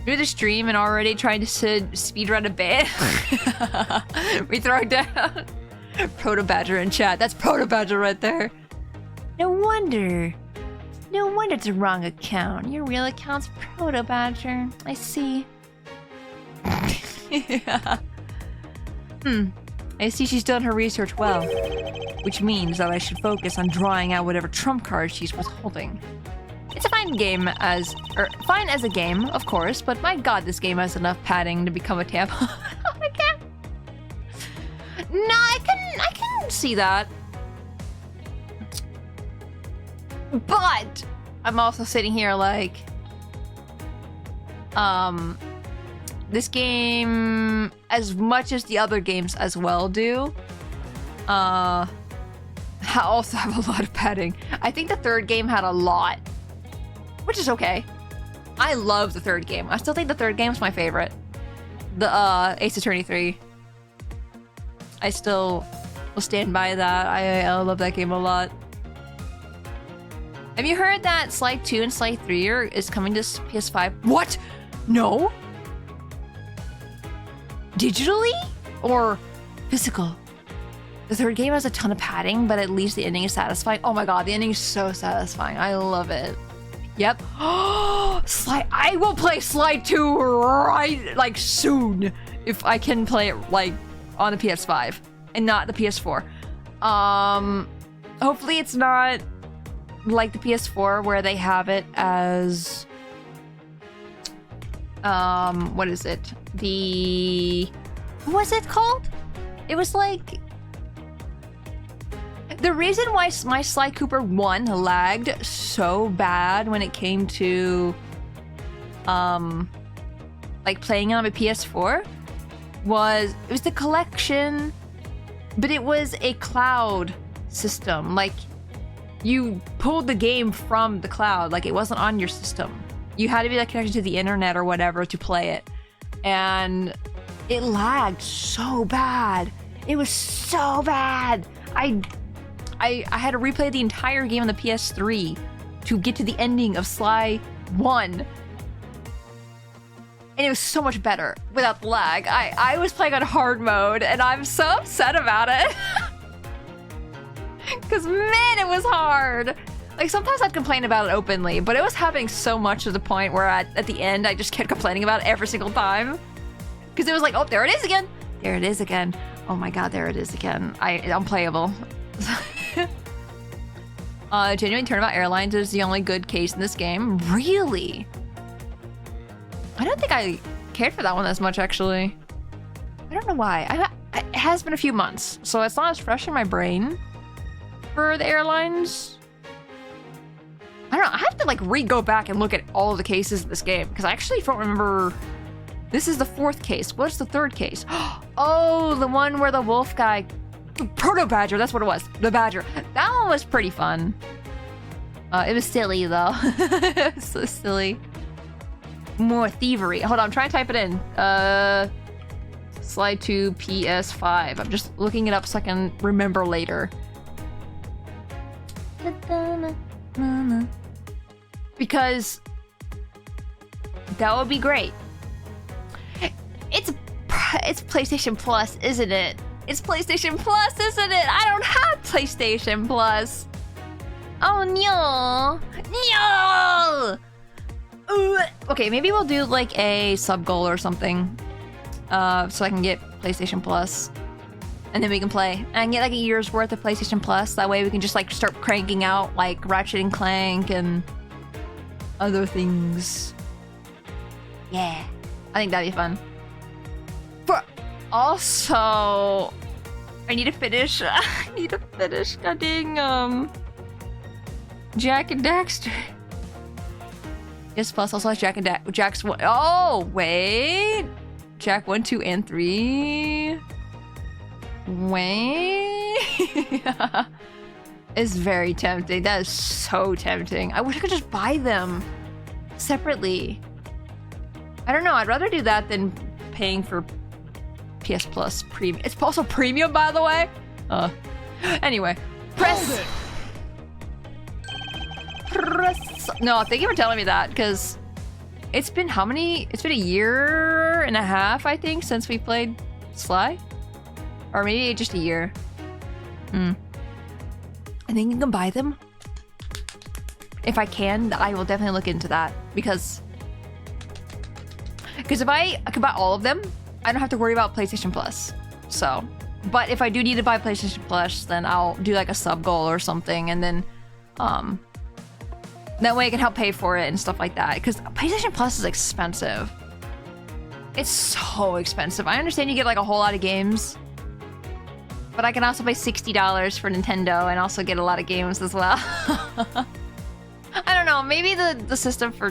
Do the stream and already trying to speedrun a bit. We throw down Proto Badger in chat. That's Proto Badger right there. No wonder it's a wrong account. Your real account's Proto Badger. I see. Yeah. I see she's done her research well, which means that I should focus on drawing out whatever trump card she's withholding. It's a fine game fine as a game, of course, but my god, this game has enough padding to become a tampon. I can't. No, I can see that. But I'm also sitting here like, this game, as much as the other games as well do, also have a lot of padding. I think the third game had a lot, which is okay. I love the third game. I still think the third game is my favorite. The Ace Attorney 3. I still will stand by that. I love that game a lot. Have you heard that Sly 2 and Sly 3 is coming to PS5? What? No? Digitally? Or physical? The third game has a ton of padding, but at least the ending is satisfying. Oh my god, the ending is so satisfying. I love it. Yep. Sly. I will play Sly 2 right, like, soon. If I can play it, like, on the PS5 and not the PS4. Hopefully it's not like the PS4 where they have it as what is it? What was it called? It was like the reason why my Sly Cooper 1 lagged so bad when it came to like playing it on my PS4 was it was the collection, but it was a cloud system. Like you pulled the game from the cloud, like it wasn't on your system. You had to be like connected to the internet or whatever to play it. And it lagged so bad. It was so bad. I had to replay the entire game on the PS3 to get to the ending of Sly 1. And it was so much better without the lag. I was playing on hard mode and I'm so upset about it. Because man, it was hard. Like sometimes I'd complain about it openly, but it was happening so much to the point where at the end I just kept complaining about it every single time. Because it was like, oh, there it is again. There it is again. Oh my god, there it is again. Unplayable. Genuine Turnabout Airlines is the only good case in this game. Really? I don't think I cared for that one as much, actually. I don't know why. It has been a few months, so it's not as fresh in my brain for the airlines. I don't know. I have to like go back and look at all of the cases of this game because I actually don't remember. This is the fourth case. What's the third case? Oh, the one where the wolf guy, Proto Badger. That's what it was. The Badger. That one was pretty fun. It was silly though. It was so silly. More thievery. Hold on. I'm trying to type it in. Slide to PS5. I'm just looking it up so I can remember later. Because that would be great. It's PlayStation Plus, isn't it? It's PlayStation Plus, isn't it? I don't have PlayStation Plus. Oh no, no. Okay, maybe we'll do like a sub goal or something, so I can get PlayStation Plus, and then we can play and get like a year's worth of PlayStation Plus. That way we can just like start cranking out like Ratchet and Clank and other things. Yeah, I think that'd be fun. But also, I need to finish. I need to finish getting Jack and Daxter. Yes, Plus also has Jack and Jack's one. Oh wait, Jack 1, 2, and 3. Wait, it's very tempting. That is so tempting. I wish I could just buy them separately. I don't know. I'd rather do that than paying for PS Plus Premium. It's also premium, by the way. Anyway, press. No, thank you for telling me that, because it's been how many? It's been a year and a half, I think, since we played Sly, or maybe just a year. I think you can buy them. If I can, I will definitely look into that, because if I could buy all of them, I don't have to worry about PlayStation Plus. So, but if I do need to buy PlayStation Plus, then I'll do like a sub goal or something, and then that way I can help pay for it and stuff like that. Because PlayStation Plus is expensive. It's so expensive. I understand you get like a whole lot of games, but I can also pay $60 for Nintendo and also get a lot of games as well. I don't know. Maybe the system for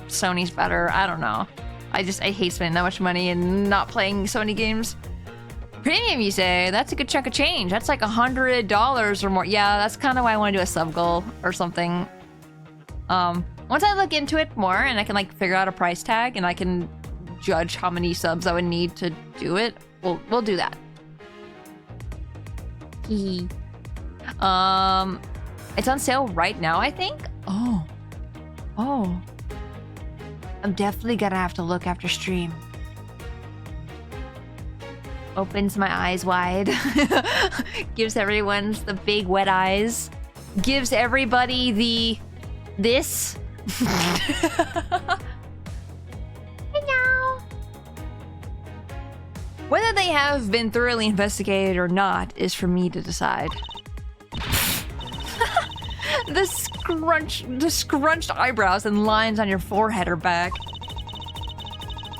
Sony's better. I don't know. I hate spending that much money and not playing Sony games. Premium, you say? That's a good chunk of change. That's like $100 or more. Yeah, that's kind of why I want to do a sub goal or something. Once I look into it more and I can like figure out a price tag and I can judge how many subs I would need to do it, we'll do that. It's on sale right now, I think. Oh. I'm definitely gonna have to look after stream. Opens my eyes wide. Gives everyone the big wet eyes. Gives everybody this. Hello. Whether they have been thoroughly investigated or not is for me to decide. The scrunched eyebrows and lines on your forehead are back.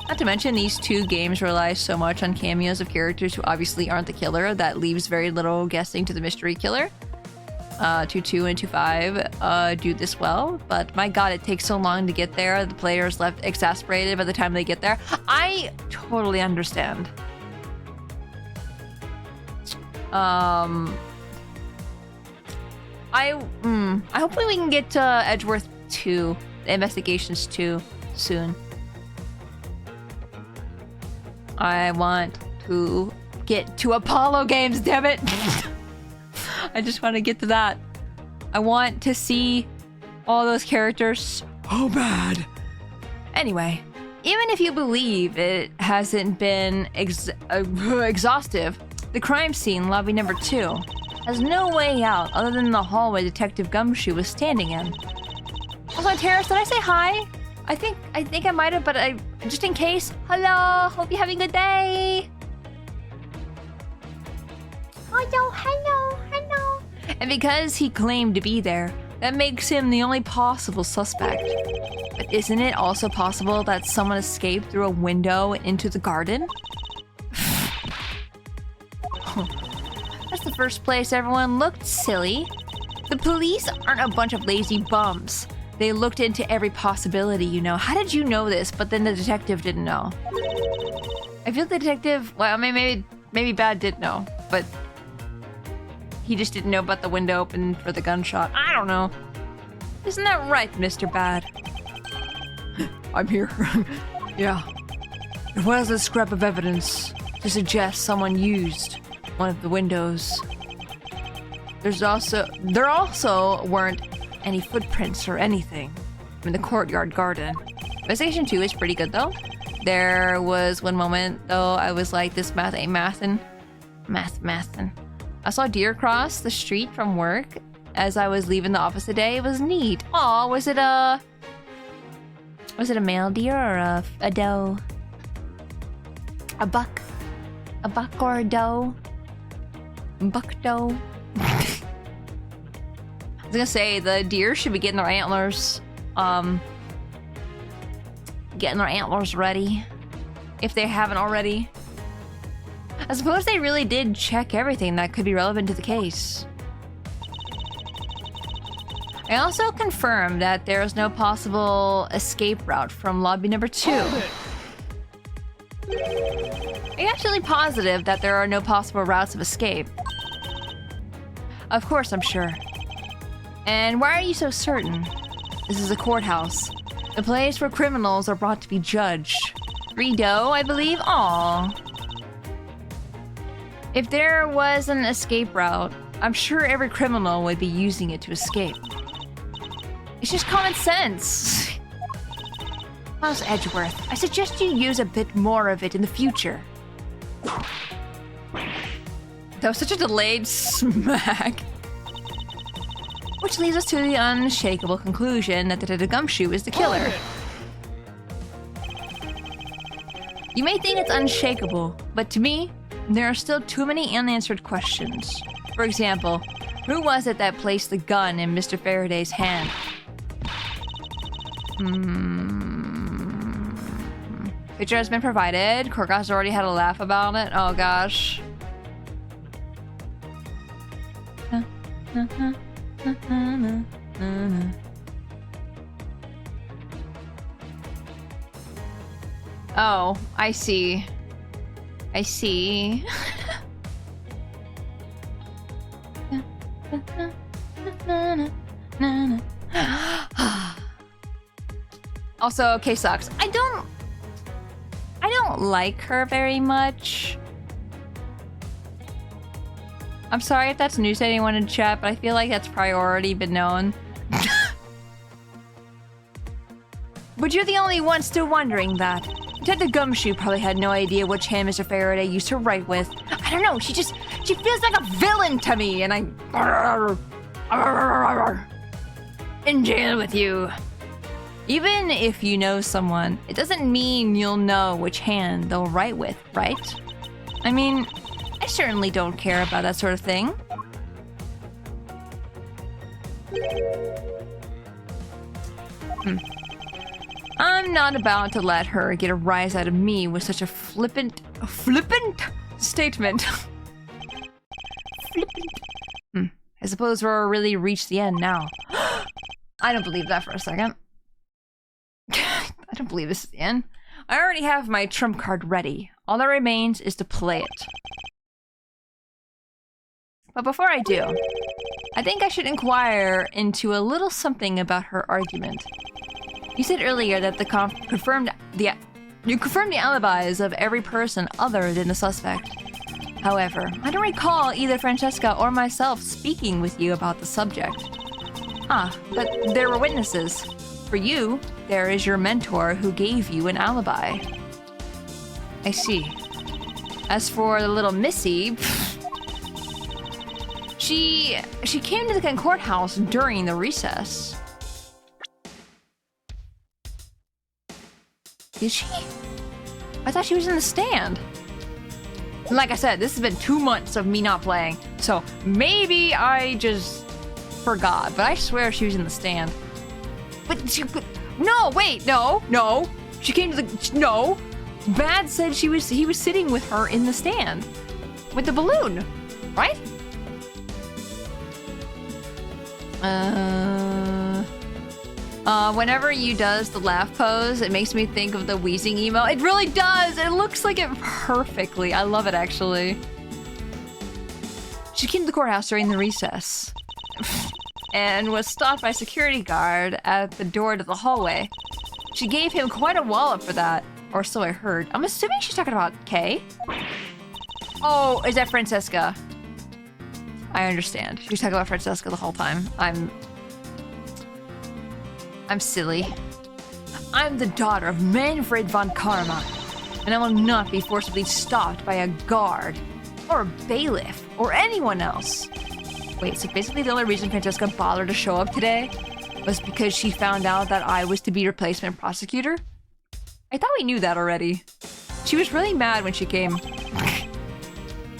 Not to mention, these two games rely so much on cameos of characters who obviously aren't the killer that leaves very little guessing to the mystery killer. 2.2 and 2.5 do this well, but my god, it takes so long to get there. The player's left exasperated by the time they get there. I totally understand. Hopefully we can get to Edgeworth 2, the Investigations 2, soon. I want to get to Apollo games, damn it! I just want to get to that. I want to see all those characters so bad. Anyway, even if you believe it hasn't been exhaustive, the crime scene, lobby number 2, has no way out other than the hallway Detective Gumshoe was standing in. Also, Terrace, did I say hi? I think I might have, but just in case. Hello, hope you're having a good day. Hello. And because he claimed to be there, that makes him the only possible suspect. But isn't it also possible that someone escaped through a window into the garden? That's the first place everyone looked, silly. The police aren't a bunch of lazy bums. They looked into every possibility, you know. How did you know this, but then the detective didn't know? I feel the detective, well, I mean, maybe Bad did know, but he just didn't know about the window open for the gunshot. I don't know. Isn't that right, Mr. Bad? I'm here. Yeah. There was a scrap of evidence to suggest someone used one of the windows. There also weren't any footprints or anything in the courtyard garden. Investigation 2 is pretty good though. There was one moment though I was like, this math ain't mathin'. Mathin'. I saw deer cross the street from work as I was leaving the office today. It was neat. Aw, was it a male deer or a doe? A buck? A buck or a doe? Buck doe? I was gonna say the deer should be getting their antlers ready if they haven't already. I suppose they really did check everything that could be relevant to the case. I also confirmed that there is no possible escape route from lobby number 2. I'm actually positive that there are no possible routes of escape. Of course, I'm sure. And why are you so certain? This is a courthouse. The place where criminals are brought to be judged. 3 doe, I believe? Aww. If there was an escape route, I'm sure every criminal would be using it to escape. It's just common sense. Miles Edgeworth, I suggest you use a bit more of it in the future. That was such a delayed smack. Which leads us to the unshakable conclusion that the gumshoe is the killer. You may think it's unshakable, but to me, there are still too many unanswered questions. For example, who was it that placed the gun in Mr. Faraday's hand? Picture has been provided. Korgoth's already had a laugh about it. Oh gosh. Oh, I see. I see. Also, K sucks. I don't like her very much. I'm sorry if that's news to anyone in chat, but I feel like that's probably already been known. But you're the only one still wondering that. Detective Gumshoe probably had no idea which hand Mr. Faraday used to write with. I don't know, she feels like a villain to me, and in jail with you. Even if you know someone, it doesn't mean you'll know which hand they'll write with, right? I mean, I certainly don't care about that sort of thing. I'm not about to let her get a rise out of me with such a flippant statement. Flippant. I suppose we're really reached the end now. I don't believe that for a second. I don't believe this is the end. I already have my trump card ready. All that remains is to play it. But before I do, I think I should inquire into a little something about her argument. You said earlier that you confirmed the alibis of every person other than the suspect. However, I don't recall either Francesca or myself speaking with you about the subject. But there were witnesses. For you, there is your mentor who gave you an alibi. I see. As for the little Missy, she came to the courthouse during the recess. Did she? I thought she was in the stand. Like I said, this has been 2 months of me not playing, so maybe I just forgot, but I swear she was in the stand. But no, wait, no. She came to the, no. Bad said he was sitting with her in the stand with the balloon, right? Whenever you does the laugh pose, it makes me think of the wheezing emo. It really does. It looks like it perfectly. I love it, actually. She came to the courthouse during the recess and was stopped by a security guard at the door to the hallway. She gave him quite a wallop for that, or so I heard. I'm assuming she's talking about Kay. Oh, is that Francesca? I understand. She was talking about Francesca the whole time. I'm silly. I'm the daughter of Manfred von Karma, and I will not be forcibly stopped by a guard, or a bailiff, or anyone else. Wait, so basically the only reason Francesca bothered to show up today was because she found out that I was to be replacement prosecutor? I thought we knew that already. She was really mad when she came.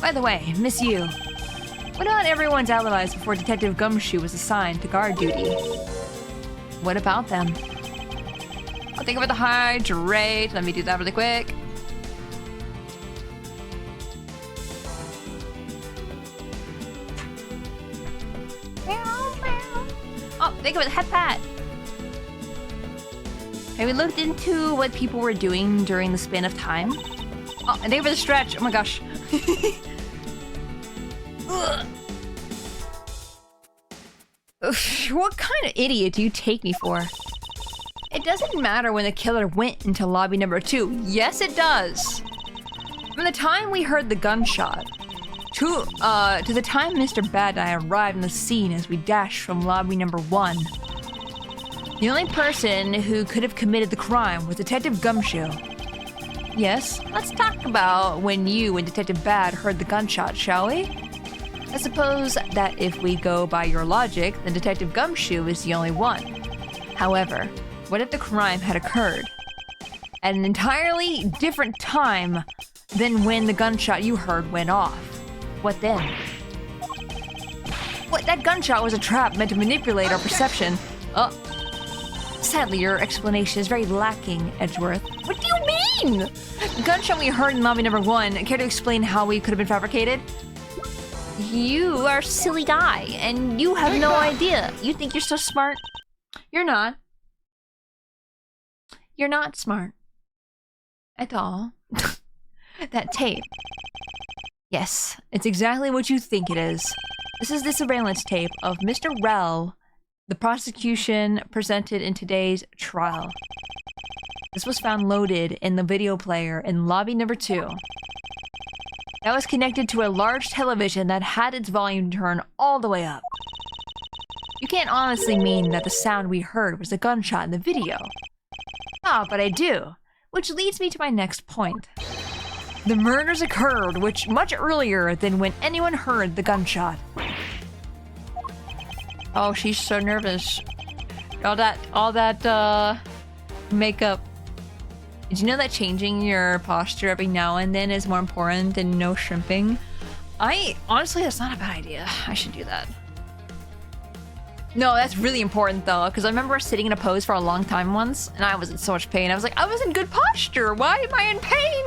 By the way, Miss Yu, what about everyone's alibis before Detective Gumshoe was assigned to guard duty? What about them? I'll think about the hydrate. Let me do that really quick. Oh, think of it, head pat. Have we looked into what people were doing during the span of time? Oh, and think of the stretch. Oh my gosh. What kind of idiot do you take me for? It doesn't matter when the killer went into lobby number 2. Yes, it does. From the time we heard the gunshot to the time Mr. Bad and I arrived on the scene as we dashed from lobby number 1. The only person who could have committed the crime was Detective Gumshoe. Yes, let's talk about when you and Detective Bad heard the gunshot, shall we? I suppose that if we go by your logic, then Detective Gumshoe is the only one. However, what if the crime had occurred at an entirely different time than when the gunshot you heard went off? What then? What? That gunshot was a trap meant to manipulate our perception. Oh. Sadly, your explanation is very lacking, Edgeworth. What do you mean? The gunshot we heard in lobby number 1, care to explain how we could have been fabricated? You are a silly guy, and you have no idea. You think you're so smart? You're not. You're not smart. At all. That tape. Yes, it's exactly what you think it is. This is the surveillance tape of Mr. Rell, the prosecution presented in today's trial. This was found loaded in the video player in lobby number 2. That was connected to a large television that had its volume turned all the way up. You can't honestly mean that the sound we heard was a gunshot in the video. Ah, but I do. Which leads me to my next point. The murders occurred much earlier than when anyone heard the gunshot. Oh, she's so nervous. All that makeup. Did you know that changing your posture every now and then is more important than no shrimping? Honestly, that's not a bad idea. I should do that. No, that's really important though, because I remember sitting in a pose for a long time once, and I was in so much pain. I was like, I was in good posture. Why am I in pain?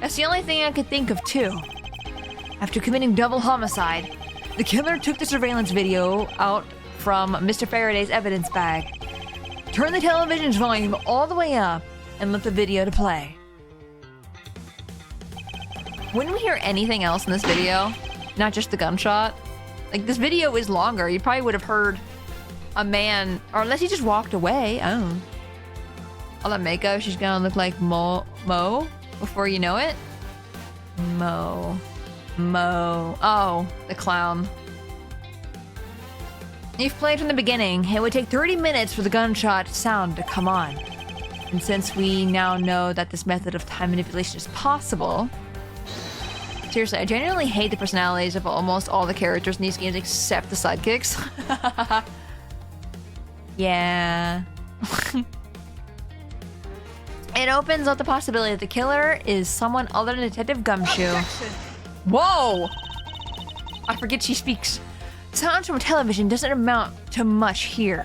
That's the only thing I could think of too. After committing double homicide, the killer took the surveillance video out from Mr. Faraday's evidence bag, turned the television's volume all the way up, and let the video to play. Wouldn't we hear anything else in this video? Not just the gunshot? Like, this video is longer. You probably would have heard a man, or unless he just walked away. Oh. All that makeup, she's gonna look like Mo before you know it. Mo. Oh, the clown. If played from the beginning, it would take 30 minutes for the gunshot sound to come on. And since we now know that this method of time manipulation is possible... Seriously, I genuinely hate the personalities of almost all the characters in these games except the sidekicks. Yeah. It opens up the possibility that the killer is someone other than Detective Gumshoe. Objection. Whoa! I forget she speaks. Sound from television doesn't amount to much here.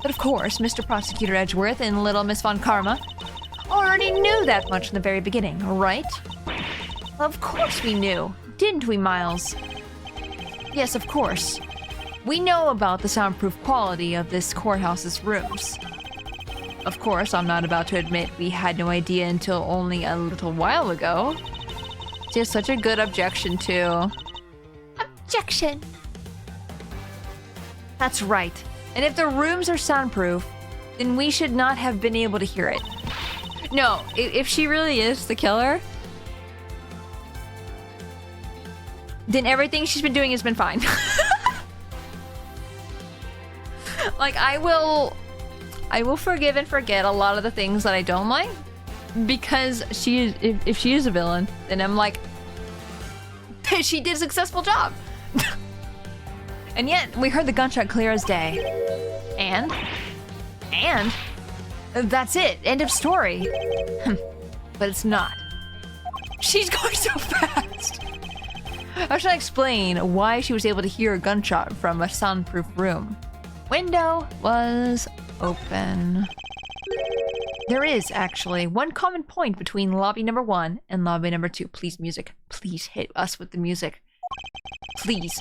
But of course, Mr. Prosecutor Edgeworth and Little Miss Von Karma already knew that much in the very beginning, right? Of course we knew, didn't we, Miles? Yes, of course. We know about the soundproof quality of this courthouse's rooms. Of course, I'm not about to admit we had no idea until only a little while ago. Just such a good objection to... Objection! That's right. And if the rooms are soundproof, then we should not have been able to hear it. No, if she really is the killer... then everything she's been doing has been fine. Like, I will forgive and forget a lot of the things that I don't like, because if she is a villain, then I'm like, she did a successful job. And yet, we heard the gunshot clear as day. And that's it. End of story. But it's not. She's going so fast. How should I explain why she was able to hear a gunshot from a soundproof room? Window was open. There is actually one common point between lobby number 1 and lobby number 2. Please, music. Please hit us with the music. Please.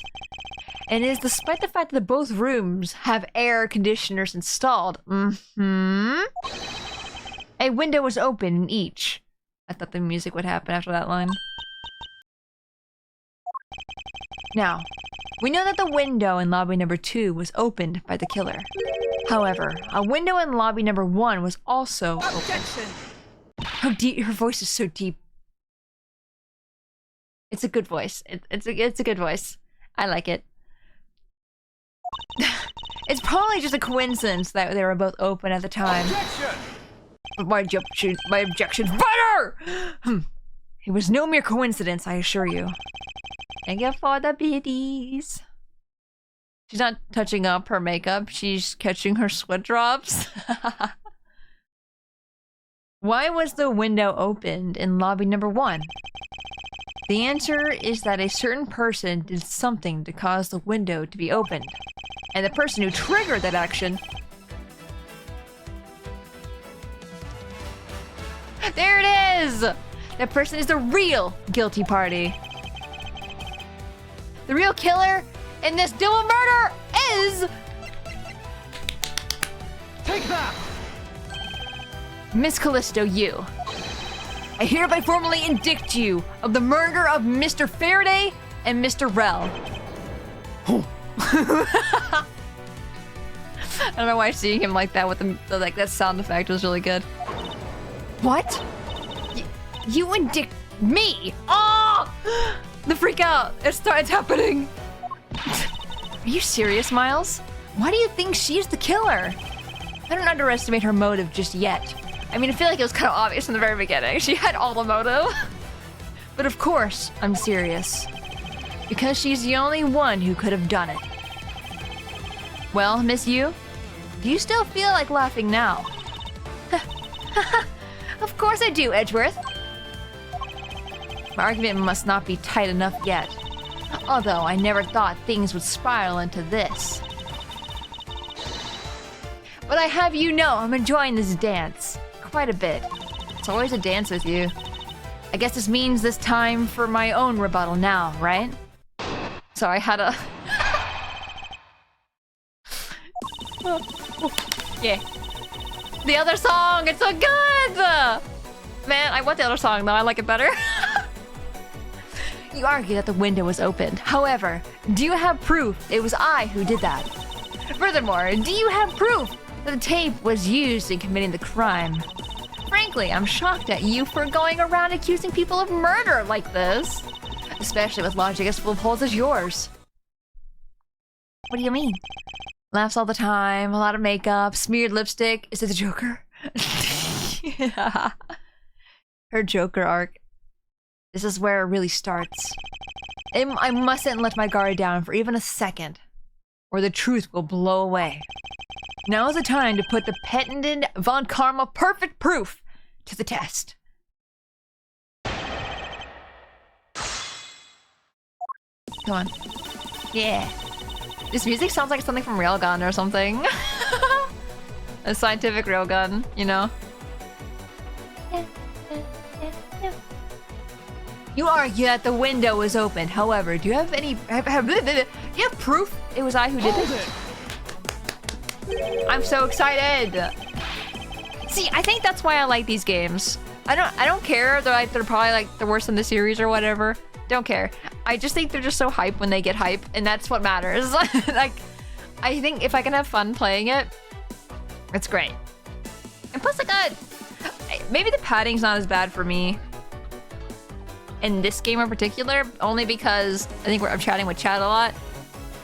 And it is despite the fact that both rooms have air conditioners installed. A window was open in each. I thought the music would happen after that line. Now, we know that the window in lobby number 2 was opened by the killer. However, a window in lobby number 1 was also Objection! open. How deep? Her voice is so deep. It's a good voice. It's a good voice. I like it. It's probably just a coincidence that they were both open at the time. Objection! My objection's better! It was no mere coincidence, I assure you. Thank you for the biddies. She's not touching up her makeup, she's catching her sweat drops. Why was the window opened in lobby number 1? The answer is that a certain person did something to cause the window to be opened. And the person who triggered that action... There it is! That person is the real guilty party. The real killer in this double murder is... Take that! Miss Callisto, you. I hereby formally indict you of the murder of Mr. Faraday and Mr. Rel. I don't know why seeing him like that with the like that sound effect was really good. What? You indict me? Oh! The freak out! It's happening! Are you serious, Miles? Why do you think she's the killer? I don't underestimate her motive just yet. I mean, I feel like it was kind of obvious from the very beginning. She had all the motive. But of course, I'm serious. Because she's the only one who could have done it. Well, Miss Yu, do you still feel like laughing now? Of course I do, Edgeworth. My argument must not be tight enough yet. Although I never thought things would spiral into this. But I have you know I'm enjoying this dance. Quite a bit. It's always a dance with you. I guess this means this time for my own rebuttal now, right? So I had a... Yeah. The other song, it's so good! Man, I want the other song though, I like it better. You argue that the window was opened. However, do you have proof it was I who did that? Furthermore, do you have proof that the tape was used in committing the crime? Frankly, I'm shocked at you for going around accusing people of murder like this. Especially with logic as full of holes as yours. What do you mean? Laughs all the time, a lot of makeup, smeared lipstick. Is it the Joker? Yeah. Her Joker arc. This is where it really starts. I mustn't let my guard down for even a second, or the truth will blow away. Now is the time to put the patented Von Karma perfect proof to the test. Come on. Yeah. This music sounds like something from Railgun or something. A scientific railgun, you know? You argue that the window was open. However, do you have any... do you have proof it was I who did it? I'm so excited! See, I think that's why I like these games. I don't care. They're probably like the worst in the series or whatever. Don't care. I just think they're just so hype when they get hype, and that's what matters. Like, I think if I can have fun playing it, it's great. And plus, like, maybe the padding's not as bad for me. in this game in particular, only because I think I'm chatting with chat a lot.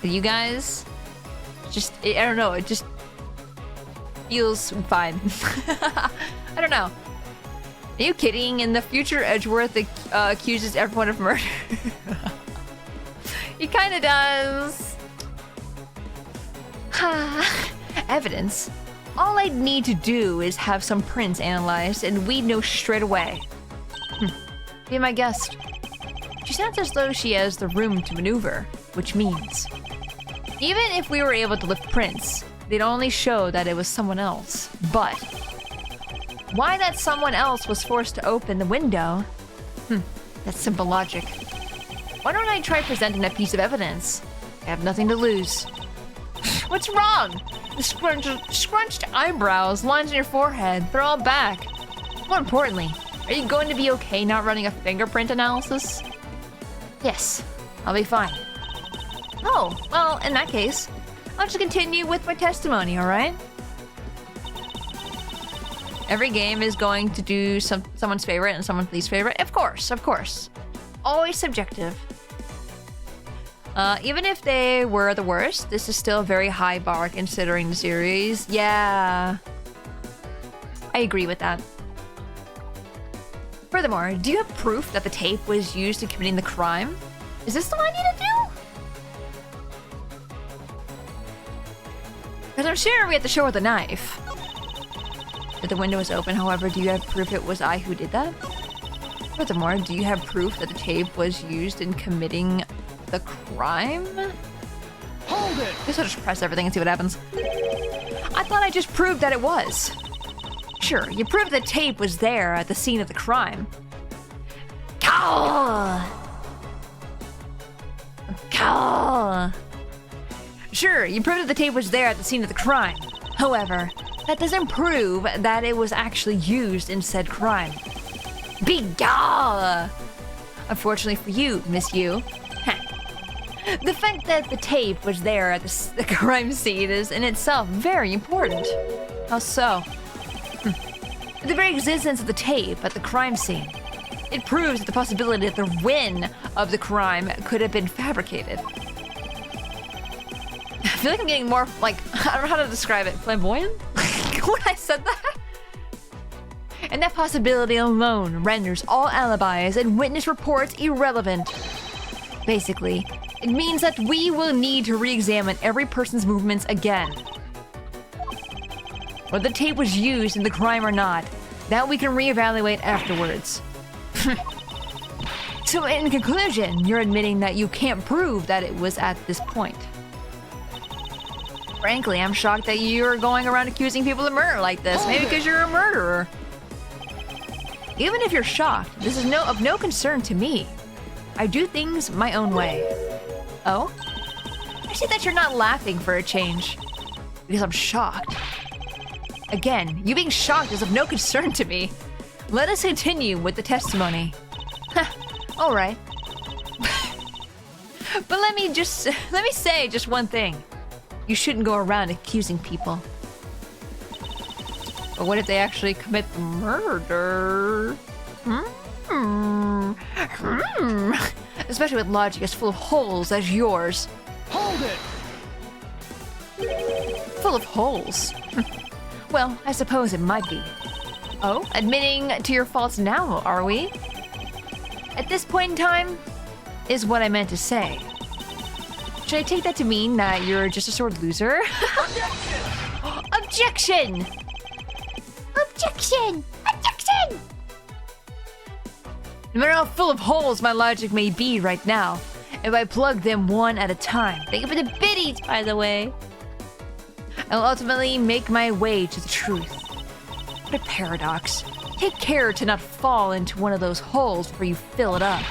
With you guys, I don't know, it just feels fine. I don't know. Are you kidding? In the future, Edgeworth accuses everyone of murder. He kind of does. Evidence. All I'd need to do is have some prints analyzed, and we'd know straight away. Be my guest. She sounds as though she has the room to maneuver, which means even if we were able to lift prints, they'd only show that it was someone else. But why that someone else was forced to open the window? That's simple logic. Why don't I try presenting that piece of evidence? I have nothing to lose. What's wrong? The scrunched eyebrows, lines on your forehead, they're all back. More importantly, are you going to be okay not running a fingerprint analysis? Yes, I'll be fine. Oh, well, in that case, I'll just continue with my testimony, alright? Every game is going to do someone's favorite and someone's least favorite. Of course, of course. Always subjective. Even if they were the worst, this is still a very high bar considering the series. Yeah. I agree with that. Furthermore, do you have proof that the tape was used in committing the crime? Is this all I need to do? Because I'm sure we have to show her the knife. If the window is open, however, do you have proof it was I who did that? Furthermore, do you have proof that the tape was used in committing the crime? Hold it! Guess I'll just press everything and see what happens. I thought I just proved that it was. Sure, you proved the tape was there at the scene of the crime. Call! Sure, you proved that the tape was there at the scene of the crime. However, that doesn't prove that it was actually used in said crime. Begah! Unfortunately for you, Miss Yu. The fact that the tape was there at the crime scene is in itself very important. How so? The very existence of the tape at the crime scene. It proves the possibility that the win of the crime could have been fabricated. I feel like I'm getting more, like, I don't know how to describe it. Flamboyant? When I said that? And that possibility alone renders all alibis and witness reports irrelevant. Basically, it means that we will need to re-examine every person's movements again. Whether the tape was used in the crime or not, that we can re-evaluate afterwards. So in conclusion, you're admitting that you can't prove that it was at this point. Frankly, I'm shocked that you're going around accusing people of murder like this. Maybe because you're a murderer. Even if you're shocked, this is of no concern to me. I do things my own way. Oh? I see that you're not laughing for a change. Because I'm shocked. Again, you being shocked is of no concern to me. Let us continue with the testimony. Alright. But let me say just one thing. You shouldn't go around accusing people. But what if they actually commit the murder? Especially with logic as full of holes as yours. Hold it! Full of holes? Well, I suppose it might be. Oh, admitting to your faults now, are we? At this point in time, is what I meant to say. Should I take that to mean that you're just a sore loser? Objection! Objection! Objection! No matter how full of holes my logic may be right now, if I plug them one at a time, thank you for the biddies, by the way, I'll ultimately make my way to the truth. What a paradox. Take care to not fall into one of those holes before you fill it up.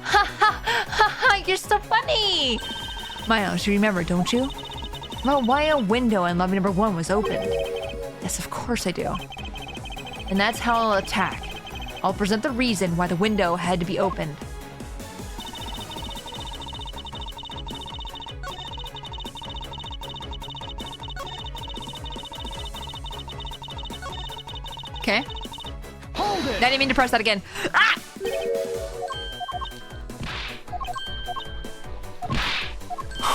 Ha ha ha ha! You're so funny! Miles, you remember, don't you? Well, why a window in lobby number 1 was open? Yes, of course I do. And that's how I'll attack. I'll present the reason why the window had to be opened. Okay. Hold it! I didn't mean to press that again. Ah!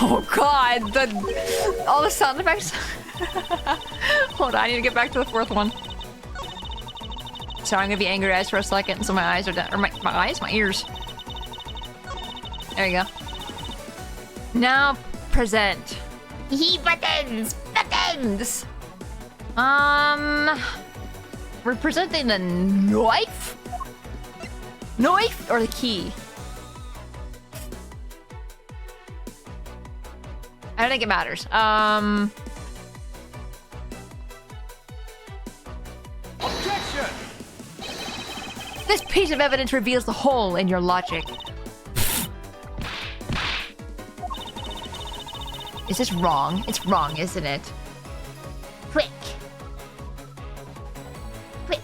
Oh god, all the sound effects. Hold on, I need to get back to the fourth one. Sorry, I'm gonna be angry eyes for a second, so my eyes are down. Or my ears. There you go. Now, present. Buttons! Buttons! We're presenting the knife? Knife or the key? I don't think it matters. Objection! This piece of evidence reveals the hole in your logic. Is this wrong? It's wrong, isn't it? Quick. Quick.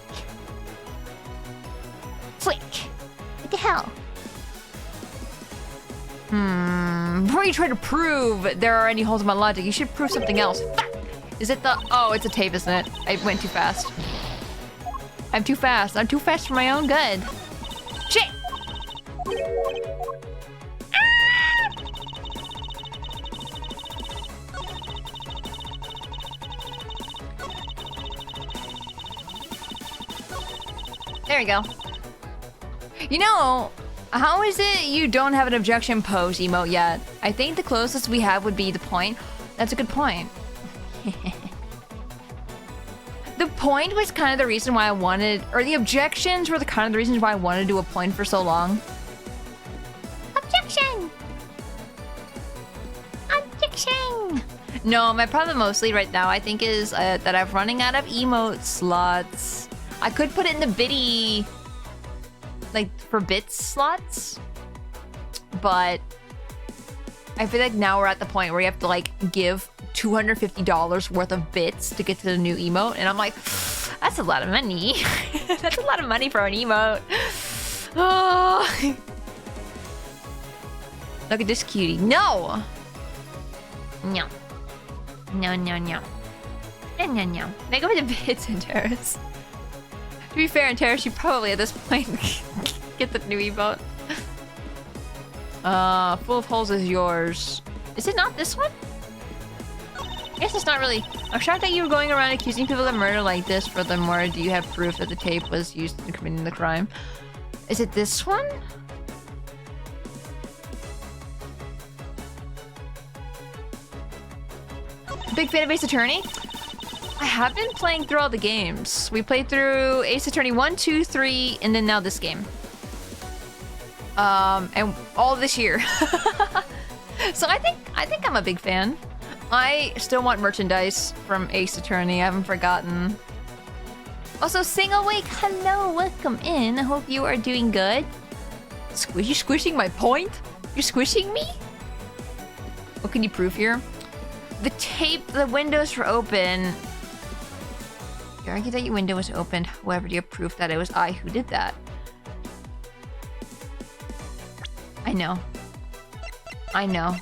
Quick. What the hell? Before you try to prove there are any holes in my logic, you should prove something else. Fuck! Is it the... Oh, it's a tape, isn't it? I went too fast. I'm too fast. I'm too fast for my own good. Shit! There we go. You know, how is it you don't have an objection pose emote yet? I think the closest we have would be the point. That's a good point. The point was kind of the reason why I wanted, or the objections were the kind of the reasons why I wanted to do a point for so long. Objection! Objection! No, my problem mostly right now, I think, is that I'm running out of emote slots. I could put it in the biddy, like, for bits slots, but I feel like now we're at the point where you have to, like, give $250 worth of bits to get to the new emote, and I'm like, that's a lot of money. That's a lot of money for an emote. Oh. Look at this cutie. No! No. No, no, no. No, no, no. Make up the bits and Terrace. To be fair, in Terrace, you probably at this point get the new emote. Full of holes is yours. Is it not this one? I guess it's not really. I'm shocked that you were going around accusing people of murder like this. Furthermore, do you have proof that the tape was used in committing the crime? Is it this one? Big fan of Ace Attorney? I have been playing through all the games. We played through Ace Attorney 1, 2, 3, and then now this game. And all this year. So I think I'm a big fan. I still want merchandise from Ace Attorney. I haven't forgotten. Also, Sing Awake, hello, welcome in. I hope you are doing good. You squishing my point? You're squishing me? What can you prove here? The tape, the windows were open. You argue that your window was open. However, do you have proof that it was I who did that? I know. I know.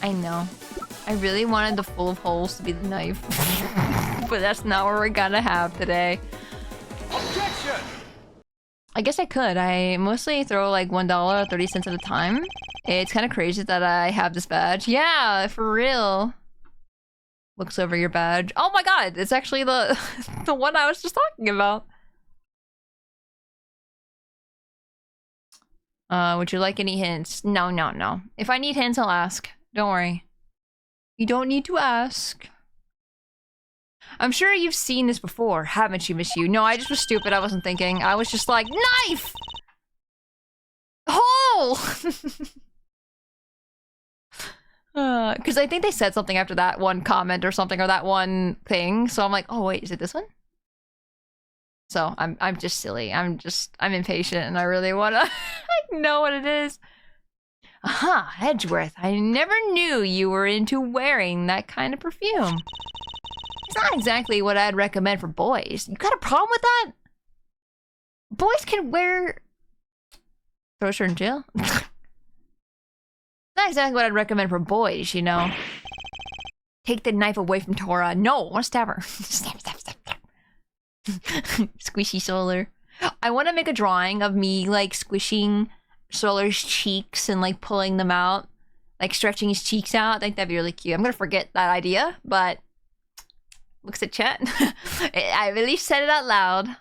I know. I really wanted the full of holes to be the knife. But that's not what we're gonna have today. Objection! I guess I could. I mostly throw like $1 or 30 cents at a time. It's kind of crazy that I have this badge. Yeah, for real. Looks over your badge. Oh my god, it's actually the the one I was just talking about. Would you like any hints? No, no, no. If I need hints, I'll ask. Don't worry. You don't need to ask. I'm sure you've seen this before, haven't you, Miss You? No, I just was stupid. I wasn't thinking. I was just like, knife! Hole! Because I think they said something after that one comment or something, or that one thing. So I'm like, oh wait, is it this one? So I'm just silly. I'm impatient and I really want to know what it is. Aha, Edgeworth. I never knew you were into wearing that kind of perfume. It's not exactly what I'd recommend for boys. You got a problem with that? Boys can wear... Throw her in jail? Not exactly what I'd recommend for boys, you know. Take the knife away from Tora. No, I want to stab her. Stab. Squishy Solar. I want to make a drawing of me, like, squishing Solar's cheeks and, like, pulling them out. like stretching his cheeks out. I think that'd be really cute. I'm gonna forget that idea, but looks at chat. I really said it out loud.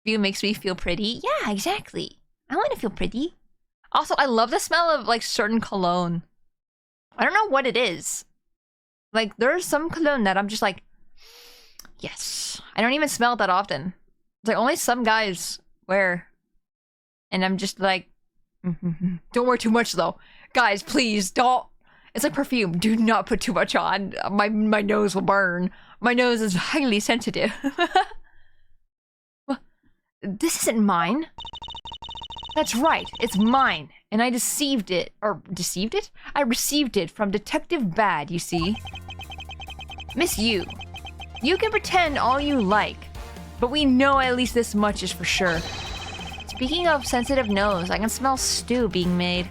View makes me feel pretty. Yeah, exactly. I want to feel pretty. Also, I love the smell of like certain cologne. I don't know what it is. Like, there's some cologne that I'm just like, yes. I don't even smell it that often. It's like only some guys wear. And I'm just like, don't wear too much though. Guys, please don't. It's like perfume. Do not put too much on. My nose will burn. My nose is highly sensitive. This isn't mine. That's right, it's mine. And I deceived it. Or, deceived it? I received it from Detective Bad, you see. Miss you. You can pretend all you like, but we know at least this much is for sure. Speaking of sensitive nose, I can smell stew being made.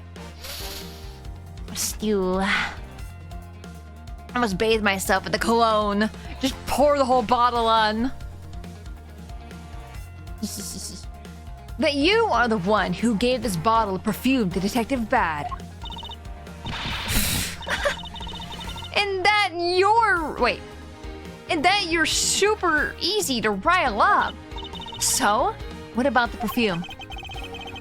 Stew. I must bathe myself with the cologne. Just pour the whole bottle on. That you are the one who gave this bottle of perfume to Detective Bad. And that you're super easy to rile up. So, what about the perfume?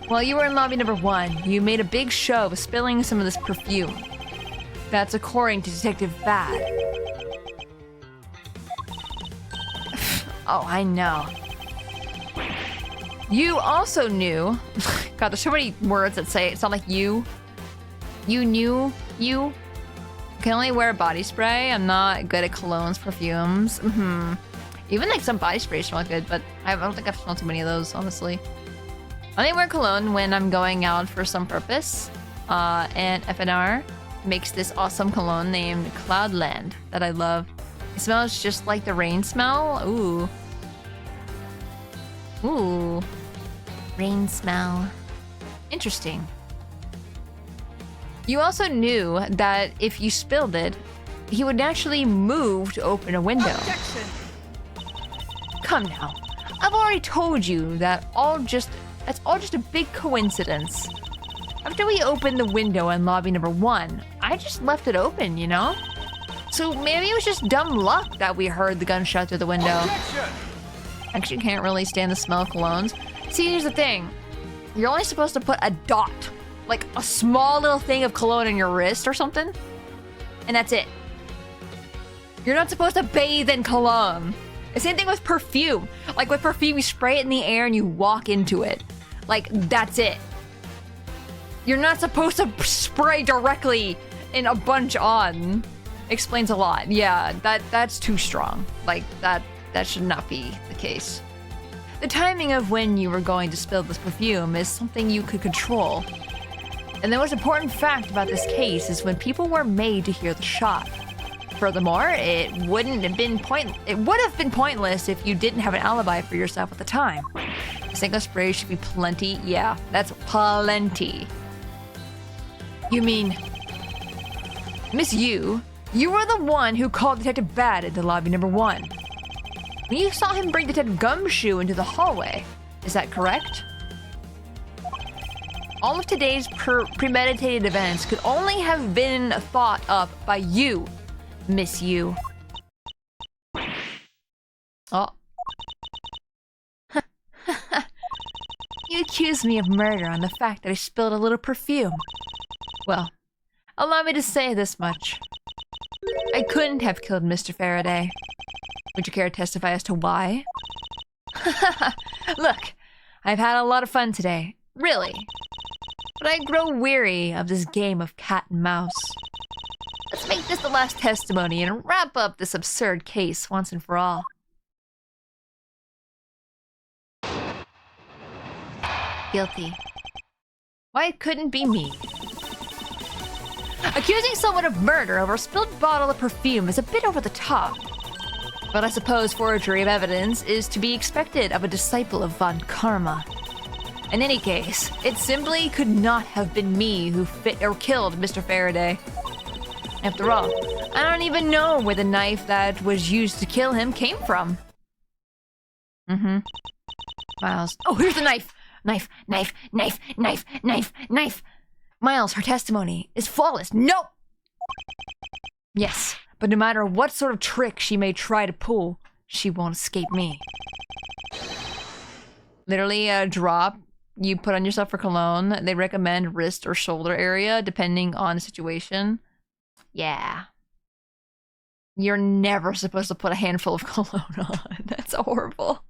While you were in lobby number 1, you made a big show of spilling some of this perfume. That's according to Detective Bad. Oh, I know. You also knew... God, there's so many words that say it sound like you. You knew you can only wear body spray. I'm not good at colognes, perfumes. Even like some body sprays smell good, but I don't think I've smelled too many of those, honestly. I only wear cologne when I'm going out for some purpose. And FNR makes this awesome cologne named Cloudland that I love. It smells just like the rain smell. Ooh. Ooh. Rain smell. Interesting. You also knew that if you spilled it, he would naturally move to open a window. Objection! Come now. I've already told you that's all just a big coincidence. After we opened the window in lobby number 1, I just left it open, you know? So maybe it was just dumb luck that we heard the gunshot through the window. Objection! Actually can't really stand the smell of colognes. See, here's the thing. You're only supposed to put a dot, like a small little thing of cologne on your wrist or something, and that's it. You're not supposed to bathe in cologne. The same thing with perfume. Like with perfume, you spray it in the air and you walk into it. Like, that's it. You're not supposed to spray directly in a bunch on. Explains a lot. Yeah, that's too strong. Like, that should not be the case. The timing of when you were going to spill this perfume is something you could control. And the most important fact about this case is when people were made to hear the shot. Furthermore, it would have been pointless if you didn't have an alibi for yourself at the time. A single spray should be plenty. Yeah, that's plenty. You mean, Miss you were the one who called Detective Bad into lobby number 1. When you saw him bring Detective Gumshoe into the hallway, is that correct? All of today's premeditated events could only have been thought up by you, Miss you. Oh. You accused me of murder on the fact that I spilled a little perfume. Well, allow me to say this much. I couldn't have killed Mr. Faraday. Would you care to testify as to why? Look, I've had a lot of fun today. Really. But I grow weary of this game of cat and mouse. Let's make this the last testimony and wrap up this absurd case once and for all. Guilty. Why it couldn't be me. Accusing someone of murder over a spilled bottle of perfume is a bit over the top. But I suppose forgery of evidence is to be expected of a disciple of Von Karma. In any case, it simply could not have been me who killed Mr. Faraday. After all, I don't even know where the knife that was used to kill him came from. Miles. Oh, here's the knife! Knife, knife, knife, knife, knife, knife! Miles, her testimony is flawless. Nope! Yes, but no matter what sort of trick she may try to pull, she won't escape me. Literally a drop you put on yourself for cologne. They recommend wrist or shoulder area, depending on the situation. Yeah. You're never supposed to put a handful of cologne on. That's horrible.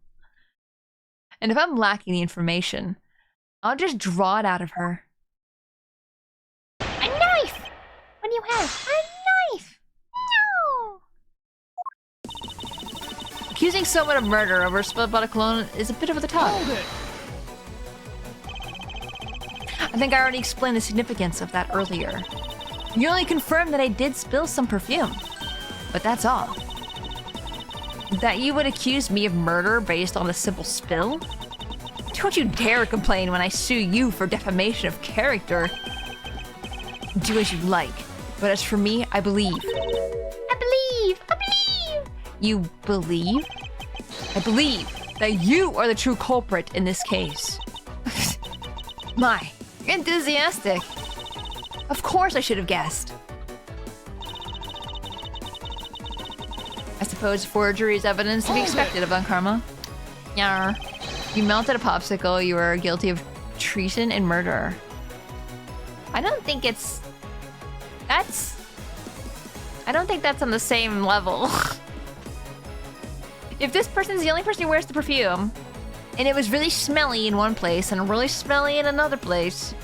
And if I'm lacking the information, I'll just draw it out of her. A knife! What do you have? A knife! No! Accusing someone of murder over a spilled bottle of cologne is a bit over the top. Hold it! I think I already explained the significance of that earlier. You only confirmed that I did spill some perfume. But that's all. That you would accuse me of murder based on a simple spill? Don't you dare complain when I sue you for defamation of character. Do as you like. But as for me, I believe. I believe! I believe! You believe? I believe that you are the true culprit in this case. My, you're enthusiastic. Of course I should have guessed. I suppose forgery is evidence to be expected of Karma. Yarr. You melted a popsicle, you are guilty of treason and murder. I don't think it's... I don't think that's on the same level. If this person's the only person who wears the perfume, and it was really smelly in one place and really smelly in another place,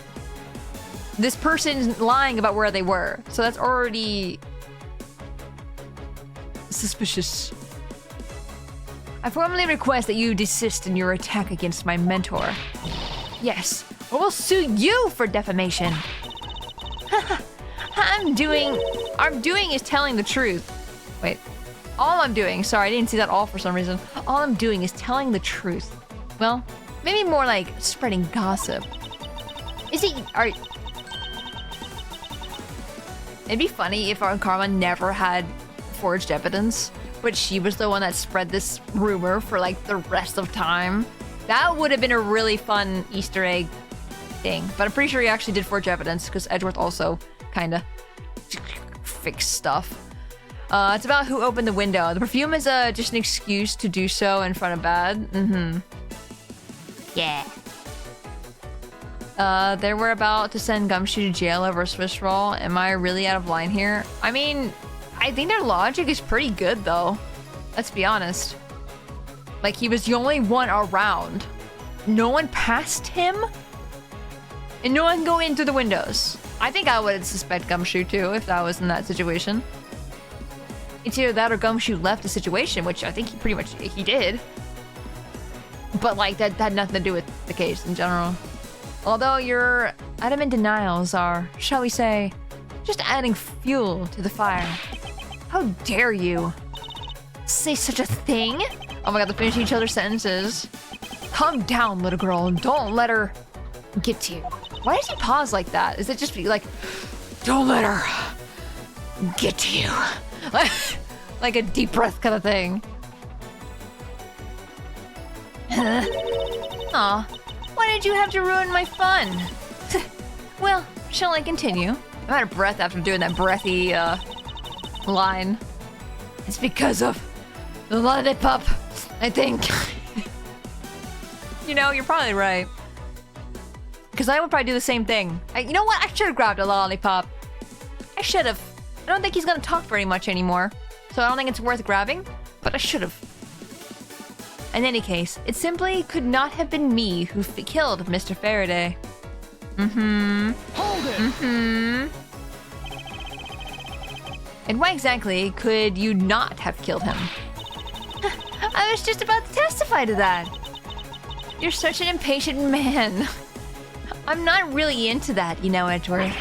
this person's lying about where they were. So that's already... suspicious. I formally request that you desist in your attack against my mentor. Yes, or we'll sue you for defamation. I'm doing is telling the truth. Wait, all I'm doing, sorry, I didn't see that all for some reason. All I'm doing is telling the truth. Well, maybe more like spreading gossip. It'd be funny if our Karma never had forged evidence, but she was the one that spread this rumor for like the rest of time. That would have been a really fun Easter egg thing. But I'm pretty sure he actually did forge evidence because Edgeworth also kind of fixed stuff. It's about who opened the window. The perfume is just an excuse to do so in front of Bad. Yeah. They were about to send Gumshoe to jail over a Swiss roll. Am I really out of line here? I mean, I think their logic is pretty good, though. Let's be honest. Like, he was the only one around. No one passed him? And no one can go in through the windows. I think I would suspect Gumshoe, too, if that was in that situation. It's either that or Gumshoe left the situation, which I think he did. But, like, that had nothing to do with the case in general. Although your adamant denials are, shall we say, just adding fuel to the fire. How dare you say such a thing? Oh my god, they're finishing each other's sentences. Calm down, little girl, and don't let her get to you. Why does he pause like that? Is it just like, don't let her get to you? Like a deep breath kind of thing. Aw, why did you have to ruin my fun? Well, shall I continue? I'm out of breath after doing that breathy line. It's because of the lollipop, I think. You know, you're probably right. Because I would probably do the same thing. You know what? I should have grabbed a lollipop. I should have. I don't think he's gonna talk very much anymore. So I don't think it's worth grabbing, but I should have. In any case, it simply could not have been me who killed Mr. Faraday. Hold it! And why exactly could you not have killed him? I was just about to testify to that. You're such an impatient man. I'm not really into that, you know, Edgeworth.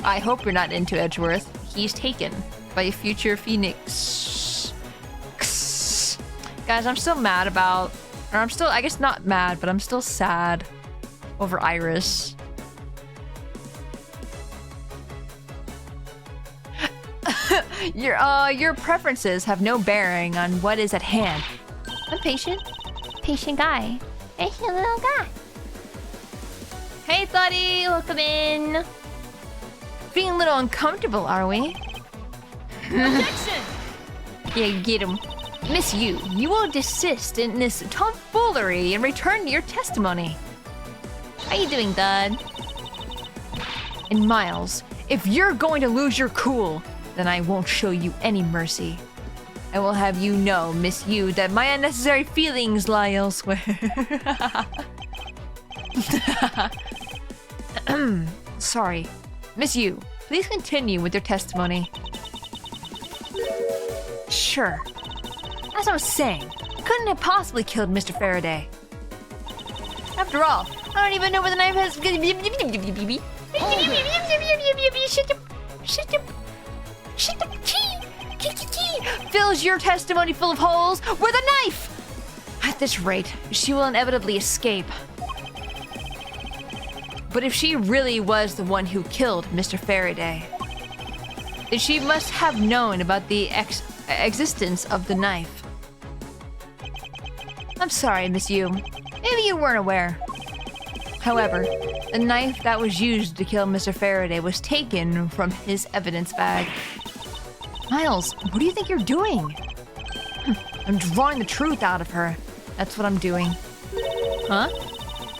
I hope you're not into Edgeworth. He's taken by a future phoenix. Guys, I'm still mad about... Or I'm still... I guess not mad, but I'm still sad over Iris. Your preferences have no bearing on what is at hand. I'm patient. Patient guy. Patient little guy. Hey, Thuddy, welcome in. Being a little uncomfortable, are we? Objection! Yeah, get him. Miss Yu, you will desist in this tomfoolery and return to your testimony. How you doing, Dad? And Miles, if you're going to lose your cool, then I won't show you any mercy. I will have you know, Miss Yu, that my unnecessary feelings lie elsewhere. Sorry. Miss Yu, please continue with your testimony. Sure. As I was saying, couldn't have possibly killed Mr. Faraday. After all, I don't even know where the knife has. Shut up, key. Fills your testimony full of holes with a knife. At this rate, she will inevitably escape. But if she really was the one who killed Mr. Faraday, then she must have known about the existence of the knife. I'm sorry, Miss Yu. Maybe you weren't aware. However, the knife that was used to kill Mr. Faraday was taken from his evidence bag. Miles, what do you think you're doing? I'm drawing the truth out of her. That's what I'm doing. Huh?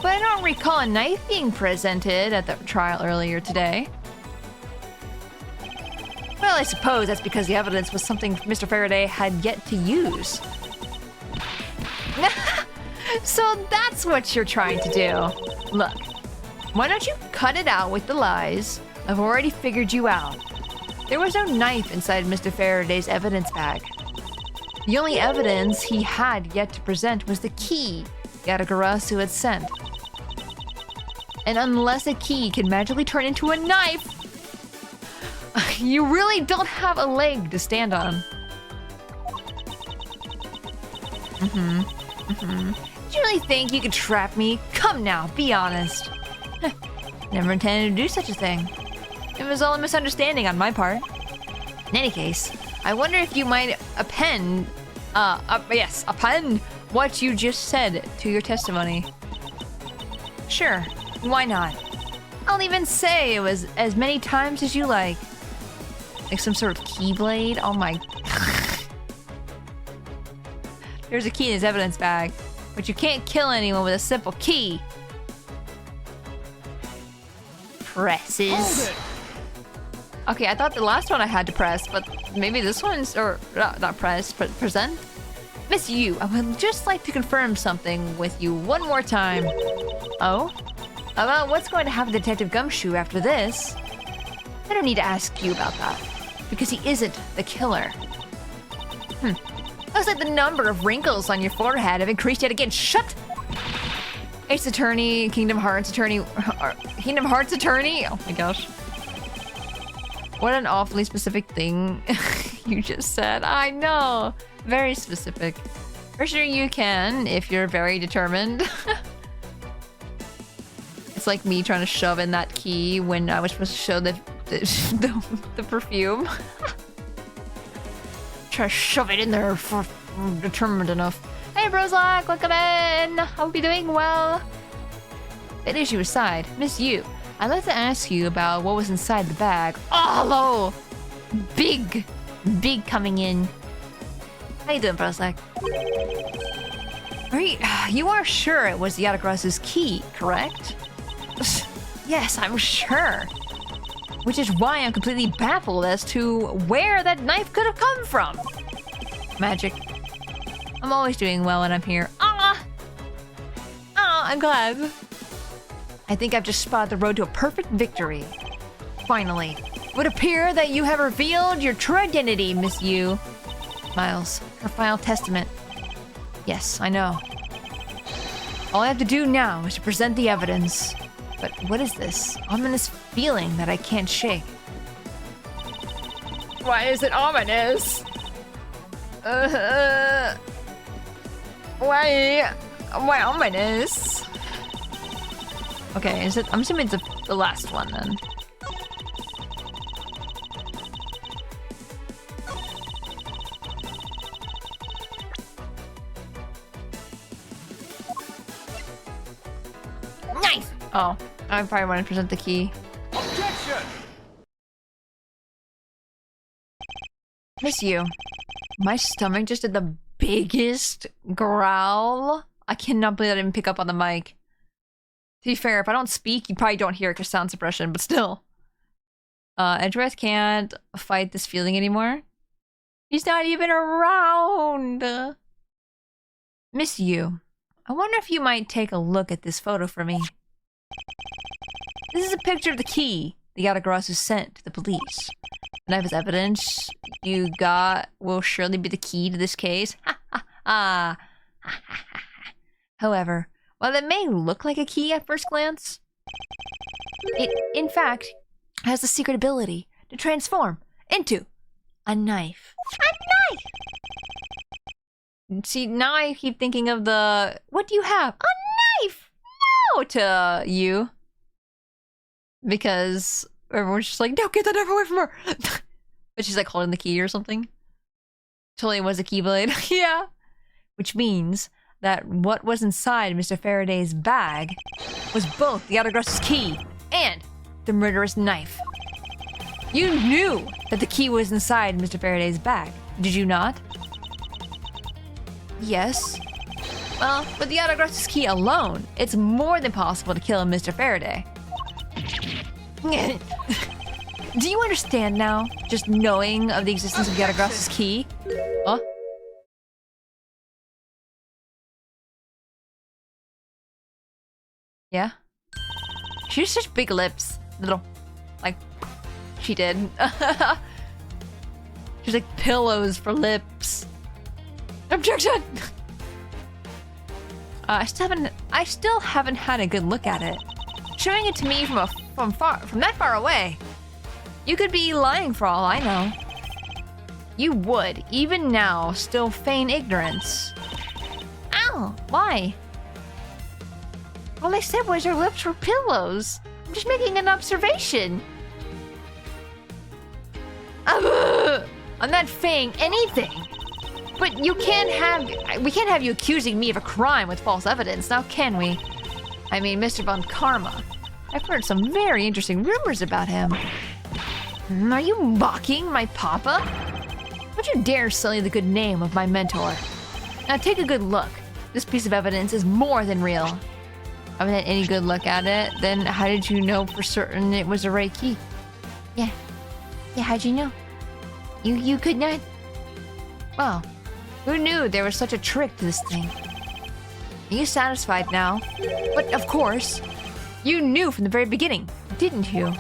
But I don't recall a knife being presented at the trial earlier today. Well, I suppose that's because the evidence was something Mr. Faraday had yet to use. So that's what you're trying to do. Look, why don't you cut it out with the lies? I've already figured you out. There was no knife inside Mr. Faraday's evidence bag. The only evidence he had yet to present was the key Yatagarasu had sent. And unless a key can magically turn into a knife, you really don't have a leg to stand on. Did you really think you could trap me? Come now, be honest. Never intended to do such a thing. It was all a misunderstanding on my part. In any case, I wonder if you might append what you just said to your testimony. Sure, why not? I'll even say it was as many times as you like. Like some sort of keyblade? Oh my... There's a key in his evidence bag, but you can't kill anyone with a simple key. Presses. Okay, I thought the last one I had to press, but maybe this one's... or not press, but present? Miss Yu, I would just like to confirm something with you one more time. Oh? About what's going to happen to Detective Gumshoe after this? I don't need to ask you about that, because he isn't the killer. Looks like the number of wrinkles on your forehead have increased yet again. Shut! Ace Attorney, Kingdom Hearts Attorney... Kingdom Hearts Attorney? Oh my gosh. What an awfully specific thing you just said. I know. Very specific. For sure you can, if you're very determined. It's like me trying to shove in that key when I was supposed to show the perfume. Try to shove it in there for determined enough. Hey Brozlock, welcome in! Hope you're doing well. That issue aside, Miss Yu, I'd like to ask you about what was inside the bag. Oh, hello! Big coming in. How you doing, Brozlock? You are sure it was Yatagarasu's key, correct? Yes, I'm sure. Which is why I'm completely baffled as to where that knife could have come from. Magic. I'm always doing well when I'm here. I'm glad. I think I've just spotted the road to a perfect victory. Finally. It would appear that you have revealed your true identity, Miss Yu. Miles, her final testament. Yes, I know. All I have to do now is to present the evidence. But what is this ominous feeling that I can't shake? Why is it ominous? Why ominous? Okay, is it? I'm assuming it's the last one then. Nice! Oh, I probably want to present the key. Objection! Miss you. My stomach just did the biggest growl. I cannot believe I didn't pick up on the mic. To be fair, if I don't speak, you probably don't hear it because sound suppression, but still. Edgeworth can't fight this feeling anymore. He's not even around. Miss you. I wonder if you might take a look at this photo for me. This is a picture of the key the Yatagarasu sent to the police. The knife is evidence you got will surely be the key to this case. Ha ha ha. However, while it may look like a key at first glance, it, in fact, has the secret ability to transform into a knife. A knife! See, now I keep thinking of the, what do you have? A knife! No! To you. Because everyone's just like, no, get that knife away from her! But she's like holding the key or something. Totally was a keyblade. Yeah. Which means that what was inside Mr. Faraday's bag was both the Yatagara's key and the murderous knife. You knew that the key was inside Mr. Faraday's bag, did you not? Yes. Well, with the Yatagara's key alone, it's more than possible to kill Mr. Faraday. Do you understand now? Just knowing of the existence of Yatagara's key? Huh? Yeah? She has such big lips. Little, like, she did. She's like pillows for lips. Objection! I still haven't had a good look at it. Showing it to me from that far away. You could be lying for all I know. You would, even now, still feign ignorance. Ow! Why? All I said was her lips were pillows. I'm just making an observation. I'm not feigning anything. But we can't have you accusing me of a crime with false evidence, now can we? I mean, Mr. Von Karma. I've heard some very interesting rumors about him. Are you mocking my papa? Don't you dare sully the good name of my mentor. Now take a good look. This piece of evidence is more than real. I haven't had any good look at it. Then how did you know for certain it was the right key? Yeah, how'd you know? You could not... Well, who knew there was such a trick to this thing? Are you satisfied now? But of course, you knew from the very beginning, didn't you?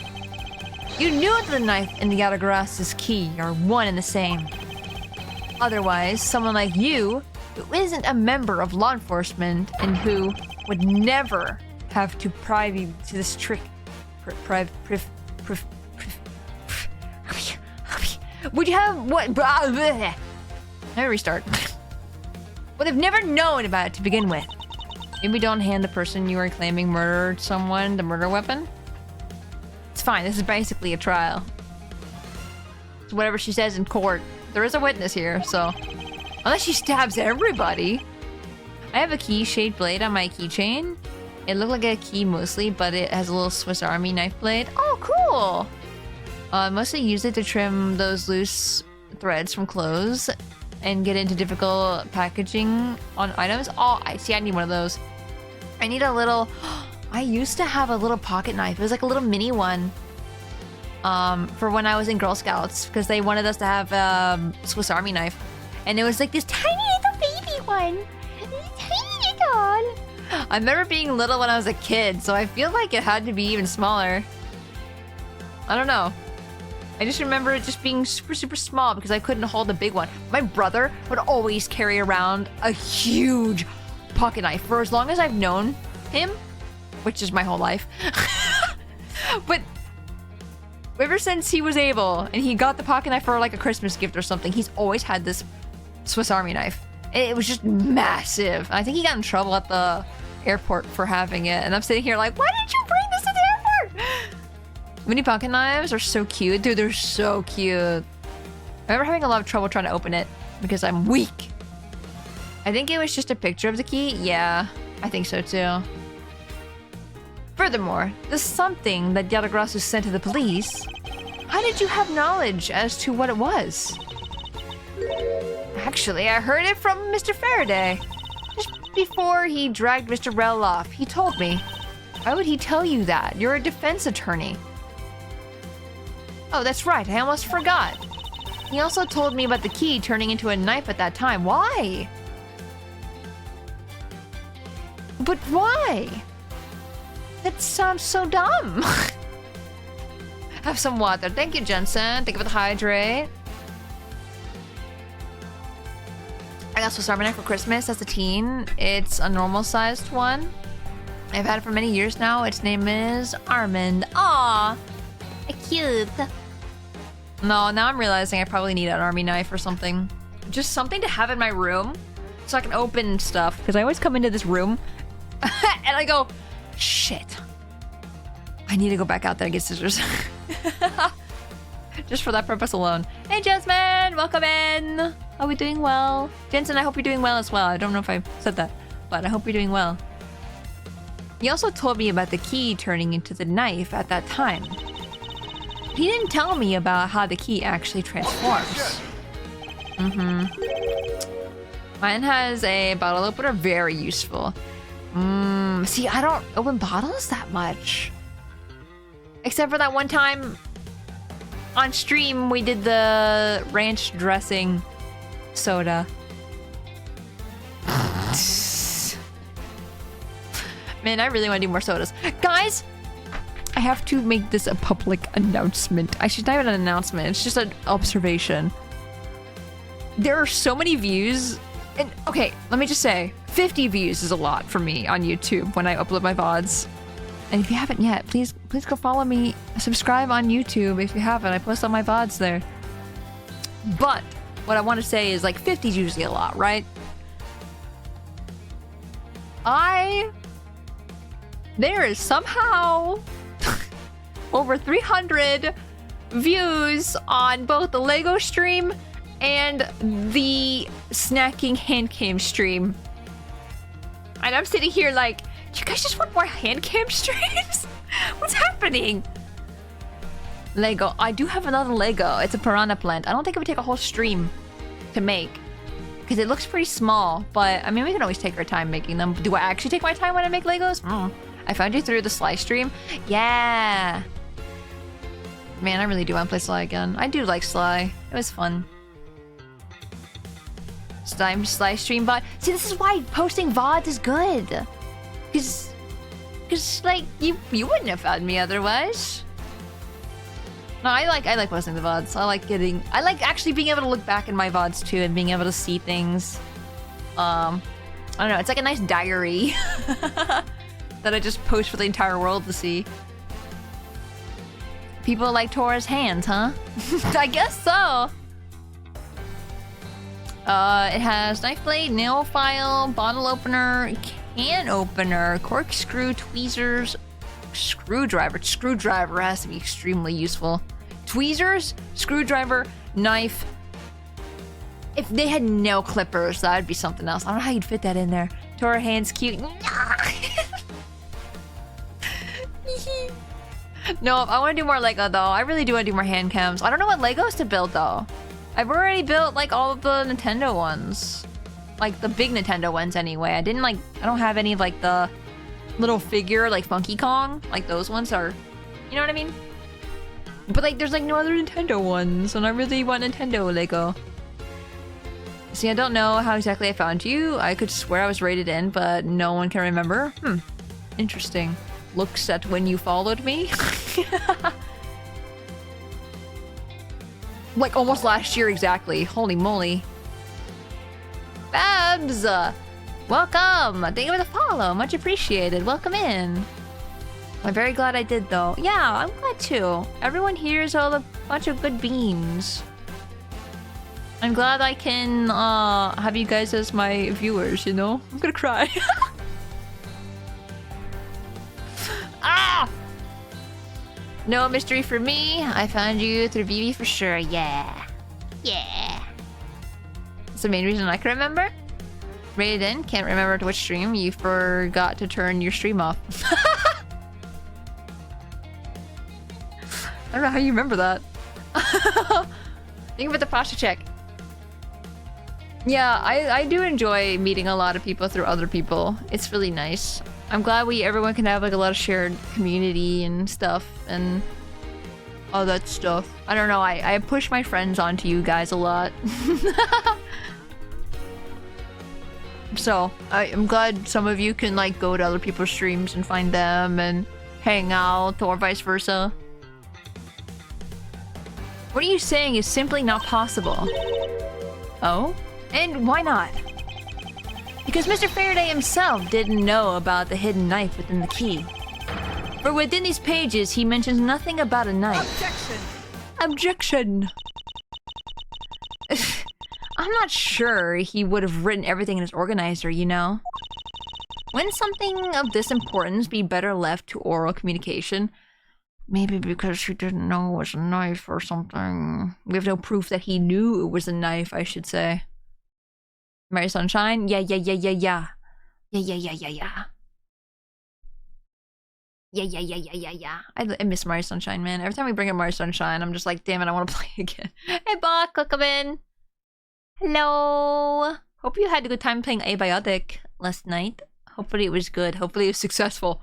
You knew that the knife and the Yatagara's key are one and the same. Otherwise, someone like you, who isn't a member of law enforcement and who would never have to pry you to this trick. Would you have what? Let me restart. Well, they've never known about it to begin with. Maybe don't hand the person you are claiming murdered someone the murder weapon. It's fine. This is basically a trial. It's whatever she says in court. There is a witness here, so unless she stabs everybody. I have a key-shaped blade on my keychain. It looked like a key mostly, but it has a little Swiss Army knife blade. Oh, cool! I mostly use it to trim those loose threads from clothes and get into difficult packaging on items. Oh, I see. I need one of those. I need a little... I used to have a little pocket knife. It was like a little mini one. For when I was in Girl Scouts, because they wanted us to have a Swiss Army knife. And it was like this tiny little baby one. Tiny little. I remember being little when I was a kid, so I feel like it had to be even smaller. I don't know. I just remember it just being super, super small because I couldn't hold a big one. My brother would always carry around a huge pocket knife for as long as I've known him, which is my whole life. But ever since he was able and he got the pocket knife for like a Christmas gift or something, he's always had this Swiss Army knife. It was just massive. I think he got in trouble at the airport for having it. And I'm sitting here like, why did you bring this to the airport? Mini pocket knives are so cute. Dude, they're so cute. I remember having a lot of trouble trying to open it because I'm weak. I think it was just a picture of the key. Yeah, I think so too. Furthermore, the something that Yatagrasu sent to the police. How did you have knowledge as to what it was? Actually, I heard it from Mr. Faraday. Just before he dragged Mr. Rell off, he told me. Why would he tell you that? You're a defense attorney. Oh, that's right. I almost forgot. He also told me about the key turning into a knife at that time. Why? But why? That sounds so dumb. Have some water. Thank you, Jensen. Thank you for the hydrate. I got Swiss Army knife for Christmas as a teen. It's a normal-sized one. I've had it for many years now. Its name is Armand. Aww. Cute. No, now I'm realizing I probably need an army knife or something. Just something to have in my room so I can open stuff. Because I always come into this room and I go, shit. I need to go back out there and get scissors. Just for that purpose alone. Hey, Jasmine! Welcome in! Are we doing well? Jensen, I hope you're doing well as well. I don't know if I said that, but I hope you're doing well. He also told me about the key turning into the knife at that time. He didn't tell me about how the key actually transforms. Mine has a bottle opener, very useful. See, I don't open bottles that much. Except for that one time on stream, we did the ranch dressing soda. Man, I really want to do more sodas. Guys, I have to make this a public announcement. I should not have an announcement. It's just an observation. There are so many views. And okay, let me just say, 50 views is a lot for me on YouTube when I upload my VODs. And if you haven't yet, please go follow me. Subscribe on YouTube if you haven't. I post all my VODs there. But what I want to say is like 50 is usually a lot, right? There is somehow over 300 views on both the Lego stream and the snacking hand cam stream. And I'm sitting here like, you guys just want more hand cam streams? What's happening? Lego. I do have another Lego. It's a piranha plant. I don't think it would take a whole stream to make. Because it looks pretty small. But, I mean, we can always take our time making them. Do I actually take my time when I make Legos? I found you through the Sly stream. Yeah. Man, I really do want to play Sly again. I do like Sly. It was fun. Sly stream VOD. See, this is why posting VODs is good. Because like, you wouldn't have found me otherwise. No, I like posting the VODs. I like actually being able to look back in my VODs too and being able to see things. I don't know, it's like a nice diary that I just post for the entire world to see. People like Tora's hands, huh? I guess so. It has knife blade, nail file, bottle opener, can opener, corkscrew, tweezers, screwdriver. Screwdriver has to be extremely useful. Tweezers, screwdriver, knife. If they had nail clippers, that would be something else. I don't know how you'd fit that in there. Tora hands cute. No, I want to do more Lego though. I really do want to do more hand cams. I don't know what Legos to build though. I've already built like all of the Nintendo ones. Like the big Nintendo ones anyway. I don't have any of like the little figure like Funky Kong. Like those ones are, you know what I mean? But like there's like no other Nintendo ones and I really want Nintendo Lego. See, I don't know how exactly I found you. I could swear I was rated in, but no one can remember. Interesting. Looks at when you followed me. Like almost last year exactly. Holy moly. Babs! Welcome! Thank you for the follow. Much appreciated. Welcome in. I'm very glad I did though. Yeah, I'm glad too. Everyone here is all a bunch of good beans. I'm glad I can have you guys as my viewers, you know? I'm gonna cry. Ah! No mystery for me. I found you through Vivi for sure. Yeah. Yeah. That's the main reason I can remember. Rated in. Can't remember to which stream. You forgot to turn your stream off. know how you remember that. Think about the posture check. Yeah, I do enjoy meeting a lot of people through other people. It's really nice. I'm glad everyone can have like a lot of shared community and stuff and all that stuff. I don't know, I push my friends onto you guys a lot. So, I'm glad some of you can like go to other people's streams and find them and hang out or vice versa. What are you saying is simply not possible? Oh? And why not? Because Mr. Faraday himself didn't know about the hidden knife within the key. For within these pages, he mentions nothing about a knife. Objection! I'm not sure he would have written everything in his organizer, you know? Wouldn't something of this importance be better left to oral communication? Maybe because he didn't know it was a knife or something. We have no proof that he knew it was a knife, I should say. Mary Sunshine? Yeah. Yeah. I miss Mary Sunshine, man. Every time we bring up Mary Sunshine, I'm just like, damn it, I want to play again. Hey, Bach, welcome in. Hello. Hope you had a good time playing Abiotic last night. Hopefully it was good. Hopefully it was successful.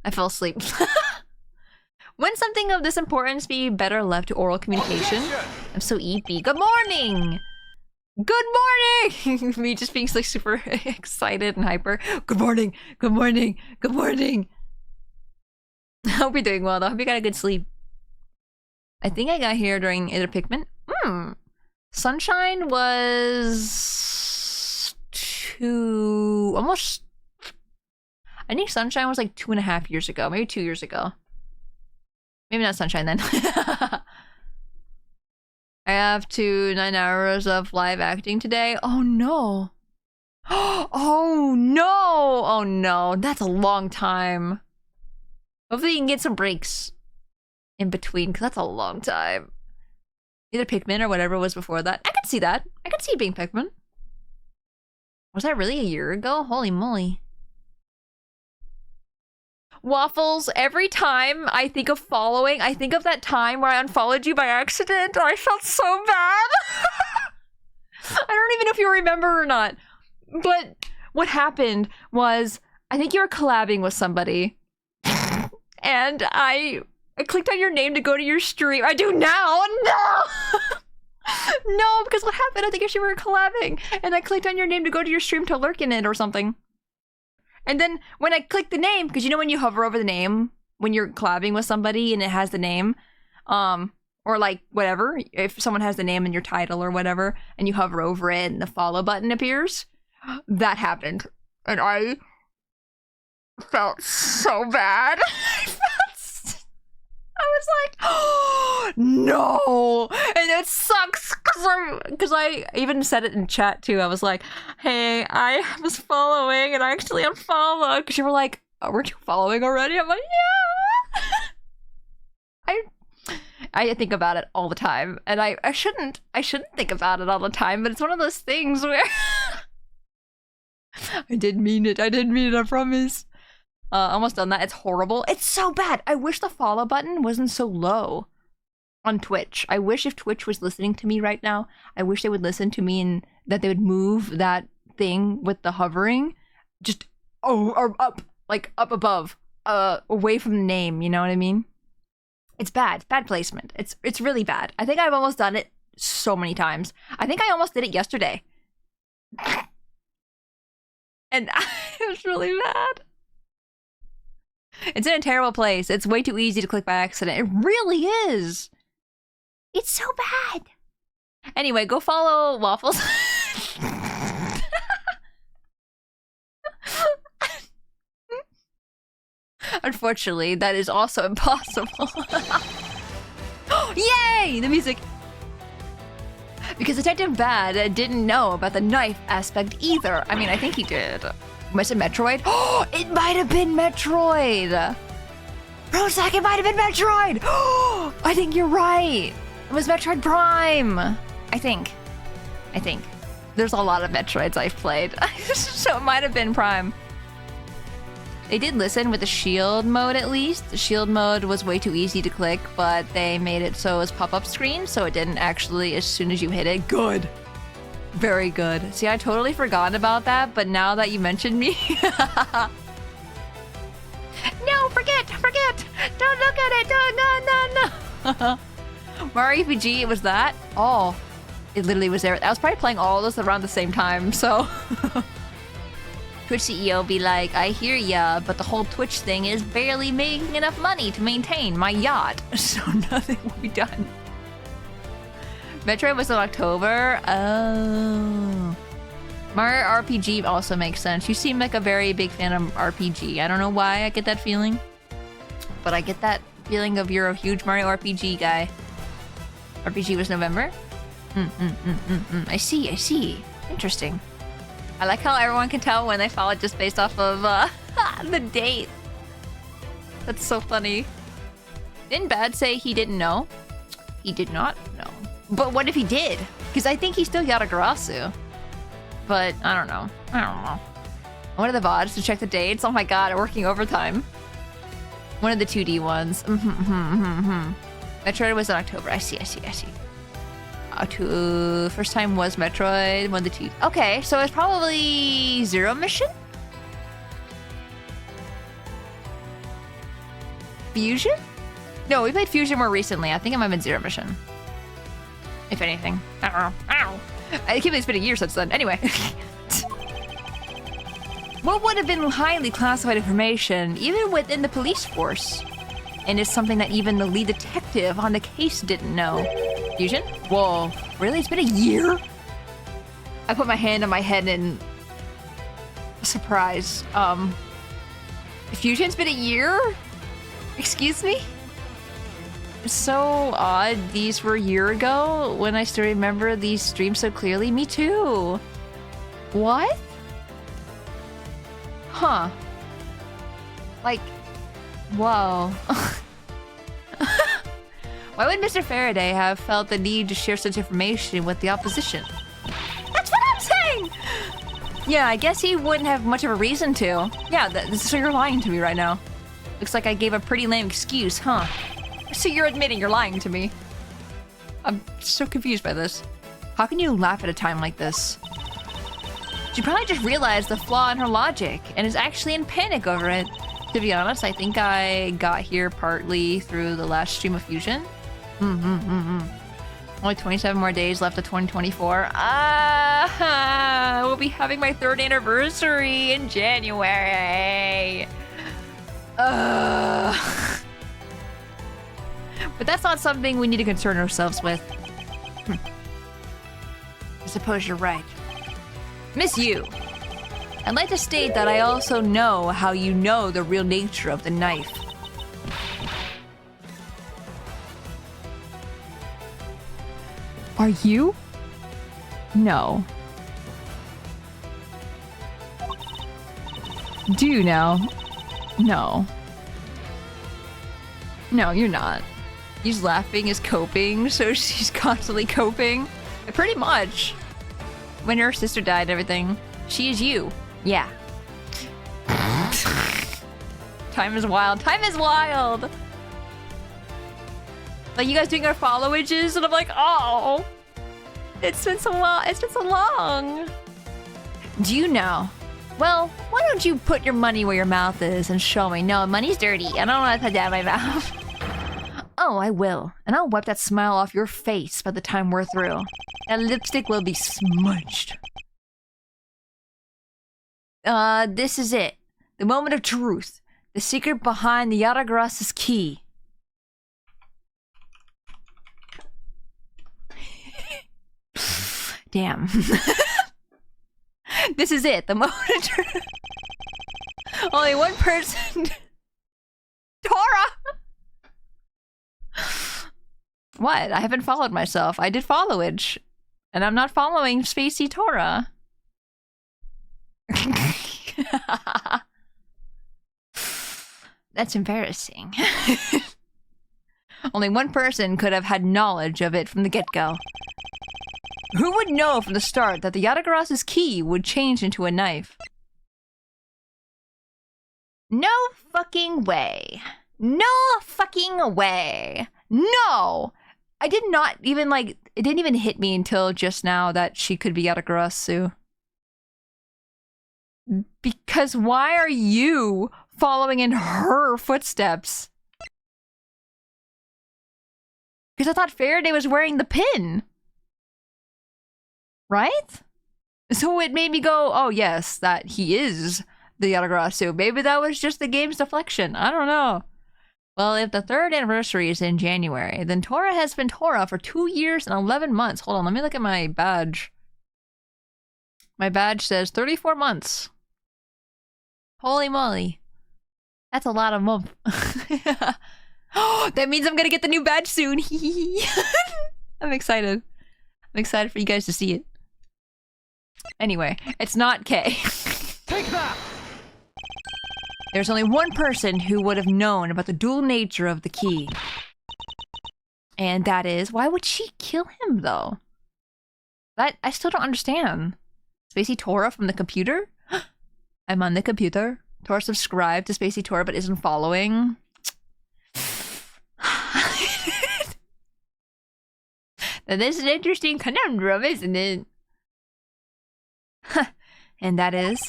I fell asleep. When something of this importance be better left to oral communication? I'm so EP. Good morning! Good morning! Me just being like super excited and hyper. Good morning! Good morning! Good morning! I hope you're doing well though. I hope you got a good sleep. I think I got here during Iter Pikmin. Sunshine was... almost... I think Sunshine was like 2.5 years ago. Maybe 2 years ago. Maybe not Sunshine then. I have 9 hours of live acting today. Oh no. Oh no. Oh no. That's a long time. Hopefully you can get some breaks in between, because that's a long time. Either Pikmin or whatever was before that. I could see that. I could see it being Pikmin. Was that really a year ago? Holy moly. Waffles, every time I think of following, I think of that time where I unfollowed you by accident and I felt so bad. I don't even know if you remember or not. But what happened was, I think you were collabing with somebody. And I clicked on your name to go to your stream. I do now! No! No, because what happened? I think you were collabing. And I clicked on your name to go to your stream to lurk in it or something. And then when I click the name, because you know when you hover over the name, when you're collabing with somebody and it has the name, or like whatever, if someone has the name in your title or whatever, and you hover over it and the follow button appears, that happened. And I felt so bad. I was like, oh, no! And it sucks, because I even said it in chat too. I was like, hey, I was following and I actually unfollowed. Because you were like, oh, weren't you following already? I'm like, yeah! I think about it all the time. And I shouldn't think about it all the time, but it's one of those things where... I did mean it, I promise. Almost done that. It's horrible. It's so bad. I wish the follow button wasn't so low on Twitch. I wish if Twitch was listening to me right now, I wish they would listen to me and that they would move that thing with the hovering just or up, like up above, away from the name, you know what I mean? It's bad. Bad placement. It's really bad. I think I've almost done it so many times. I think I almost did it yesterday. And it was really bad. It's in a terrible place. It's way too easy to click by accident. It really is. It's so bad. Anyway, go follow Waffles. Unfortunately, that is also impossible. Yay! The music. Because Detective Bad didn't know about the knife aspect either. I mean, I think he did. Was it Metroid? Oh, it might have been Metroid! Prozac, it might have been Metroid! Oh, I think you're right! It was Metroid Prime! I think. There's a lot of Metroids I've played. So it might have been Prime. They did listen with the shield mode at least. The shield mode was way too easy to click, but they made it so it was pop-up screen, so it didn't actually, as soon as you hit it, good. Very good. See, I totally forgot about that, but now that you mentioned me... No, forget! Don't look at it! No. Mario RPG, it was that? Oh, it literally was there. I was probably playing all those around the same time, so... Twitch CEO be like, I hear ya, but the whole Twitch thing is barely making enough money to maintain my yacht, so nothing will be done. Metroid was in October? Oh. Mario RPG also makes sense. You seem like a very big fan of RPG. I don't know why I get that feeling, but I get that feeling of you're a huge Mario RPG guy. RPG was November? I see. Interesting. I like how everyone can tell when they follow just based off of the date. That's so funny. Didn't Bad say he didn't know? He did not know. But what if he did? Because I think he still got a Garasu. But I don't know. One of the VODs to check the dates. Oh my god, I'm working overtime. One of the 2D ones. Metroid was in October. I see. First time was Metroid, one of the 2. Okay, so it's probably Zero Mission? Fusion? No, we played Fusion more recently. I think it might have been Zero Mission. If anything. I don't know. I can't believe it's been a year since then. Anyway. What would have been highly classified information, even within the police force? And it's something that even the lead detective on the case didn't know. Fusion? Whoa. Really? It's been a year? I put my hand on my head in surprise. Fusion's been a year? Excuse me? It's so odd these were a year ago when I still remember these streams so clearly. Me too. What? Huh. Like, whoa. Why would Mr. Faraday have felt the need to share such information with the opposition? That's what I'm saying! Yeah, I guess he wouldn't have much of a reason to. Yeah, so you're lying to me right now. Looks like I gave a pretty lame excuse, huh? So you're admitting you're lying to me. I'm so confused by this. How can you laugh at a time like this? She probably just realized the flaw in her logic and is actually in panic over it. To be honest, I think I got here partly through the last stream of Fusion. Only 27 more days left of 2024. We'll be having my 3rd anniversary in January. But that's not something we need to concern ourselves with. I suppose you're right. Miss you. I'd like to state that I also know how you know the real nature of the knife. Are you? No. Do you now? No. No, you're not. He's laughing is coping, so she's constantly coping. Pretty much. When her sister died and everything. She is you. Yeah. Time is wild. Time is wild! Like, you guys doing our followages, and I'm like, oh! It's been so long. It's been so long! Do you know? Well, why don't you put your money where your mouth is and show me? No, money's dirty. I don't want to put that in my mouth. Oh, I will. And I'll wipe that smile off your face by the time we're through. That lipstick will be smudged. This is it. The moment of truth. The secret behind the Yatagarasa's key. Damn. This is it. The moment of truth. Only one person. Tora! What? I haven't followed myself. I did followage. And I'm not following Spacey Tora. That's embarrassing. Only one person could have had knowledge of it from the get-go. Who would know from the start that the Yatagarasa's key would change into a knife? No fucking way. No fucking way. No! I did not even, like, it didn't even hit me until just now that she could be Yatagarasu. Because why are you following in her footsteps? Because I thought Faraday was wearing the pin. Right? So it made me go, oh yes, that he is the Yatagarasu. Maybe that was just the game's deflection. I don't know. Well, if the 3rd anniversary is in January, then Tora has been Tora for 2 years and 11 months. Hold on, let me look at my badge. My badge says 34 months. Holy moly. That's a lot of months. That means I'm gonna get the new badge soon. I'm excited. I'm excited for you guys to see it. Anyway, it's not K. Take that! There's only one person who would have known about the dual nature of the key. And that is, why would she kill him though? That, I still don't understand. Spacey Tora from the computer? I'm on the computer. Tora subscribed to Spacey Tora but isn't following. Now, this is an interesting conundrum, isn't it? And that is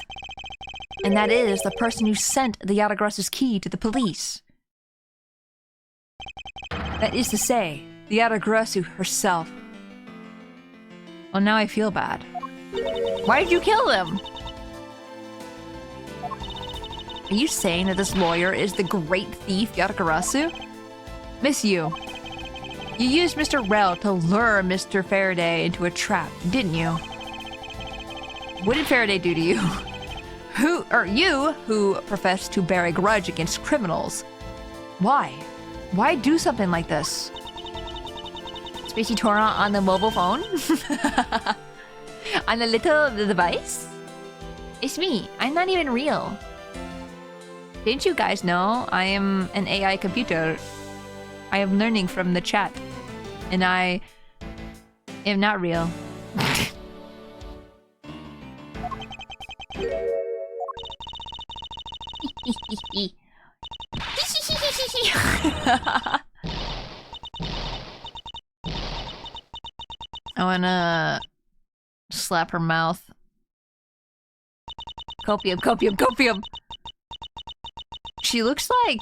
the person who sent the Yatagarasu's key to the police. That is to say, the Yatagarasu herself. Well, now I feel bad. Why did you kill them? Are you saying that this lawyer is the great thief Yatagarasu? Miss Yu, you used Mr. Rel to lure Mr. Faraday into a trap, didn't you? What did Faraday do to you? You who profess to bear a grudge against criminals. Why? Why do something like this? Spacey Tora on the mobile phone? On the little device? It's me. I'm not even real. Didn't you guys know I am an AI computer? I am learning from the chat. And I am not real. I wanna slap her mouth. Copium, copium, copium! She looks like,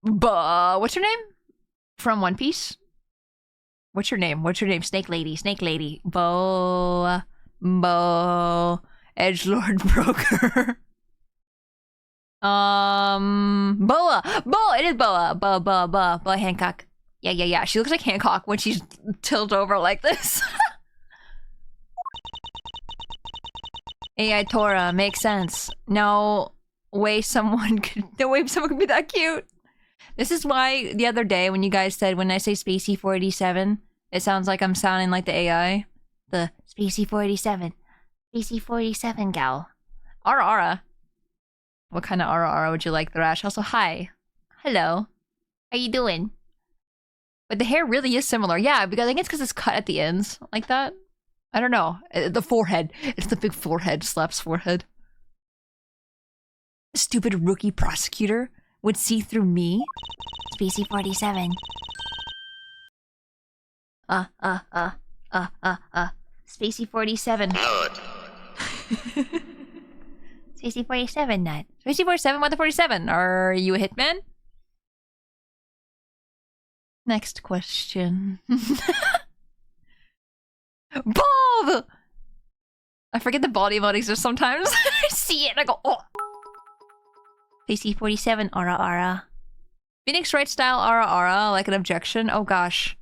what's her name? From One Piece? What's her name? What's her name? Snake Lady, Snake Lady. Edgelord Broker. Boa! Boa! It is Boa! Boa Hancock. Yeah. She looks like Hancock when she's tilted over like this. AI Tora, makes sense. No way someone could be that cute. This is why the other day when you guys said when I say Spacey 487, it sounds like I'm sounding like the AI. The Spacey 487. Spacey 487 gal. Ara. What kind of Ara would you like, Thrash? Also, hi. Hello. How you doing? But the hair really is similar. Yeah, because I think it's because it's cut at the ends like that. I don't know. The forehead. It's the big forehead. Slaps forehead. Stupid rookie prosecutor would see through me. Spacey 47. Spacey 47. Spacey 47 nut. Spacey 47, what the 47? Are you a hitman? Next question. Bob! I forget the body emote exists sometimes. I see it and I go, oh! Spacey 47, ara. Phoenix Wright style ara, like an objection. Oh gosh.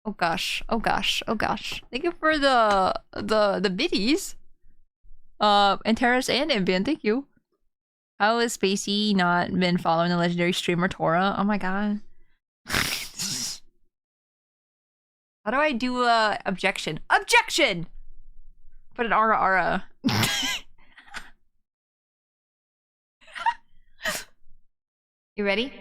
Oh gosh. Thank you for the biddies. And Terrace and Ambient, thank you. How has Spacey not been following the legendary streamer Tora? Oh my god. How do I do a objection? Objection! Put an ara. You ready?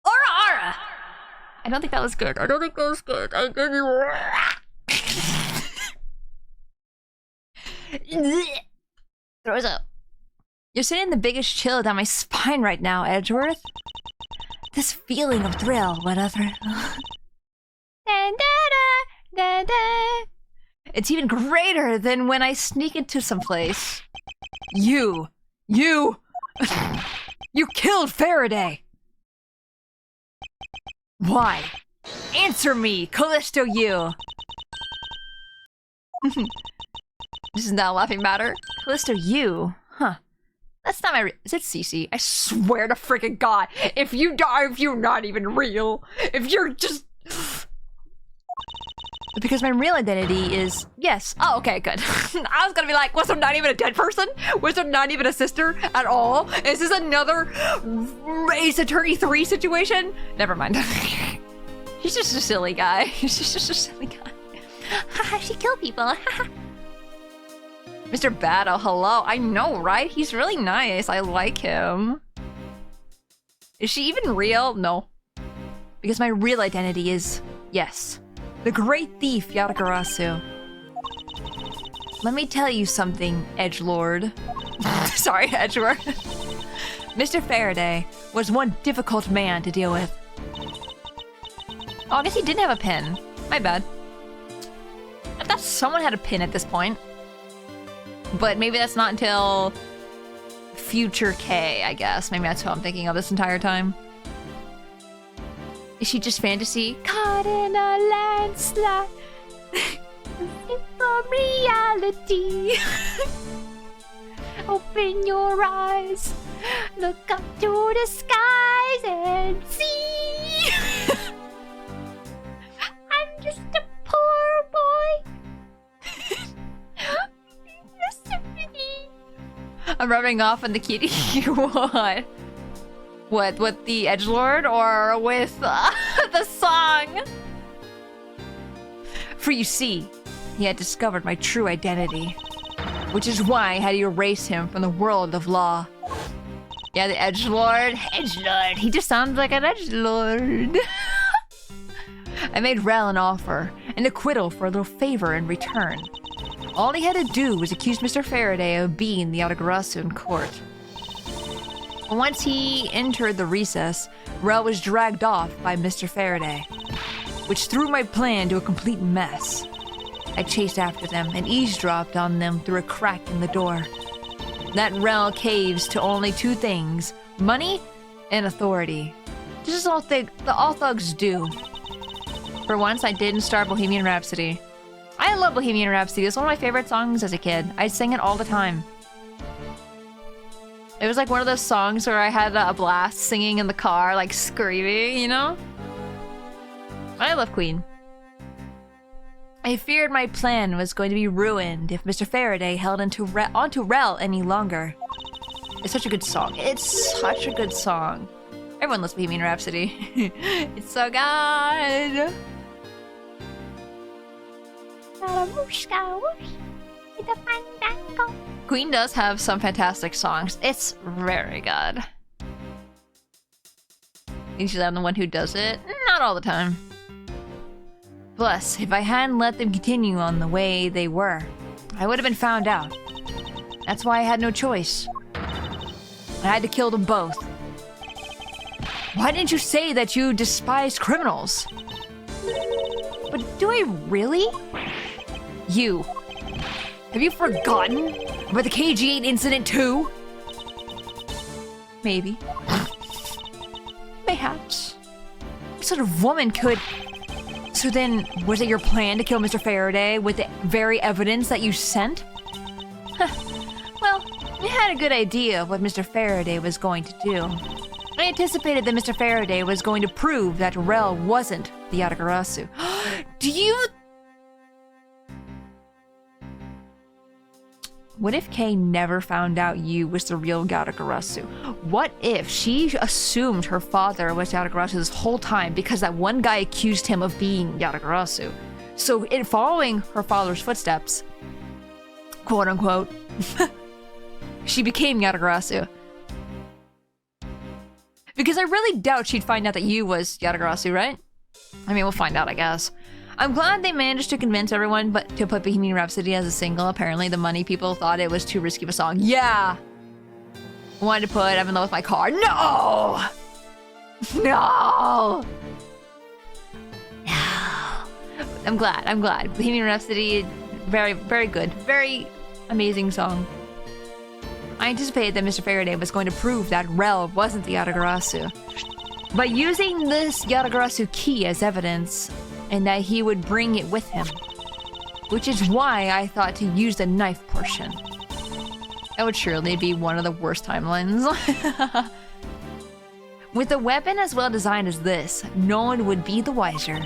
Ara! I don't think that was good. I didn't Throws up. You're sending the biggest chill down my spine right now, Edgeworth. This feeling of thrill, whatever. It's even greater than when I sneak into some place. You killed Faraday. Why? Answer me, Callisto you. This is not a laughing matter. Callisto you, huh? That's not my. Is it Cece? I swear to freaking God, if you die, if you're not even real, if you're just. Because my real identity is yes. Oh, okay, good. I was gonna be like, was there not even a dead person? Was there not even a sister at all? Is this another Ace Attorney 3 situation? Never mind. He's just a silly guy. He's just a silly guy. Haha, she killed people. Mr. Battle, hello. I know, right? He's really nice. I like him. Is she even real? No. Because my real identity is, yes, the great thief Yatagarasu. Let me tell you something, Edgelord. Sorry, Edgelord. Mr. Faraday was one difficult man to deal with. Oh, I guess he didn't have a pin. My bad. I thought someone had a pin at this point. But maybe that's not until Future K, I guess. Maybe that's who I'm thinking of this entire time. Is she just fantasy? Caught in a landslide. For reality. Open your eyes. Look up to the skies and see. I'm just a poor boy. I'm rubbing off on the kitty. What? What? With the edgelord or with the song? For you see, he had discovered my true identity, which is why I had to erase him from the world of law. Yeah, the edgelord. Edgelord. He just sounds like an edgelord. I made Rel an offer, an acquittal for a little favor in return. All he had to do was accuse Mr. Faraday of being the Yatagarasu in court. Once he entered the recess, Rel was dragged off by Mr. Faraday, which threw my plan to a complete mess. I chased after them and eavesdropped on them through a crack in the door. That Rel caves to only two things: money and authority. This is all thugs do. For once, I didn't start Bohemian Rhapsody. I love Bohemian Rhapsody. It's one of my favorite songs as a kid. I'd sing it all the time. It was like one of those songs where I had a blast singing in the car, like screaming, you know? I love Queen. I feared my plan was going to be ruined if Mr. Faraday held onto Rel any longer. It's such a good song. It's such a good song. Everyone loves Bohemian Rhapsody. It's so good. Queen does have some fantastic songs. It's very good. Usually I'm the one who does it. Not all the time. Plus, if I hadn't let them continue on the way they were, I would have been found out. That's why I had no choice. I had to kill them both. Why didn't you say that you despised criminals? But do I really? You. Have you forgotten about the KG8 incident too? Maybe. Perhaps. What sort of woman could... So then, was it your plan to kill Mr. Faraday with the very evidence that you sent? Well, you had a good idea of what Mr. Faraday was going to do. I anticipated that Mr. Faraday was going to prove that Rel wasn't the Yatagarasu. Do you... What if Kay never found out you was the real Yatagarasu? What if she assumed her father was Yatagarasu this whole time because that one guy accused him of being Yatagarasu? So in following her father's footsteps, quote unquote, she became Yatagarasu. Because I really doubt she'd find out that you was Yatagarasu, right? I mean, we'll find out, I guess. I'm glad they managed to convince everyone but to put Bohemian Rhapsody as a single. Apparently the money people thought it was too risky of a song. Yeah! Wanted to put I'm in love with my car. No! No! No. I'm glad. Bohemian Rhapsody, very, very good. Very amazing song. I anticipated that Mr. Faraday was going to prove that Rel wasn't the Yatagarasu. By using this Yatagarasu key as evidence, and that he would bring it with him. Which is why I thought to use the knife portion. That would surely be one of the worst timelines. With a weapon as well designed as this, no one would be the wiser.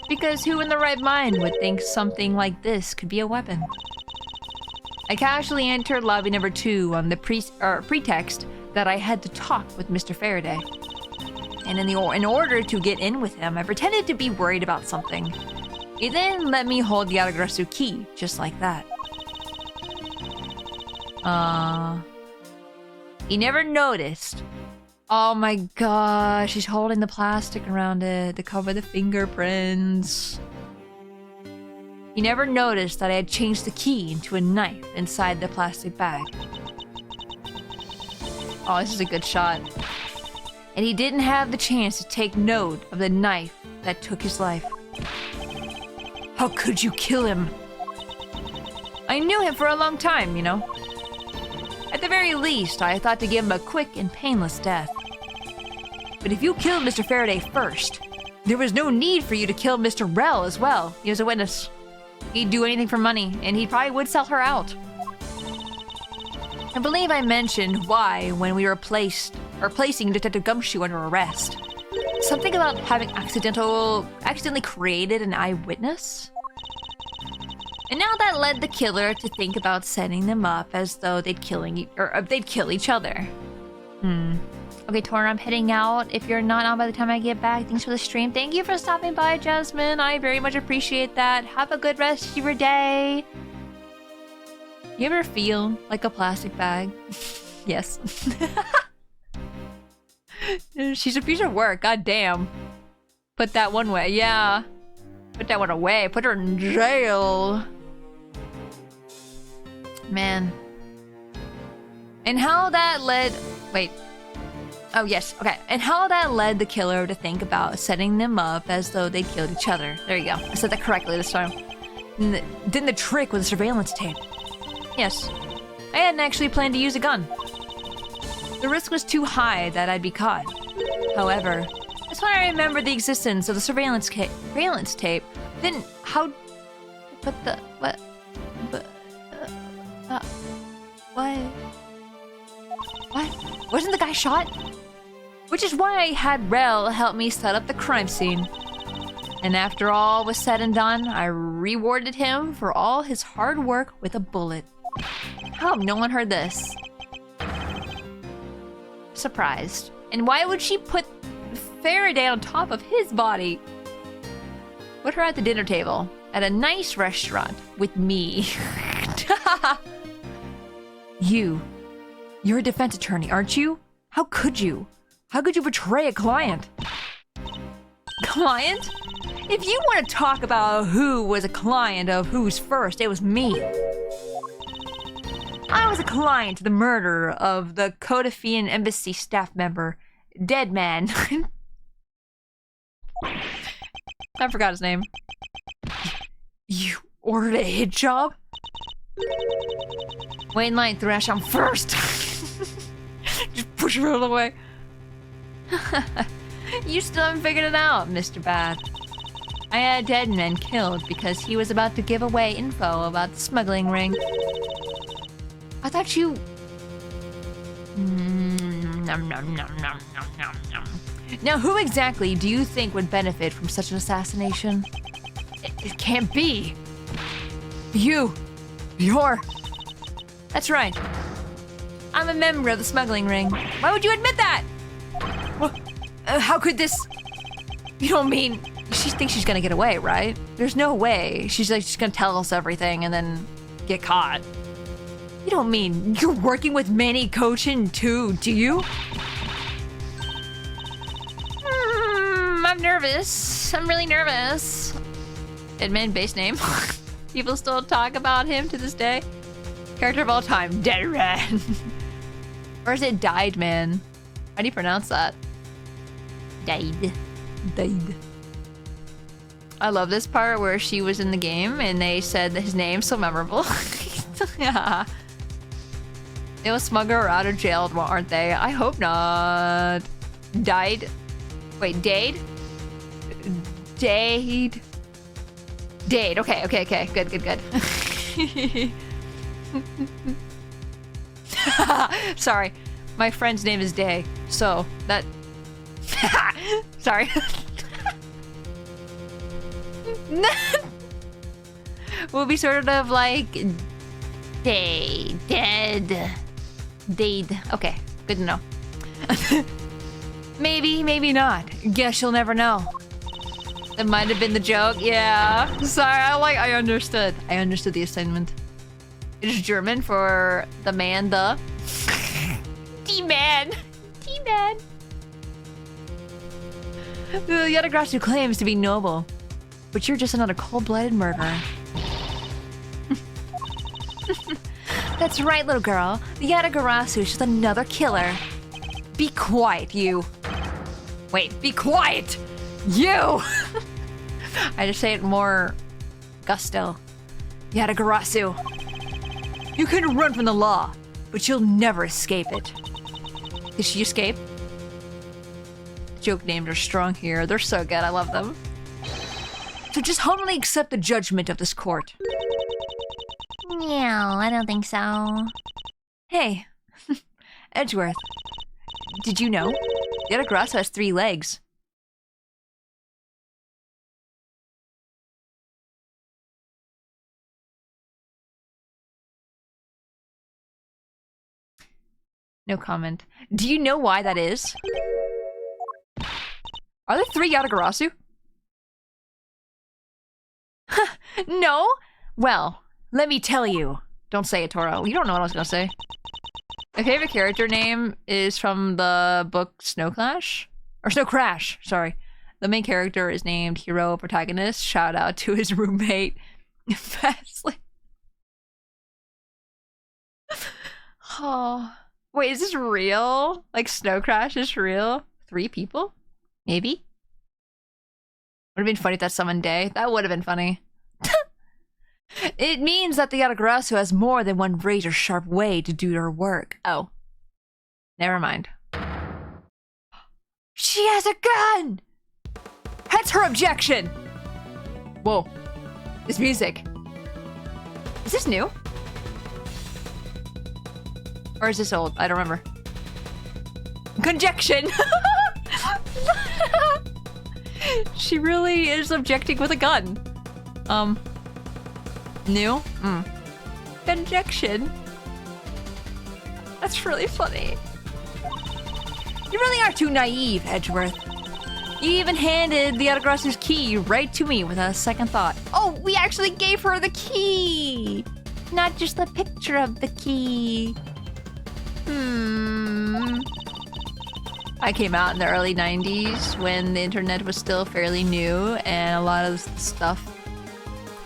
Because who in their right mind would think something like this could be a weapon? I casually entered lobby number 2 on the pretext that I had to talk with Mr. Faraday. And in order to get in with him, I pretended to be worried about something. He then let me hold the Yatagarasu key, just like that. He never noticed. Oh my gosh, she's holding the plastic around it to cover the fingerprints. He never noticed that I had changed the key into a knife inside the plastic bag. Oh, this is a good shot. And he didn't have the chance to take note of the knife that took his life. How could you kill him? I knew him for a long time, you know. At the very least, I thought to give him a quick and painless death. But if you killed Mr. Faraday first, there was no need for you to kill Mr. Rel as well. He was a witness. He'd do anything for money, and he probably would sell her out. I believe I mentioned why when we were placing Detective Gumshoe under arrest. Something about having accidentally created an eyewitness? And now that led the killer to think about setting them up as though they'd kill each other. Okay, Tora, I'm heading out. If you're not on by the time I get back, thanks for the stream. Thank you for stopping by, Jasmine. I very much appreciate that. Have a good rest of your day. You ever feel like a plastic bag? Yes. She's a piece of work, god damn. Put that one away, yeah. Put that one away. Put her in jail. Man. And how that led... Wait. Oh, yes. Okay. And how that led the killer to think about setting them up as though they killed each other. There you go. I said that correctly this time. Then the trick with the surveillance tape. Yes. I hadn't actually planned to use a gun. The risk was too high that I'd be caught. However, that's when I remembered the existence of the surveillance tape. Then how... But the... What? What? What? Wasn't the guy shot? Which is why I had Rel help me set up the crime scene. And after all was said and done, I rewarded him for all his hard work with a bullet. How no one heard this? Surprised. And why would she put Faraday on top of his body? Put her at the dinner table at a nice restaurant with me. You're a defense attorney, aren't you? How could you? How could you betray a client? Client? If you want to talk about who was a client of who's first, it was me. I was a client to the murder of the Kodafian embassy staff member, Dead Man. I forgot his name. You ordered a hit job? Wayne Light thrash on first. Just push her all away. You still haven't figured it out, Mr. Bad. I had Dead Man killed because he was about to give away info about the smuggling ring. I thought you... Now, who exactly do you think would benefit from such an assassination? It can't be. You're... That's right. I'm a member of the smuggling ring. Why would you admit that? What? How could this... You don't mean... She thinks she's gonna get away, right? There's no way. She's like, she's gonna tell us everything and then get caught. You don't mean you're working with Manny Kochin too, do you? I've nervous. I'm really nervous. Admin base name. People still talk about him to this day. Character of all time, Dead Red. Or is it Died Man? How do you pronounce that? Died. Died. I love this part where she was in the game and they said that his name's so memorable. Yeah. They'll smuggle her out of jail, aren't they? I hope not. Died. Wait, Dade? Dade. Dade. Okay. Good. Sorry. My friend's name is Day. So, that... Sorry. We'll be sort of like... Day. Dead. Dade. Okay. Good to know. Maybe not. Guess you'll never know. That might have been the joke. Yeah. Sorry, I understood. I understood the assignment. It is German for the man, the... D-man. D-man. The Yatagrasu claims to be noble, but you're just another cold-blooded murderer. That's right, little girl. The Yatagarasu is just another killer. Be quiet, you. Wait, be quiet! You! I just say it more gusto. Yatagarasu. You can run from the law, but you'll never escape it. Did she escape? Joke names are strong here. They're so good. I love them. So just humbly accept the judgment of this court. No, I don't think so. Hey, Edgeworth. Did you know? Yatagrasu has 3 legs. No comment. Do you know why that is? Are there 3 Yatagarasu? No? Well, let me tell you. Don't say it, Tora. You don't know what I was gonna say. My favorite character name is from the book Snow Clash? Or Snow Crash, sorry. The main character is named Hero Protagonist. Shout out to his roommate, Fastly. Oh. Wait, is this real? Like Snow Crash is real? 3 people? Maybe? Would have been funny if that summoned Day. That would have been funny. It means that the Yatagarasu has more than one razor-sharp way to do her work. Oh. Never mind. She has a gun! That's her objection! Whoa. This music. Is this new? Or is this old? I don't remember. Conjection! She really is objecting with a gun. New? Conjection. That's really funny. You really are too naive, Edgeworth. You even handed the Yatagarasu's key right to me without a second thought. Oh, we actually gave her the key! Not just the picture of the key. I came out in the early 90s when the internet was still fairly new and a lot of stuff.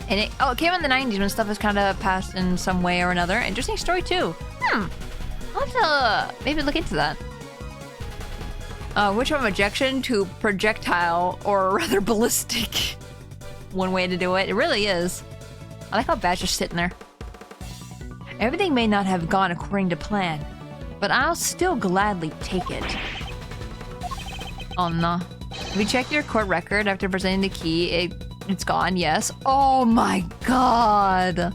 And it came out in the 90s when stuff was kind of passed in some way or another. Interesting story too. I'll have to maybe look into that. Which from ejection to projectile, or rather ballistic. One way to do it. It really is. I like how Badger's sitting there. Everything may not have gone according to plan, but I'll still gladly take it. Oh no. Have you checked your court record after presenting the key? It's gone, yes. Oh my god.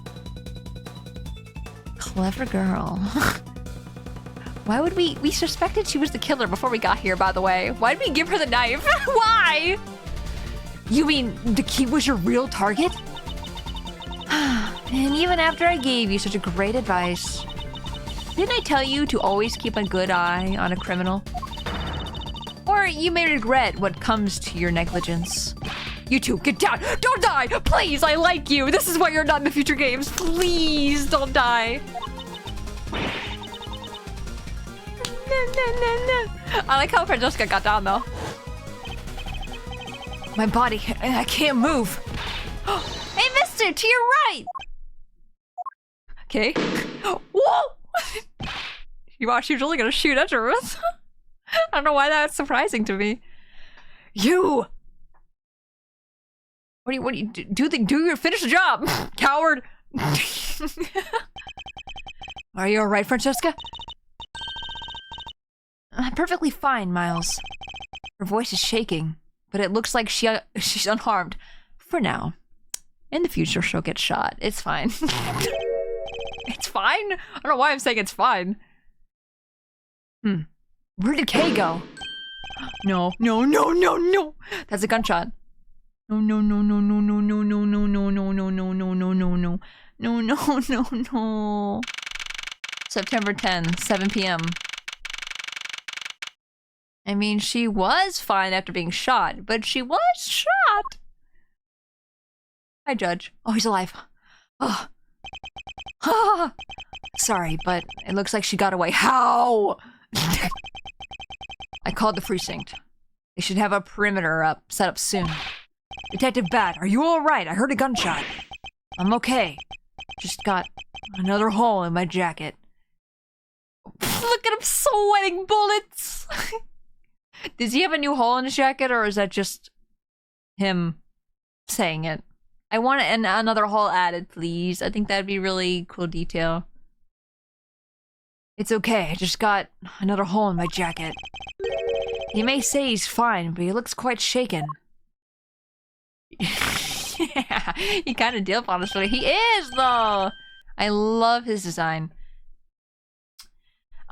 Clever girl. Why would we suspected she was the killer before we got here, by the way. Why did we give her the knife? Why? You mean the key was your real target? And even after I gave you such a great advice, didn't I tell you to always keep a good eye on a criminal? Or you may regret what comes to your negligence. You two, get down! Don't die! Please, I like you! This is why you're not in the future games! Please, don't die! I like how Francesca got down, though. My body, I can't move. Hey, mister, to your right! Okay. Whoa! She was really gonna shoot at her. I don't know why that's surprising to me. You! What do you do finish the job, coward! Are you alright, Francesca? I'm perfectly fine, Miles. Her voice is shaking, but it looks like she's unharmed. For now. In the future, she'll get shot. It's fine. It's fine? I don't know why I'm saying it's fine. Where did Kay go? No. That's a gunshot. No. September 10, 7 p.m. I mean, she was fine after being shot, but she was shot. Hi, Judge. Oh, he's alive. Oh. Sorry, but it looks like she got away. How? I called the precinct. They should have a perimeter set up soon. Detective Bat, are you alright? I heard a gunshot. I'm okay. Just got another hole in my jacket. Look at him sweating bullets! Does he have a new hole in his jacket, or is that just him saying it? I want another hole added, please. I think that'd be really cool detail. It's okay, I just got another hole in my jacket. He may say he's fine, but he looks quite shaken. Yeah, he kind of did, honestly. He is, though! I love his design.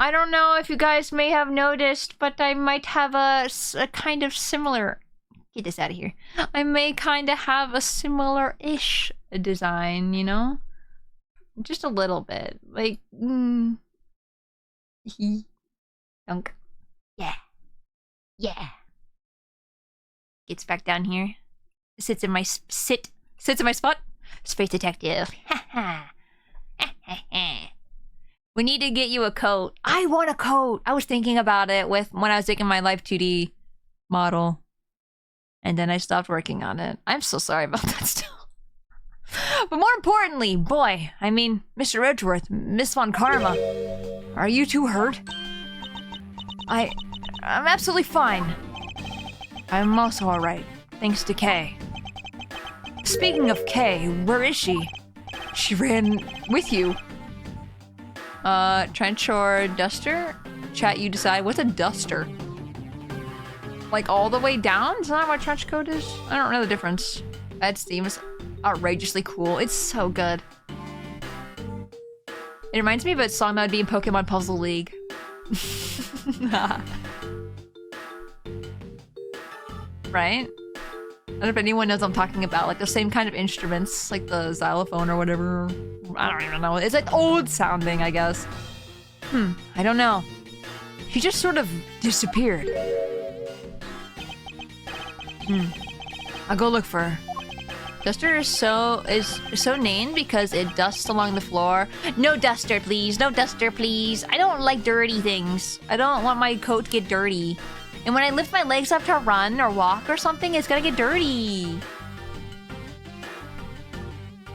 I don't know if you guys may have noticed, but I might have a kind of similar... Get this out of here. I may kind of have a similar-ish design, you know? Just a little bit. Like, Dunk. Yeah. Gets back down here. Sits in my spot. Space detective. We need to get you a coat. I want a coat. I was thinking about it when I was making my Live 2D model. And then I stopped working on it. I'm so sorry about that still. But more importantly, boy, I mean, Mr. Edgeworth, Miss Von Karma, are you two hurt? I'm absolutely fine. I'm also alright, thanks to Kay. Speaking of Kay, where is she? She ran with you. Trench or duster? Chat, you decide. What's a duster? Like all the way down? Is that what trench coat is? I don't know the difference. That theme is outrageously cool. It's so good. It reminds me of a song that would be in Pokemon Puzzle League. Right? I don't know if anyone knows what I'm talking about. Like the same kind of instruments, like the xylophone or whatever. I don't even know. It's like old sounding, I guess. I don't know. She just sort of disappeared. I'll go look for her. Duster is so named because it dusts along the floor. No duster, please. No duster, please. I don't like dirty things. I don't want my coat to get dirty. And when I lift my legs up to run or walk or something, it's gonna get dirty.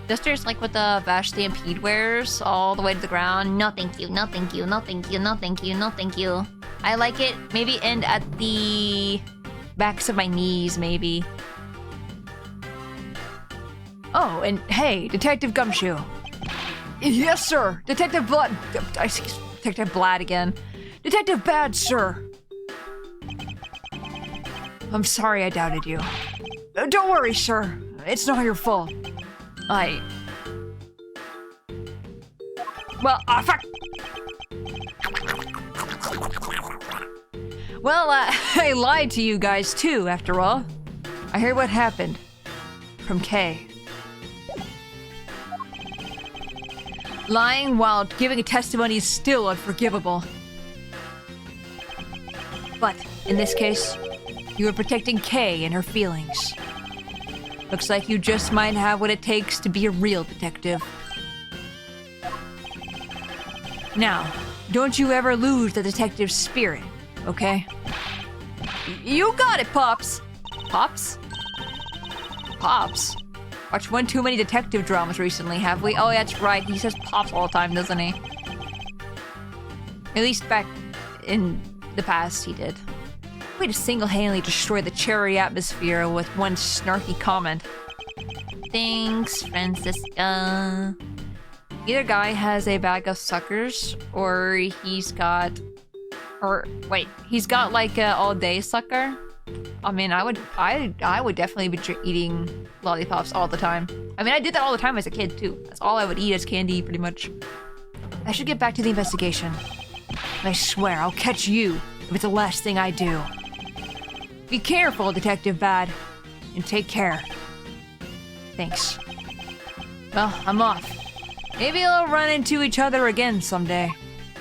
Duster is like what the Vash Stampede wears all the way to the ground. No thank you, no thank you, no thank you, no thank you, no thank you. I like it maybe end at the backs of my knees, maybe. Oh, and hey, Detective Gumshoe. Yes, sir. Detective Blood. Detective Blad again. Detective Bad, sir. I'm sorry I doubted you. Don't worry, sir. It's not your fault. Well, fuck. Well, I lied to you guys too, after all. I heard what happened. From Kay. Lying while giving a testimony is still unforgivable. But, in this case, you are protecting Kay and her feelings. Looks like you just might have what it takes to be a real detective. Now, don't you ever lose the detective spirit, okay? You got it, Pops! Pops? Pops. Watched one too many detective dramas recently, have we? Oh, that's right. He says Pops all the time, doesn't he? At least back in the past, he did. Way to single-handedly destroy the cherry atmosphere with one snarky comment. Thanks, Francisca. Either guy has a bag of suckers, or he's got... Or, wait, he's got like a all-day sucker? I mean, I would definitely be eating lollipops all the time. I mean, I did that all the time as a kid, too. That's all I would eat as candy, pretty much. I should get back to the investigation. I swear, I'll catch you if it's the last thing I do. Be careful, Detective Bad, and take care. Thanks. Well, I'm off. Maybe we'll run into each other again someday.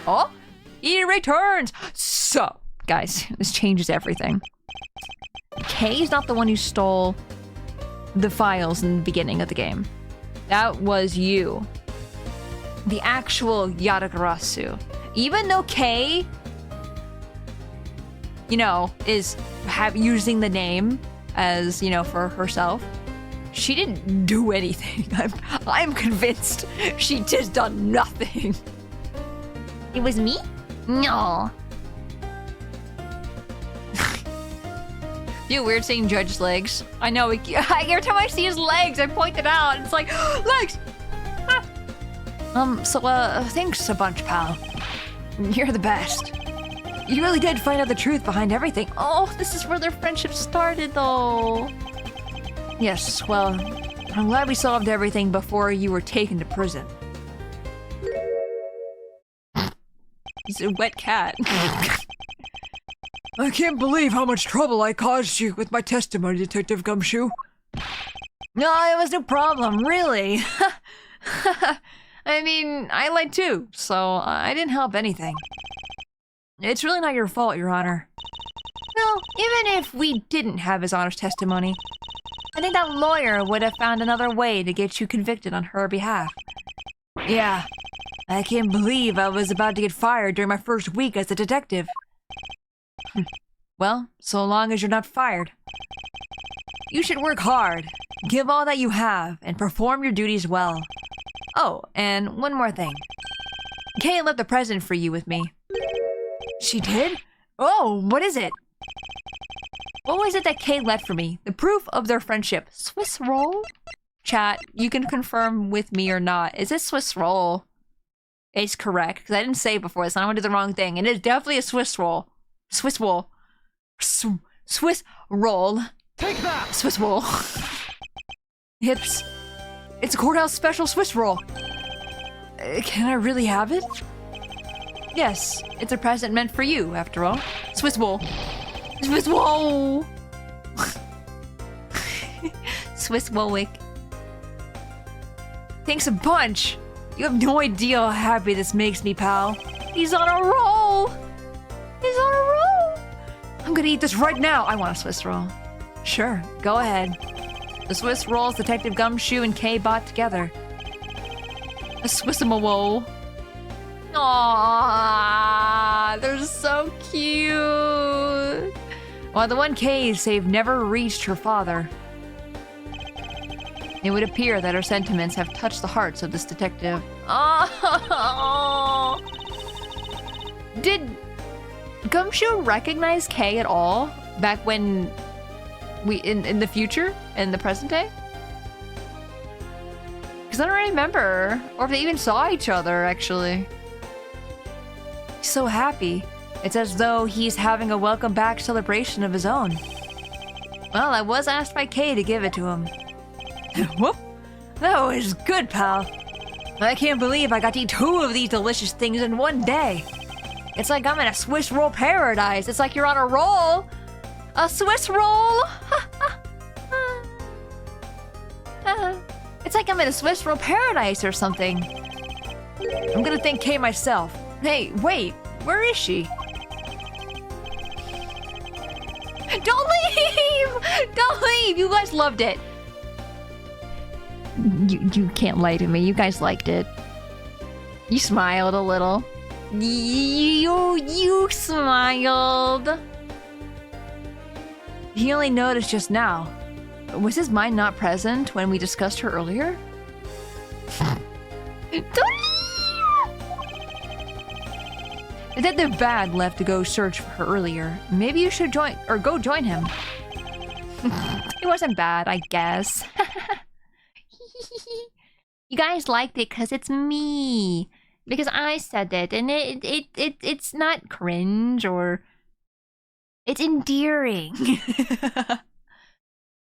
Oh? He returns! So, guys, this changes everything. Kay's not the one who stole the files in the beginning of the game. That was you. The actual Yatagarasu. Even though Kay, you know, is using the name as, you know, for herself, she didn't do anything. I'm convinced she just done nothing. It was me? No. Feel weird seeing Judge's legs. I know, every time I see his legs, I point it out. It's like, legs! Ah. Thanks a bunch, pal. You're the best. You really did find out the truth behind everything. Oh, this is where their friendship started, though. Yes, well, I'm glad we solved everything before you were taken to prison. He's a wet cat. I can't believe how much trouble I caused you with my testimony, Detective Gumshoe. No, it was no problem, really. I mean, I lied too, so I didn't help anything. It's really not your fault, Your Honor. Well, even if we didn't have His Honor's testimony, I think that lawyer would have found another way to get you convicted on her behalf. Yeah, I can't believe I was about to get fired during my first week as a detective. Well, so long as you're not fired. You should work hard, give all that you have, and perform your duties well. Oh, and one more thing. Kay left a present for you with me. She did? Oh, what is it? What was it that Kay left for me? The proof of their friendship. Swiss roll? Chat, you can confirm with me or not. Is it Swiss roll? It's correct, because I didn't say it before, so I don't want to do the wrong thing. It is definitely a Swiss roll. Swiss roll. Swiss roll. Take that! Swiss roll. Hips. It's a courthouse special Swiss roll. Can I really have it? Yes, it's a present meant for you, after all. Swiss roll. Swiss roll. Swiss Wowick. Thanks a bunch. You have no idea how happy this makes me, pal. He's on a roll. He's on a roll. I'm gonna eat this right now. I want a Swiss roll. Sure, go ahead. The Swiss rolls Detective Gumshoe and Kay bought together. A Swiss-a-mo-wo. Aww, they're so cute. While the one Kay saved never reached her father, it would appear that her sentiments have touched the hearts of this detective. Oh. Did Gumshoe recognize Kay at all back when in the future, in the present day? Because I don't remember, or if they even saw each other, actually. He's so happy. It's as though he's having a welcome back celebration of his own. Well, I was asked by Kay to give it to him. Whoop! That was good, pal. I can't believe I got to eat 2 of these delicious things in one day. It's like I'm in a Swiss roll paradise. It's like you're on a roll. A Swiss roll. It's like I'm in a Swiss roll paradise or something. I'm gonna thank Kay myself. Hey, wait, where is she? Don't leave! Don't leave! You guys loved it. You can't lie to me. You guys liked it. You smiled a little. You smiled. He only noticed just now. Was his mind not present when we discussed her earlier? Detective Bag left to go search for her earlier. Maybe you should join or go join him. It wasn't bad, I guess. You guys liked it because it's me. Because I said it, and it's not cringe or it's endearing.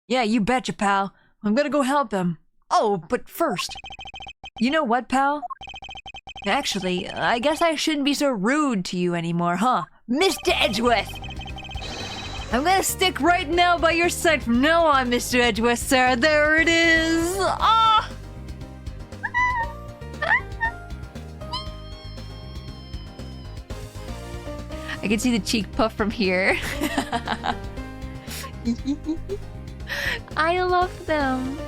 Yeah, you betcha, pal. I'm gonna go help him. Oh, but first, you know what, pal? Actually, I guess I shouldn't be so rude to you anymore, huh? Mr. Edgeworth! I'm gonna stick right now by your side from now on, Mr. Edgeworth, sir. There it is! Ah! I can see the cheek puff from here. I love them.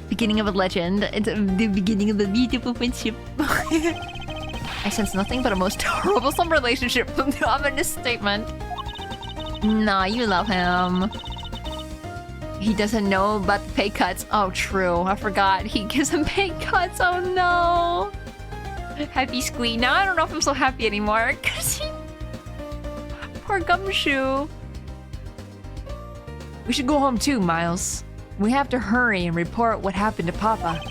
Beginning of a legend. It's the beginning of a beautiful friendship. I sense nothing but a most troublesome relationship from the ominous statement. Nah, you love him. He doesn't know about the pay cuts. Oh, true. I forgot. He gives him pay cuts. Oh, no. Happy Squee. Now I don't know if I'm so happy anymore. Cause he... Poor Gumshoe. We should go home too, Miles. We have to hurry and report what happened to Papa.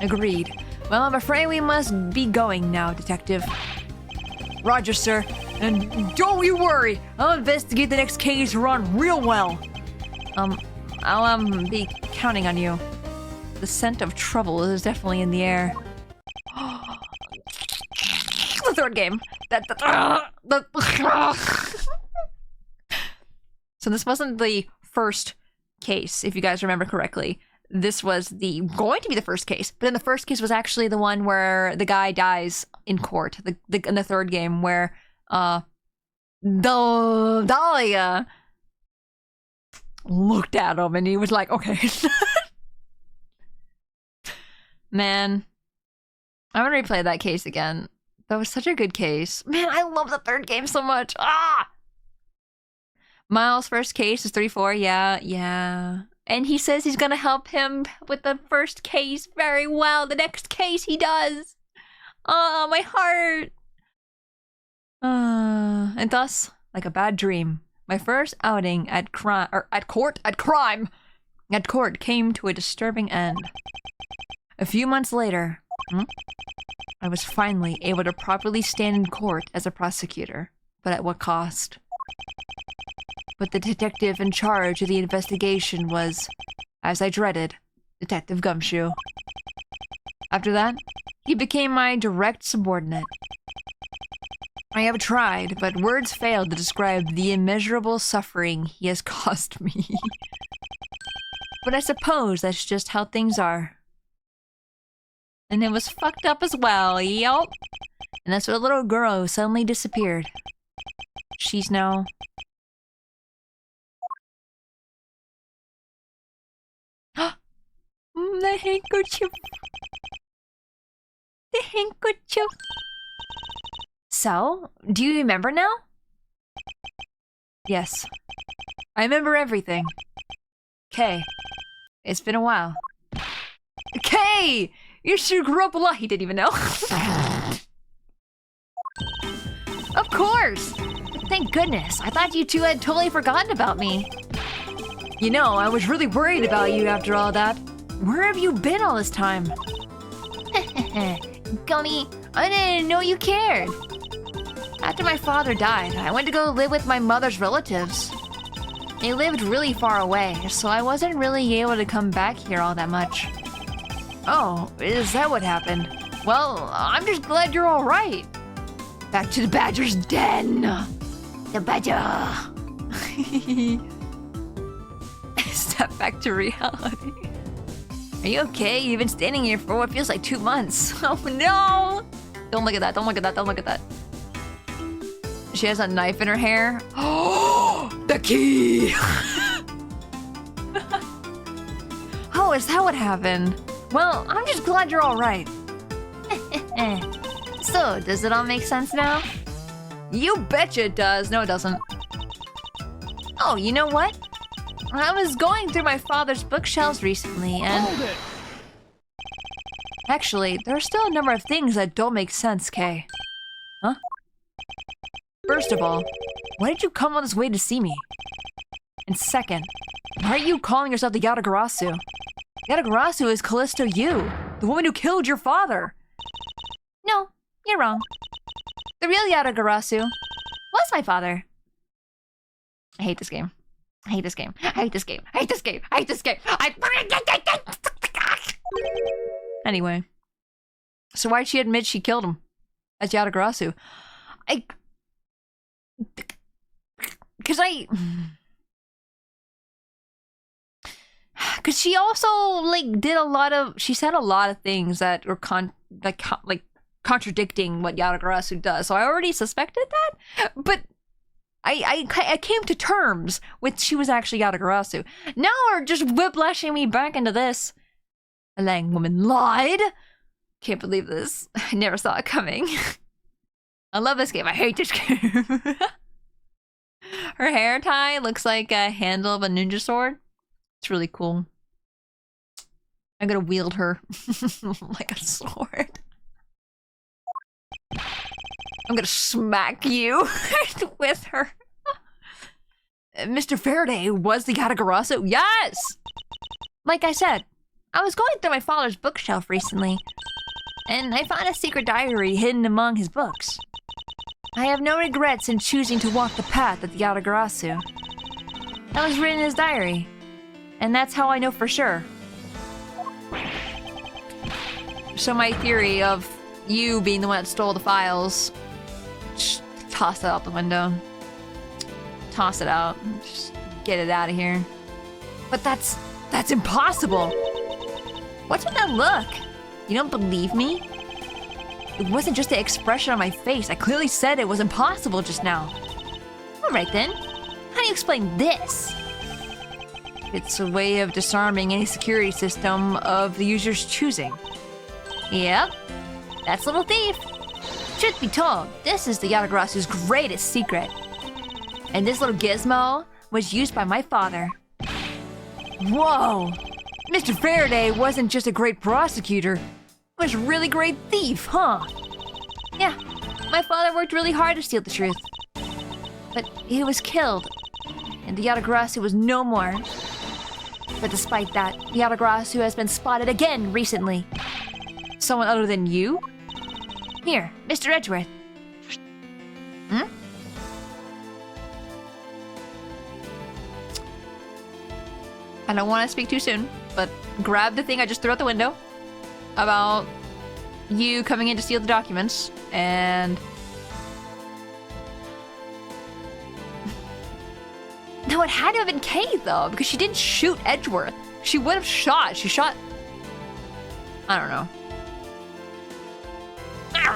Agreed. Well, I'm afraid we must be going now, Detective. Roger, sir. And don't you worry. I'll investigate the next case run real well. I'll be counting on you. The scent of trouble is definitely in the air. The third game. So this wasn't the first case, if you guys remember correctly. This was going to be the first case, but then the first case was actually the one where the guy dies in court. In the third game where Dahlia looked at him and he was like, okay. Man, I'm gonna replay that case again. That was such a good case. Man, I love the third game so much. Ah! Miles' first case is 3-4. Yeah. And he says he's gonna help him with the first case very well. The next case he does. Oh, my heart. And thus, like a bad dream, my first outing at court came to a disturbing end. A few months later, I was finally able to properly stand in court as a prosecutor, but at what cost? But the detective in charge of the investigation was, as I dreaded, Detective Gumshoe. After that, he became my direct subordinate. I have tried, but words fail to describe the immeasurable suffering he has caused me. But I suppose that's just how things are. And it was fucked up as well, yup. And that's what a little girl who suddenly disappeared. She's now... The handkerchief. The handkerchief. So, do you remember now? Yes. I remember everything. Kay. It's been a while. Kay! You sure grew up a lot. He didn't even know. Of course! Thank goodness. I thought you two had totally forgotten about me. You know, I was really worried about you after all that. Where have you been all this time? Gummy, I didn't know you cared. After my father died, I went to go live with my mother's relatives. They lived really far away, so I wasn't really able to come back here all that much. Oh, is that what happened? Well, I'm just glad you're all right. Back to the badger's den. The badger. Step back to reality. Are you okay? You've been standing here for what feels like 2 months. Oh no! Don't look at that, don't look at that, don't look at that. She has a knife in her hair. Oh, the key! Oh, is that what happened? Well, I'm just glad you're all right. So, does it all make sense now? You betcha it does. No, it doesn't. Oh, you know what? I was going through my father's bookshelves recently, and... Hold it! Actually, there are still a number of things that don't make sense, Kay. Huh? First of all, why did you come all this way to see me? And second, why are you calling yourself the Yatagarasu? Yatagarasu is Callisto Yu, the woman who killed your father. No, you're wrong. The real Yatagarasu was my father. I hate this game. I hate this game. I hate this game. I hate this game. I hate this game. Anyway. So why'd she admit she killed him? As Yatagarasu? Because she also, like, did a lot of... She said a lot of things that were contradicting what Yatagarasu does. So I already suspected that. But I came to terms with she was actually Yatagarasu. Now we're just whiplashing me back into this. A Lang woman lied. Can't believe this. I never saw it coming. I love this game. I hate this game. Her hair tie looks like a handle of a ninja sword. It's really cool. I'm gonna wield her like a sword. I'm gonna smack you with her. Mr. Faraday was the Yatagarasu? Yes! Like I said, I was going through my father's bookshelf recently, and I found a secret diary hidden among his books. I have no regrets in choosing to walk the path of the Yatagarasu. That was written in his diary, and that's how I know for sure. So my theory of you being the one that stole the files, just toss it out the window. Toss it out. Just get it out of here. But that's impossible. What's with that look? You don't believe me? It wasn't just the expression on my face. I clearly said it was impossible just now. Alright then. How do you explain this? It's a way of disarming any security system of the user's choosing. Yep. That's Little Thief. Truth be told, this is the Yatagarasu's greatest secret. And this little gizmo was used by my father. Whoa! Mr. Faraday wasn't just a great prosecutor. He was a really great thief, huh? Yeah, my father worked really hard to steal the truth. But he was killed, and the Yatagarasu was no more. But despite that, the Yatagarasu has been spotted again recently. Someone other than you? Here, Mr. Edgeworth. Hmm? I don't want to speak too soon, but grab the thing I just threw out the window about you coming in to steal the documents, and... No, it had to have been Kay, though, because she didn't shoot Edgeworth. She would have shot. She shot... I don't know. I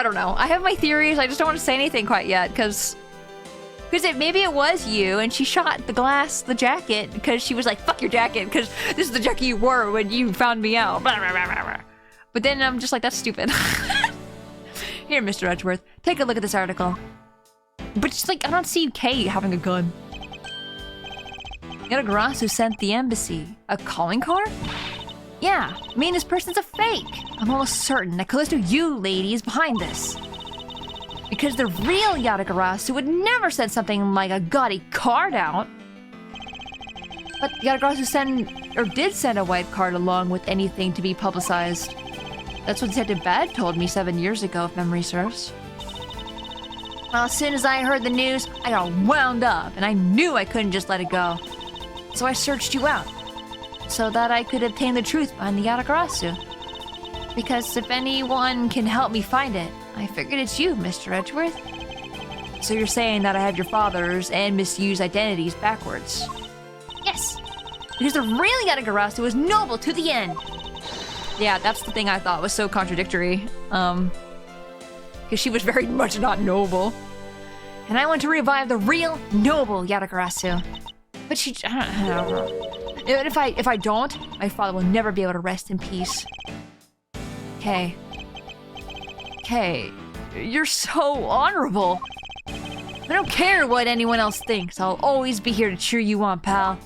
don't know. I have my theories. I just don't want to say anything quite yet, because maybe it was you, and she shot the jacket, because she was like, fuck your jacket, because this is the jacket you wore when you found me out. But then I'm just like, that's stupid. Here, Mr. Edgeworth, take a look at this article. But it's like, I don't see Kay having a gun. Yatagarasu sent the embassy a calling card? Yeah, I mean, this person's a fake. I'm almost certain that Callisto Yu lady is behind this. Because the real Yatagarasu would never send something like a gaudy card out. But Yatagarasu did send a white card along with anything to be publicized. That's what Detective Bad told me 7 years ago, if memory serves. Well, as soon as I heard the news, I got wound up, and I knew I couldn't just let it go. So I searched you out, so that I could obtain the truth behind the Yatagarasu. Because if anyone can help me find it, I figured it's you, Mr. Edgeworth. So you're saying that I have your father's and Miss Yu's identities backwards? Yes, because the real Yatagarasu was noble to the end. Yeah, that's the thing I thought was so contradictory. Because she was very much not noble. And I want to revive the real, noble Yatagarasu. But I don't know. If I don't, my father will never be able to rest in peace. Kay, you're so honorable. I don't care what anyone else thinks. I'll always be here to cheer you on, pal.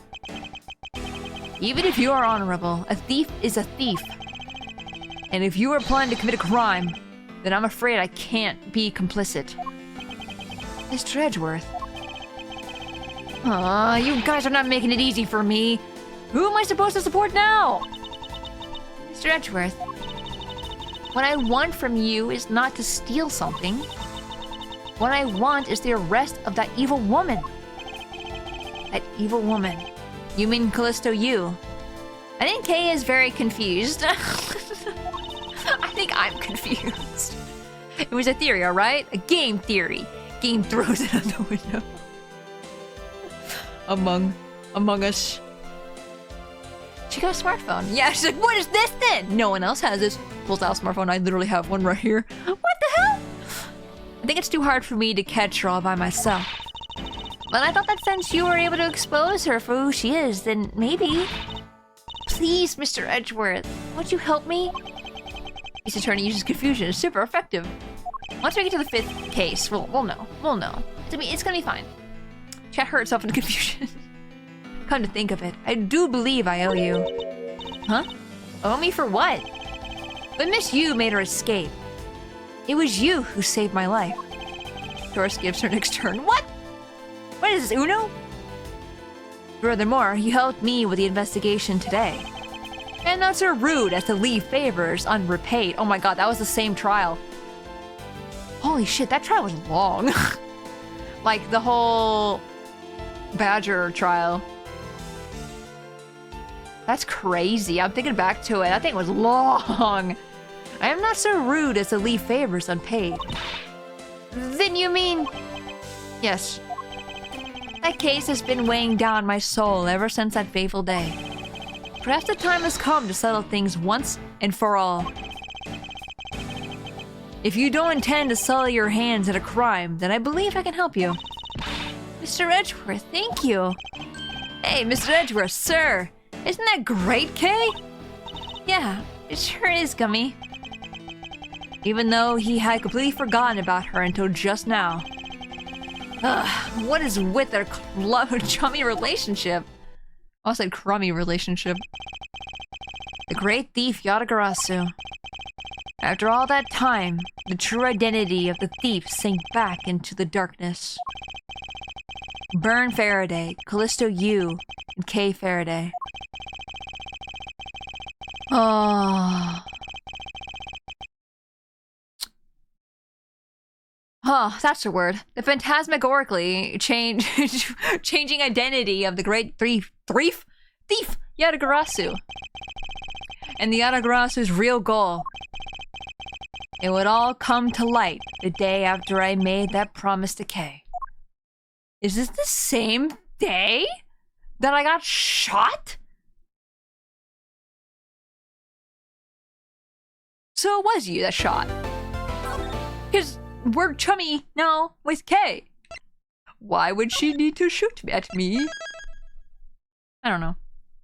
Even if you are honorable, a thief is a thief. And if you are planning to commit a crime, then I'm afraid I can't be complicit. Mr. Edgeworth. Aw, you guys are not making it easy for me. Who am I supposed to support now? Mr. Edgeworth, what I want from you is not to steal something. What I want is the arrest of that evil woman. That evil woman. You mean Callisto Yu? I think Kay is very confused. I think I'm confused. It was a theory, alright? A game theory. Game throws it out the window. Among Us. She got a smartphone. Yeah, she's like, what is this then? No one else has this. Pulls out a smartphone. I literally have one right here. What the hell? I think it's too hard for me to catch her all by myself. But I thought that since you were able to expose her for who she is, then maybe... Please, Mr. Edgeworth, won't you help me? This attorney uses confusion. It's super effective. Once we get to the 5th case, we'll know. We'll know. It's gonna be fine. Chat hurt herself in confusion. Come to think of it, I do believe I owe you. Huh? Owe me for what? But Miss Yu made her escape. It was you who saved my life. Doris gives her next turn. What? What is this, Uno? Furthermore, you helped me with the investigation today. And not so rude as to leave favors unrepaid. Oh my god, that was the same trial. Holy shit, that trial was long. Like the whole Badger trial. That's crazy. I'm thinking back to it. That thing was long. I am not so rude as to leave favors unpaid. Then you mean... Yes. That case has been weighing down my soul ever since that fateful day. Perhaps the time has come to settle things once and for all. If you don't intend to sully your hands at a crime, then I believe I can help you. Mr. Edgeworth, thank you. Hey, Mr. Edgeworth, sir. Isn't that great, Kay? Yeah, it sure is, Gummy. Even though he had completely forgotten about her until just now. Ugh, what is with their chummy relationship? I said crummy relationship. The great thief Yatagarasu. After all that time, the true identity of the thief sank back into the darkness. Burn Faraday, Callisto Yu, and Kay Faraday. Oh. Oh, that's the word. The phantasmagorically changing identity of the great thief Yatagarasu. And the Yatagarasu's real goal. It would all come to light the day after I made that promise to Kay. Is this the same day that I got shot? So it was you that shot. Because we're chummy now with Kay. Why would she need to shoot at me? I don't know.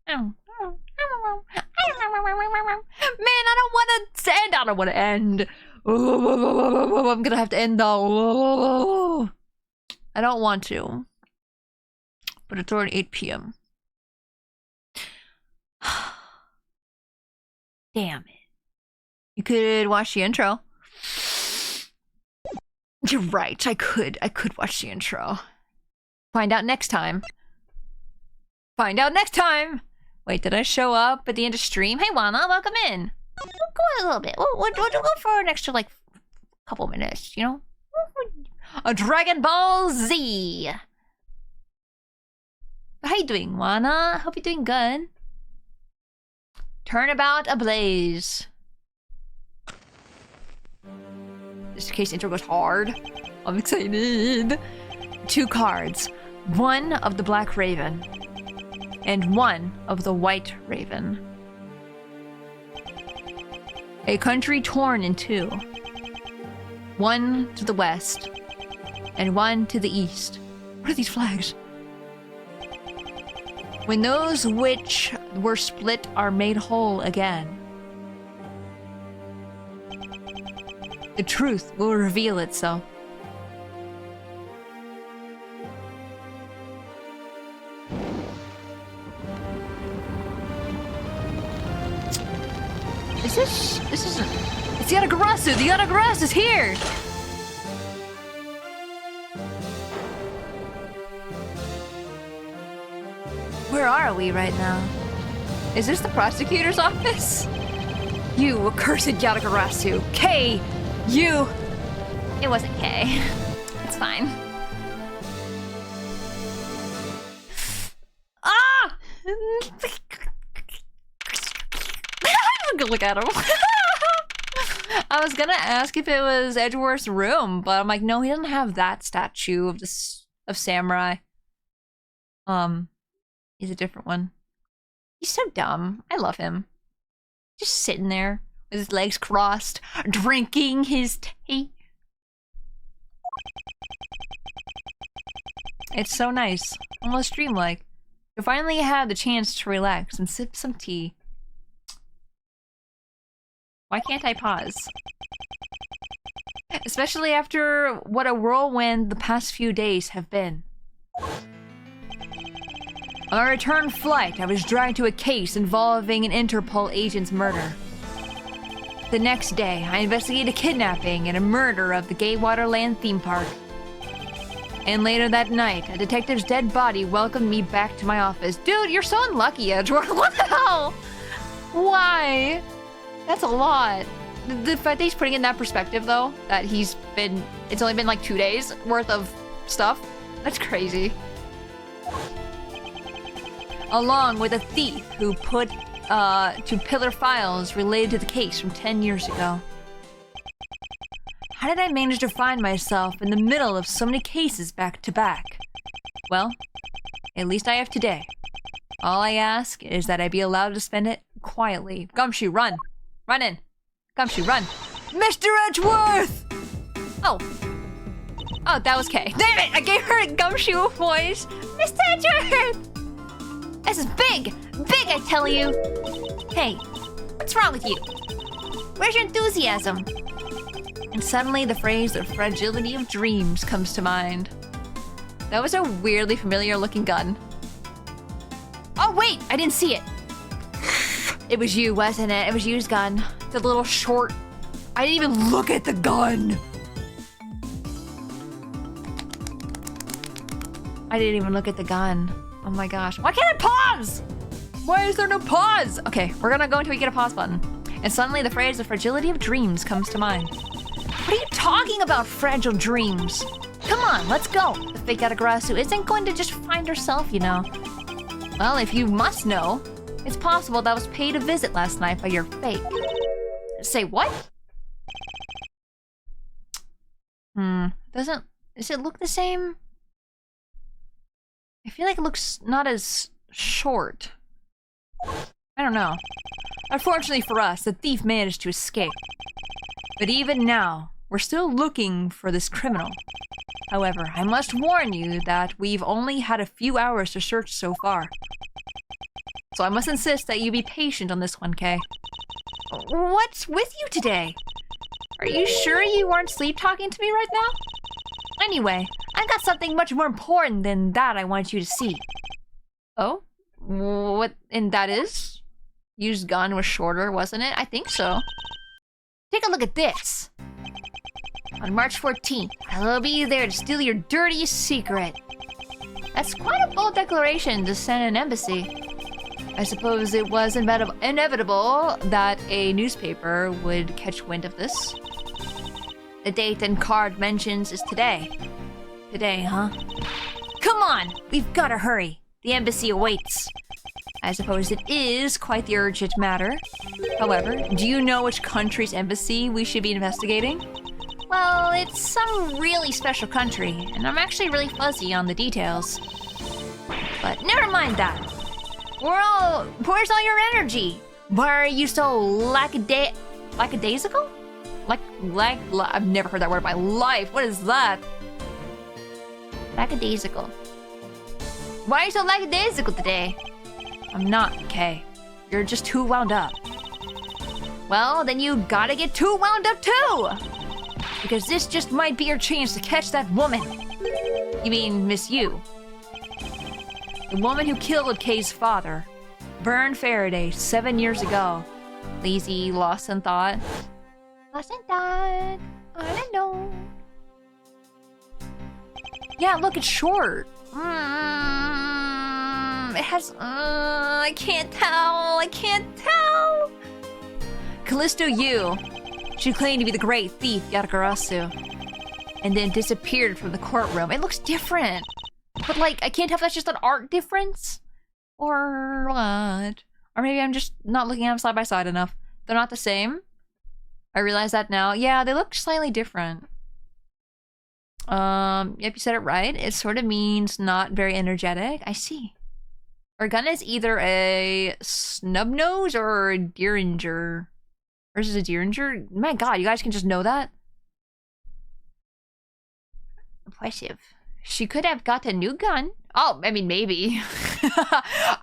Man, I don't want to end. I don't want to end. I'm gonna have to end though. I don't want to. But it's already 8 p.m. Damn it. You could watch the intro. You're right, I could watch the intro. Find out next time. Find out next time! Wait, did I show up at the end of stream? Hey, Wana, welcome in. We'll go in a little bit. We'll go for an extra, like, couple minutes, you know? A Dragon Ball Z! How you doing, Wana? Hope you're doing good. Turnabout ablaze. Just in case the intro goes hard. I'm excited. 2 cards. One of the Black Raven. And one of the White Raven. A country torn in 2. One to the west. And one to the east. What are these flags? When those which were split are made whole again. The truth will reveal itself. Is this isn't... It's Yatagarasu! The Yatagarasu is here! Where are we right now? Is this the prosecutor's office? You accursed Yatagarasu! K! You! It wasn't K. It's fine. Ah! Look at him. I was gonna ask if it was Edgeworth's room, but I'm like, no, he doesn't have that statue of samurai. He's a different one. He's so dumb. I love him. Just sitting there with his legs crossed, drinking his tea. It's so nice, almost dreamlike. You finally have the chance to relax and sip some tea. Why can't I pause? Especially after what a whirlwind the past few days have been. On our return flight, I was dragged to a case involving an Interpol agent's murder. The next day, I investigated a kidnapping and a murder of the Gay Waterland theme park. And later that night, a detective's dead body welcomed me back to my office. Dude, you're so unlucky, Edgeworth. What the hell? Why? That's a lot. The fact that he's putting in that perspective, though, that it's only been like 2 days worth of stuff, that's crazy. Along with a thief who put to pillar files related to the case from 10 years ago. How did I manage to find myself in the middle of so many cases back to back? Well, at least I have today. All I ask is that I be allowed to spend it quietly. Gumshoe, run! Run in! Gumshoe, run! Mr. Edgeworth! Oh. Oh, that was Kay. Damn it! I gave her a Gumshoe voice! Mr. Edgeworth! This is big! Big, I tell you! Hey, what's wrong with you? Where's your enthusiasm? And suddenly the phrase "the fragility of dreams" comes to mind. That was a weirdly familiar looking gun. Oh wait, I didn't see it! It was you, wasn't it? It was you's gun. The little short... I didn't even look at the gun! I didn't even look at the gun. Oh my gosh. Why can't I pause? Why is there no pause? Okay, we're gonna go until we get a pause button. And suddenly the phrase "the fragility of dreams" comes to mind. What are you talking about, fragile dreams? Come on, let's go. The fake Yatagarasu isn't going to just find herself, you know. Well, if you must know, it's possible that I was paid a visit last night by your fake. Say what? Does it look the same? I feel like it looks not as short. I don't know. Unfortunately for us, the thief managed to escape. But even now, we're still looking for this criminal. However, I must warn you that we've only had a few hours to search so far. So I must insist that you be patient on this one, Kay. What's with you today? Are you sure you aren't sleep-talking to me right now? Anyway, I've got something much more important than that I want you to see. Oh? What? And that is? Used gun was shorter, wasn't it? I think so. Take a look at this. On March 14th, I'll be there to steal your dirtiest secret. That's quite a bold declaration to send an embassy. I suppose it was inevitable that a newspaper would catch wind of this. The date and card mentions is today. Today, huh? Come on! We've gotta hurry. The embassy awaits. I suppose it is quite the urgent matter. However, do you know which country's embassy we should be investigating? Well, it's some really special country, and I'm actually really fuzzy on the details. But never mind that. Where's all your energy? Why are you so lackadaisical? I've never heard that word in my life. What is that? Lackadaisical. Why are you so lackadaisical today? I'm not, Kay. You're just too wound up. Well, then you gotta get too wound up too! Because this just might be your chance to catch that woman. You mean Miss You. The woman who killed Kay's father, Byrne Faraday, 7 years ago. Lazy, lost in thought. Lost in thought. I don't know. Yeah, look, it's short. It has. I can't tell. I can't tell. Callisto Yu. She claimed to be the great thief Yatagarasu, and then disappeared from the courtroom. It looks different, but like I can't tell if that's just an art difference or what. Or maybe I'm just not looking at them side by side enough. They're not the same. I realize that now. Yeah, they look slightly different. Yep, you said it right. It sort of means not very energetic. I see. Our gun is either a snub-nose or a Derringer. Or is it a Derringer? My god, you guys can just know that? Impressive. She could have got a new gun. Oh, I mean, maybe.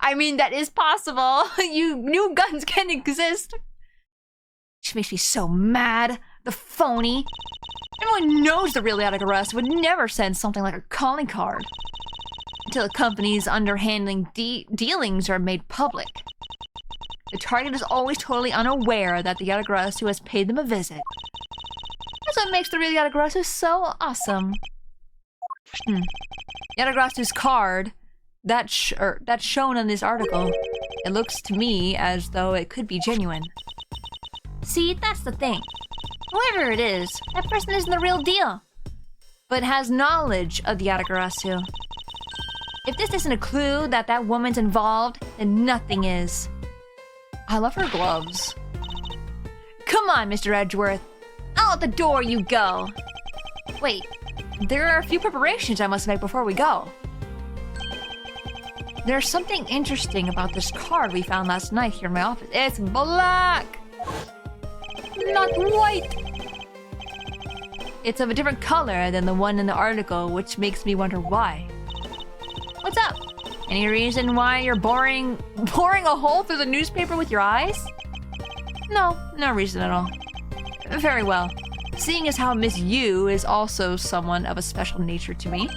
I mean, that is possible. New guns can exist. She makes me so mad. The phony. Everyone knows the real Yatagarasu would never send something like a calling card until the company's underhandling dealings are made public. The target is always totally unaware that the Yatagarasu has paid them a visit. That's what makes the real Yatagarasu so awesome. Yatagarasu's card, that's shown in this article. It looks to me as though it could be genuine. See, that's the thing. Whoever it is, that person isn't the real deal, but has knowledge of the Yatagarasu. If this isn't a clue that that woman's involved, then nothing is. I love her gloves. Come on, Mr. Edgeworth. Out the door you go. Wait, there are a few preparations I must make before we go. There's something interesting about this card we found last night here in my office. It's black! Not white! It's of a different color than the one in the article, which makes me wonder why. What's up? Any reason why you're boring a hole through the newspaper with your eyes? No, no reason at all. Very well. Seeing as how Miss Yu is also someone of a special nature to me,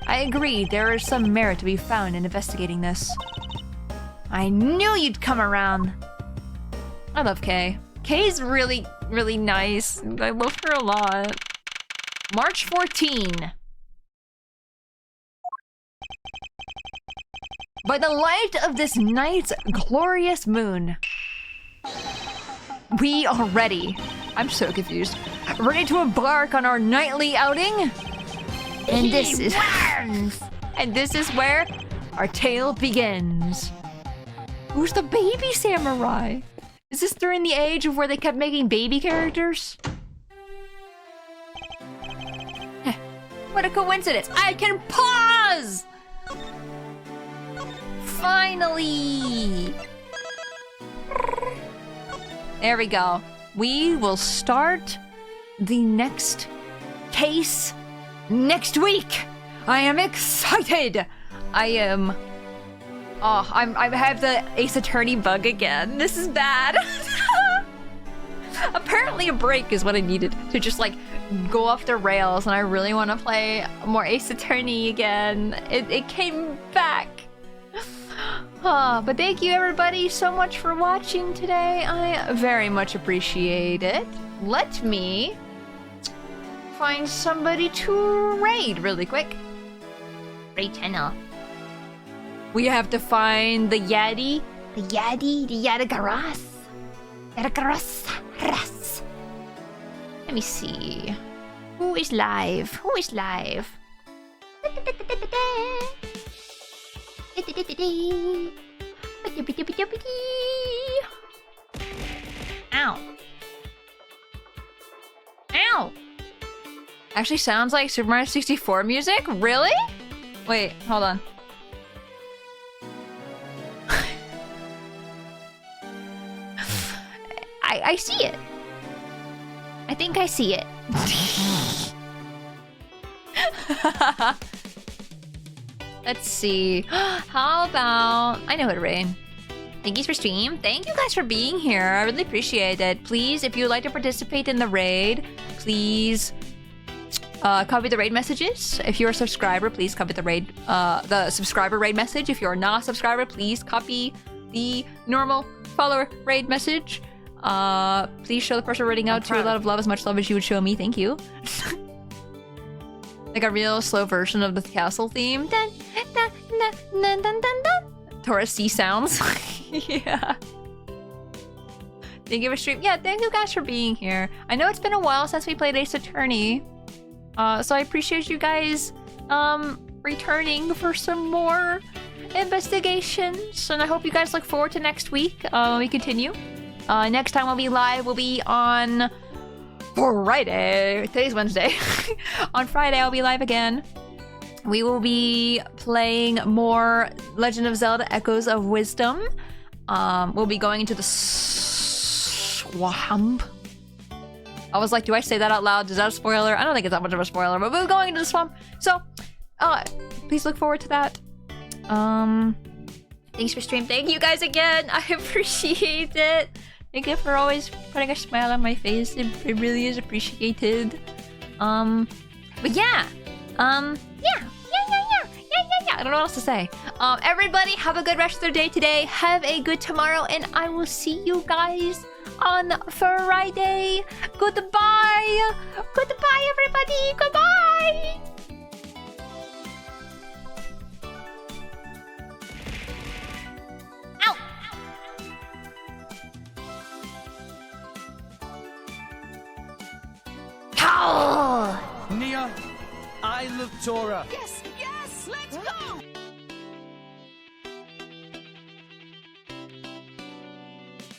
I agree there is some merit to be found in investigating this. I knew you'd come around! I love Kay. Kay's really, really nice. I love her a lot. March 14. By the light of this night's glorious moon, we are ready. I'm so confused. Ready to embark on our nightly outing? And this is where our tale begins. Who's the baby samurai? Is this during the age of where they kept making baby characters? What a coincidence! I can pause! Finally! There we go. We will start the next case next week. I am excited. I am. Oh, I have the Ace Attorney bug again. This is bad. Apparently, a break is what I needed to just like go off the rails, and I really want to play more Ace Attorney again. It came back. But thank you everybody so much for watching today. I very much appreciate it. Let me find somebody to raid really quick. Raid channel. We have to find the Yeti. The Yatagaras. Yatagaras. Let me see. Who is live? Who is live? Ow. Ow! Actually sounds like Super Mario 64 music? Really? Wait, hold on. I see it. I think I see it. Let's see. How about... I know who to raid. Thank you for stream. Thank you guys for being here. I really appreciate it. Please, if you would like to participate in the raid, please copy the raid messages. If you're a subscriber, please copy the subscriber raid message. If you're not a subscriber, please copy the normal follower raid message. Please show the person we're raiding out to a lot of love, as much love as you would show me. Thank you. Like a real slow version of the castle theme. Dun, dun, dun, dun, dun, dun, dun. Taurus sea sounds. Yeah. Thank you for stream. Yeah, thank you guys for being here. I know it's been a while since we played Ace Attorney. So I appreciate you guys returning for some more investigations. And I hope you guys look forward to next week when we continue. Next time we'll be live will be on Friday. Today's Wednesday. On Friday I'll be live again. We will be playing more Legend of Zelda Echoes of Wisdom. We'll be going into the swamp. I was like, do I say that out loud? Is that a spoiler? I don't think it's that much of a spoiler, but we're going into the swamp. So, please look forward to that. Thanks for stream. Thank you guys again. I appreciate it. Thank you for always putting a smile on my face. It really is appreciated. But yeah. I don't know what else to say. Everybody have a good rest of their day today. Have a good tomorrow, and I will see you guys on Friday. Goodbye. Goodbye, everybody. Goodbye. Ow! Nia, I love Tora. Yes, yes, let's go!